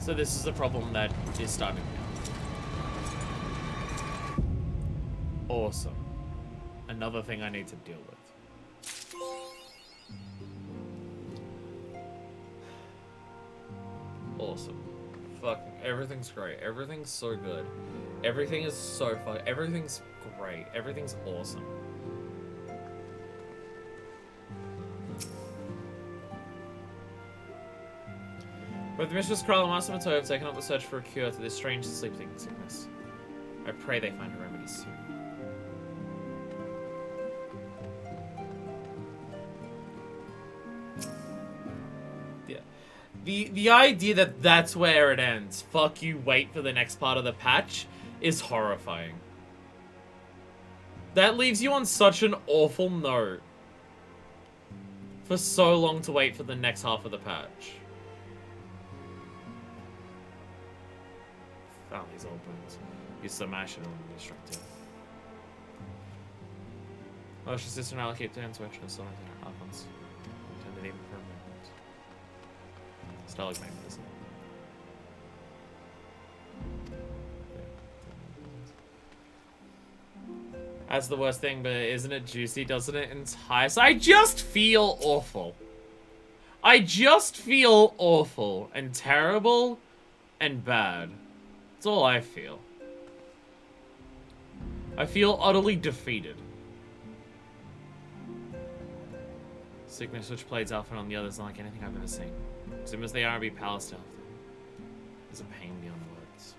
So this is a problem that is starting now. Awesome. Another thing I need to deal with. Awesome. Fuck, everything's great. Everything's so good. Everything is so everything's great. Everything's awesome. Both Mistress Krull and Master Matoya have taken up the search for a cure to this strange sleeping sickness. I pray they find a remedy soon. The idea that that's where it ends, fuck you, wait for the next part of the patch, is horrifying. That leaves you on such an awful note. For so long to wait for the next half of the patch. Found these opens. Use some action on the destructive. Motion system allocate to switch and so on to icons. Intended even for a moment. Stalagmite, isn't it? That's the worst thing, but isn't it juicy? Doesn't it entice? I just feel awful. I just feel awful and terrible and bad. That's all I feel. I feel utterly defeated. Sigma switch blades Alpha on the others not like anything I've ever seen. As soon as they are, be power stealth. It's a pain beyond words.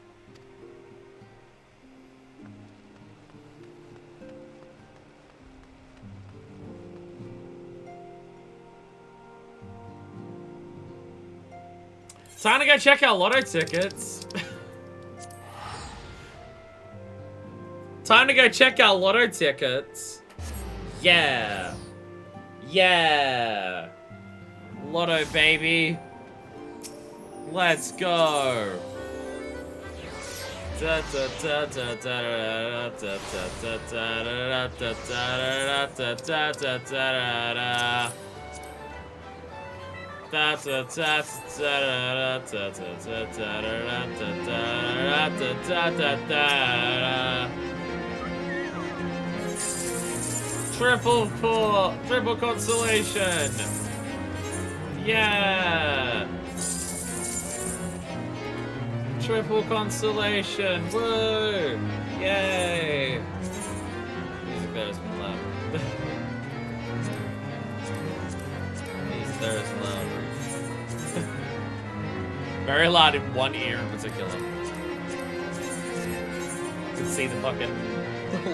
Time to go check our lotto tickets. Time to go check our lotto tickets. Yeah. Yeah. Lotto, baby. Let's go. Triple consolation. Yeah. Triple consolation. Woo. Yay. Music there is loud. Music there is loud. Very loud in one ear in particular. You can see the fucking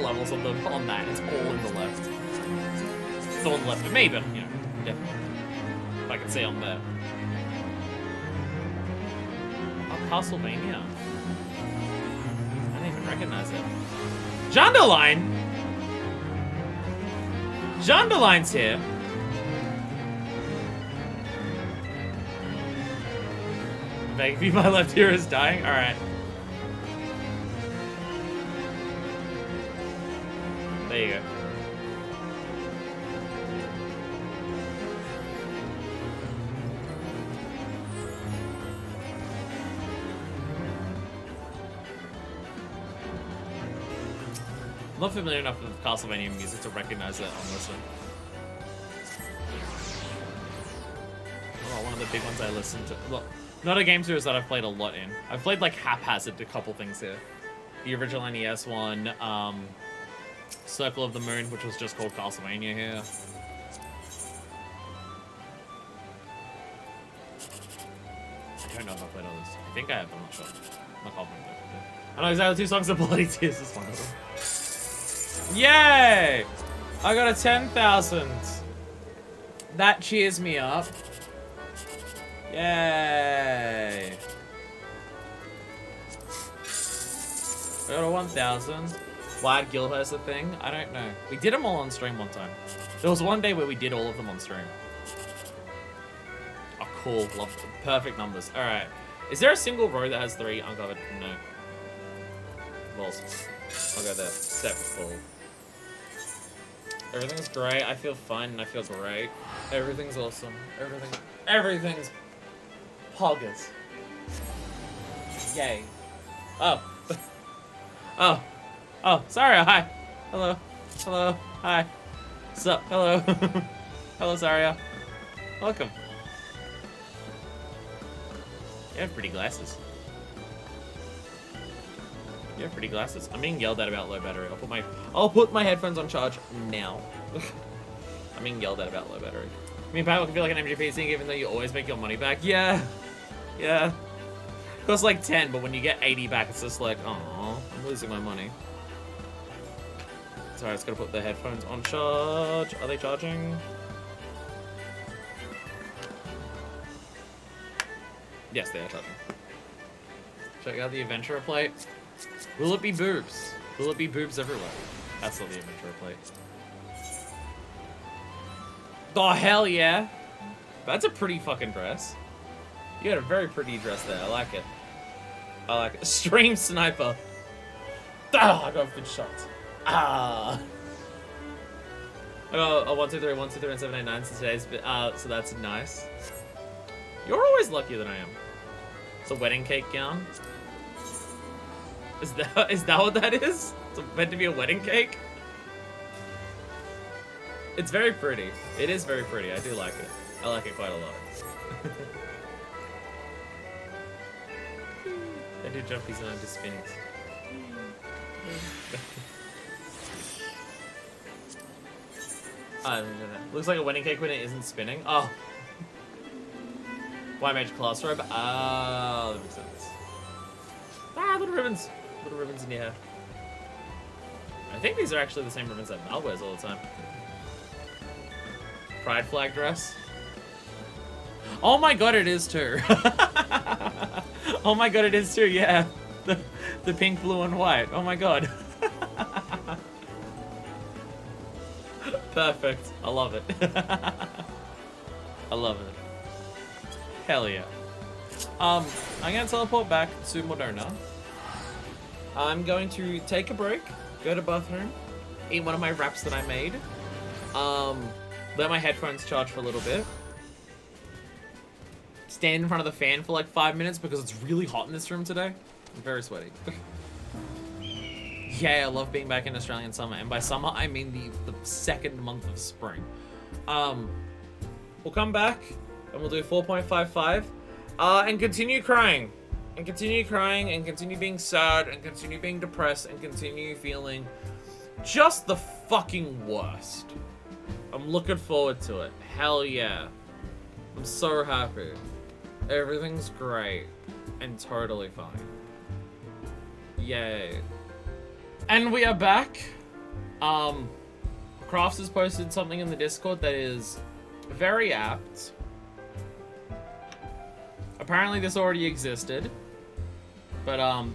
levels on that. It's all in the left. It's all on the left of me, but you know, definitely. If I can see on there. Oh, Castlevania. I didn't even recognize it. Jandaline! Jandaline's here. Maybe my left ear is dying. Alright. There you go. I'm not familiar enough with Castlevania music to recognize it on this one. Oh, one of the big ones I listened to. Well, not a game series that I've played a lot in. I've played like haphazard a couple things here. The original NES one, Circle of the Moon, which was just called Castlevania here. I don't know if I played all this. I think I have, I'm not sure. I'm not confident. I know exactly 2 songs of Bloody Tears is one of them. Yay! I got a 10,000. That cheers me up. Yay! I got a 1,000. Wide Guild has a thing? I don't know. We did them all on stream one time. There was one day where we did all of them on stream. Oh, cool. Love them. Perfect numbers. Alright. Is there a single row that has 3 uncovered? No. Balls. I'll go there. Step full. Everything's great. I feel fine. I feel great. Everything's awesome. Everything's poggers. Yay. Oh. Oh. Oh, sorry. Hi. Hello. Hello. Hi. Sup? Hello. Hello, Saria. Welcome. You have pretty glasses. You have pretty glasses. I'm being yelled at about low battery. I'll put my headphones on charge now. I'm being yelled at about low battery. I mean, Power can feel like an MGPC even though you always make your money back. Yeah. Yeah. It costs like 10, but when you get 80 back, it's just like, oh, I'm losing my money. Sorry, I just gotta put the headphones on charge. Are they charging? Yes, they are charging. Check out the adventurer plate. Will it be boobs? Will it be boobs everywhere? That's not the adventurer plate. Oh, hell yeah. That's a pretty fucking dress. You had a very pretty dress there. I like it. I like it. Stream sniper. Ah, I got a good shot. Ah. I got a 1, 2, 3, 1, 2, 3, and 7, 8, 9 since today's so that's nice. You're always luckier than I am. It's a wedding cake gown. Is that what that is? It's meant to be a wedding cake? It's very pretty. It is very pretty. I do like it. I like it quite a lot. I do jumpies and I do spins. Looks like a wedding cake when it isn't spinning. Oh. Why major class robe? Ah, that makes sense. Ah, little ribbons. Little ribbons in your hair. I think these are actually the same ribbons that Mal wears all the time. Pride flag dress. Oh my god, it is too. Oh my god, it is too, yeah. The pink, blue, and white. Oh my god. Perfect. I love it. I love it. Hell yeah. I'm gonna teleport back to Moderna. I'm going to take a break, go to bathroom, eat one of my wraps that I made, let my headphones charge for a little bit, stand in front of the fan for like 5 minutes because it's really hot in this room today. I'm very sweaty. Yeah, I love being back in Australian summer, and by summer I mean the second month of spring. We'll come back and we'll do 4.55 and continue crying. And continue crying, and continue being sad, and continue being depressed, and continue feeling just the fucking worst. I'm looking forward to it. Hell yeah. I'm so happy. Everything's great. And totally fine. Yay. And we are back. Crafts has posted something in the Discord that is very apt. Apparently this already existed. But,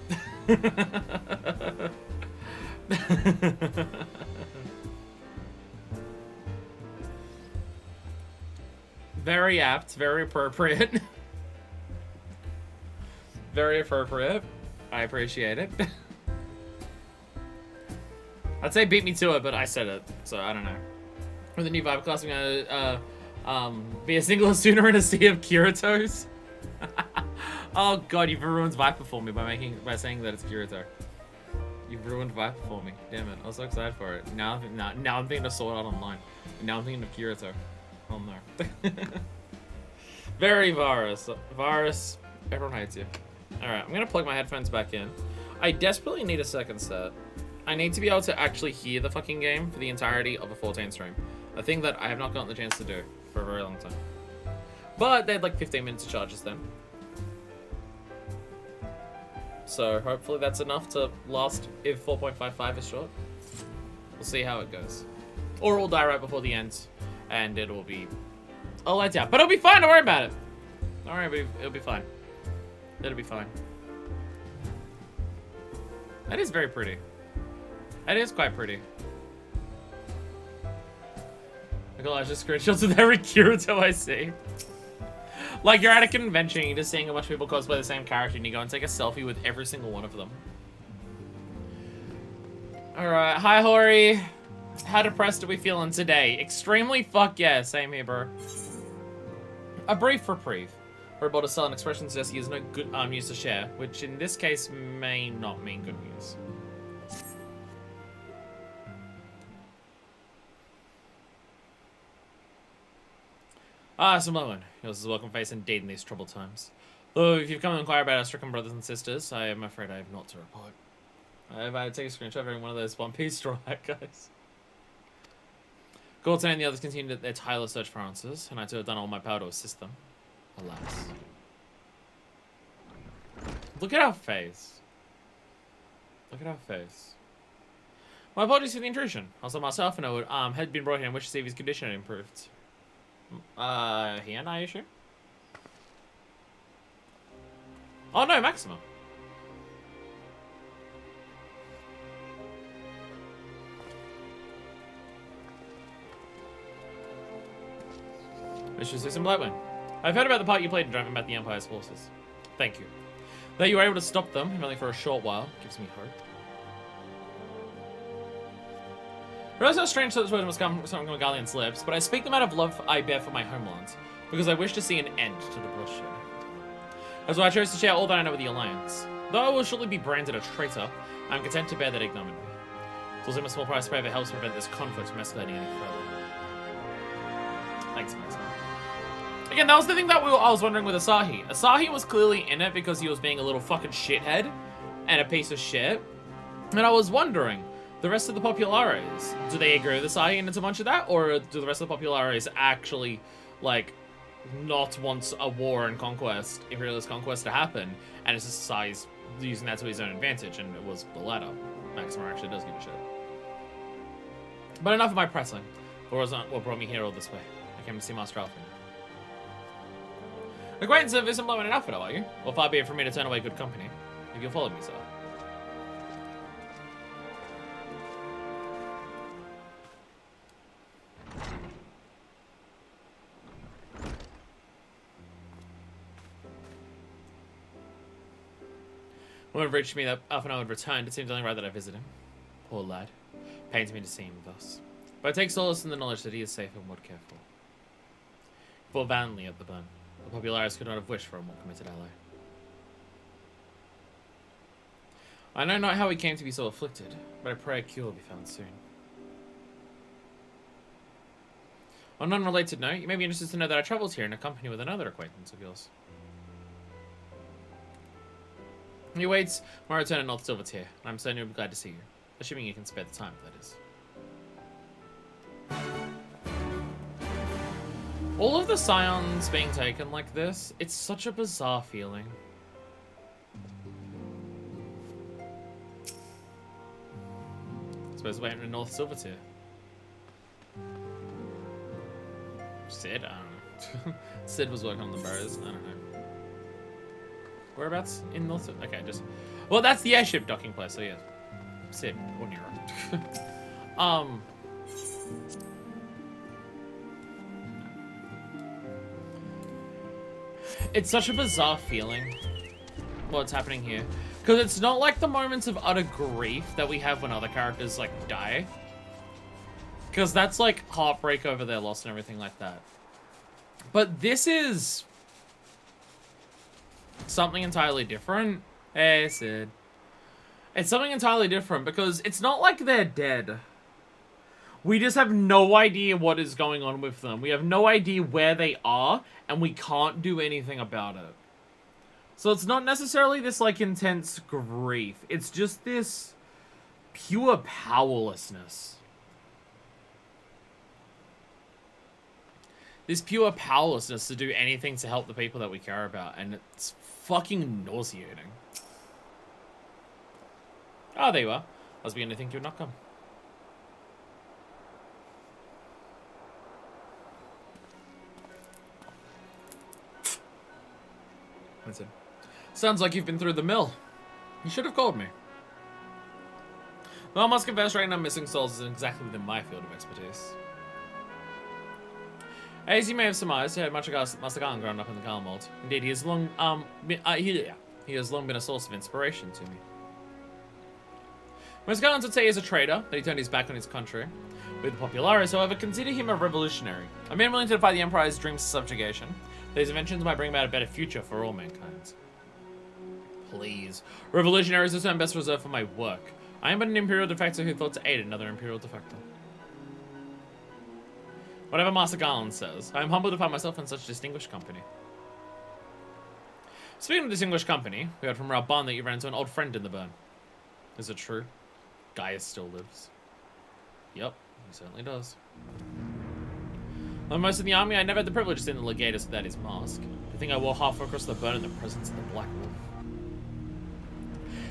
very apt, very appropriate. Very appropriate. I appreciate it. I'd say beat me to it, but I said it, so I don't know. With the new vibe class, I'm gonna be a single sooner in a sea of Kiritos. Oh god, you've ruined Viper for me by saying that it's Kirito. You've ruined Viper for me. Damn it, I was so excited for it. Now I'm thinking of Sword Art Online. Now I'm thinking of Kirito. Oh no. Very Varus. Varus, everyone hates you. Alright, I'm gonna plug my headphones back in. I desperately need a second set. I need to be able to actually hear the fucking game for the entirety of a 14 stream. A thing that I have not gotten the chance to do for a very long time. But they had like 15 minutes of charges then. So hopefully that's enough to last if 4.55 is short. We'll see how it goes. Or we'll die right before the end and it will be a letdown. But it'll be fine, don't worry about it. Don't worry, it'll be fine. It'll be fine. That is very pretty. That is quite pretty. Collage just screenshots with every Kirito I see. Like, you're at a convention, you're just seeing a bunch of people cosplay the same character, and you go and take a selfie with every single one of them. Alright, hi Hori. How depressed are we feeling today? Extremely fuck yeah. Same here, bro. A brief reprieve. We're about to sell an expression suggests he has no good news to share, which in this case may not mean good news. Ah, Simone. Yours is a welcome face indeed in these troubled times. Though, if you've come to inquire about our stricken brothers and sisters, I am afraid I have not to report. I've had to take a screenshot of every one of those One Piece straw hat guys. Gorton and the others continued their tireless search for answers, and I too have done all my power to assist them. Alas. Look at our face. Look at our face. My apologies for the intrusion. Also, myself and I had been brought here and wished to see if his condition had improved. Here, I assume? Oh no, Maxima. Mr. Susan Blackburn. I've heard about the part you played in driving back the Empire's forces. Thank you. That you were able to stop them, if only for a short while, gives me hope. I realize how strange such words must come from Galleon's lips, but I speak them out of love I bear for my homeland, because I wish to see an end to the bloodshed. That's why I chose to share all that I know with the Alliance. Though I will surely be branded a traitor, I am content to bear that ignominy. It's also a small price to pay if it helps prevent this conflict from escalating any further. Thanks, Max. Again, that was the thing that I was wondering with Asahi. Asahi was clearly in it because he was being a little fucking shithead and a piece of shit. And I was wondering, the rest of the Populares, do they agree with Asahi and it's a bunch of that? Or do the rest of the Populares actually, like, not want a war and conquest, imperialist conquest to happen? And it's just Asahi's using that to his own advantage, and it was the latter. Maxima actually does give a shit. But enough of my pressing. What brought me here all this way? I came to see Master Alpha. Acquaintance of isn't blowing an outfit, are you? Well, far be it from me to turn away good company. If you'll follow me, sir. When it reached me that Alphino had returned, it seemed only right that I visit him. Poor lad. Pains me to see him thus. But I take solace in the knowledge that he is safe and would care for. He fought valiantly at the burn. The Populares could not have wished for a more committed ally. I know not how he came to be so afflicted, but I pray a cure will be found soon. On an unrelated note, you may be interested to know that I travelled here in a company with another acquaintance of yours. He waits my return at North Silvertier, and I'm certainly glad to see you. Assuming you can spare the time, that is. All of the Scions being taken like this, it's such a bizarre feeling. I suppose we're in North Silvertier. Sid? I don't know. Sid was working on the boroughs. I don't know. Whereabouts in North? Okay, just. Well, that's the airship docking place. So yeah, Sid or Nero. It's such a bizarre feeling. What's happening here? Because it's not like the moments of utter grief that we have when other characters like die. Because that's like heartbreak over their loss and everything like that. But this is something entirely different. Hey, Sid. It's something entirely different because it's not like they're dead. We just have no idea what is going on with them. We have no idea where they are, and we can't do anything about it. So it's not necessarily this, like, intense grief. It's just this pure powerlessness. This pure powerlessness to do anything to help the people that we care about, and it's fucking nauseating. Oh, there you are. I was beginning to think you would not come. Listen. Sounds like you've been through the mill. You should have called me. Well, I must confess, right now, missing souls isn't exactly within my field of expertise. As you may have surmised, Master Khan grown up in the Calamity. Indeed, he has long he has long been a source of inspiration to me. Most Gallians would say he's a traitor, that he turned his back on his country. With the Populares, however, consider him a revolutionary. A man willing to defy the Empire's dreams of subjugation. These inventions might bring about a better future for all mankind. Please. Revolutionary is a term best reserved for my work. I am but an Imperial defector who thought to aid another Imperial defector. Whatever Master Garland says, I am humbled to find myself in such distinguished company. Speaking of distinguished company, we heard from Rabban that you ran into an old friend in the burn. Is it true? Gaius still lives. Yep, he certainly does. Like most of the army, I never had the privilege of seeing the legatus without his mask. I think I wore halfway across the burn in the presence of the Black Wolf.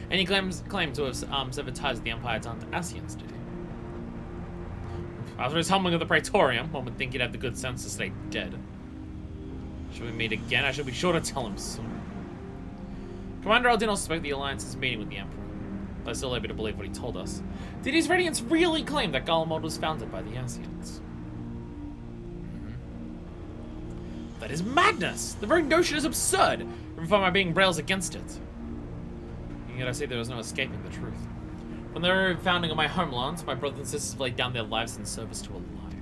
And he claimed to have severed ties with the Empire down to Asians, did he? After his humbling of the Praetorium, one would think he'd have the good sense to stay dead. Should we meet again? I shall be sure to tell him soon. Commander Aldinos spoke the Alliance's meeting with the Emperor. I still able to believe what he told us. Did his Radiance really claim that Garlemald was founded by the Asians? That is madness! The very notion is absurd! Even for my being rails against it. And yet I say there was no escaping the truth. From the very founding of my homeland, my brothers and sisters laid down their lives in service to a lie.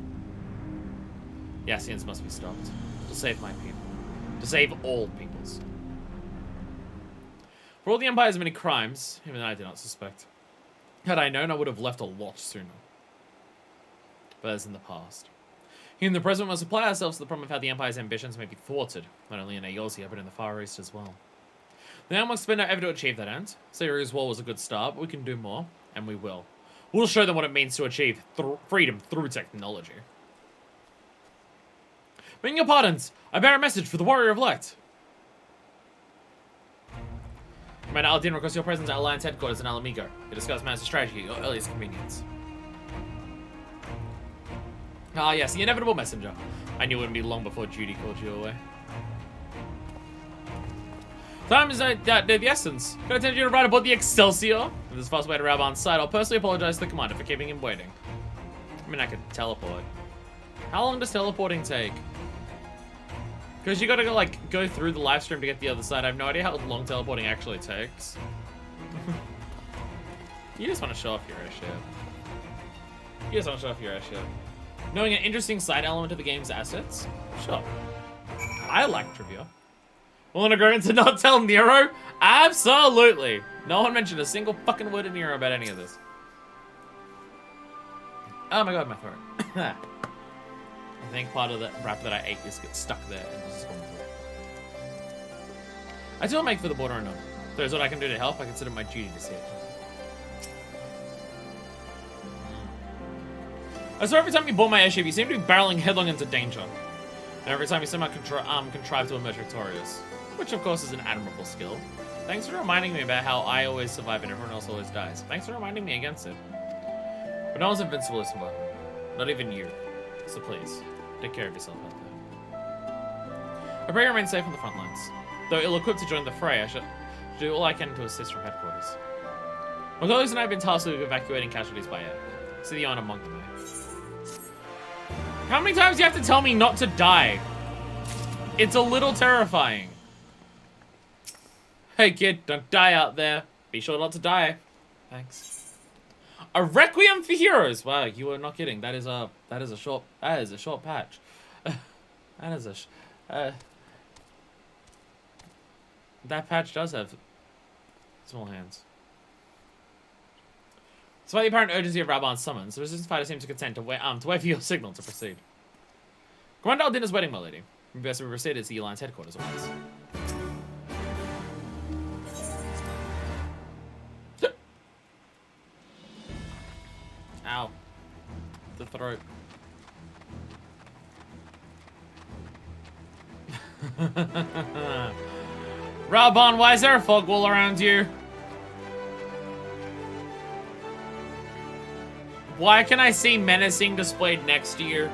The Asians must be stopped. To save my people. To save all peoples. For all the Empire's many crimes, even I did not suspect. Had I known, I would have left a lot sooner. But that's in the past. Here in the present, we must apply ourselves to the problem of how the Empire's ambitions may be thwarted, not only in Eorzea, but in the Far East as well. The Empire must spend our effort to achieve that end. Syria's war was a good start, but we can do more, and we will. We'll show them what it means to achieve freedom through technology. Bring your pardons! I bear a message for the Warrior of Light! Commander Aldin requests your presence at Alliance headquarters in Alamigo to discuss matters of strategy at your earliest convenience. Ah, yes, the inevitable messenger. I knew it wouldn't be long before duty called you away. Time is the essence. Can I tell you to ride aboard the Excelsior? If this fast way to Rabban's side, I'll personally apologize to the commander for keeping him waiting. I mean, I could teleport. How long does teleporting take? Because you gotta go through the live stream to get the other side. I have no idea how long teleporting actually takes. You just want to show off your airship. You just want to show off your airship. Knowing an interesting side element of the game's assets? Sure. I like trivia. Will an agreement to not tell Nero? Absolutely. No one mentioned a single fucking word in Nero about any of this. Oh my god, my throat. I think part of the wrap that I ate just gets stuck there and just going through. I still make for the border unknown. If there's what I can do to help, I consider my duty to see it. I saw every time you board my airship, you seem to be barreling headlong into danger. And every time you somehow contrive to emerge victorious. Which, of course, is an admirable skill. Thanks for reminding me about how I always survive and everyone else always dies. Thanks for reminding me against it. But no one's invincible, Isma. Not even you. So please, take care of yourself out there. I pray you remain safe on the front lines. Though ill-equipped to join the fray, I shall do all I can to assist from headquarters. My colleagues and I have been tasked with evacuating casualties by air. See the honor among them. How many times do you have to tell me not to die? It's a little terrifying. Hey kid, don't die out there. Be sure not to die. Thanks. A Requiem for Heroes. Wow, you were not kidding. That is a short patch. That patch does have small hands. Despite the apparent urgency of Rabban's summons, the resistance fighter seems to consent to wait for your signal to proceed. Commander Aldina's wedding, my lady. We best proceed to the Alliance headquarters at once. Ow. The throat. Rabban, why is there a fog wall around you? Why can I see menacing displayed next to you?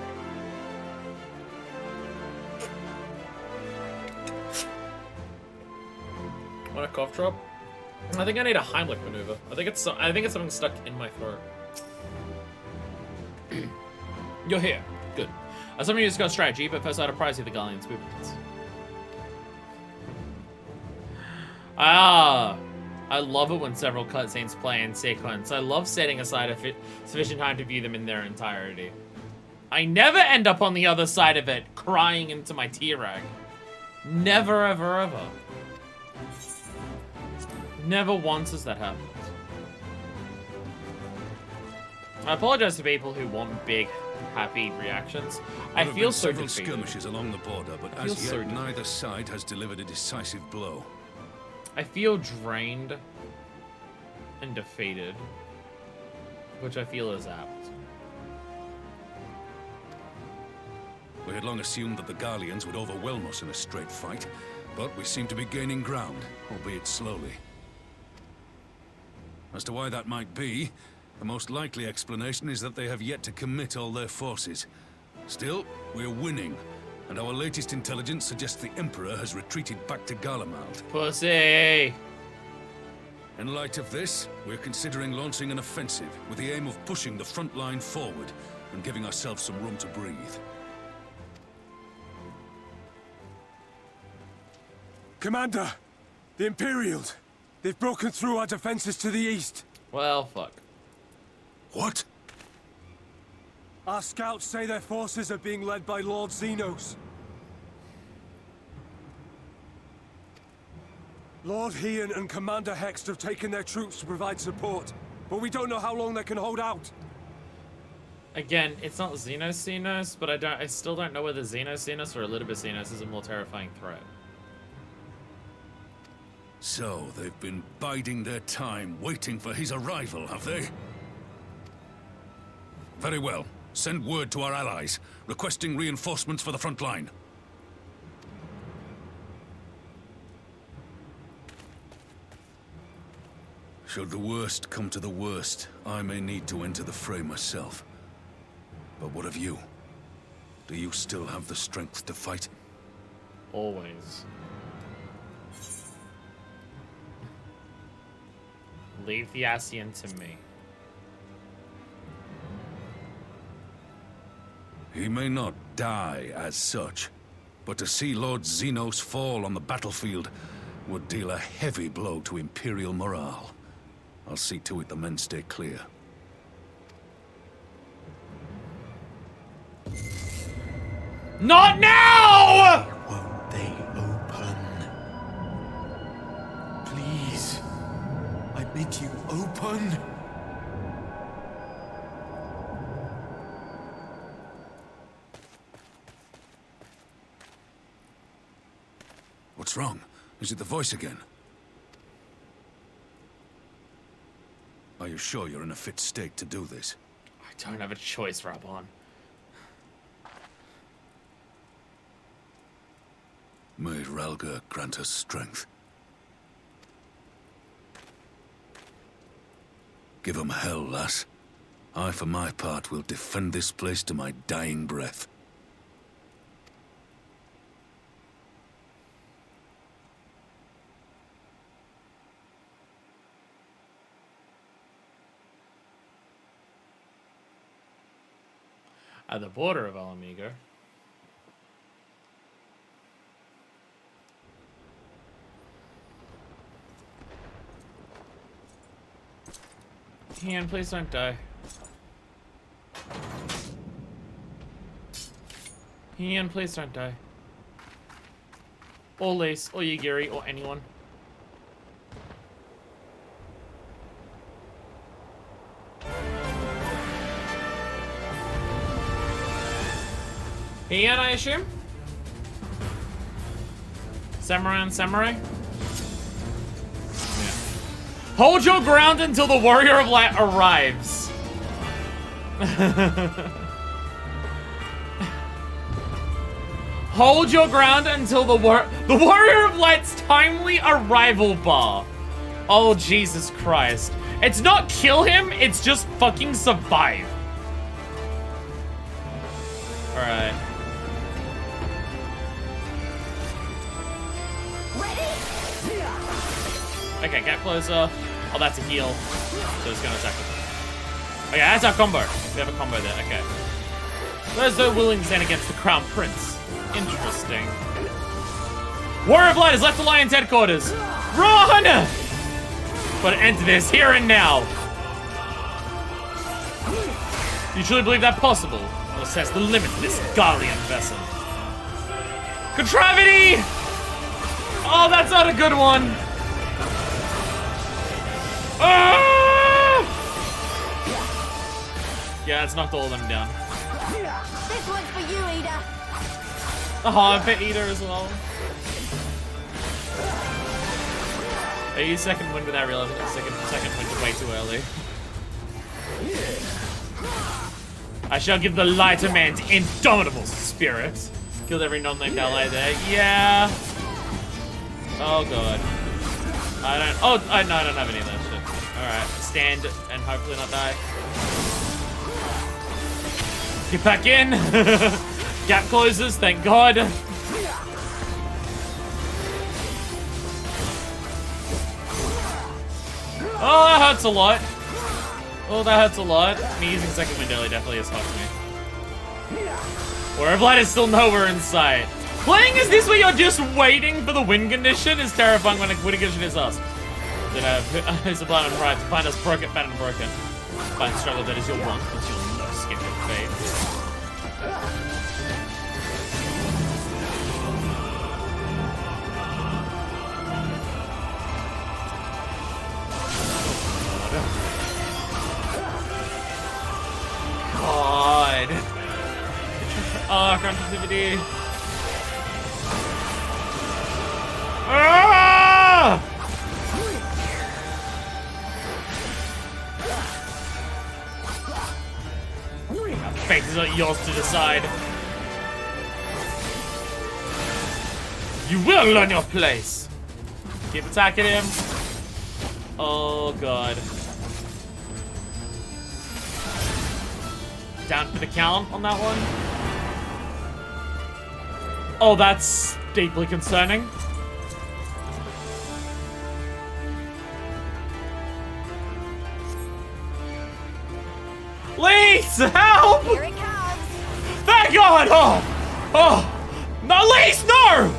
Want a cough drop? I think I need a Heimlich maneuver. I think it's something stuck in my throat. You're here. Good. I was hoping you discuss strategy, but first I had a prize you the Galleon's movements. Ah, I love it when several cutscenes play in sequence. I love setting aside sufficient time to view them in their entirety. I never end up on the other side of it crying into my tear rag. Never, ever, ever. Never once has that happened. I apologize to people who want big, happy reactions. I feel so several defeated. skirmishes along the border, but as yet neither side has delivered a decisive blow. I feel drained and defeated, which I feel is apt. We had long assumed that the Garleans would overwhelm us in a straight fight, but we seem to be gaining ground, albeit slowly. As to why that might be, the most likely explanation is that they have yet to commit all their forces. Still, we're winning, and our latest intelligence suggests the Emperor has retreated back to Garlemald. Pussy! In light of this, we're considering launching an offensive with the aim of pushing the front line forward and giving ourselves some room to breathe. Commander! The Imperials! They've broken through our defenses to the east. Well, fuck. What? Our scouts say their forces are being led by Lord Xenos. Lord Heian and Commander Hext have taken their troops to provide support, but we don't know how long they can hold out. Again, it's not Xenos, but I still don't know whether Xenos or a little bit Xenos is a more terrifying threat. So, they've been biding their time, waiting for his arrival, have they? Very well. Send word to our allies, requesting reinforcements for the front line. Should the worst come to the worst, I may need to enter the fray myself. But what of you? Do you still have the strength to fight? Always. Leave the Ascian to me. He may not die as such, but to see Lord Xenos fall on the battlefield would deal a heavy blow to Imperial morale. I'll see to it the men stay clear. Not now! Won't they open? Please, I bid you open. What's wrong? Is it the voice again? Are you sure you're in a fit state to do this? I don't have a choice, Rabon. May Ralga grant us strength. Give 'em hell, lass. I, for my part, will defend this place to my dying breath. At the border of Alamigo. Ian, please don't die. Ian, please don't die. Or Lace, or Yagiri, or anyone. Ian, I assume? Samurai on Samurai? Yeah. Hold your ground until the Warrior of Light arrives. Hold your ground until the Warrior of Light's timely arrival bar. Oh, Jesus Christ. It's not kill him, it's just fucking survive. Alright. Okay, get closer. Oh, that's a heal. So it's gonna attack him. Okay, that's our combo. We have a combo there, okay. There's no willing to stand against the Crown Prince. Interesting. Warrior of Light has left the Lion's headquarters. Run! Put an end to this here and now. You truly believe that possible? We'll assess the limit to this Garlean vessel. Contravity! Oh, that's not a good one. Ah! Yeah, it's knocked all of them down. This one's for you, Ida. Oh, I'm for Ida as well. I used second wind without realizing that second wind was way too early. I shall give the lighter man's indomitable spirit. Killed every non-named ally there. Yeah. Oh god. I don't. Oh, no, I don't have any of that shit. All right, stand and hopefully not die. Get back in. Gap closes. Thank God. Oh, that hurts a lot. Oh, that hurts a lot. Me using second wind early definitely has fucked me. Warrior of Light is still nowhere in sight. Playing as this where you're just waiting for the win condition is terrifying when a win condition is us. Then is the blind on right to find us broken, bad and broken. Find struggle that is your want, but you'll not skip your fate. God. Oh, contractivity. Ah! Fate is not yours to decide. You will learn your place. Keep attacking him. Oh god. Down for the count on that one. Oh, that's deeply concerning. Lise, help! Here it comes. Thank God! Oh! Oh! No, Lise, no!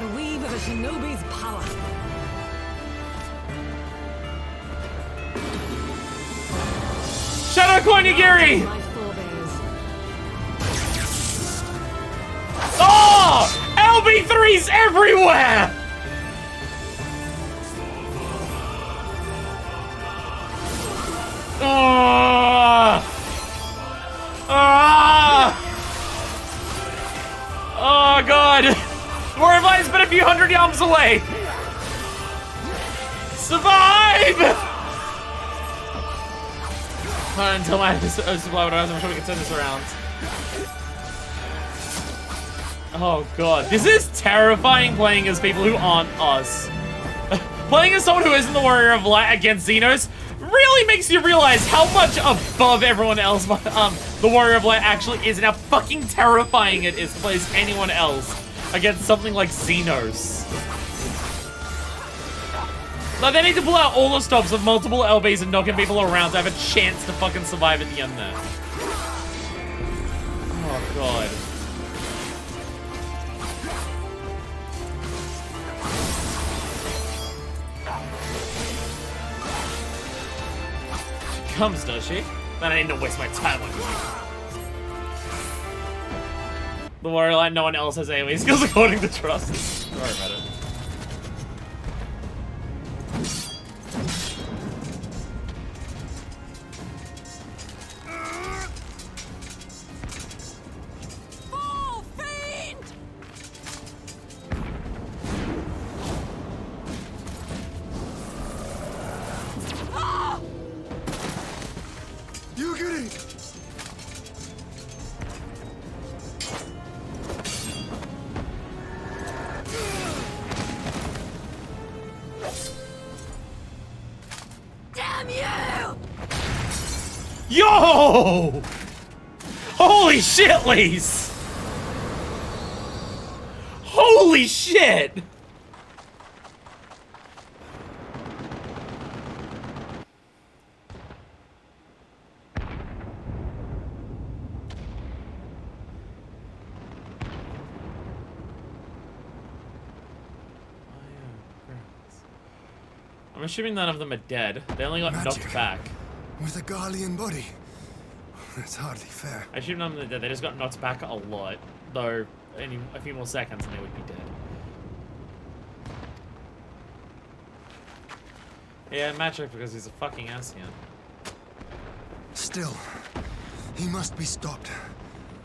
The weave of a shinobi's power. Shadow Koinigiri! Oh! LB3's everywhere! Oh god! Warrior of Light's been a few hundred yams away! Survive! Until my supply would I'm sure we can turn this around. Oh god, this is terrifying playing as people who aren't us. Playing as someone who isn't the Warrior of Light against Xenos really makes you realize how much above everyone else the Warrior of Light actually is and how fucking terrifying it is to play as anyone else against something like Xenos. Like, they need to pull out all the stops of multiple LBs and knocking people around to have a chance to fucking survive at the end there. Oh god. She comes, does she? Then I need to waste my time on you. The Warrior Line, no one else has AoE skills according to Trust. Sorry about it. Yo! Holy shit, Lise! Holy shit! I'm assuming none of them are dead. They only got knocked back. With a Garlean body. That's hardly fair. I assume none of them are dead. They just got knocked back a lot. Though, a few more seconds and they would be dead. Yeah, magic because he's a fucking Ascian. Still, he must be stopped,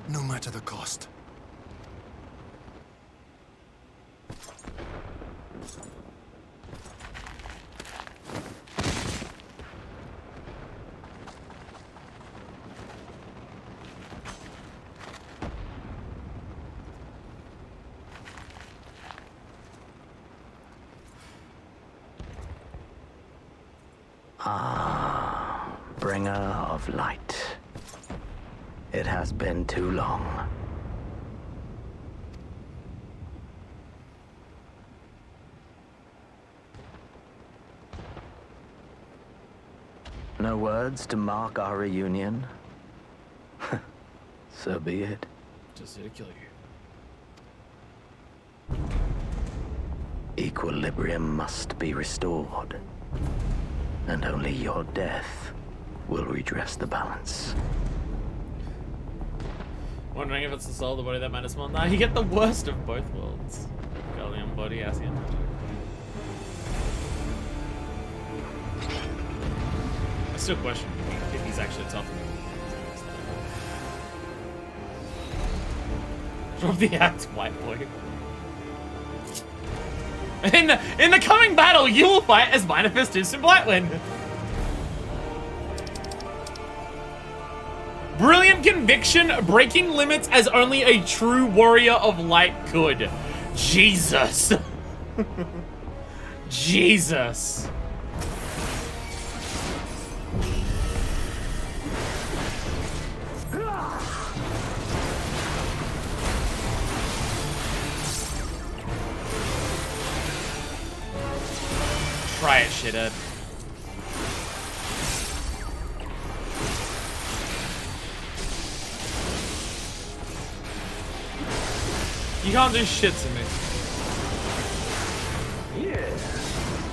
no matter the cost. Ah, bringer of light. It has been too long. No words to mark our reunion? So be it. Just to kill you. Equilibrium must be restored. And only your death will redress the balance. Wondering if it's the soul of the body that matters more. Nah, you get the worst of both worlds. Garlean body, Ascian magic. I still question if he's actually tough. Drop the axe, white boy. In the coming battle, you will fight as Minor Fistuus in Blightwind. Brilliant conviction, breaking limits as only a true warrior of light could. Jesus. Jesus. Try it, shithead. You can't do shit to me. Yeah.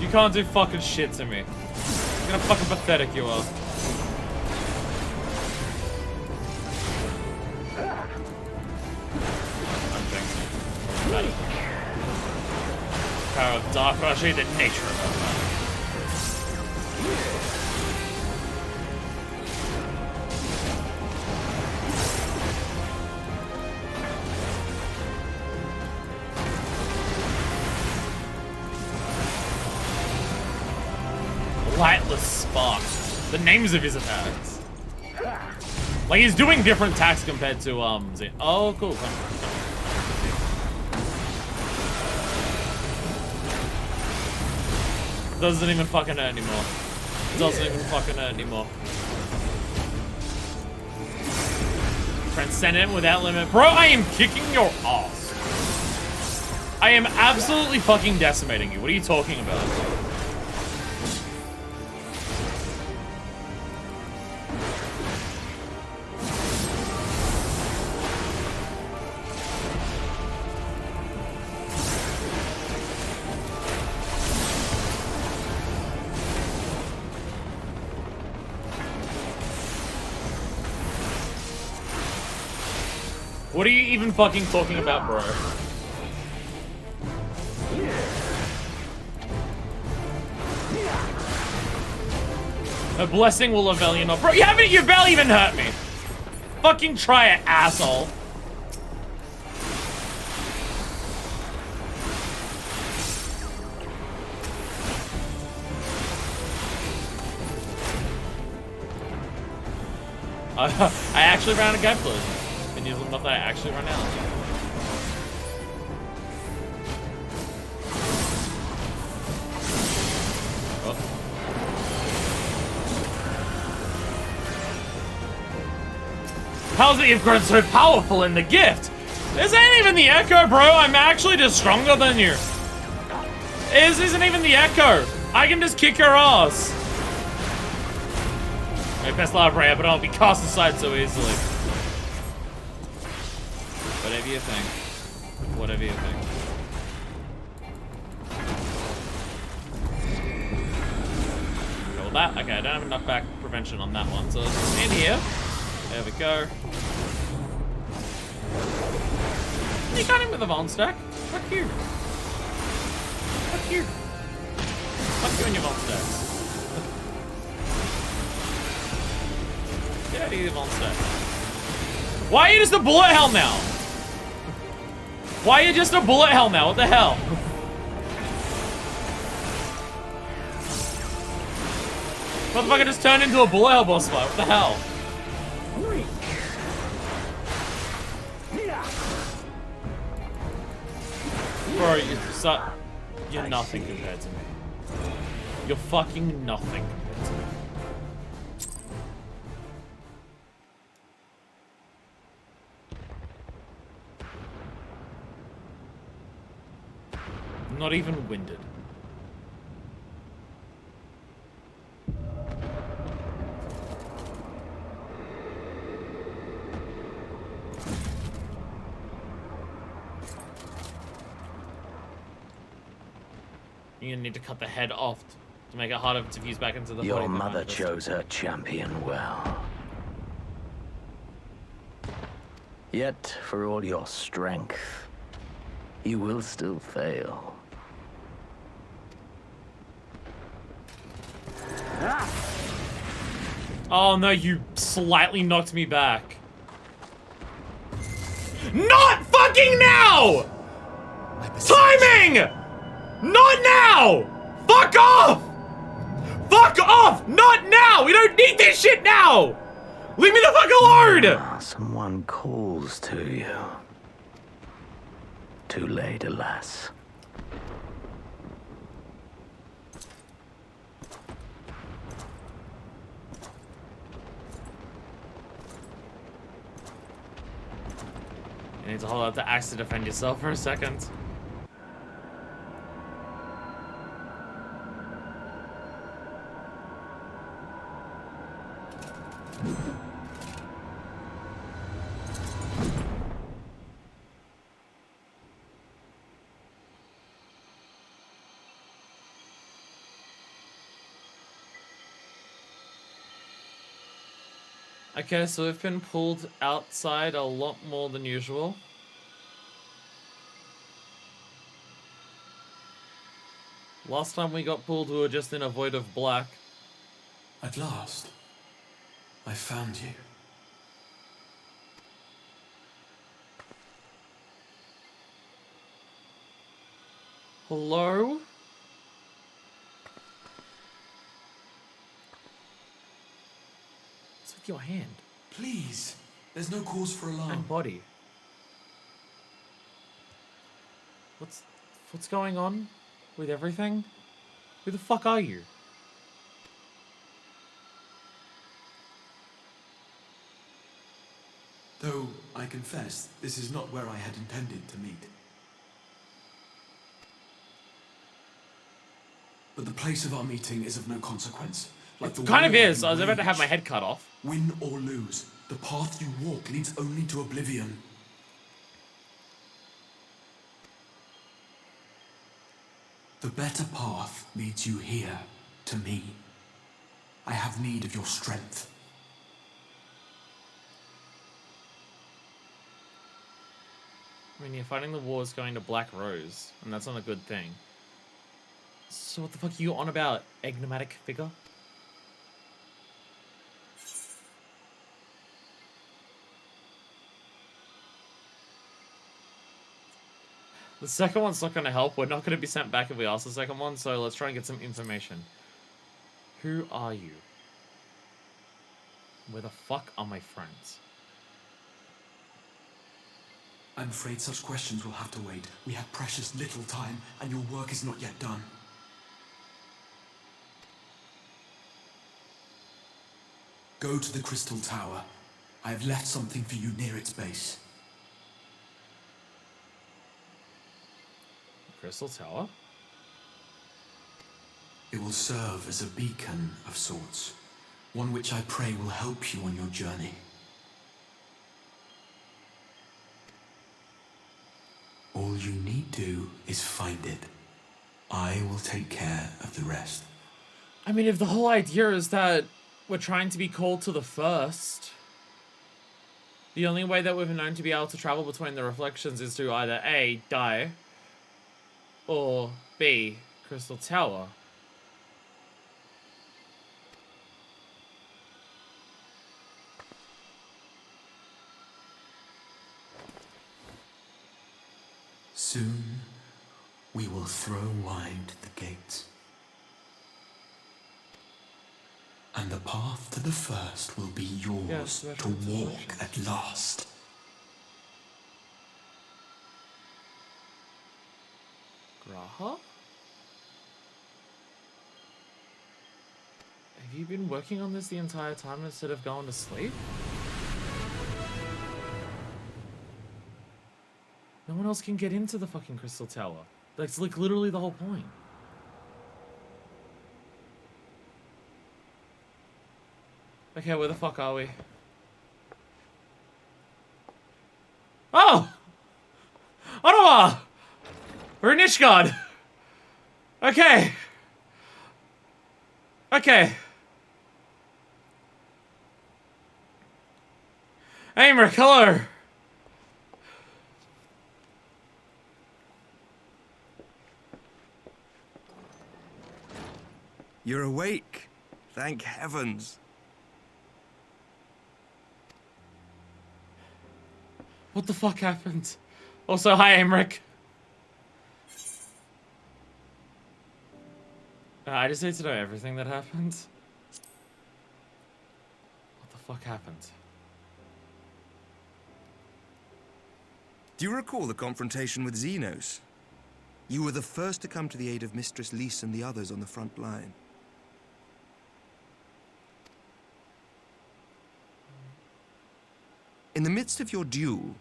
You can't do fucking shit to me. Look how fucking pathetic you are. Power of Dark Rush, the nature of it. Lightless Spark. The names of his attacks. Like he's doing different attacks compared to Zin. Oh, cool. Doesn't even fucking hurt anymore. Doesn't even fucking hurt anymore. Transcendent without limit. Bro, I am kicking your ass. I am absolutely fucking decimating you. What are you talking about? What are you even fucking talking about, bro? A blessing will avail you not. Bro, you barely even hurt me. Fucking try it, asshole. I actually ran a game flow. And use them enough that I actually run out. Oh. How's it you've grown so powerful in the gift? This ain't even the Echo, bro. I'm actually just stronger than you. This isn't even the Echo. I can just kick your ass. My best love rare, but I'll be cast aside so easily. Whatever you think. Whatever you think. that. Okay, I don't have enough back prevention on that one, so let's just stand here. There we go. You got him with a Von stack. Fuck you. Fuck you. Fuck you and your Von stacks. Get out of here, Von stack. Why are you just a bullet hell now? Why are you just a bullet hell now? What the hell? Motherfucker just turned into a bullet hell boss fight. What the hell? Bro, you're nothing compared to me. You're fucking nothing compared to me. Not even winded. You're gonna need to cut the head off to make it harder to fuse back into the body. Your mother chose her champion well. Yet, for all your strength, you will still fail. Oh no, you slightly knocked me back. Not fucking now! Timing! Not now! Fuck off! Fuck off! Not now! We don't need this shit now! Leave me the fuck alone! Someone calls to you. Too late, alas. You need to hold out the axe to defend yourself for a second. Okay, so we've been pulled outside a lot more than usual. Last time we got pulled, we were just in a void of black. At last, I found you. Hello? What's with your hand? Please, there's no cause for alarm. And body. What's going on with everything? Who the fuck are you? Though, I confess, this is not where I had intended to meet. But the place of our meeting is of no consequence. Like It kind of is. I was about to have my head cut off. Win or lose, the path you walk leads only to oblivion. The better path leads you here, to me. I have need of your strength. I mean, you're fighting the wars going to Black Rose, and that's not a good thing. So what the fuck are you on about, enigmatic figure? The second one's not going to help. We're not going to be sent back if we ask the second one, so let's try and get some information. Who are you? Where the fuck are my friends? I'm afraid such questions will have to wait. We have precious little time, and your work is not yet done. Go to the Crystal Tower. I have left something for you near its base. Crystal Tower? It will serve as a beacon of sorts. One which I pray will help you on your journey. All you need do is find it. I will take care of the rest. I mean, if the whole idea is that we're trying to be called to the first, the only way that we've known to be able to travel between the reflections is to either A, die, or B, Crystal Tower. Soon, we will throw wide the gates. And the path to the first will be yours to walk at last. Graha? Have you been working on this the entire time instead of going to sleep? No one else can get into the fucking Crystal Tower. That's like literally the whole point. Okay, where the fuck are we? Oh! Ottawa! We're in Ishgard! Okay. Okay. Aymeric, hello! You're awake. Thank heavens. What the fuck happened? Also, hi, Aymeric. I just need to know everything that happened. What the fuck happened? Do you recall the confrontation with Xenos? You were the first to come to the aid of Mistress Lys and the others on the front line. In the midst of your duel,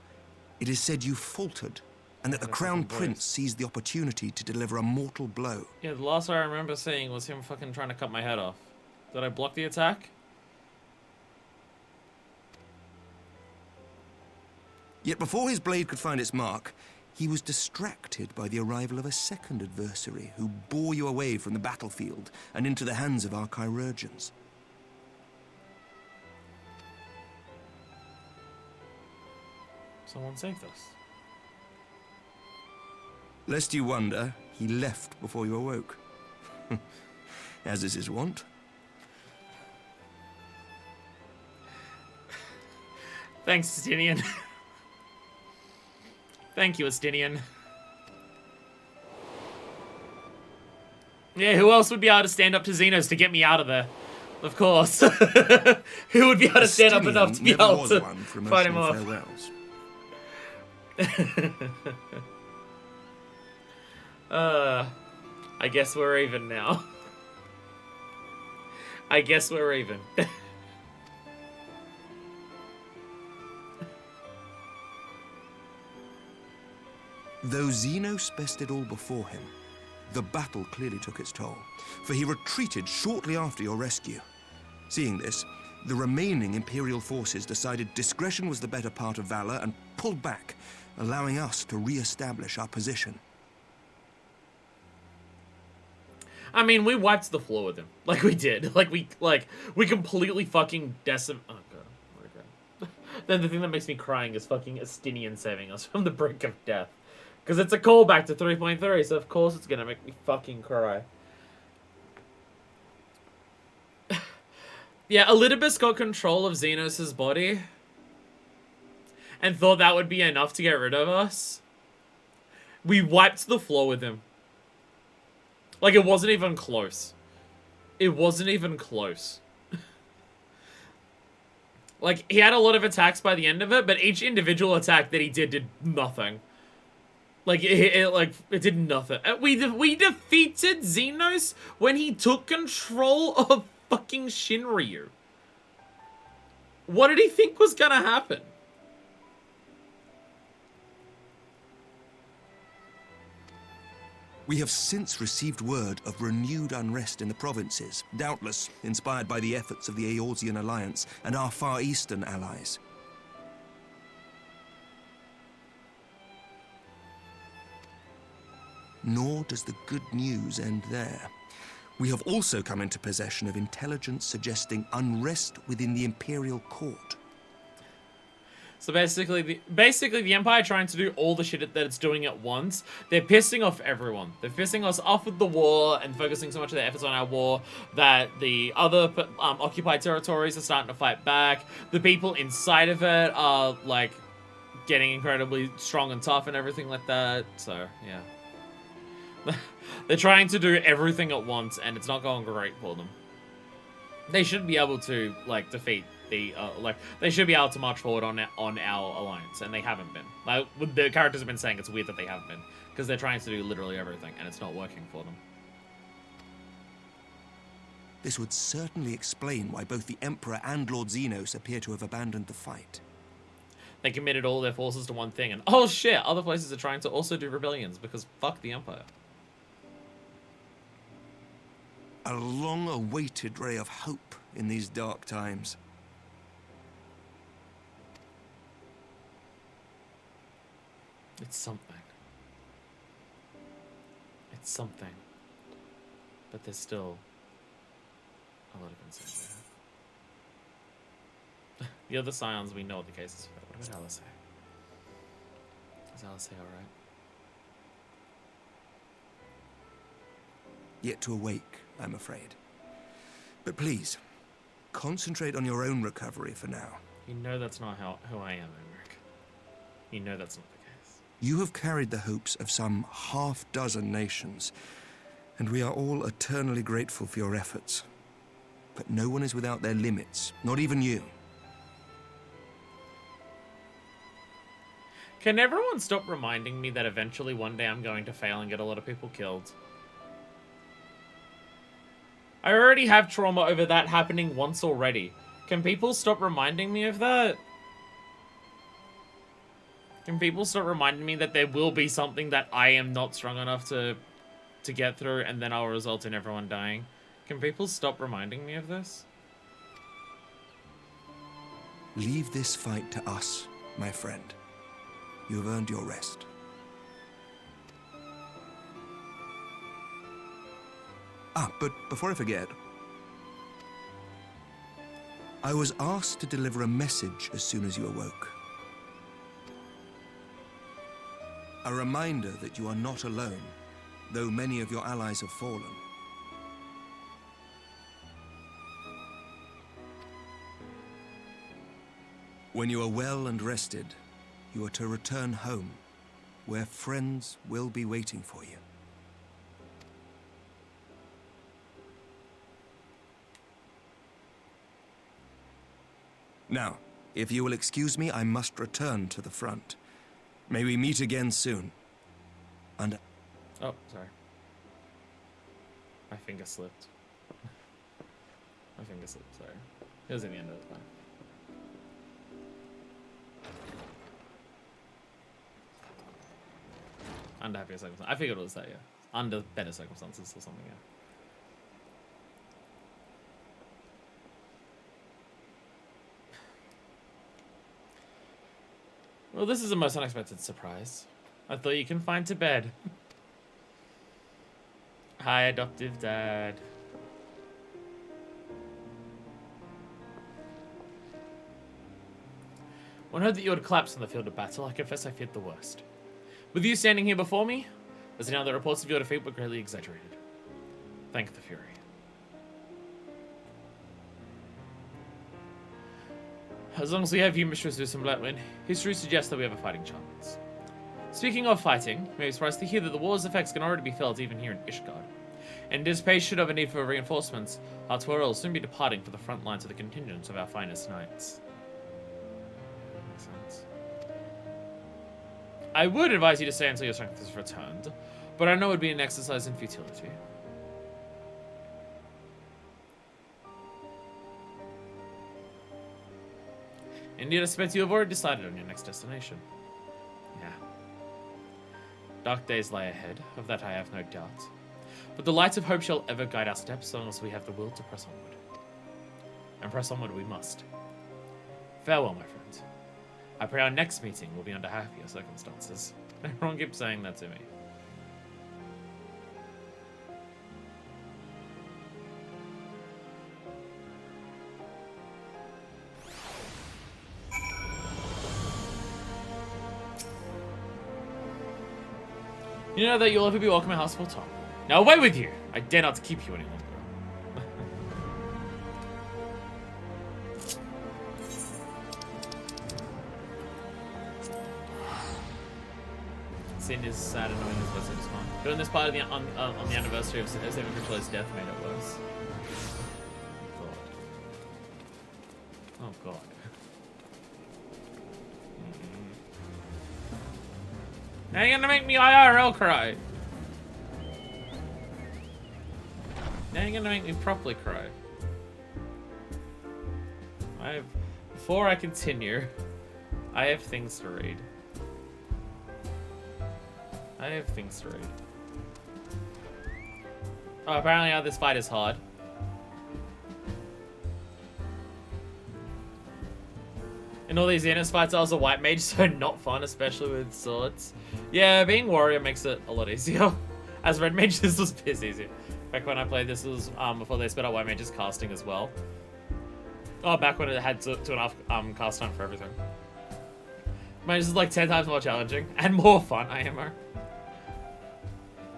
it is said you faltered, and that the Crown Prince seized the opportunity to deliver a mortal blow. Yeah, the last I remember seeing was him fucking trying to cut my head off. Did I block the attack? Yet before his blade could find its mark, he was distracted by the arrival of a second adversary who bore you away from the battlefield and into the hands of our chirurgeons. Someone saved us. Lest you wonder, he left before you awoke. As is his wont. Thanks, Estinian. Thank you, Estinian. Yeah, who else would be able to stand up to Xenos to get me out of there? Of course. Who would be able to stand up enough to be able to fight him off? Farewells. I guess we're even now. I guess we're even. Though Xenos bested all before him, the battle clearly took its toll, for he retreated shortly after your rescue. Seeing this, the remaining Imperial forces decided discretion was the better part of valor and pulled back, allowing us to re-establish our position. I mean, we wiped the floor with him. Like we did. We completely fucking Oh god. Okay. Then the thing that makes me crying is fucking Estinian saving us from the brink of death. Because it's a callback to 3.3, so of course it's gonna make me fucking cry. Yeah, Elidibus got control of Xenos' body and thought that would be enough to get rid of us. We wiped the floor with him. Like, it wasn't even close. It wasn't even close. Like, he had a lot of attacks by the end of it, but each individual attack that he did nothing. Like, it did nothing. We defeated Xenos when he took control of fucking Shinryu. What did he think was gonna happen? We have since received word of renewed unrest in the provinces, doubtless inspired by the efforts of the Eorzean Alliance and our Far Eastern allies. Nor does the good news end there. We have also come into possession of intelligence suggesting unrest within the Imperial Court. So basically the Empire trying to do all the shit that it's doing at once. They're pissing off everyone. They're pissing us off with the war and focusing so much of their efforts on our war that the other occupied territories are starting to fight back. The people inside of it are, like, getting incredibly strong and tough and everything like that. So, yeah. They're trying to do everything at once and it's not going great for them. They should be able to, like, defeat the, they should be able to march forward on our alliance, and they haven't been. Like, the characters have been saying it's weird that they haven't been, because they're trying to do literally everything, and it's not working for them. This would certainly explain why both the Emperor and Lord Xenos appear to have abandoned the fight. They committed all their forces to one thing, and oh shit, other places are trying to also do rebellions, because fuck the Empire. A long-awaited ray of hope in these dark times. It's something. It's something. But there's still a lot of uncertainty. The other Scions, we know what the case is for. What about Alisei? Is Alisei alright? Yet to awake, I'm afraid. But please, concentrate on your own recovery for now. You know that's not who I am, Emmerich. You know that's not the case. You have carried the hopes of some half-dozen nations, and we are all eternally grateful for your efforts. But no one is without their limits, not even you. Can everyone stop reminding me that eventually one day I'm going to fail and get a lot of people killed? I already have trauma over that happening once already. Can people stop reminding me of that? Can people start reminding me that there will be something that I am not strong enough to get through and then I'll result in everyone dying? Can people stop reminding me of this? Leave this fight to us, my friend. You have earned your rest. But before I forget, I was asked to deliver a message as soon as you awoke. A reminder that you are not alone, though many of your allies have fallen. When you are well and rested, you are to return home, where friends will be waiting for you. Now, if you will excuse me, I must return to the front. May we meet again soon. And... Oh, sorry. My finger slipped. My finger slipped, sorry. It was in the end of the time. Under happier circumstances. I figured it was that, yeah. Under better circumstances or something, yeah. Well, this is a most unexpected surprise. I thought you confined to bed. Hi, adoptive dad. When I heard that you had collapsed on the field of battle, I confess I feared the worst. With you standing here before me, as now the reports of your defeat were greatly exaggerated. Thank the Fury. As long as we have you, Mistress Zeus and Blackwind, history suggests that we have a fighting chance. Speaking of fighting, may be surprised to hear that the war's effects can already be felt even here in Ishgard. In anticipation of a need for reinforcements, our Tauren will soon be departing for the front lines of the contingents of our finest knights. Makes sense. I would advise you to stay until your strength is returned, but I know it would be an exercise in futility. Indeed, I suspect you have already decided on your next destination. Yeah. Dark days lie ahead, of that I have no doubt. But the light of hope shall ever guide our steps as long as we have the will to press onward. And press onward we must. Farewell, my friends. I pray our next meeting will be under happier circumstances. Everyone keeps saying that to me. You know that you'll ever be welcome at House full time. Now away with you! I dare not keep you any longer. Sin is sad and annoying as well, so fun. Doing this part of the, on the anniversary of Saving Controller's death made it worse. Oh god. Now you're gonna make me IRL cry. Now you're gonna make me properly cry. Before I continue, I have things to read. I have things to read. Oh, apparently this fight is hard. In all these Xenos fights, I was a white mage, so not fun, especially with swords. Yeah, being warrior makes it a lot easier. As red mage, this was piss easy. Back when I played, this was before they sped up white mage's casting as well. Oh, back when it had 2.5 cast time for everything. Mage is like 10 times more challenging and more fun, IMO.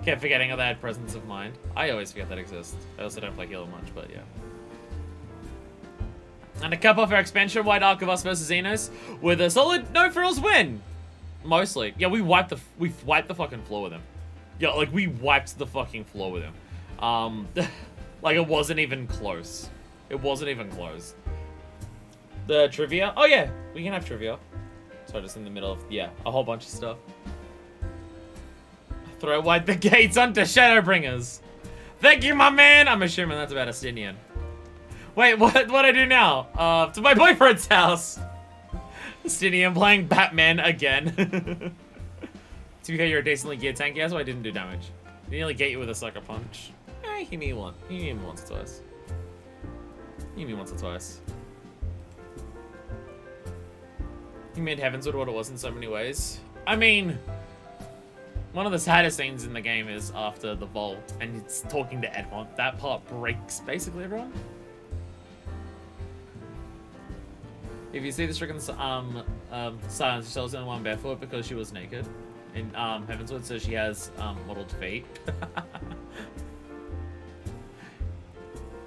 Kept forgetting how they had presence of mind. I always forget that exists. I also don't play healer much, but yeah. And to cap off our expansion, White Archivist versus Xenos with a solid no frills win. Mostly. Yeah, we wiped the fucking floor with him. Yeah, like we wiped the fucking floor with him. Like it wasn't even close. It wasn't even close. The trivia? Oh yeah, we can have trivia. So just in the middle of, yeah, a whole bunch of stuff. Throw wide the gates onto Shadowbringers. Thank you, my man. I'm assuming that's about Estinian. Wait, what I do now? To my boyfriend's house. Estinian playing Batman again. To be fair, you're a decently geared tank. Yeah, that's why I didn't do damage. He nearly get you with a sucker punch. Hit me one. Hit me once or twice. Hit me once or twice. He made Heavensward what it was in so many ways. I mean, one of the saddest scenes in the game is after the vault and it's talking to Edmond. That part breaks basically everyone. If you see the stricken silence, she tells the only one barefoot because she was naked. In Heavensward, so she has modeled feet.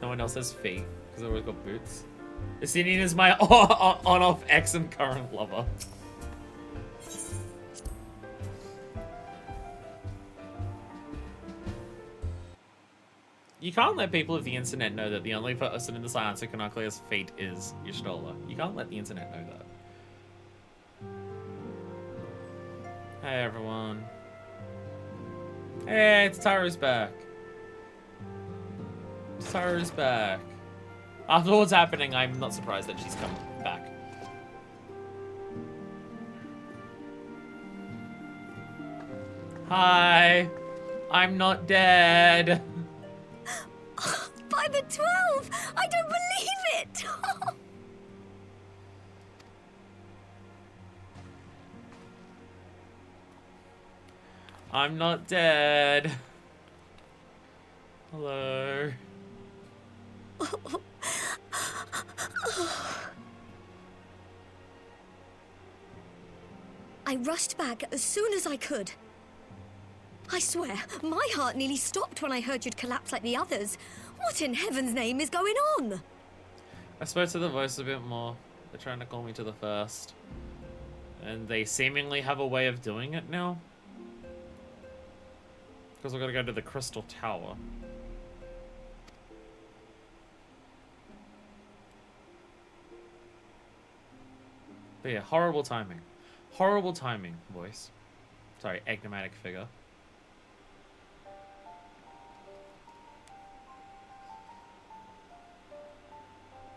No one else has feet because they've always got boots. Estinian is my on-off ex and current lover. You can't let people of the internet know that the only person in the silence who can clear his feet is Y'shtola. You can't let the internet know that. Hey everyone. Hey, it's Taru's back. Taru's back. After what's happening, I'm not surprised that she's come back. Hi. I'm not dead. By the 12! I don't believe it! I'm not dead. Hello. I rushed back as soon as I could. I swear, my heart nearly stopped when I heard you'd collapse like the others. What in heaven's name is going on? I spoke to the voice a bit more. They're trying to call me to the first. And they seemingly have a way of doing it now. Because we're gonna go to the Crystal Tower. But yeah, horrible timing. Horrible timing, voice. Sorry, enigmatic figure.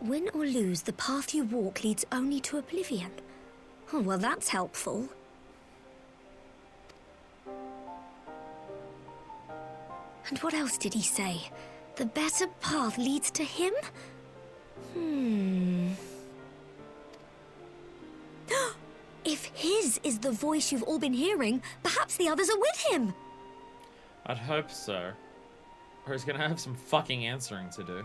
Win or lose, the path you walk leads only to oblivion. Oh, well, that's helpful. And what else did he say? The better path leads to him? If his is the voice you've all been hearing, perhaps the others are with him. I'd hope so. Or he's gonna have some fucking answering to do.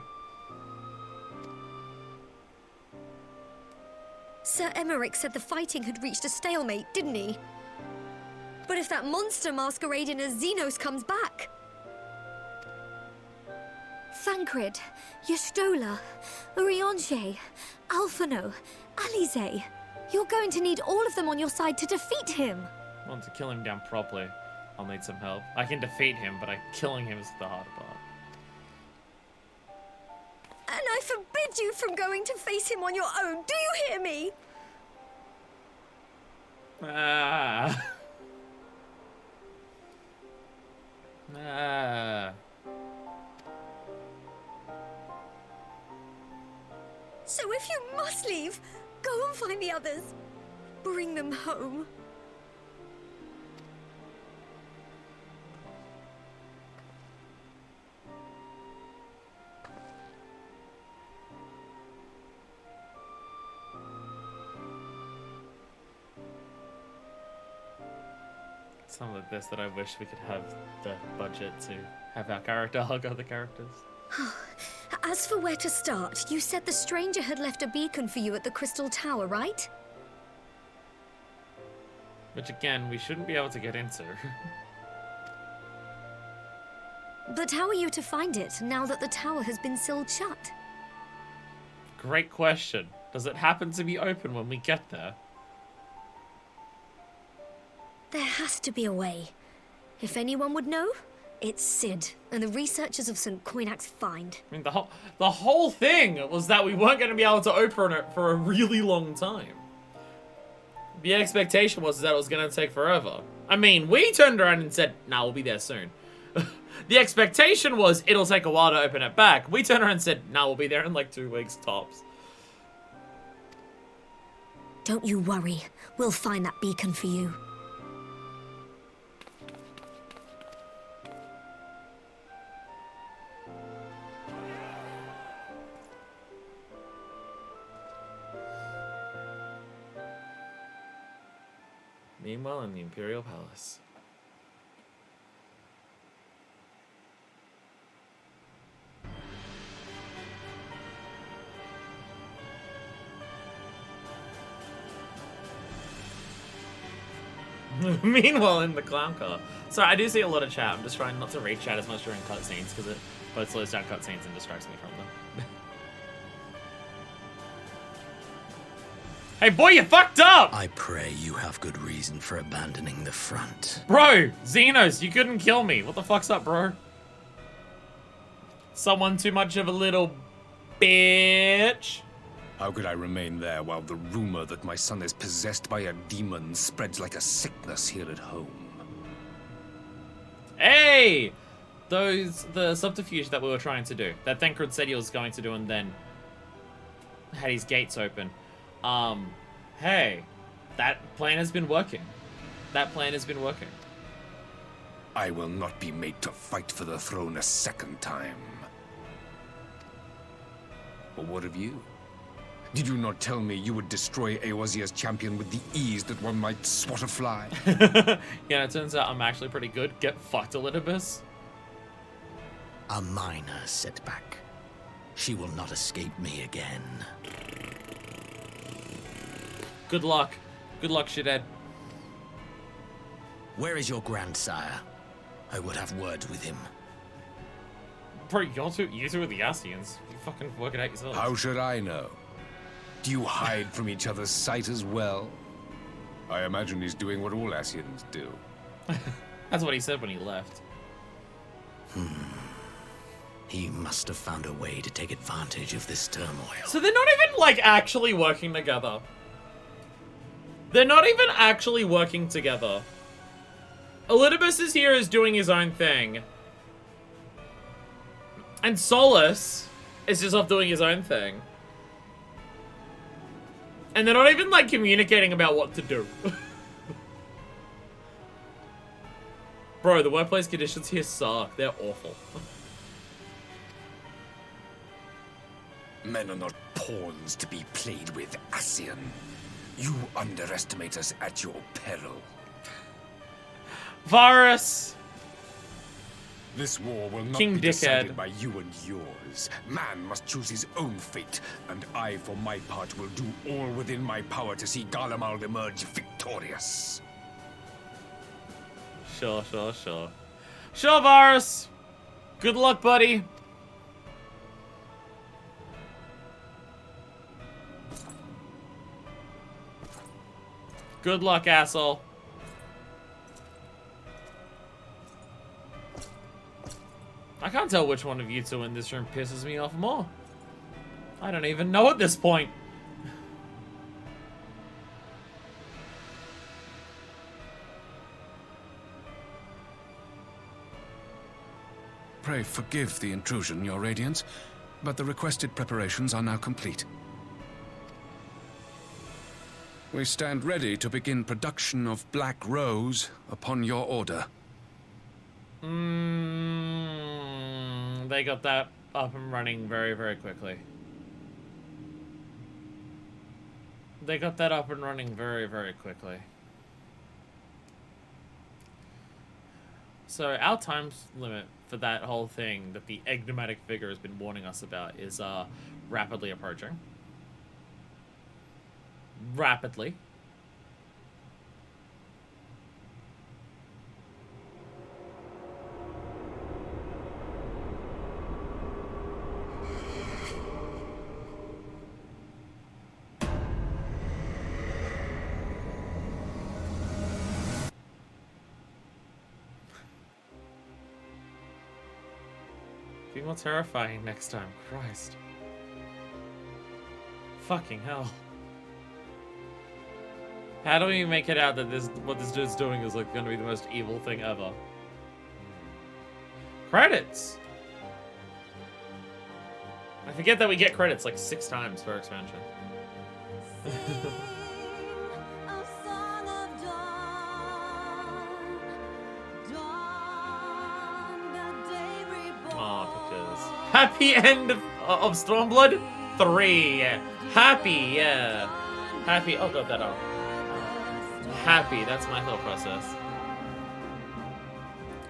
Sir Emmerich said the fighting had reached a stalemate, didn't he? But if that monster masquerading as Xenos comes back? Thancred, Y'shtola, Urianger, Alphino, Alize. You're going to need all of them on your side to defeat him. I want to kill him down properly. I'll need some help. I can defeat him, but killing him is the harder part. And I forbid you from going to face him on your own. Do you hear me? Ah. Ah. So if you must leave, go and find the others. Bring them home. Some of this that I wish we could have the budget to have our character hug other characters. As for where to start, you said the stranger had left a beacon for you at the Crystal Tower, right? Which again, we shouldn't be able to get into. But how are you to find it now that the tower has been sealed shut? Great question. Does it happen to be open when we get there? There has to be a way. If anyone would know, it's Sid and the researchers of St. Coinac's find. I mean, the whole thing was that we weren't going to be able to open it for a really long time. The expectation was that it was going to take forever. I mean, we turned around and said, nah, we'll be there soon. The expectation was it'll take a while to open it back. We turned around and said, nah, we'll be there in like 2 weeks tops. Don't you worry. We'll find that beacon for you. Meanwhile, in the Imperial Palace. Meanwhile, in the clown car. Sorry, I do see a lot of chat. I'm just trying not to read chat as much during cutscenes because it both slows down cutscenes and distracts me from them. Hey, boy, you fucked up! I pray you have good reason for abandoning the front. Bro, Xenos, you couldn't kill me. What the fuck's up, bro? Someone too much of a little bitch. How could I remain there while the rumor that my son is possessed by a demon spreads like a sickness here at home? Hey! The subterfuge that we were trying to do. That Thancred said he was going to do and then had his gates open. Hey, that plan has been working. That plan has been working. I will not be made to fight for the throne a second time. But what of you? Did you not tell me you would destroy Eorzea's champion with the ease that one might swat a fly? Yeah, it turns out I'm actually pretty good. Get fucked, Elidibus. A minor setback. She will not escape me again. Good luck. Good luck, shithead. Where is your grandsire? I would have words with him. Bro, you two with the Ascians. You fucking work it out yourself. How should I know? Do you hide from each other's sight as well? I imagine he's doing what all Ascians do. That's what he said when he left. He must have found a way to take advantage of this turmoil. So they're not even, like, actually working together. They're not even actually working together. Elidibus is here as doing his own thing. And Solus is just off doing his own thing. And they're not even, like, communicating about what to do. Bro, the workplace conditions here suck. They're awful. Men are not pawns to be played with, Ascian. You underestimate us at your peril. Varus! This war will not King be decided Dickhead. by you and yours. Man must choose his own fate, and I, for my part, will do all within my power to see Garlemald emerge victorious. Sure. Sure, Varus. Good luck, buddy. Good luck, asshole. I can't tell which one of you two in this room pisses me off more. I don't even know at this point. Pray forgive the intrusion, Your Radiance, but the requested preparations are now complete. We stand ready to begin production of Black Rose upon your order. They got that up and running very, very quickly. They got that up and running very, very quickly. So our time limit for that whole thing that the enigmatic figure has been warning us about is rapidly approaching. Rapidly. Be more terrifying next time. Christ. Fucking hell. How do we make it out that what this dude's doing is like gonna be the most evil thing ever? Credits! I forget that we get credits like 6 times for expansion. Oh, pictures. Happy end of Stormblood 3. Happy, yeah. Happy. Oh, got that up. Happy. That's my thought process.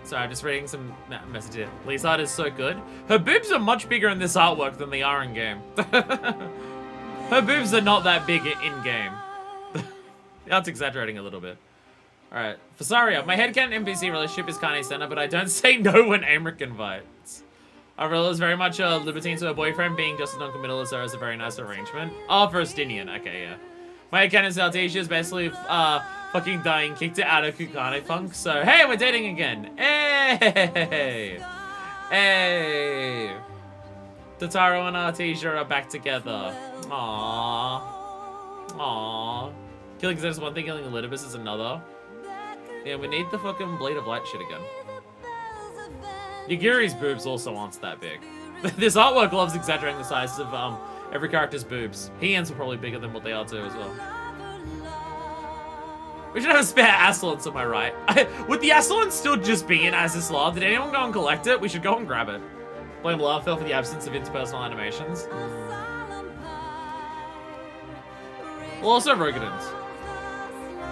Sorry, I'm just reading some messages here. Lee's art is so good. Her boobs are much bigger in this artwork than they are in game. Her boobs are not that big in game. That's exaggerating a little bit. Alright, Fasaria. My headcanon NPC relationship is Kanye Center, but I don't say no when Amric invites. Aurilla is very much a libertine to her boyfriend, being just as non-committal as her is a very nice arrangement. Oh, for Estinian. Okay, yeah. My headcanon is Altasia is basically fucking dying, kicked it out of Kukane Funk, so hey, we're dating again. Hey! Hey! Totaro and Artesia are back together. Aww. Aww. Killing Zed is one thing, killing Elidibus is another. Yeah, we need the fucking Blade of Light shit again. Yagiri's boobs also aren't that big. This artwork loves exaggerating the size of every character's boobs. Heian's are probably bigger than what they are too as well. We should have a spare Aslan, am I right? Would the Aslan still just be in Azizla? Did anyone go and collect it? We should go and grab it. Blame Larfell for the absence of interpersonal animations. Well, also Rogadins.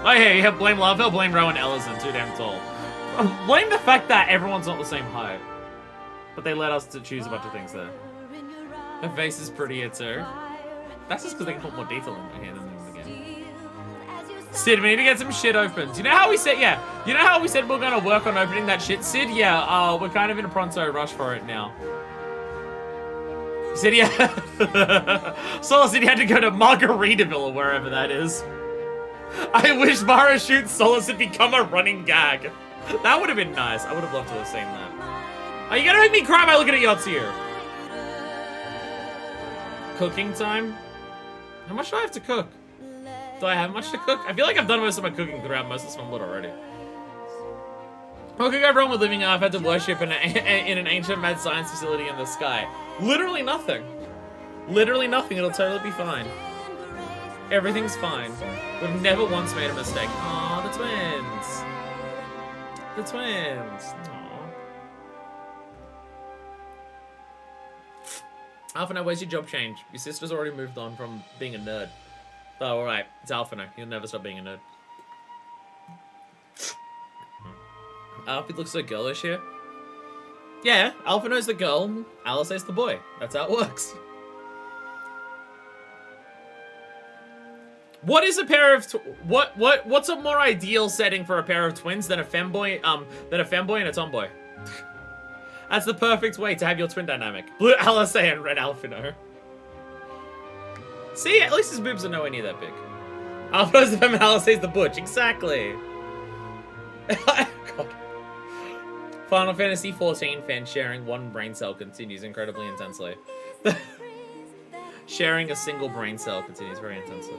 Oh yeah, blame Larfell, blame Rowan Ellison, too damn tall. Blame the fact that everyone's not the same height. But they let us to choose a bunch of things there. Her face is prettier too. That's just because they can put more detail in here than in the game. Sid, we need to get some shit opened. You know how we said, yeah, you know how we said we're gonna work on opening that shit, Sid? Yeah, we're kind of in a pronto rush for it now. Sid, yeah. Solar City had to go to Margaritaville or wherever that is. I wish Mara shoots Solas had become a running gag. That would have been nice. I would have loved to have seen that. Are you gonna make me cry by looking at Yotsu? Cooking time? How much do I have to cook? Do I have much to cook? I feel like I've done most of my cooking throughout most of Stormblood already. What could go wrong with living I've had to worship in an ancient mad science facility in the sky? Literally nothing. Literally nothing. It'll totally be fine. Everything's fine. We've never once made a mistake. Aw, the twins. The twins. Aww. Alphino, where's your job change? Your sister's already moved on from being a nerd. Oh, alright. It's Alphino. He'll never stop being a nerd. Alfie looks so girlish here. Yeah, Alphino's the girl, Alisaie's the boy. That's how it works. What is a pair of what's a more ideal setting for a pair of twins than a femboy and a tomboy? That's the perfect way to have your twin dynamic. Blue Alizé and red Alphino. See, at least his boobs are nowhere near that big. Alphino's the femme and Alizé's the butch. Exactly. God. Final Fantasy XIV fan sharing one brain cell continues incredibly intensely. Sharing a single brain cell continues very intensely.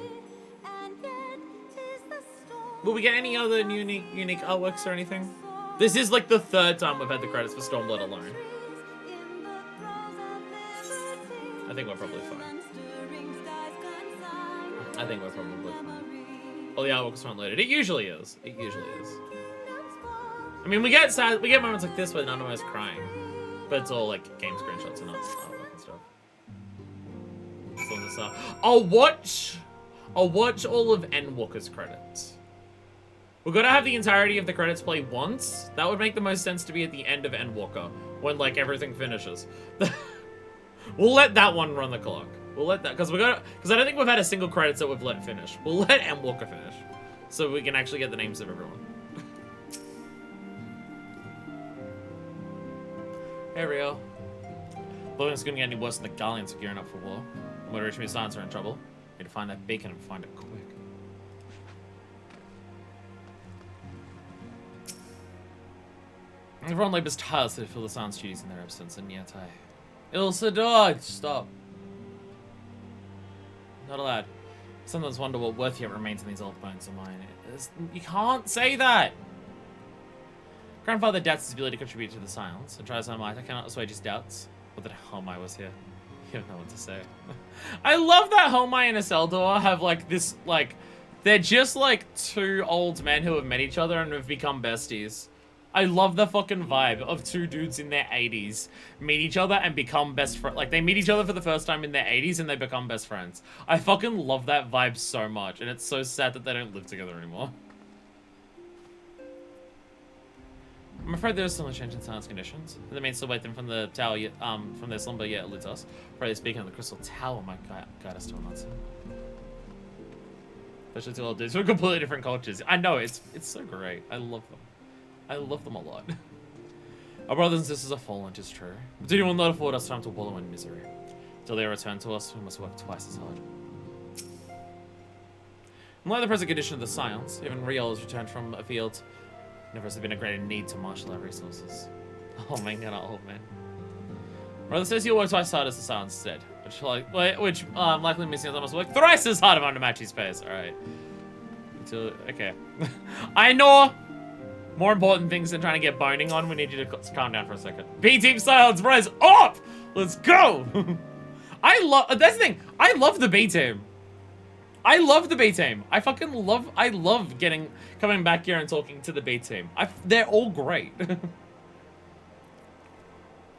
Will we get any other unique artworks or anything? This is like the third time we've had the credits for Stormblood alone. I think we're probably fine. I think we're probably fine. All the artworks aren't loaded. It usually is. It usually is. I mean, we get moments like this where none of us crying, but it's all like game screenshots and not artwork and stuff. I'll watch all of Endwalker's credits. We're gonna have the entirety of the credits play once. That would make the most sense to be at the end of Endwalker, when like everything finishes. We'll let that one run the clock. We'll let that, because I don't think we've had a single credits that we've let finish. We'll let Endwalker finish, so we can actually get the names of everyone. Hey, Rio. Logan's gonna get any worse than the Galleons are gearing up for war. Moderation and Silence are in trouble. Need to find that beacon and find it quick. Everyone labors tirelessly to fill the silence duties in their absence, and yet Ilsa dodge! Stop. Not allowed. Sometimes wonder what worth yet remains in these old bones of mine. You can't say that! Grandfather doubts his ability to contribute to the silence, and tries as I might, I cannot assuage his doubts. Or that Homai was here. You don't know what to say. I love that Homai and Isildur have like this, like, they're just like two old men who have met each other and have become besties. I love the fucking vibe of two dudes in their 80s meet each other and become best friends. Like, they meet each other for the first time in their 80s and they become best friends. I fucking love that vibe so much, and it's so sad that they don't live together anymore. I'm afraid there is still a change in silence conditions. The main still wake them from the tower, yet, from their slumber yet eludes us. Pray speaking of the crystal tower might guide us to an answer. Especially two old dudes who are completely different cultures. I know, it's so great. I love them. I love them a lot. Our brothers and sisters are fallen, it is true. But duty will not afford us time to wallow in misery. Till they return to us, we must work twice as hard. In light of the present condition of the silence, even Riel has returned from a field. Never has there been a greater need to marshal our resources. Oh man, get old man. Brother says you'll work twice as hard as the silence said. Which likely means I must work thrice as hard if I'm to match his pace. Alright. Okay. I know more important things than trying to get boning on. We need you to calm down for a second. B-Team silence, rise up! Let's go! That's the thing. I love the B-Team. I love the B-Team. I love coming back here and talking to the B-Team. They're all great.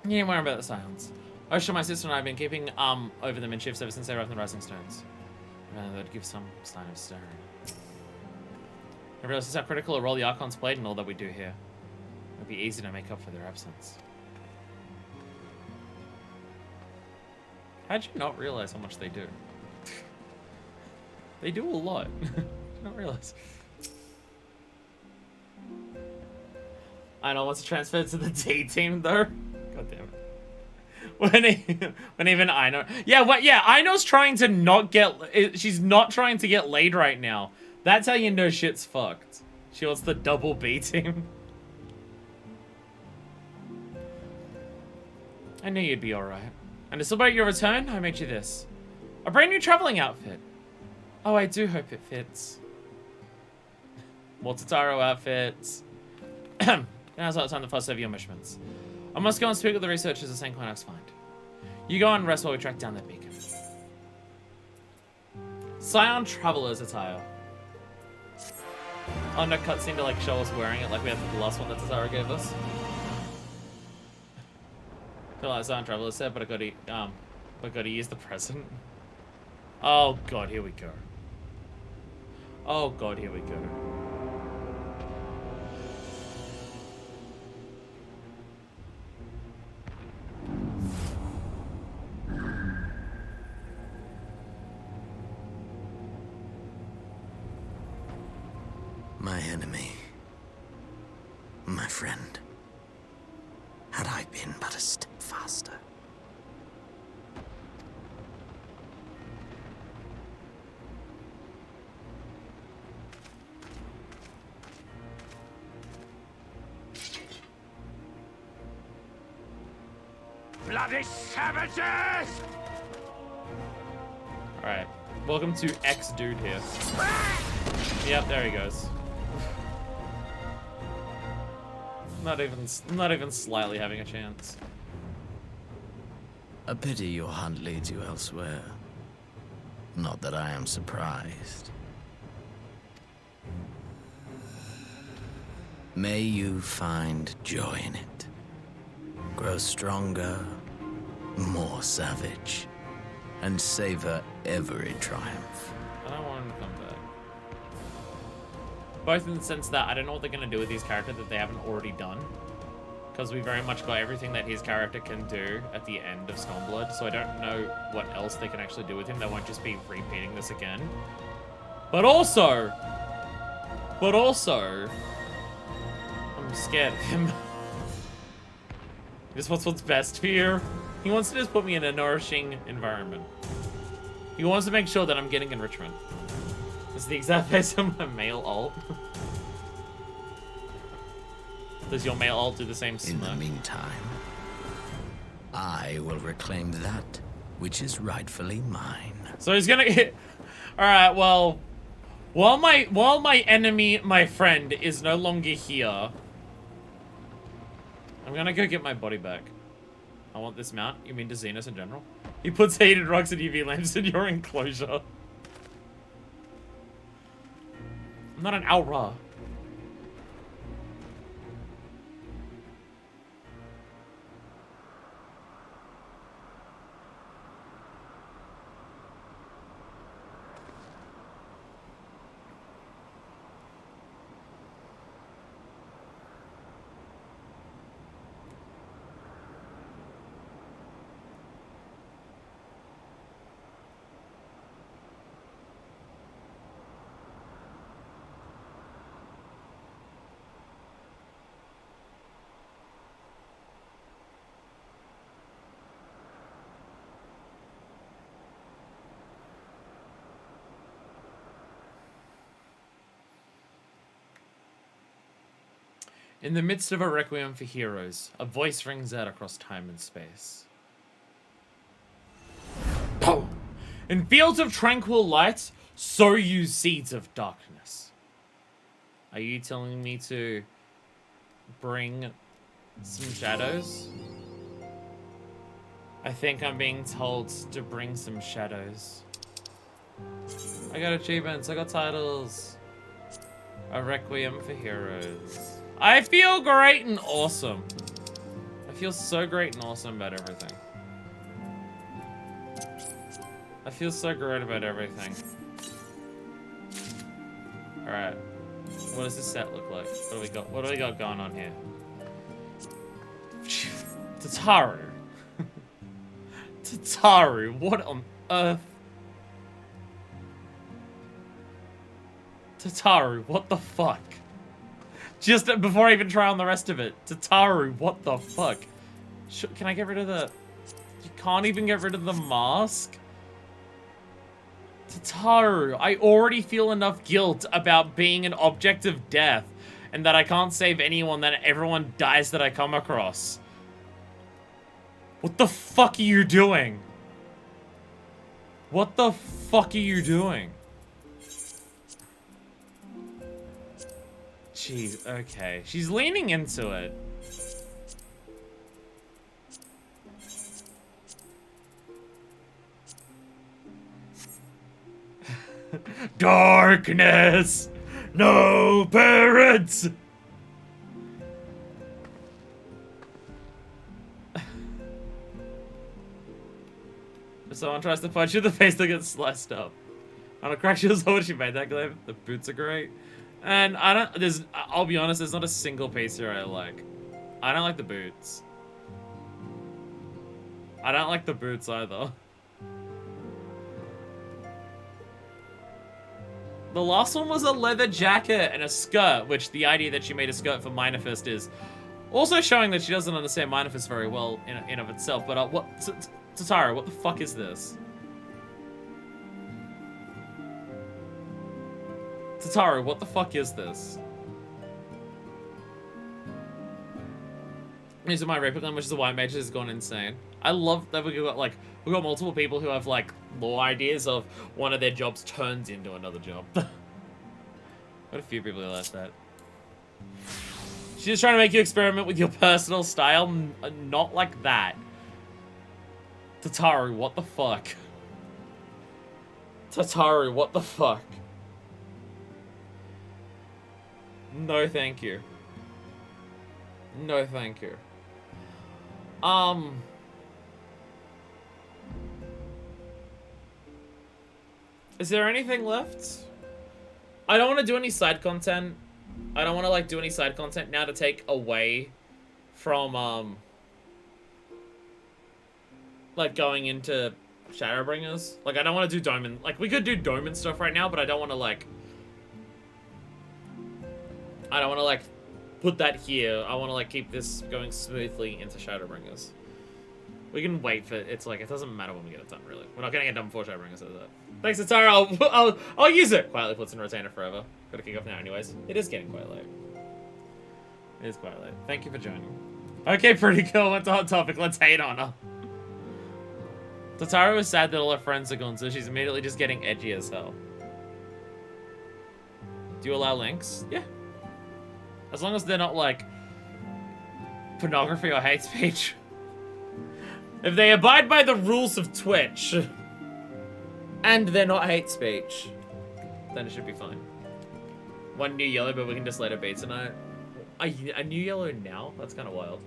You ain't worry about the silence. Osha, my sister and I have been keeping over them in shifts ever since they arrived in the Rising Stones. They'd give some sign of stirring. I realize just how critical a role the Archons played in all that we do here. It'd be easy to make up for their absence. How'd you not realize how much they do? They do a lot. Did you not realize? I know wants to transfer to the D team though. God damn it. When even Aino, Aino's trying to not get. She's not trying to get laid right now. That's how you know shit's fucked. She wants the double B team. I knew you'd be alright. And to celebrate your return, I made you this. A brand new traveling outfit. Oh, I do hope it fits. More Totaro outfits. Now's not the time to fuss over your measurements. I must go and speak with the researchers at St. Quinox Find. You go and rest while we track down that beacon. Scion Traveler's attire. Oh, no cutscene to like show us wearing it like we had for the last one that Totaro gave us. I feel like Scion Traveler said, but I gotta use the present. Oh god, here we go. Oh god, here we go. friend. Had I been but a step faster. Bloody savages! Alright. Welcome to X-Dude here. Yep, there he goes. Not even slightly having a chance. A pity your hunt leads you elsewhere. Not that I am surprised. May you find joy in it. Grow stronger, more savage, and savor every triumph. I don't want him to come back. Both in the sense that I don't know what they're going to do with his character that they haven't already done. Because we very much got everything that his character can do at the end of Stormblood, so I don't know what else they can actually do with him. They won't just be repeating this again. But also, I'm scared of him. He just wants what's best for you. He wants to just put me in a nourishing environment. He wants to make sure that I'm getting enrichment. It's the exact base of my male ult. Does your male ult do the same smirk? In the meantime, I will reclaim that which is rightfully mine. So he's gonna hit. Alright, well, while my enemy, my friend, is no longer here, I'm gonna go get my body back. I want this mount. You mean to Xenos in general? He puts heated rocks and UV lamps in your enclosure. I'm not an Aura. In the midst of a requiem for heroes, a voice rings out across time and space. Boom! In fields of tranquil light, sow you seeds of darkness. Are you telling me to bring some shadows? I think I'm being told to bring some shadows. I got achievements, I got titles. A requiem for heroes. I feel great and awesome. I feel so great and awesome about everything. I feel so great about everything. Alright. What does this set look like? What do we got? What do we got going on here? Tataru. Tataru, what on earth? Tataru, what the fuck? Just before I even try on the rest of it. Tataru, what the fuck? Can I get rid of the... You can't even get rid of the mask? Tataru, I already feel enough guilt about being an object of death. And that I can't save anyone, that everyone dies that I come across. What the fuck are you doing? What the fuck are you doing? Jeez, okay. She's leaning into it. Darkness! No parents! If someone tries to punch you in the face, they get sliced up. On a crack, she was what she made that glaive. The boots are great. And I'll be honest, there's not a single piece here I like. I don't like the boots. I don't like the boots either. The last one was a leather jacket and a skirt, which the idea that she made a skirt for Minor Fist is also showing that she doesn't understand Minor Fist very well in of itself. But what, Tataru, what the fuck is this? Tataru, what the fuck is this? These are my Requiem, which is a white mage, has gone insane. I love that we've got multiple people who have like lore ideas of one of their jobs turns into another job. What a few people who like that. She's just trying to make you experiment with your personal style, not like that. Tataru, what the fuck? Tataru, what the fuck? No, thank you. No, thank you. Is there anything left? I don't want to do any side content. I don't want to like do any side content now to take away from like going into Shadowbringers. Like I don't want to do Dome and like we could do Dome and stuff right now, but I don't want to like put that here. I want to like keep this going smoothly into Shadowbringers. We can wait for it's like it doesn't matter when we get it done really. We're not getting it done before Shadowbringers does that. Thanks, Atara. I'll use it. Quietly puts in retainer forever. Gotta kick off now anyways. It is getting quite late. It is quite late. Thank you for joining. Okay, pretty cool. What's the hot topic? Let's hate on her. Tataru is sad that all her friends are gone, so she's immediately just getting edgy as hell. Do you allow links? Yeah. As long as they're not like pornography or hate speech. If they abide by the rules of Twitch and they're not hate speech, then it should be fine. One new yellow, but we can just let it be tonight. A new yellow now? That's kind of wild.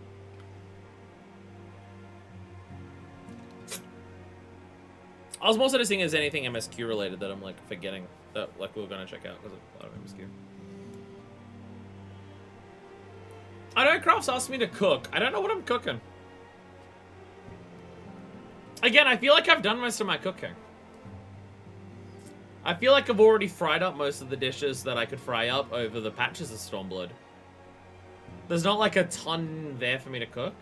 I was mostly just thinking is anything MSQ related that I'm like forgetting that like we were gonna check out because of a lot of MSQ. I know Crafts asked me to cook. I don't know what I'm cooking. Again, I feel like I've done most of my cooking. I feel like I've already fried up most of the dishes that I could fry up over the patches of Stormblood. There's not like a ton there for me to cook.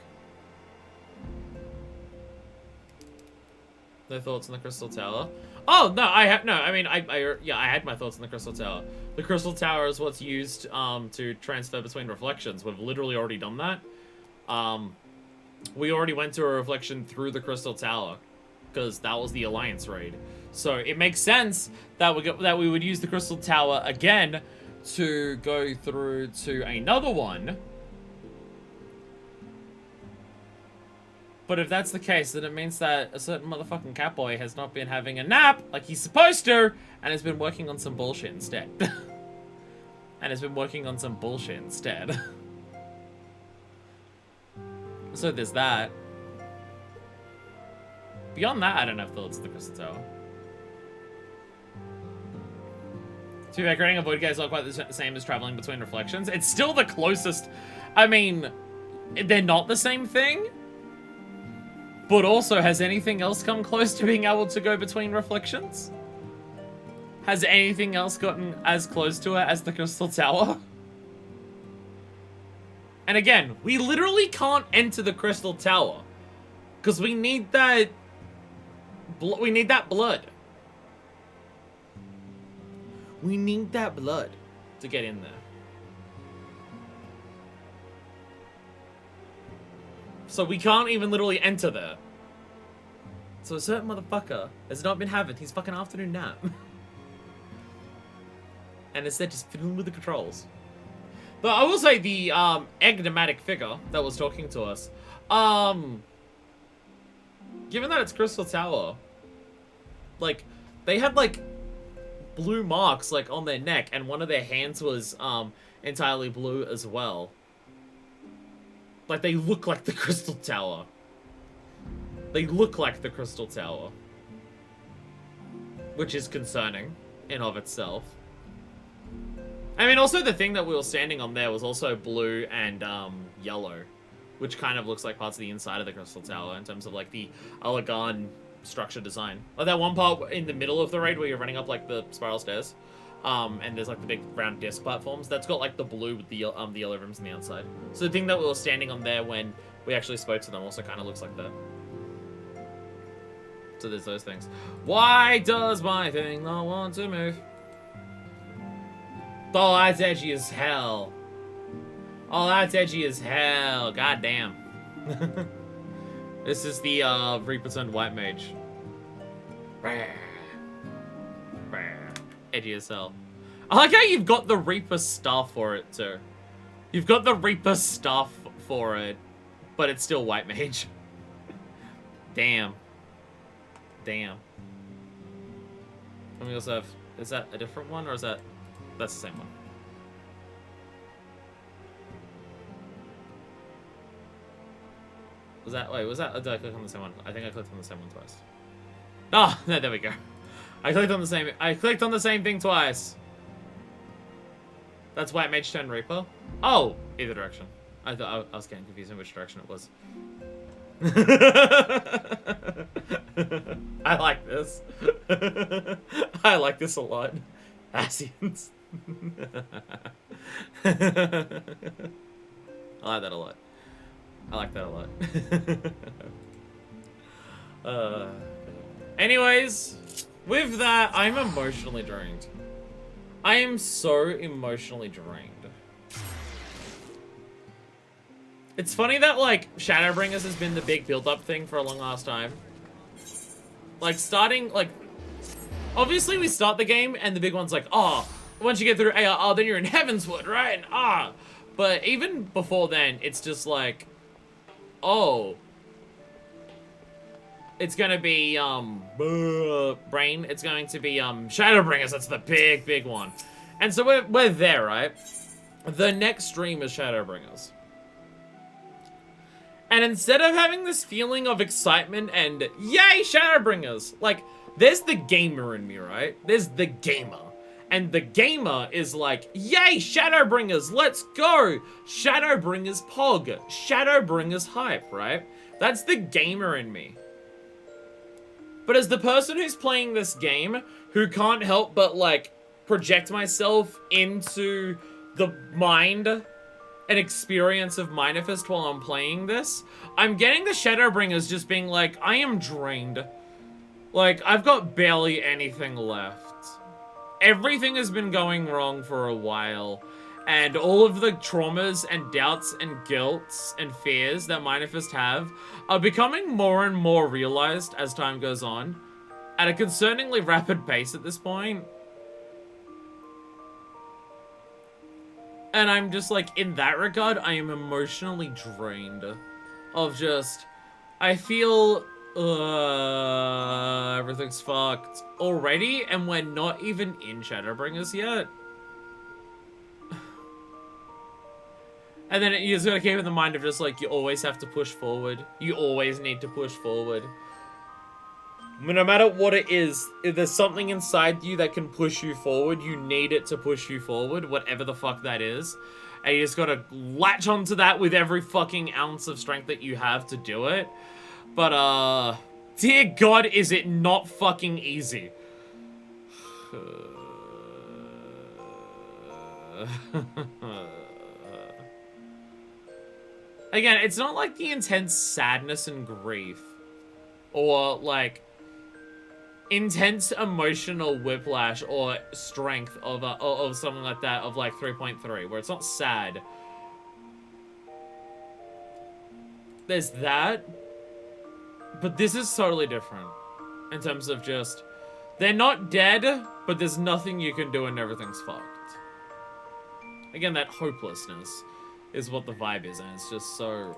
No thoughts on the Crystal Tower? Oh, no, I had my thoughts on the Crystal Tower. The Crystal Tower is what's used to transfer between reflections. We've literally already done that. We already went to a reflection through the Crystal Tower because that was the Alliance raid. So it makes sense that we would use the Crystal Tower again to go through to another one. But if that's the case, then it means that a certain motherfucking catboy has not been having a nap like he's supposed to, and has been working on some bullshit instead. So there's that. Beyond that, I don't have thoughts of the Crystal Tower. To be fair, creating a void gate is not quite the same as traveling between reflections. It's still the closest. I mean, they're not the same thing. But also, has anything else come close to being able to go between reflections? Has anything else gotten as close to it as the Crystal Tower? And again, we literally can't enter the Crystal Tower. Because we need that... We need that blood. We need that blood to get in there. So we can't even literally enter there. So a certain motherfucker has not been having his fucking afternoon nap. And instead just fiddling with the controls. But I will say the enigmatic figure that was talking to us, given that it's Crystal Tower, like, they had like blue marks like on their neck, and one of their hands was entirely blue as well. Like, they look like the Crystal Tower. They look like the Crystal Tower. Which is concerning in of itself. I mean, also the thing that we were standing on there was also blue and yellow. Which kind of looks like parts of the inside of the Crystal Tower in terms of, like, the Alagan structure design. Like that one part in the middle of the raid where you're running up, like, the spiral stairs. And there's like the big round disc platforms. That's got like the blue with the yellow rims on the outside. So the thing that we were standing on there when we actually spoke to them also kind of looks like that. So there's those things. Why does my thing not want to move? Oh, that's edgy as hell. Oh, that's edgy as hell. God damn. This is the Reaper turned White Mage. Edgy as hell. I like how you've got the Reaper stuff for it too. You've got the Reaper stuff for it, but it's still White Mage. Damn. Damn. And we also have, is that a different one or is that, that's the same one? Was that, wait, was that, or did I click on the same one? I think I clicked on the same one twice. Oh, no, there we go. I clicked on the same thing twice. That's White Mage turn Reaper. Oh, either direction. I thought I was getting confused in which direction it was. I like this. I like this a lot. Asians. I like that a lot. I like that a lot. Anyways, with that, I'm emotionally drained. I am so emotionally drained. It's funny that, like, Shadowbringers has been the big build-up thing for a long ass time. Like, starting, like... Obviously, we start the game, and the big one's like, oh, once you get through AR, then you're in Heavenswood, right? And, But even before then, it's just like... Oh. It's gonna be, Brain. It's going to be, Shadowbringers. That's the big, big one. And so we're there, right? The next stream is Shadowbringers. And instead of having this feeling of excitement and, yay, Shadowbringers, like, there's the gamer in me, right? There's the gamer. And the gamer is like, yay, Shadowbringers, let's go! Shadowbringers pog. Shadowbringers hype, right? That's the gamer in me. But as the person who's playing this game, who can't help but, like, project myself into the mind and experience of Minifest while I'm playing this, I'm getting the Shadowbringers just being like, I am drained. Like, I've got barely anything left. Everything has been going wrong for a while, and all of the traumas and doubts and guilts and fears that Minifest have are becoming more and more realized as time goes on, at a concerningly rapid pace at this point. And I'm just like, in that regard, I am emotionally drained of just, I feel, everything's fucked already, and we're not even in Shadowbringers yet. And then you just gotta keep in the mind of just like, you always have to push forward. You always need to push forward. No matter what it is, if there's something inside you that can push you forward, you need it to push you forward, whatever the fuck that is. And you just gotta latch onto that with every fucking ounce of strength that you have to do it. But, dear God, is it not fucking easy. Again, it's not like the intense sadness and grief, or like intense emotional whiplash or strength of something like that, of like 3.3, where it's not sad. There's that, but this is totally different in terms of just, they're not dead, but there's nothing you can do and everything's fucked. Again, that hopelessness is what the vibe is, and it's just so...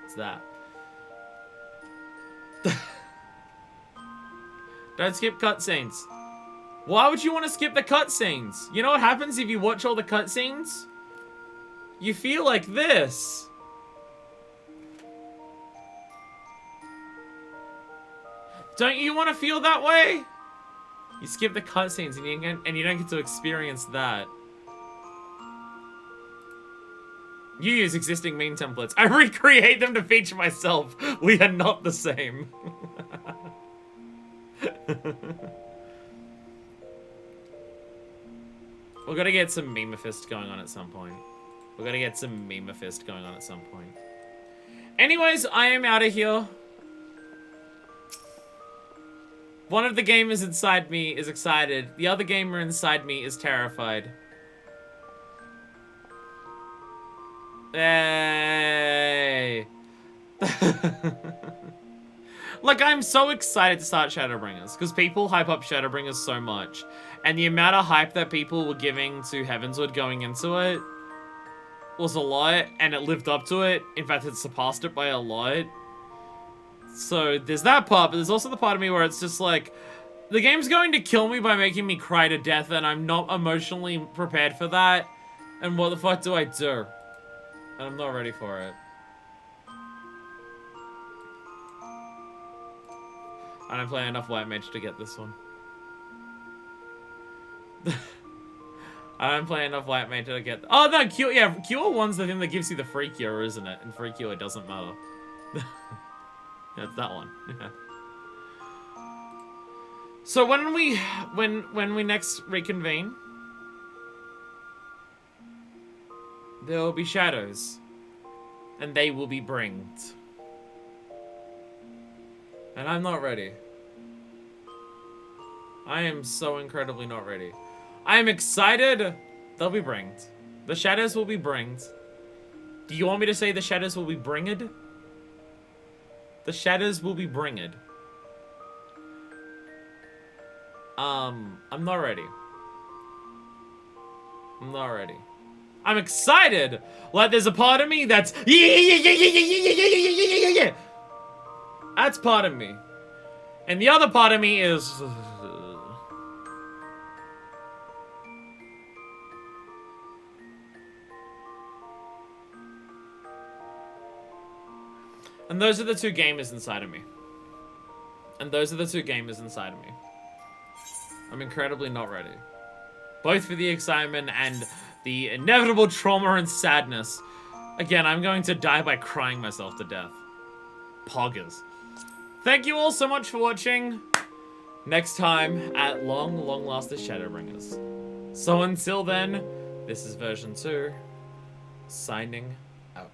It's that. Don't skip cutscenes. Why would you want to skip the cutscenes? You know what happens if you watch all the cutscenes? You feel like this. Don't you want to feel that way? You skip the cutscenes and you don't get to experience that. You use existing meme templates. I recreate them to feature myself. We are not the same. We're gonna get some Memefist going on at some point. We're gonna get some Memefist going on at some point. Anyways, I am out of here. One of the gamers inside me is excited. The other gamer inside me is terrified. Hey. Like, I'm so excited to start Shadowbringers, because people hype up Shadowbringers so much. And the amount of hype that people were giving to Heavensward going into it was a lot, and it lived up to it. In fact, it surpassed it by a lot. So, there's that part, but there's also the part of me where it's just like, the game's going to kill me by making me cry to death, and I'm not emotionally prepared for that. And what the fuck do I do? And I'm not ready for it. I don't play enough White Mage to get this one. I don't play enough White Mage to get... Oh, no, Cure, yeah, Cure 1's the thing that gives you the free Cure, isn't it? And free Cure, it doesn't matter. Yeah, it's that one. Yeah. So when we next reconvene, there will be shadows, and they will be bringed. And I'm not ready. I am so incredibly not ready. I am excited. They'll be bringed. The shadows will be bringed. Do you want me to say the shadows will be bringed? The shadows will be bringed. I'm not ready. I'm not ready. I'm excited. Like, there's a part of me that's yeah. That's part of me. And the other part of me is and those are the two gamers inside of me. And those are the two gamers inside of me. I'm incredibly not ready. Both for the excitement and the inevitable trauma and sadness. Again, I'm going to die by crying myself to death. Poggers. Thank you all so much for watching. Next time, at long last, the Shadowbringers. So until then, this is version 2, signing out.